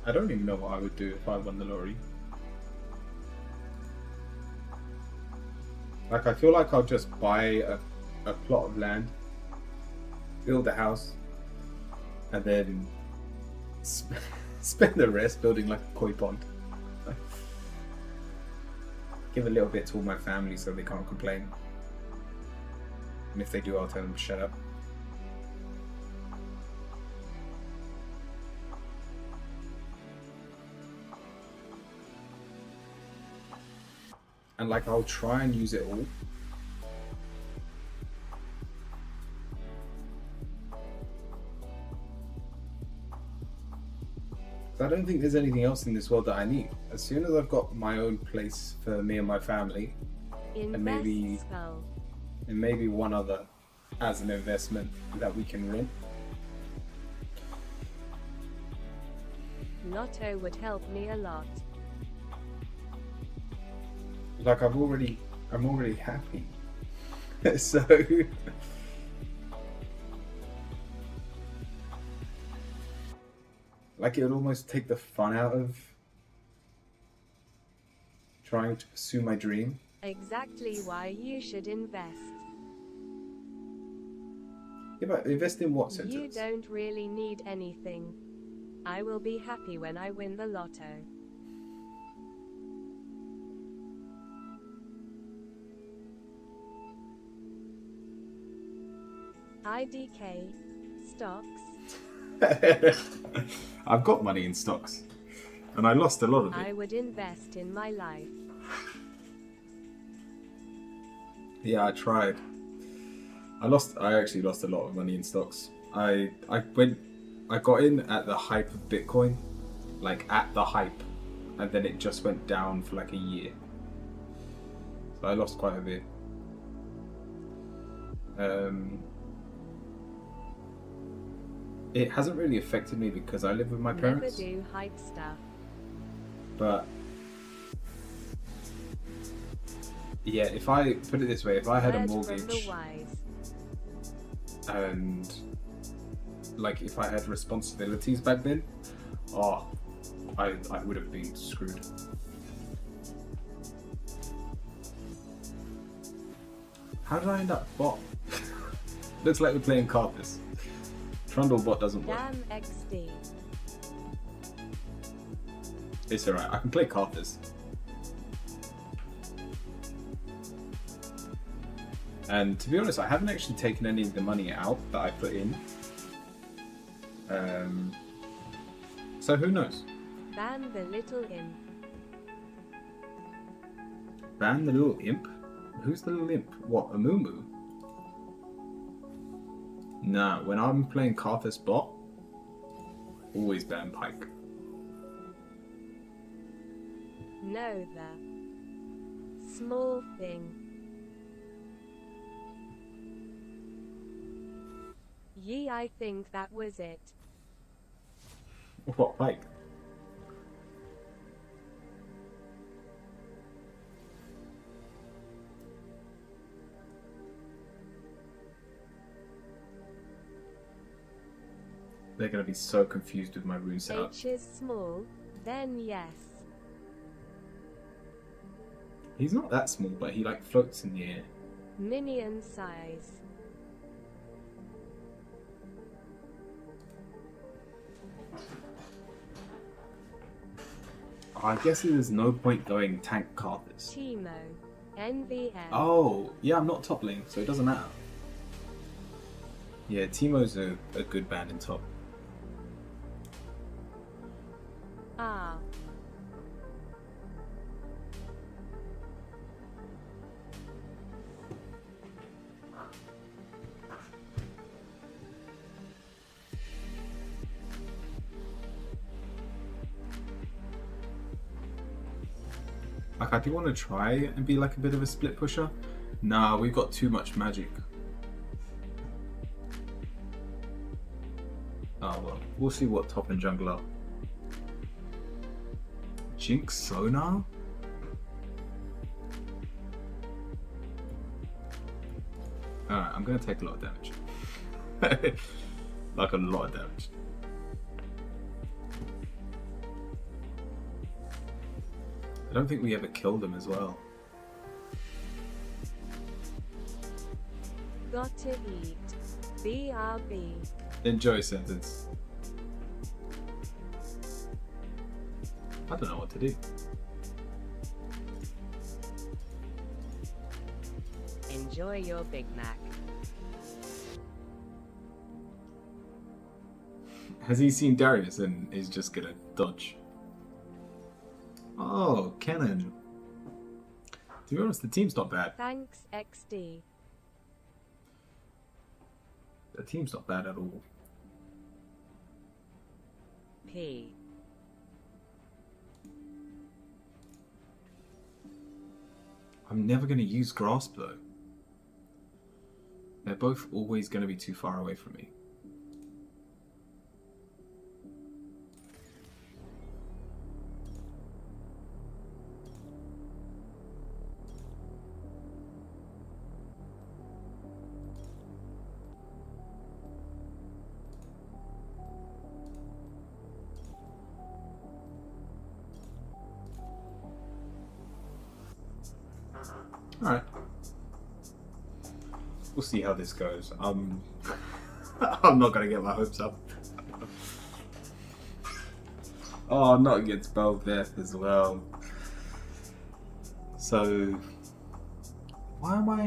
I don't even know what I would do if I won the lottery. Like, I feel like I'll just buy a plot of land, build a house, and then spend the rest building like a koi pond. Give a little bit to all my family so they can't complain. And if they do, I'll tell them to shut up. And like, I'll try and use it all. I don't think there's anything else in this world that I need. As soon as I've got my own place for me and my family, Invest skull. and maybe one other as an investment that we can rent. Lotto would help me a lot. Like, I'm already happy. So like, it would almost take the fun out of trying to pursue my dream. Exactly why you should invest. Yeah, but invest in what You sentence? don't really need anything. I will be happy when I win the lotto. IDK. Stocks. I've got money in stocks, and I lost a lot of I it. would invest in my life. Yeah, I tried. I actually lost a lot of money in stocks. I got in at the hype of Bitcoin, like at the hype, and then it just went down for like a year. So I lost quite a bit. It hasn't really affected me because I live with my Never parents. do hype stuff. But yeah, if I put it this way, if I had a Word from the mortgage wise. and like if I had responsibilities back then, I would have been screwed. How did I end up bot? Looks like we're playing Carthus. Trundlebot doesn't work. Damn XD. It's alright, I can play Carthus. And to be honest, I haven't actually taken any of the money out that I put in. So who knows? Ban the little imp. Ban the little imp? Who's the little imp? What, a Moo? Nah, when I'm playing Carthus bot, always ban Pike. No, the small thing. I think that was it. What, Pike? They're gonna be so confused with my rune setup. H is small, then yes. He's not that small, but he like floats in the air. Minion size. I guess there's no point going tank Carthus. Timo. NVM. Oh, yeah, I'm not top lane, so it doesn't matter. Yeah, Teemo's a good band in top. Ah. Like, I do want to try and be like a bit of a split pusher. Nah, we've got too much magic. Oh well, we'll see what top and jungle are. Jinx Sonar? Alright, I'm gonna take a lot of damage. Like a lot of damage. I don't think we ever killed him as well. Got to eat. BRB. Enjoy sentence. I don't know what to do. Enjoy your Big Mac. Has he seen Darius and is just gonna dodge? Oh, Cannon. To be honest, the team's not bad. Thanks XD. The team's not bad at all. P. I'm never gonna use Grasp though. They're both always gonna be too far away from me. Alright. We'll see how this goes. I'm not gonna get my hopes up. Oh, not against Belveth as well. So why am I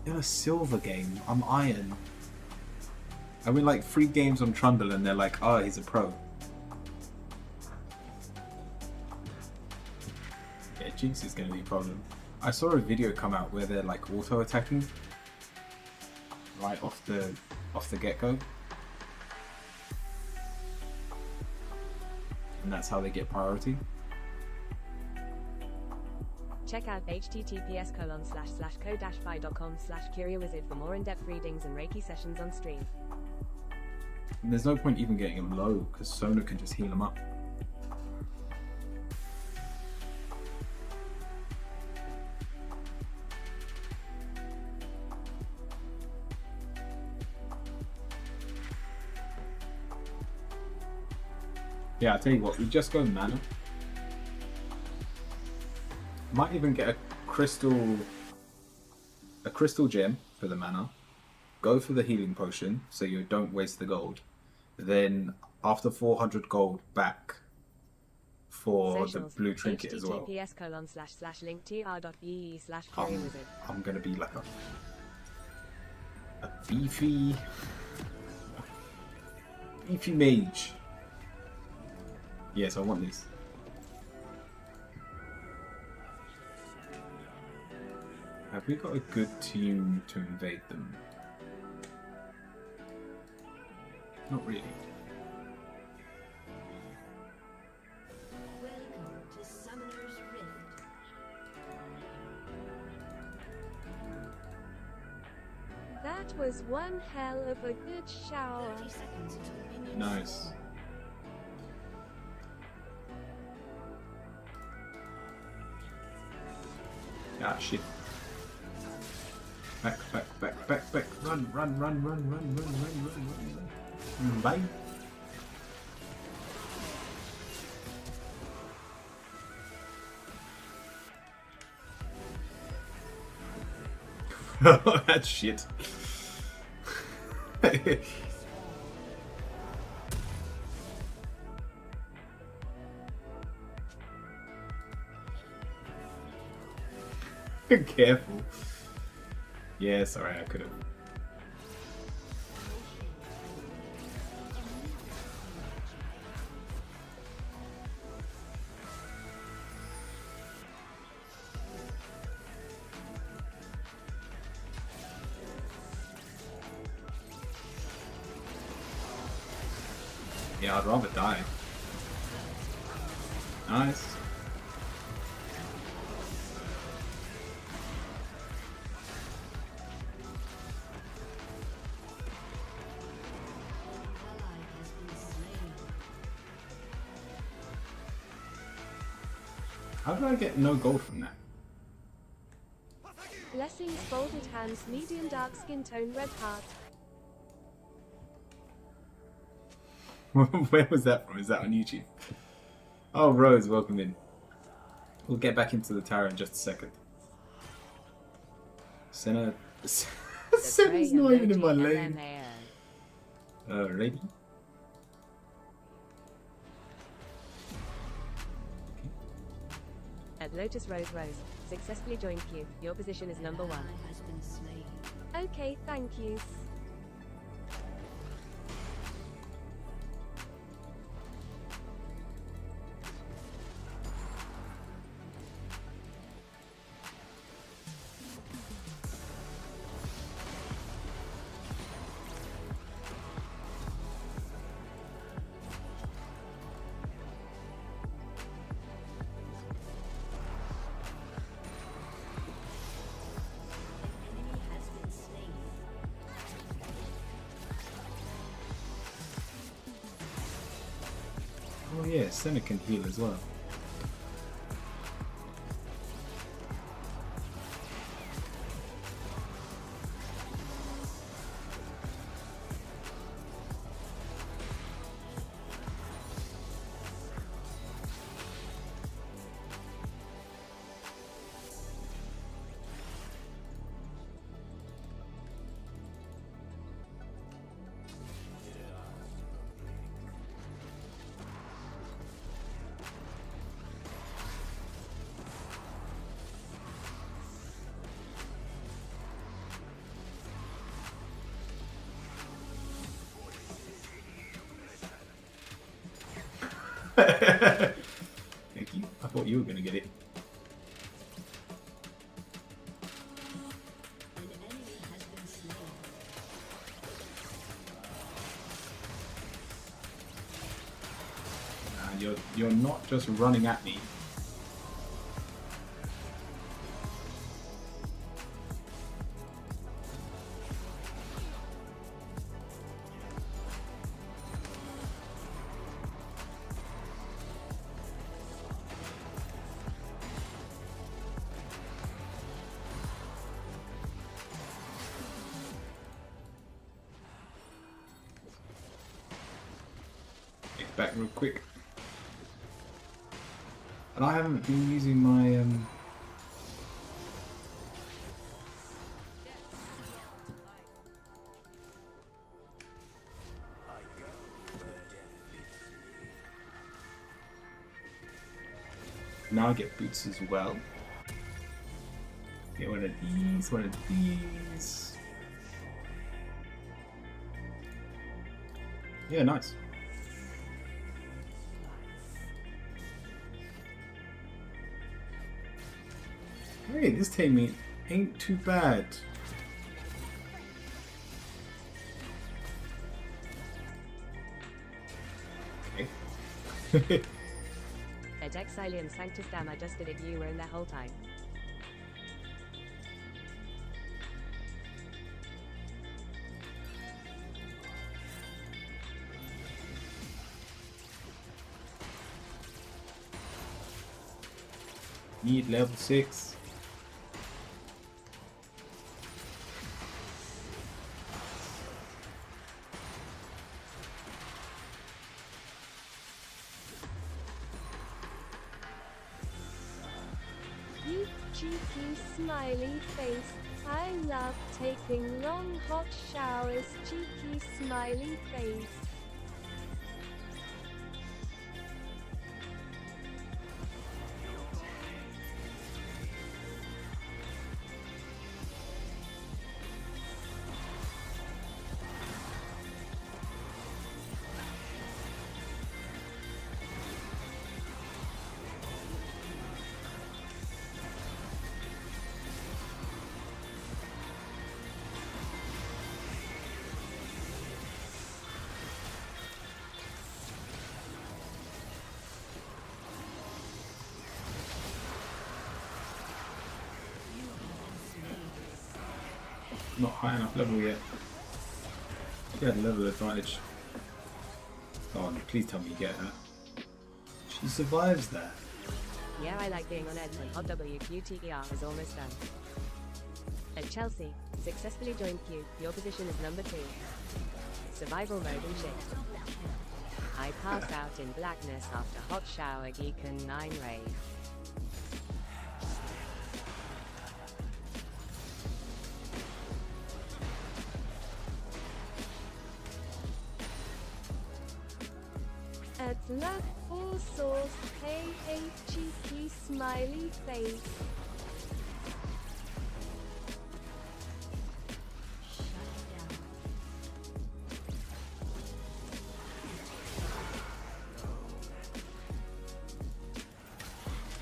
in a silver game? I'm iron. I win like 3 games on Trundle and they're like, oh, he's a pro. Yeah, Jinx is gonna be a problem. I saw a video come out where they're like auto attacking right off the get-go. And that's how they get priority. Check out https://co-fi.com/curiowizard for more in-depth readings and Reiki sessions on stream. And there's no point even getting him low because Sona can just heal him up. Yeah, I'll tell you what, we just go mana. Might even get a crystal gem for the mana. Go for the healing potion so you don't waste the gold. Then after 400 gold back for Socials, the blue trinket as well. https://linktr.ee/curiowizard. I'm gonna be like a beefy mage. Yes, I want this. Have we got a good team to invade them? Not really. Welcome to Summoner's Rift. That was one hell of a good shower. 30 seconds until minions Nice. spawn. Ah, shit. Back. Run. Bye. That's shit. Careful. Yeah, sorry, I could have. Yeah, I'd rather die. Nice. Ally has been slain. How did I get no gold from that? Blessings, folded hands, medium dark skin tone, red heart. Where was that from? Is that on YouTube? Oh, Rose, welcome in. We'll get back into the tower in just a second. Senna... Senna's not even in my lane. Ready? At Lotus Rose, successfully joined queue. Your position is number 1. Ally has been slain. Okay, thank you. Enemy has been slain. Oh yeah, Senna can heal as well. Thank you. I thought you were gonna get it. man. You're not just running at me. Get back real quick. And I haven't been using my Now I get boots as well. Get one of these, one of these. Yeah, nice. Hey, this teammate ain't too bad. Okay. Ed Exilium Sanctus Dam, I just did it, you were in the whole time. Need level 6. You cheeky smiley face. I love taking long hot showers. Cheeky smiley face. Not high enough level yet. Get a level advantage. Oh, please tell me you get her. She survives that. Yeah, I like being on edge when hot WQTER is almost done. At Chelsea, successfully joined Q, your position is number 2. Survival mode and shift. I pass out in blackness after hot shower Geekon 9 rave. At luck all source. Hey, hey, cheeky smiley face.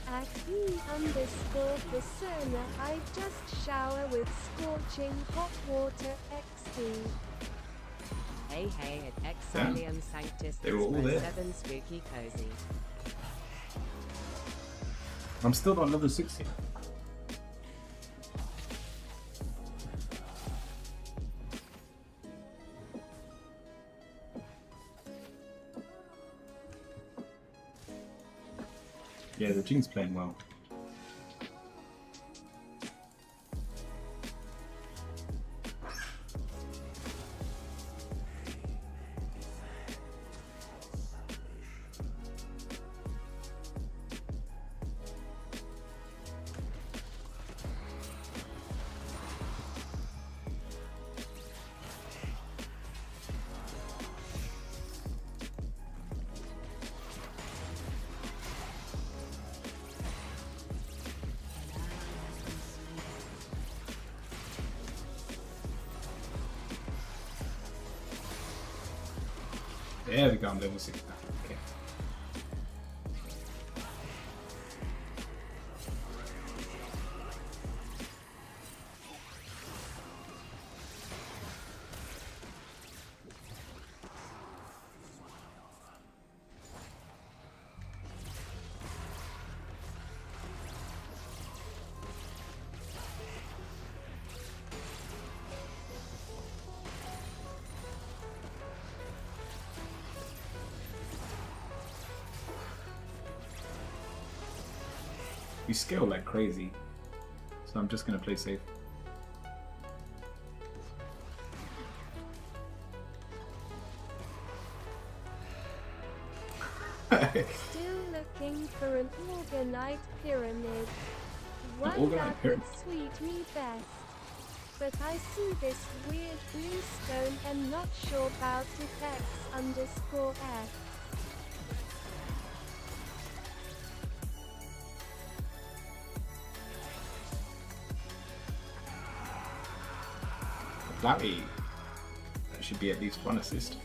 At E_persona, I just shower with scorching hot water XD. Hey hey at Exilium Sanctus They were all there. 7 spooky cozy. I'm still not level 60. Yeah, the team's playing well. There we go, I'm level 6 now. Okay. You scale like crazy. So I'm just gonna play safe. Still looking for an organite pyramid. One organite that pyramid? would suit me best. But I see this weird blue stone and not sure about X_X. Flappy. That should be at least one assist.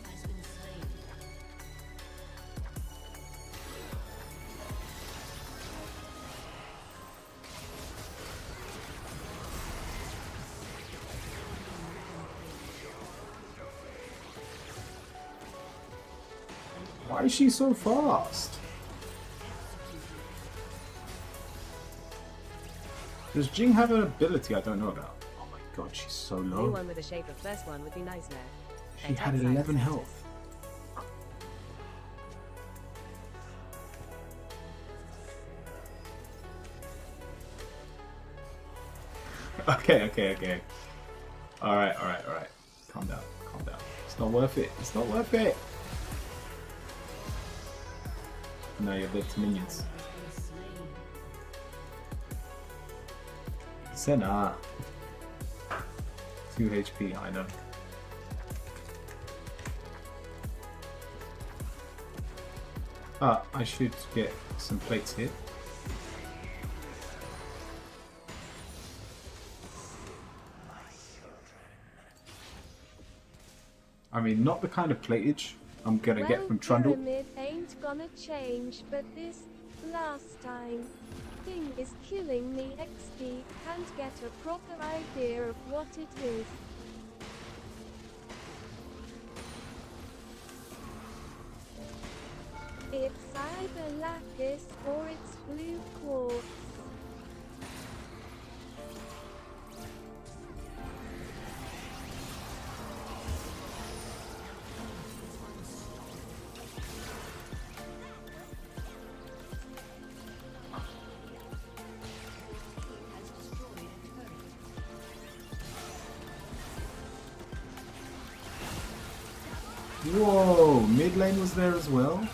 Why is she so fast? Does Jing have an ability I don't know about? Oh my god, she's so Blue low. one with the shape of first one would be nice now. She had 11 health. Okay. Alright. Calm down. It's not worth it. No, you're dead to minions. Senna. 2 HP, I know. I should get some plates here. I mean, not the kind of plateage I'm gonna get from Trundle. Pyramid ain't gonna change, but this last time thing is killing me. XD can't get a proper idea of what it is. It's either lapis or it's blue quartz. Whoa, mid lane was there as well?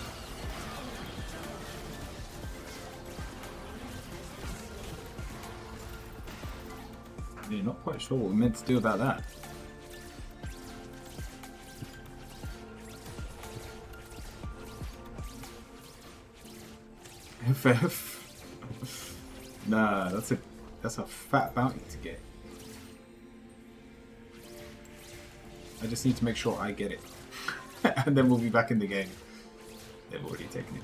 Yeah, not quite sure what we're meant to do about that. FF. Nah, that's a fat bounty to get. I just need to make sure I get it. And then we'll be back in the game. They've already taken it.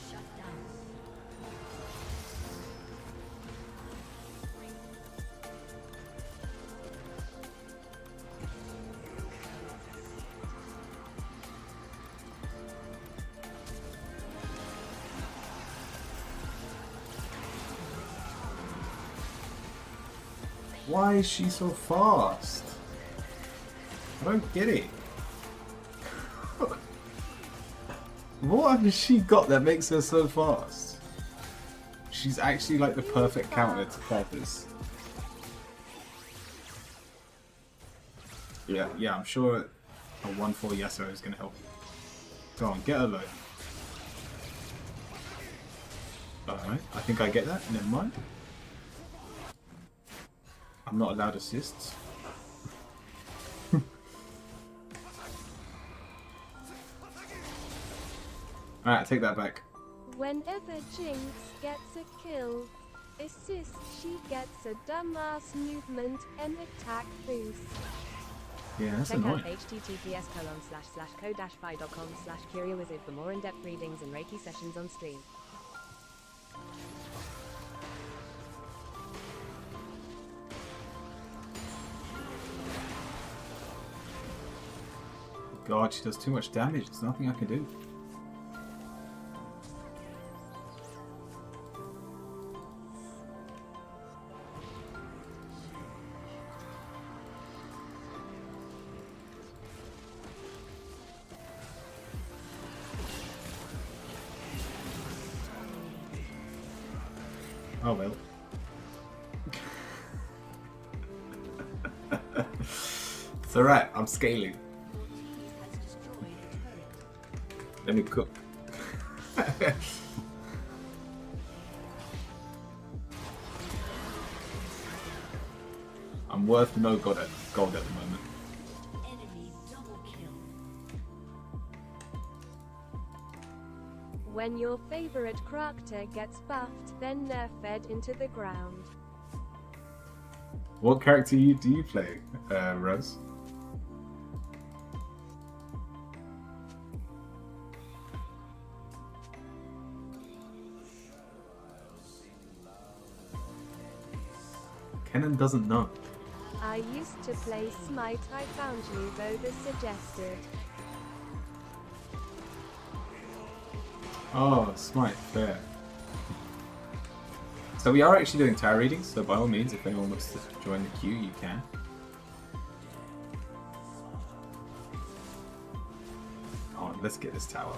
Shut down. Why is she so fast? I don't get it. What has she got that makes her so fast? She's actually like the perfect counter to Feathers. Yeah, I'm sure a 1-4 Yasuo is going to help. Go on, get her low. Alright, I think I get that. Never mind. I'm not allowed assists. Alright, take that back. Whenever Jinx gets a kill, assist, she gets a dumbass movement and attack boost. Yeah, that's Check out annoying. https://co-fi.com/curiawizard for more in-depth readings and Reiki sessions on stream. God, she does too much damage. There's nothing I can do. Oh well. It's alright, I'm scaling. Your team has destroyed a turret. Let me cook. I'm worth no gold at the moment. Enemy double kill. When your favorite character gets buffed, then nerfed into the ground. What character do you play, Rose? Kenan doesn't know. I used to play Smite, I found you Voda suggested. Oh, Smite, fair. So we are actually doing tower readings, so by all means, if anyone wants to join the queue, you can. Oh, let's get this tower.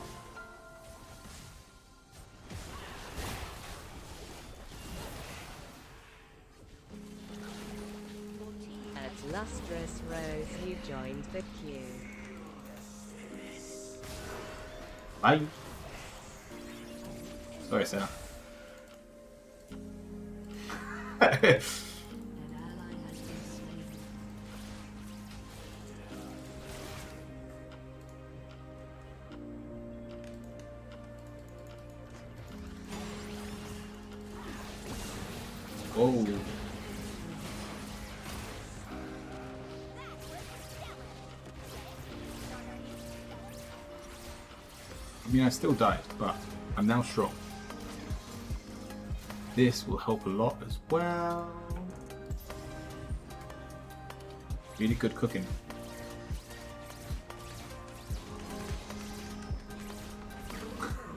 At Lustrous Rose, you joined the queue. Bye. Sorry, Senna. An ally has been slain. Oh. I mean, I still died, but I'm now strong. This will help a lot as well. Really good cooking.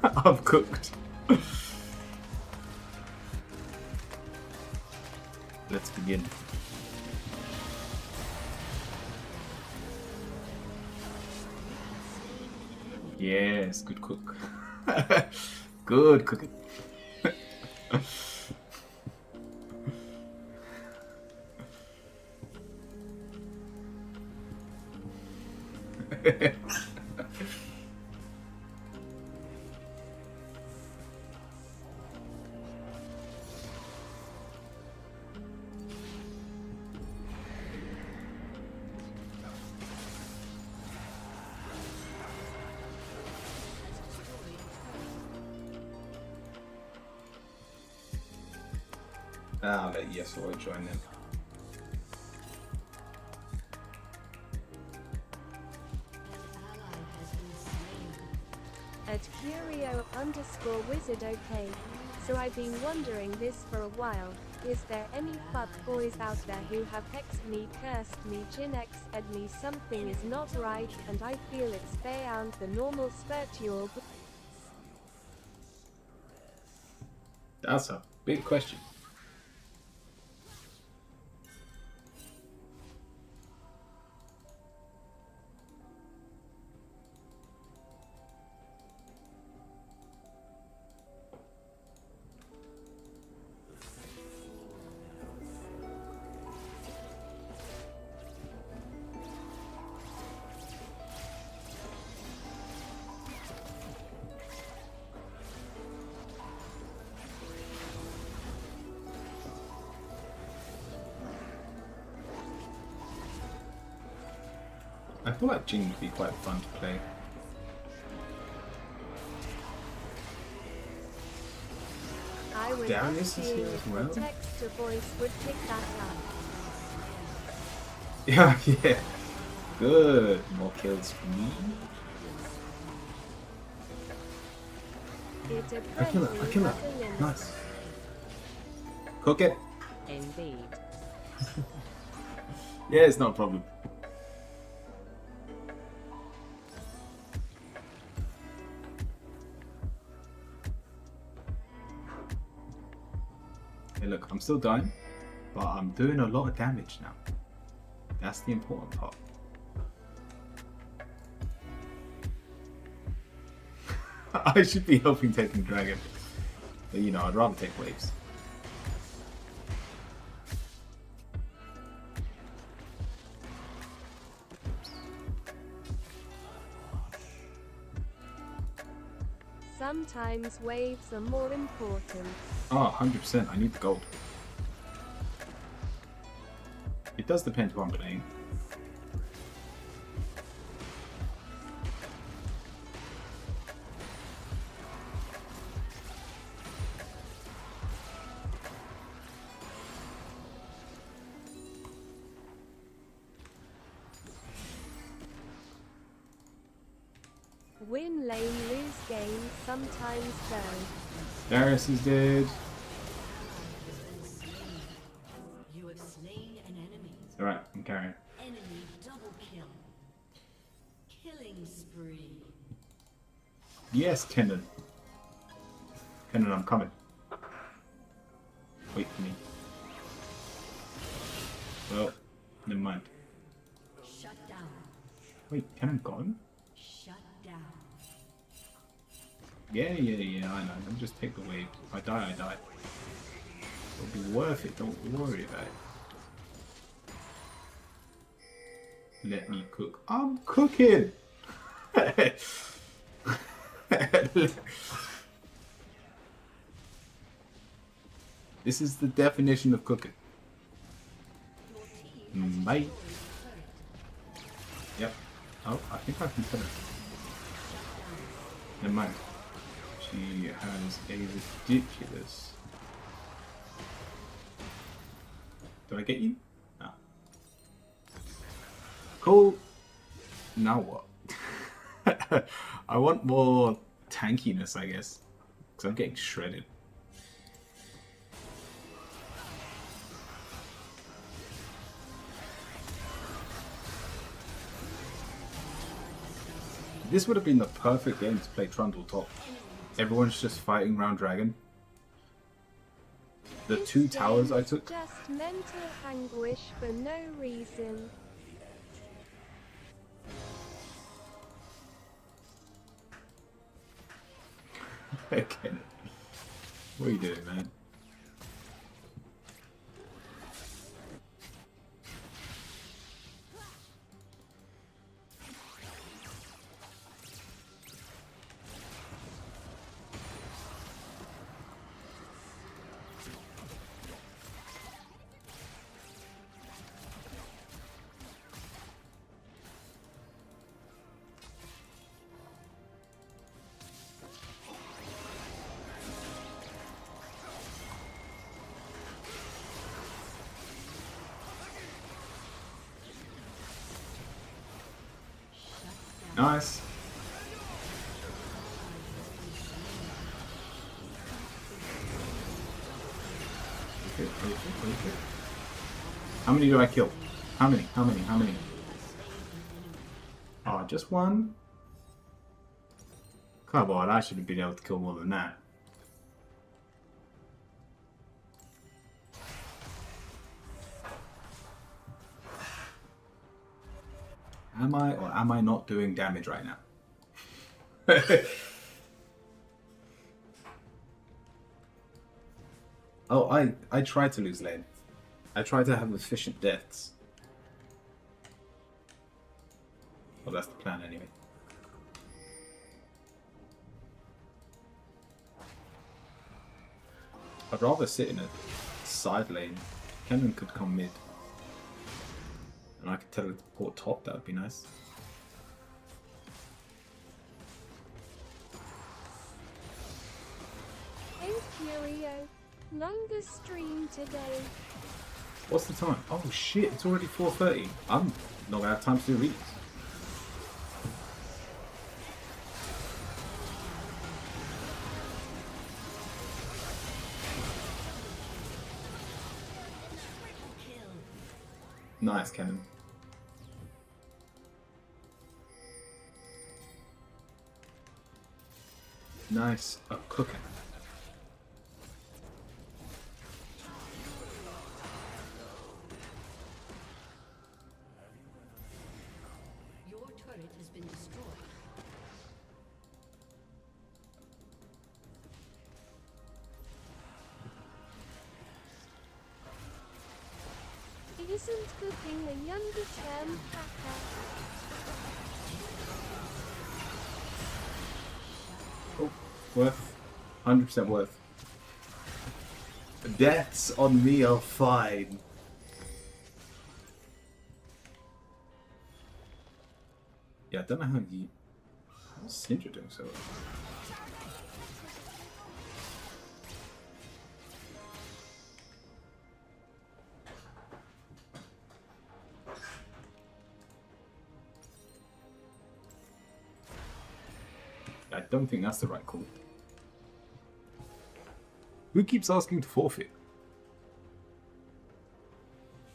I'm cooked. Let's begin. Yes, good cook. Good cooking. I'll let Yasuo join them. An ally has been slain. At Curio_wizard okay. So I've been wondering this for a while. Is there any fuck boys out there who have hexed me, cursed me, Jinxed me, something is not right, and I feel it's beyond the normal spiritual. That's a big question. I feel like Jing would be quite fun to play. I would Darius love is here seeing as well? if the text to voice would pick that up. Yeah, yeah. Good. More kills for me. It's a I kill friendly it. I kill it. but a limit. Nice. Cook it. Indeed. Yeah, it's not a problem. Hey, look, I'm still dying, but I'm doing a lot of damage now. That's the important part. I should be helping taking dragon, but you know, I'd rather take waves. sometimes waves are more important. Oh, 100%. I need the gold. It does depend who I'm playing. Win lane, lose game, sometimes though. Darius is dead. You have slain an enemy. Alright, I'm carrying. Enemy double kill. Killing spree. Yes, Kenan. Kenan, I'm coming. Wait for me. Well, never mind. Shut down. Wait, Kenan gone? Shut down. Yeah, I know. Let me just take the wave. If I die, I die. It'll be worth it. Don't worry about it. Let me cook. I'm cooking! This is the definition of cooking. Bye. Yep. Oh, I think I can kill her. Never mind. She has a ridiculous... Did I get you? No. Cool. Now what? I want more tankiness, I guess. Because I'm getting shredded. This would have been the perfect game to play Trundle top. Everyone's just fighting round dragon. The This 2 towers I game's took. Just mental anguish for no reason. Okay. What are you doing, man? Nice. Okay. How many do I kill? How many? Oh, just one? Come on, I should have been able to kill more than that. Am I or am I not doing damage right now? Oh, I try to lose lane. I try to have efficient deaths. Well, that's the plan anyway. I'd rather sit in a side lane. Kenan could come mid. And I could teleport top, that would be nice. Hey Curio, longer stream today. What's the time? Oh shit, it's already 4:30. I'm not gonna have time to do reads. Nice, Kenan. Nice, a cooking. Your turret has been destroyed. Isn't cooking a younger term hacker? Oh, Worth. 100% worth. Deaths on me are fine. Yeah, I don't know how you... How's Syndra doing so well? I don't think that's the right call. Who keeps asking to forfeit?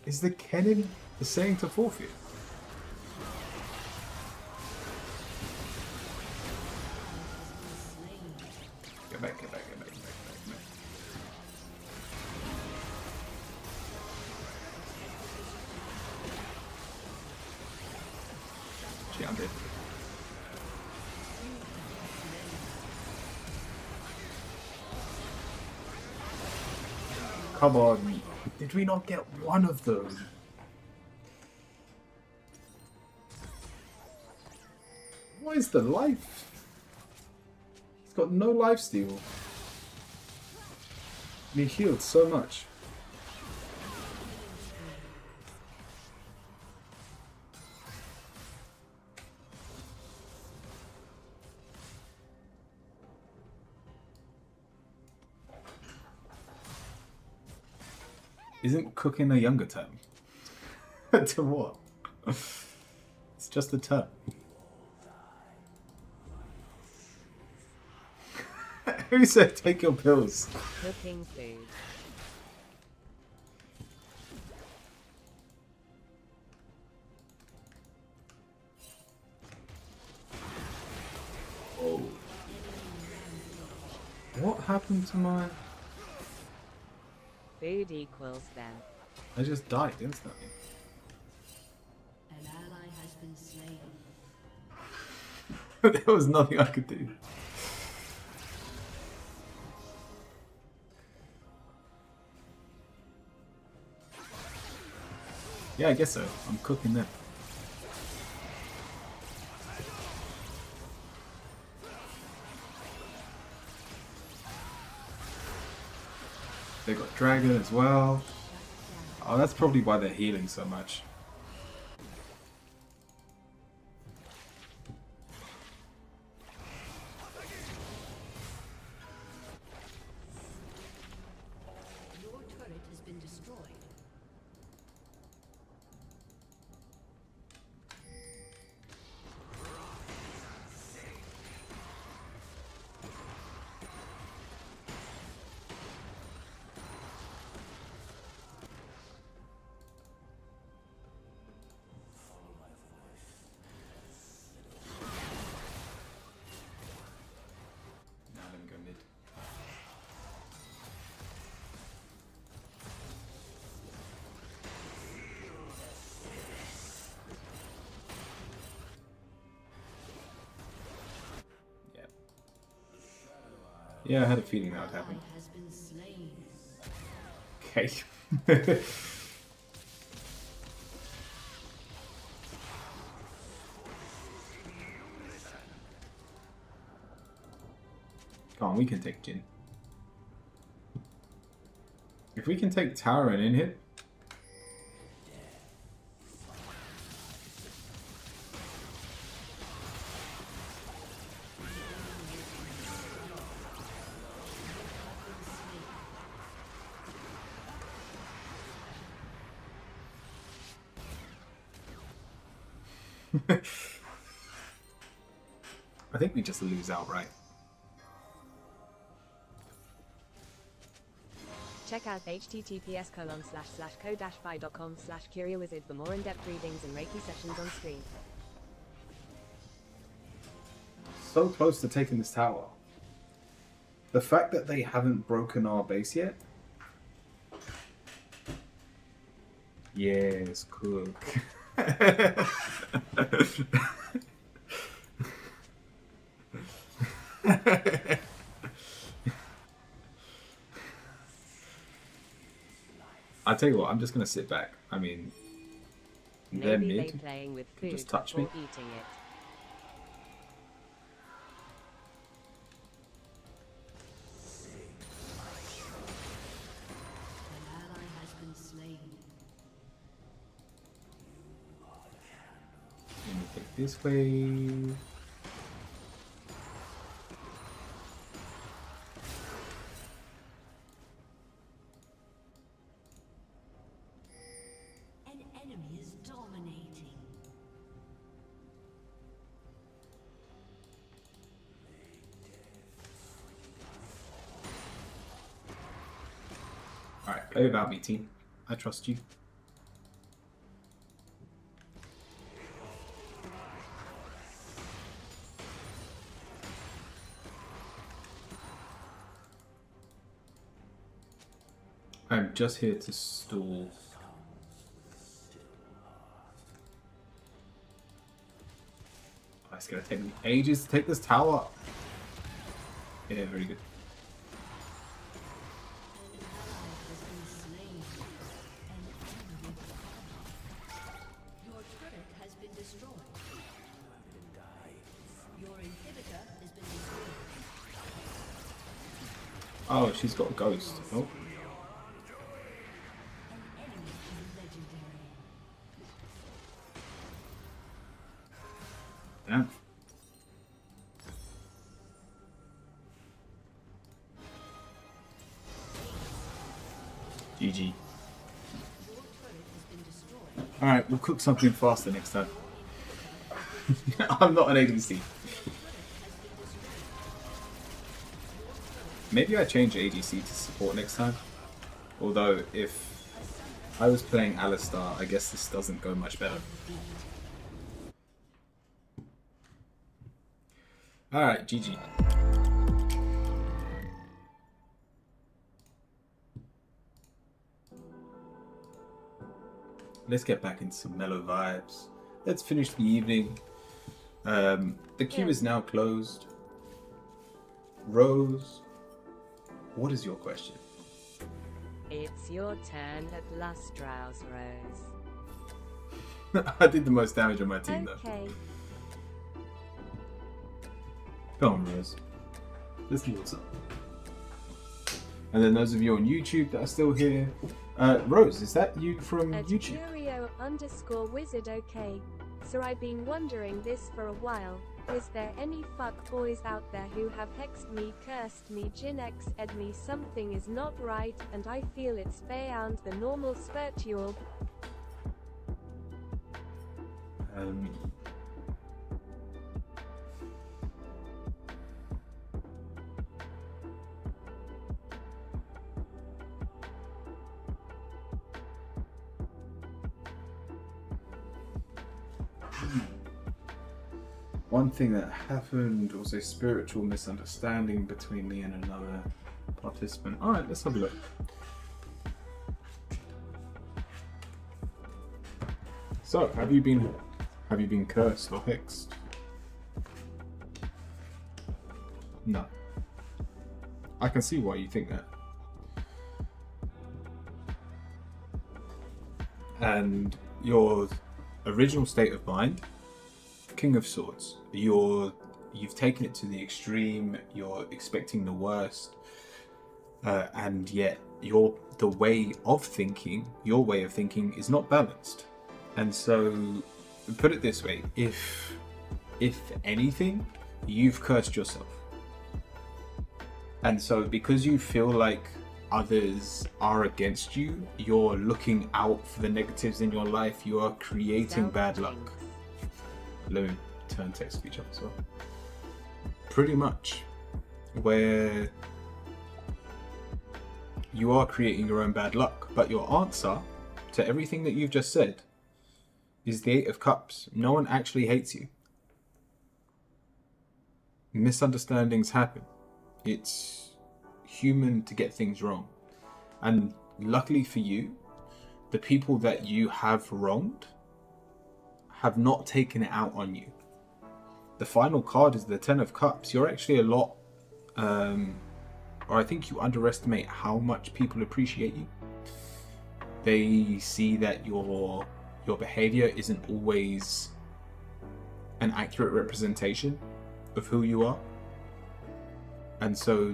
Is the Kennen saying to forfeit? Get back, get back, get back, get back, get back. Gee, I'm dead. Come on. Did we not get one of those? What is the life? He's got no life steal. And he healed so much. Isn't cooking a younger term? To what? It's just a term. Who said take your pills? Cooking food. Oh. What happened to my... Food equals them. I just died instantly. An ally has been slain. There was nothing I could do. Yeah, I guess so. I'm cooking them. They got dragon as well. Oh, that's probably why they're healing so much. Your turret has been destroyed. Now let me go mid. Yeah. Yeah, I had a feeling that would happen. Ally has been slain. Okay. Come on, we can take Jin. If we can take tower and in hit. I think we just lose outright. Check out https://co-fi.com/curiowizard for more in-depth readings and Reiki sessions on stream. So close to taking this tower. The fact that they haven't broken our base yet. Yes, cook. I tell you what, I'm just gonna sit back. I mean, they're Maybe they mid. playing with food Just touch before me. eating it. this way. An enemy is dominating. Alright, play without me, team. I trust you. I'm just here to stall. Oh, it's gonna take me ages to take this tower. Yeah, very good. Your turret has been destroyed. Your inhibitor has been destroyed. Oh, she's got a ghost. Oh. An enemy is legendary. Damn. GG. Your turret has been destroyed. Alright, we'll cook something faster next time. I'm not an ADC. Maybe I change ADC to support next time. Although, if I was playing Alistar, I guess this doesn't go much better. Alright, GG. Let's get back into some mellow vibes. Let's finish the evening. The queue is now closed. Rose, what is your question? It's your turn at last, Rouse Rose. I did the most damage on my team though. Okay. Go on, Rose. Let's see what's up. And then those of you on YouTube that are still here. Rose, is that you from At YouTube? Curio_wizard. Okay. So I've been wondering this for a while. Is there any fuckboys out there who have hexed me, cursed me, jinxed me? Something is not right, and I feel it's beyond the normal spiritual. One thing that happened was a spiritual misunderstanding between me and another participant. Alright, let's have a look. So, have you been cursed or hexed? No. I can see why you think that. And your original state of mind, King of Swords, you've taken it to the extreme, you're expecting the worst, and yet your way of thinking is not balanced. And so, put it this way, if anything, you've cursed yourself. And so because you feel like others are against you, you're looking out for the negatives in your life, you are creating bad luck. Let me turn text speech up as well. Pretty much, where you are creating your own bad luck, but your answer to everything that you've just said is the Eight of Cups. No one actually hates you. Misunderstandings happen. It's human to get things wrong. And luckily for you, the people that you have wronged have not taken it out on you. The final card is the Ten of Cups. You're actually a lot, or I think you underestimate how much people appreciate you. They see that your behavior isn't always an accurate representation of who you are. And so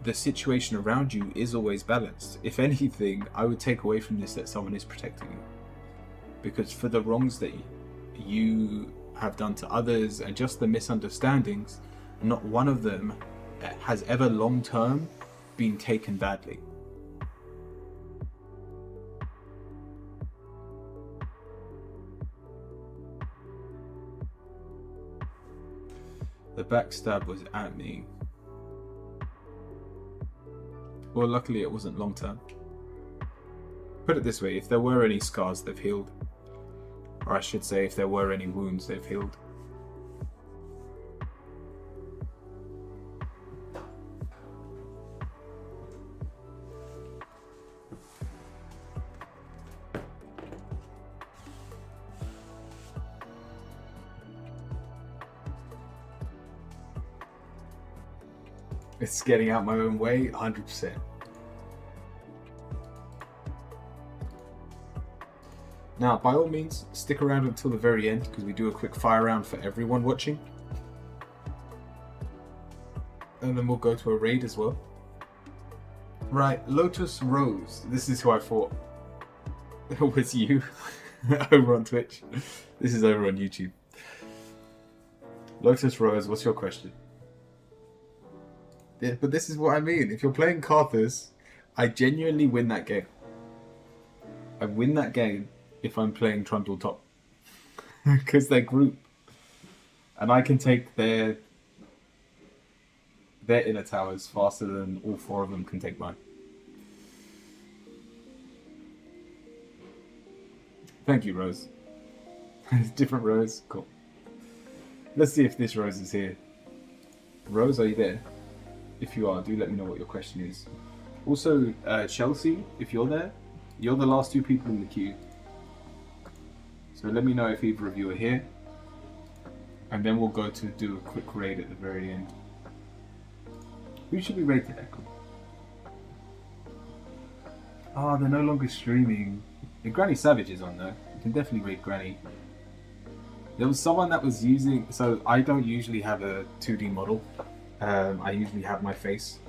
the situation around you is always balanced. If anything, I would take away from this that someone is protecting you. Because for the wrongs that you have done to others and just the misunderstandings, not one of them has ever long term been taken badly. The backstab was at me. Well, luckily it wasn't long term. Put it this way, if there were any scars, they've healed. Or I should say, if there were any wounds, they've healed. It's getting out my own way, 100%. Now, by all means, stick around until the very end because we do a quick fire round for everyone watching. And then we'll go to a raid as well. Right, Lotus Rose. This is who I thought was you over on Twitch. This is over on YouTube. Lotus Rose, what's your question? Yeah, but this is what I mean. If you're playing Karthus, I genuinely win that game. I win that game if I'm playing Trundle top. Because they're group. And I can take their inner towers faster than all four of them can take mine. Thank you, Rose. Different Rose? Cool. Let's see if this Rose is here. Rose, are you there? If you are, do let me know what your question is. Also, Chelsea, if you're there, you're the last two people in the queue. So let me know if either of you are here. And then we'll go to do a quick raid at the very end. Who should we raid today? Oh, they're no longer streaming. The Granny Savage is on though. You can definitely raid Granny. There was someone that was using... So I don't usually have a 2D model. I usually have my face.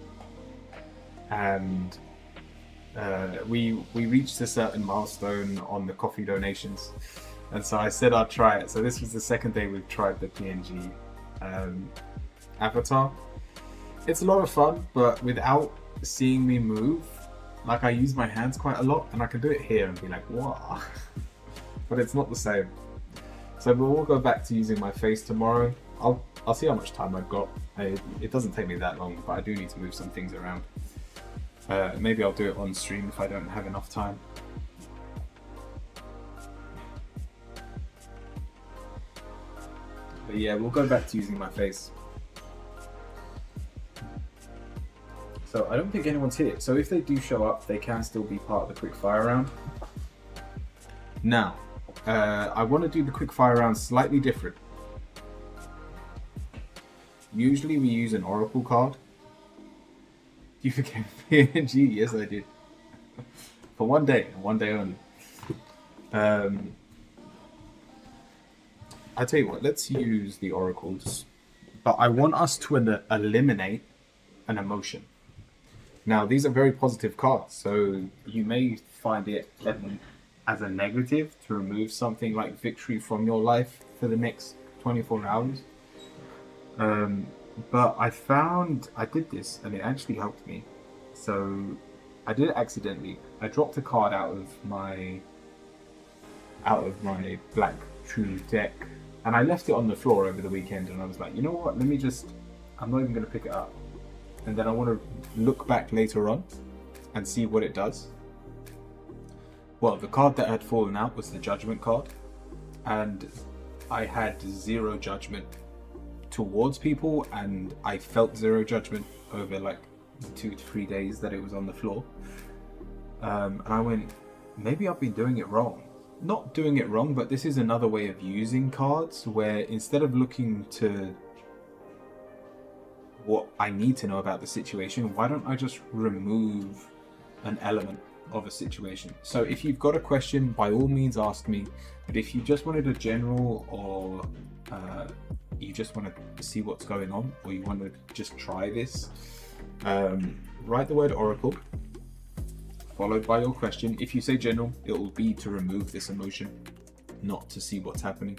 And we reached a certain milestone on the coffee donations. And so I said I'd try it. So this was the second day we've tried the PNG avatar. It's a lot of fun, but without seeing me move, like I use my hands quite a lot and I can do it here and be like, wow. But it's not the same. So we'll go back to using my face tomorrow. I'll see how much time I've got. It doesn't take me that long, but I do need to move some things around. Maybe I'll do it on stream if I don't have enough time. But yeah, we'll go back to using my face. So I don't think anyone's here. So if they do show up, they can still be part of the quick fire round. Now, I want to do the quick fire round slightly different. Usually we use an Oracle card. You became PNG? Yes, I did. For one day, and one day only. I tell you what, let's use the Oracles. But I want us to eliminate an emotion. Now, these are very positive cards, so you may find it as a negative to remove something like victory from your life for the next 24 hours. But I found I did this and it actually helped me. So I did it accidentally. I dropped a card out of my Black True deck and I left it on the floor over the weekend and I was like, you know what, I'm not even going to pick it up. And then I want to look back later on and see what it does. Well, the card that had fallen out was the Judgment card and I had 0 judgment towards people and I felt 0 judgment over like 2 to 3 days that it was on the floor. And I went, maybe I've been doing it wrong. Not doing it wrong, but this is another way of using cards where instead of looking to what I need to know about the situation, why don't I just remove an element of a situation? So if you've got a question, by all means ask me, but if you just wanted a general or you just want to see what's going on or you want to just try this, write the word Oracle followed by your question. If you say general, it will be to remove this emotion, not to see what's happening.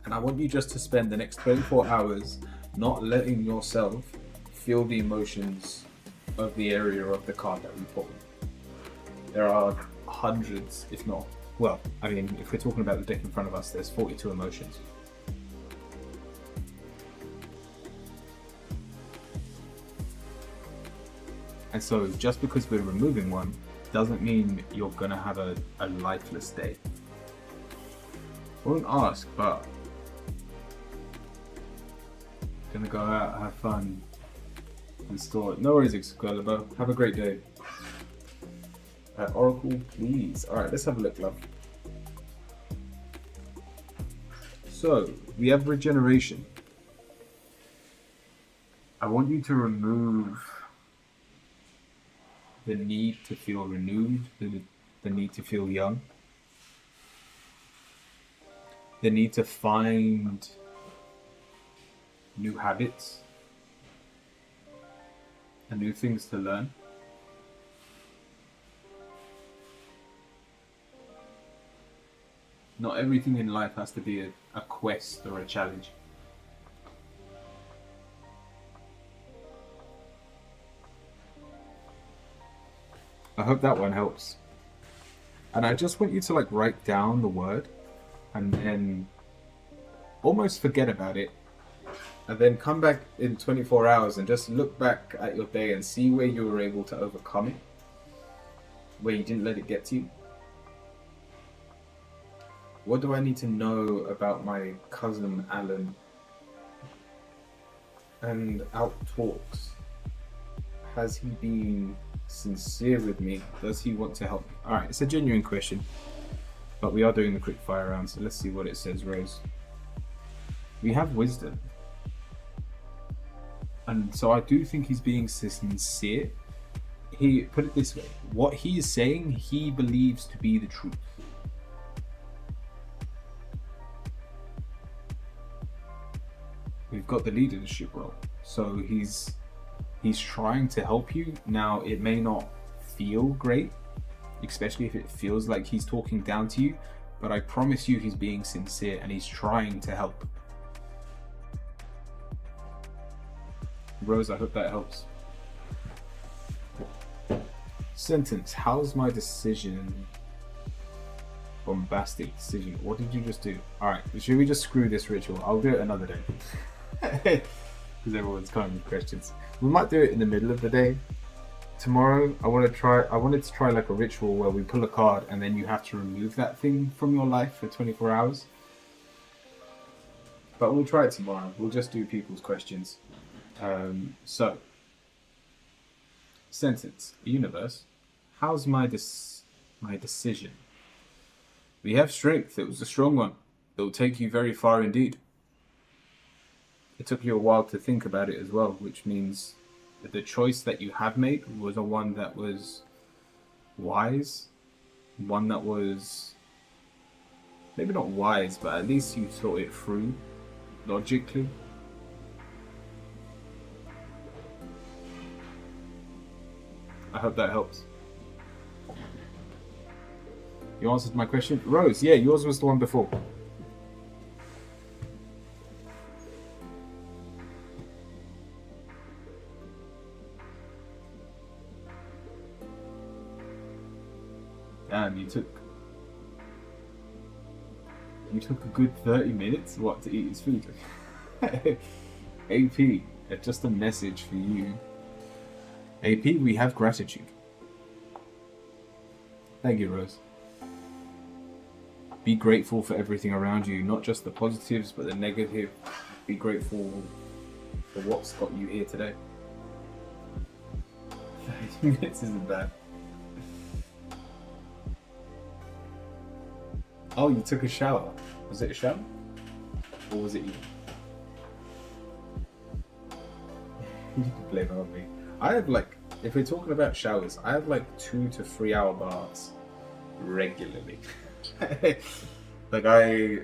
And I want you just to spend the next 24 hours not letting yourself feel the emotions of the area of the card that we pulled. There are hundreds, if not, well, I mean, if we're talking about the deck in front of us, there's 42 emotions. And so just because we're removing one doesn't mean you're gonna have a lifeless day. I won't ask, but gonna go out, have fun, and store it. No worries, Excalibur. Have a great day. Oracle, please. Alright, let's have a look, love. So, we have regeneration. I want you to remove the need to feel renewed, the need to feel young, the need to find new habits and new things to learn. Not everything in life has to be a quest or a challenge. I hope that one helps. And I just want you to like write down the word and then almost forget about it. And then come back in 24 hours and just look back at your day and see where you were able to overcome it. Where you didn't let it get to you. What do I need to know about my cousin Alan? And out talks. Has he been sincere with me? Does he want to help me? Alright, it's a genuine question. But we are doing the quick fire round, so let's see what it says, Rose. We have wisdom. And so I do think he's being sincere. He put it this way, what he is saying, he believes to be the truth. We've got the leadership role. So he's trying to help you. Now, it may not feel great, especially if it feels like he's talking down to you, but I promise you he's being sincere and he's trying to help. Rose, I hope that helps. Sentence, how's my decision? Bombastic decision. What did you just do? Alright, should we just screw this ritual? I'll do it another day. Because everyone's coming with questions. We might do it in the middle of the day. Tomorrow, I wanted to try like a ritual where we pull a card and then you have to remove that thing from your life for 24 hours. But we'll try it tomorrow. We'll just do people's questions. So, sentence, universe, how's my decision? We have strength. It was a strong one. It will take you very far indeed. It took you a while to think about it as well, which means that the choice that you have made was a one that was wise, one that was maybe not wise, but at least you thought it through logically. I hope that helps. You answered my question. Rose, yeah, yours was the one before. Damn, you took a good 30 minutes, what, to eat his food? AP, just a message for you. AP, we have gratitude. Thank you, Rose. Be grateful for everything around you, not just the positives, but the negative. Be grateful for what's got you here today. 30 minutes isn't bad. Oh, you took a shower. Was it a shower? Or was it you? You can blame it on me. I have like, if we're talking about showers, I have like 2 to 3 hour baths regularly. Like I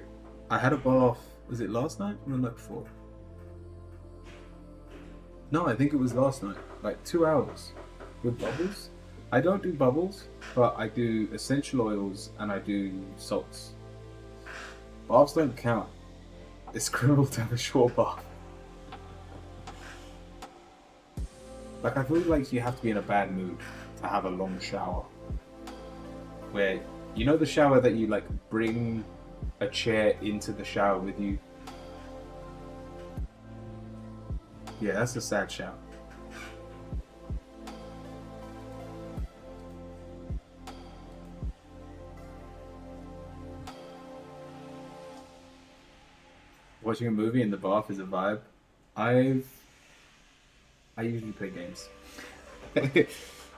had a bath, was it last night or the night before? No, I think it was last night. Like 2 hours with bubbles. I don't do bubbles, but I do essential oils and I do salts. Baths don't count. It's scribbled down a short bath. Like, I feel like you have to be in a bad mood to have a long shower. Where, you know the shower that you, like, bring a chair into the shower with you? Yeah, that's a sad shower. Watching a movie in the bath is a vibe. I usually play games.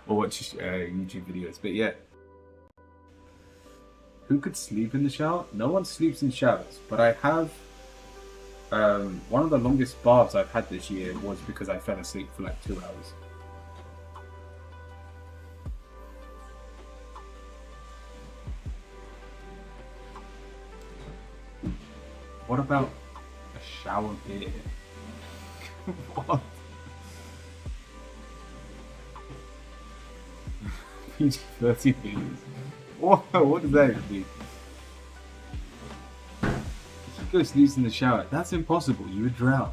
Or watch YouTube videos, but yeah. Who could sleep in the shower? No one sleeps in showers, but I have one of the longest baths I've had this year was because I fell asleep for like 2 hours. What about a shower beer? What? PG-13 beers. What does that even mean? If you go sleep in the shower, that's impossible. You would drown.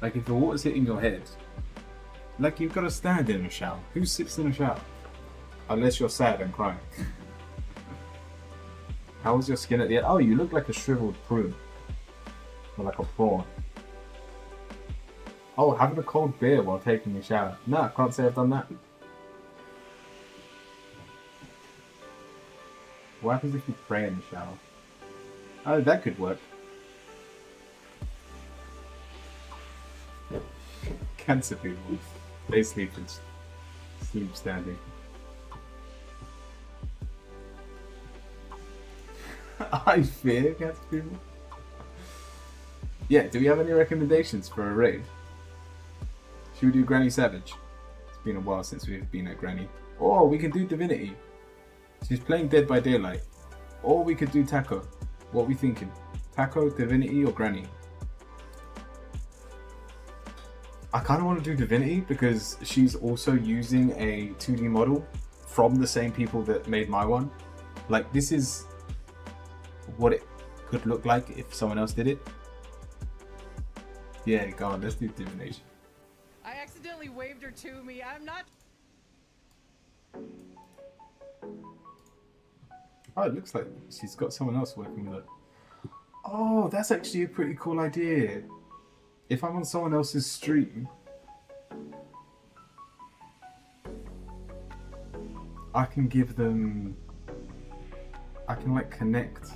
Like if the water's hitting your head, like you've got to stand in a shower. Who sits in a shower? Unless you're sad and crying. How was your skin at the end? Oh, you look like a shriveled prune. Or like a prawn. Oh, having a cold beer while taking a shower. No, I can't say I've done that. What happens if you pray in the shower? Oh, that could work. Cancer people, they sleep standing. I fear cancer people. Yeah, do we have any recommendations for a raid? Should we do Granny Savage? It's been a while since we've been at Granny. Or we can do Divinity. She's playing Dead by Daylight. Or we could do Taco. What are we thinking? Taco, Divinity, or Granny? I kind of want to do Divinity because she's also using a 2D model from the same people that made my one. Like, this is what it could look like if someone else did it. Yeah, go on, let's do Divination. I accidentally waved her to me. I'm not. Oh, it looks like she's got someone else working with her. Oh, that's actually a pretty cool idea. If I'm on someone else's stream, I can give them... I can like connect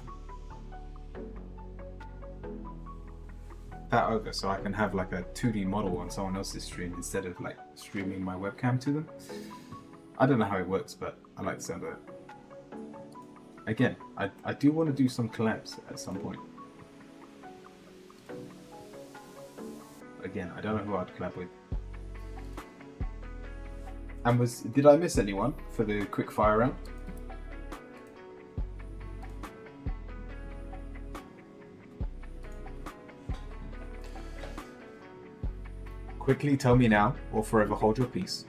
that over so I can have like a 2D model on someone else's stream instead of like streaming my webcam to them. I don't know how it works, but I like the sound of it. Again, I do want to do some collabs at some point. Again, I don't know who I'd collab with. And did I miss anyone for the quick fire round? Quickly tell me now, or forever hold your peace.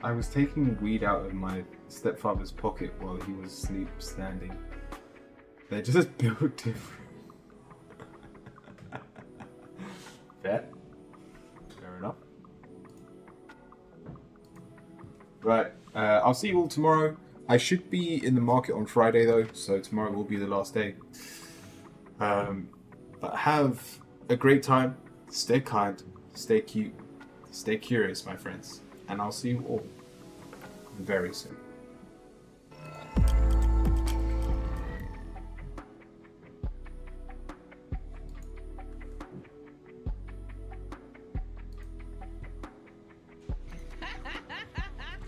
I was taking weed out of my stepfather's pocket while he was asleep standing. They're just built different. Fair enough. Right, I'll see you all tomorrow. I should be in the market on Friday though, so tomorrow will be the last day. But have a great time, stay kind, stay cute, stay curious, my friends, and I'll see you all very soon.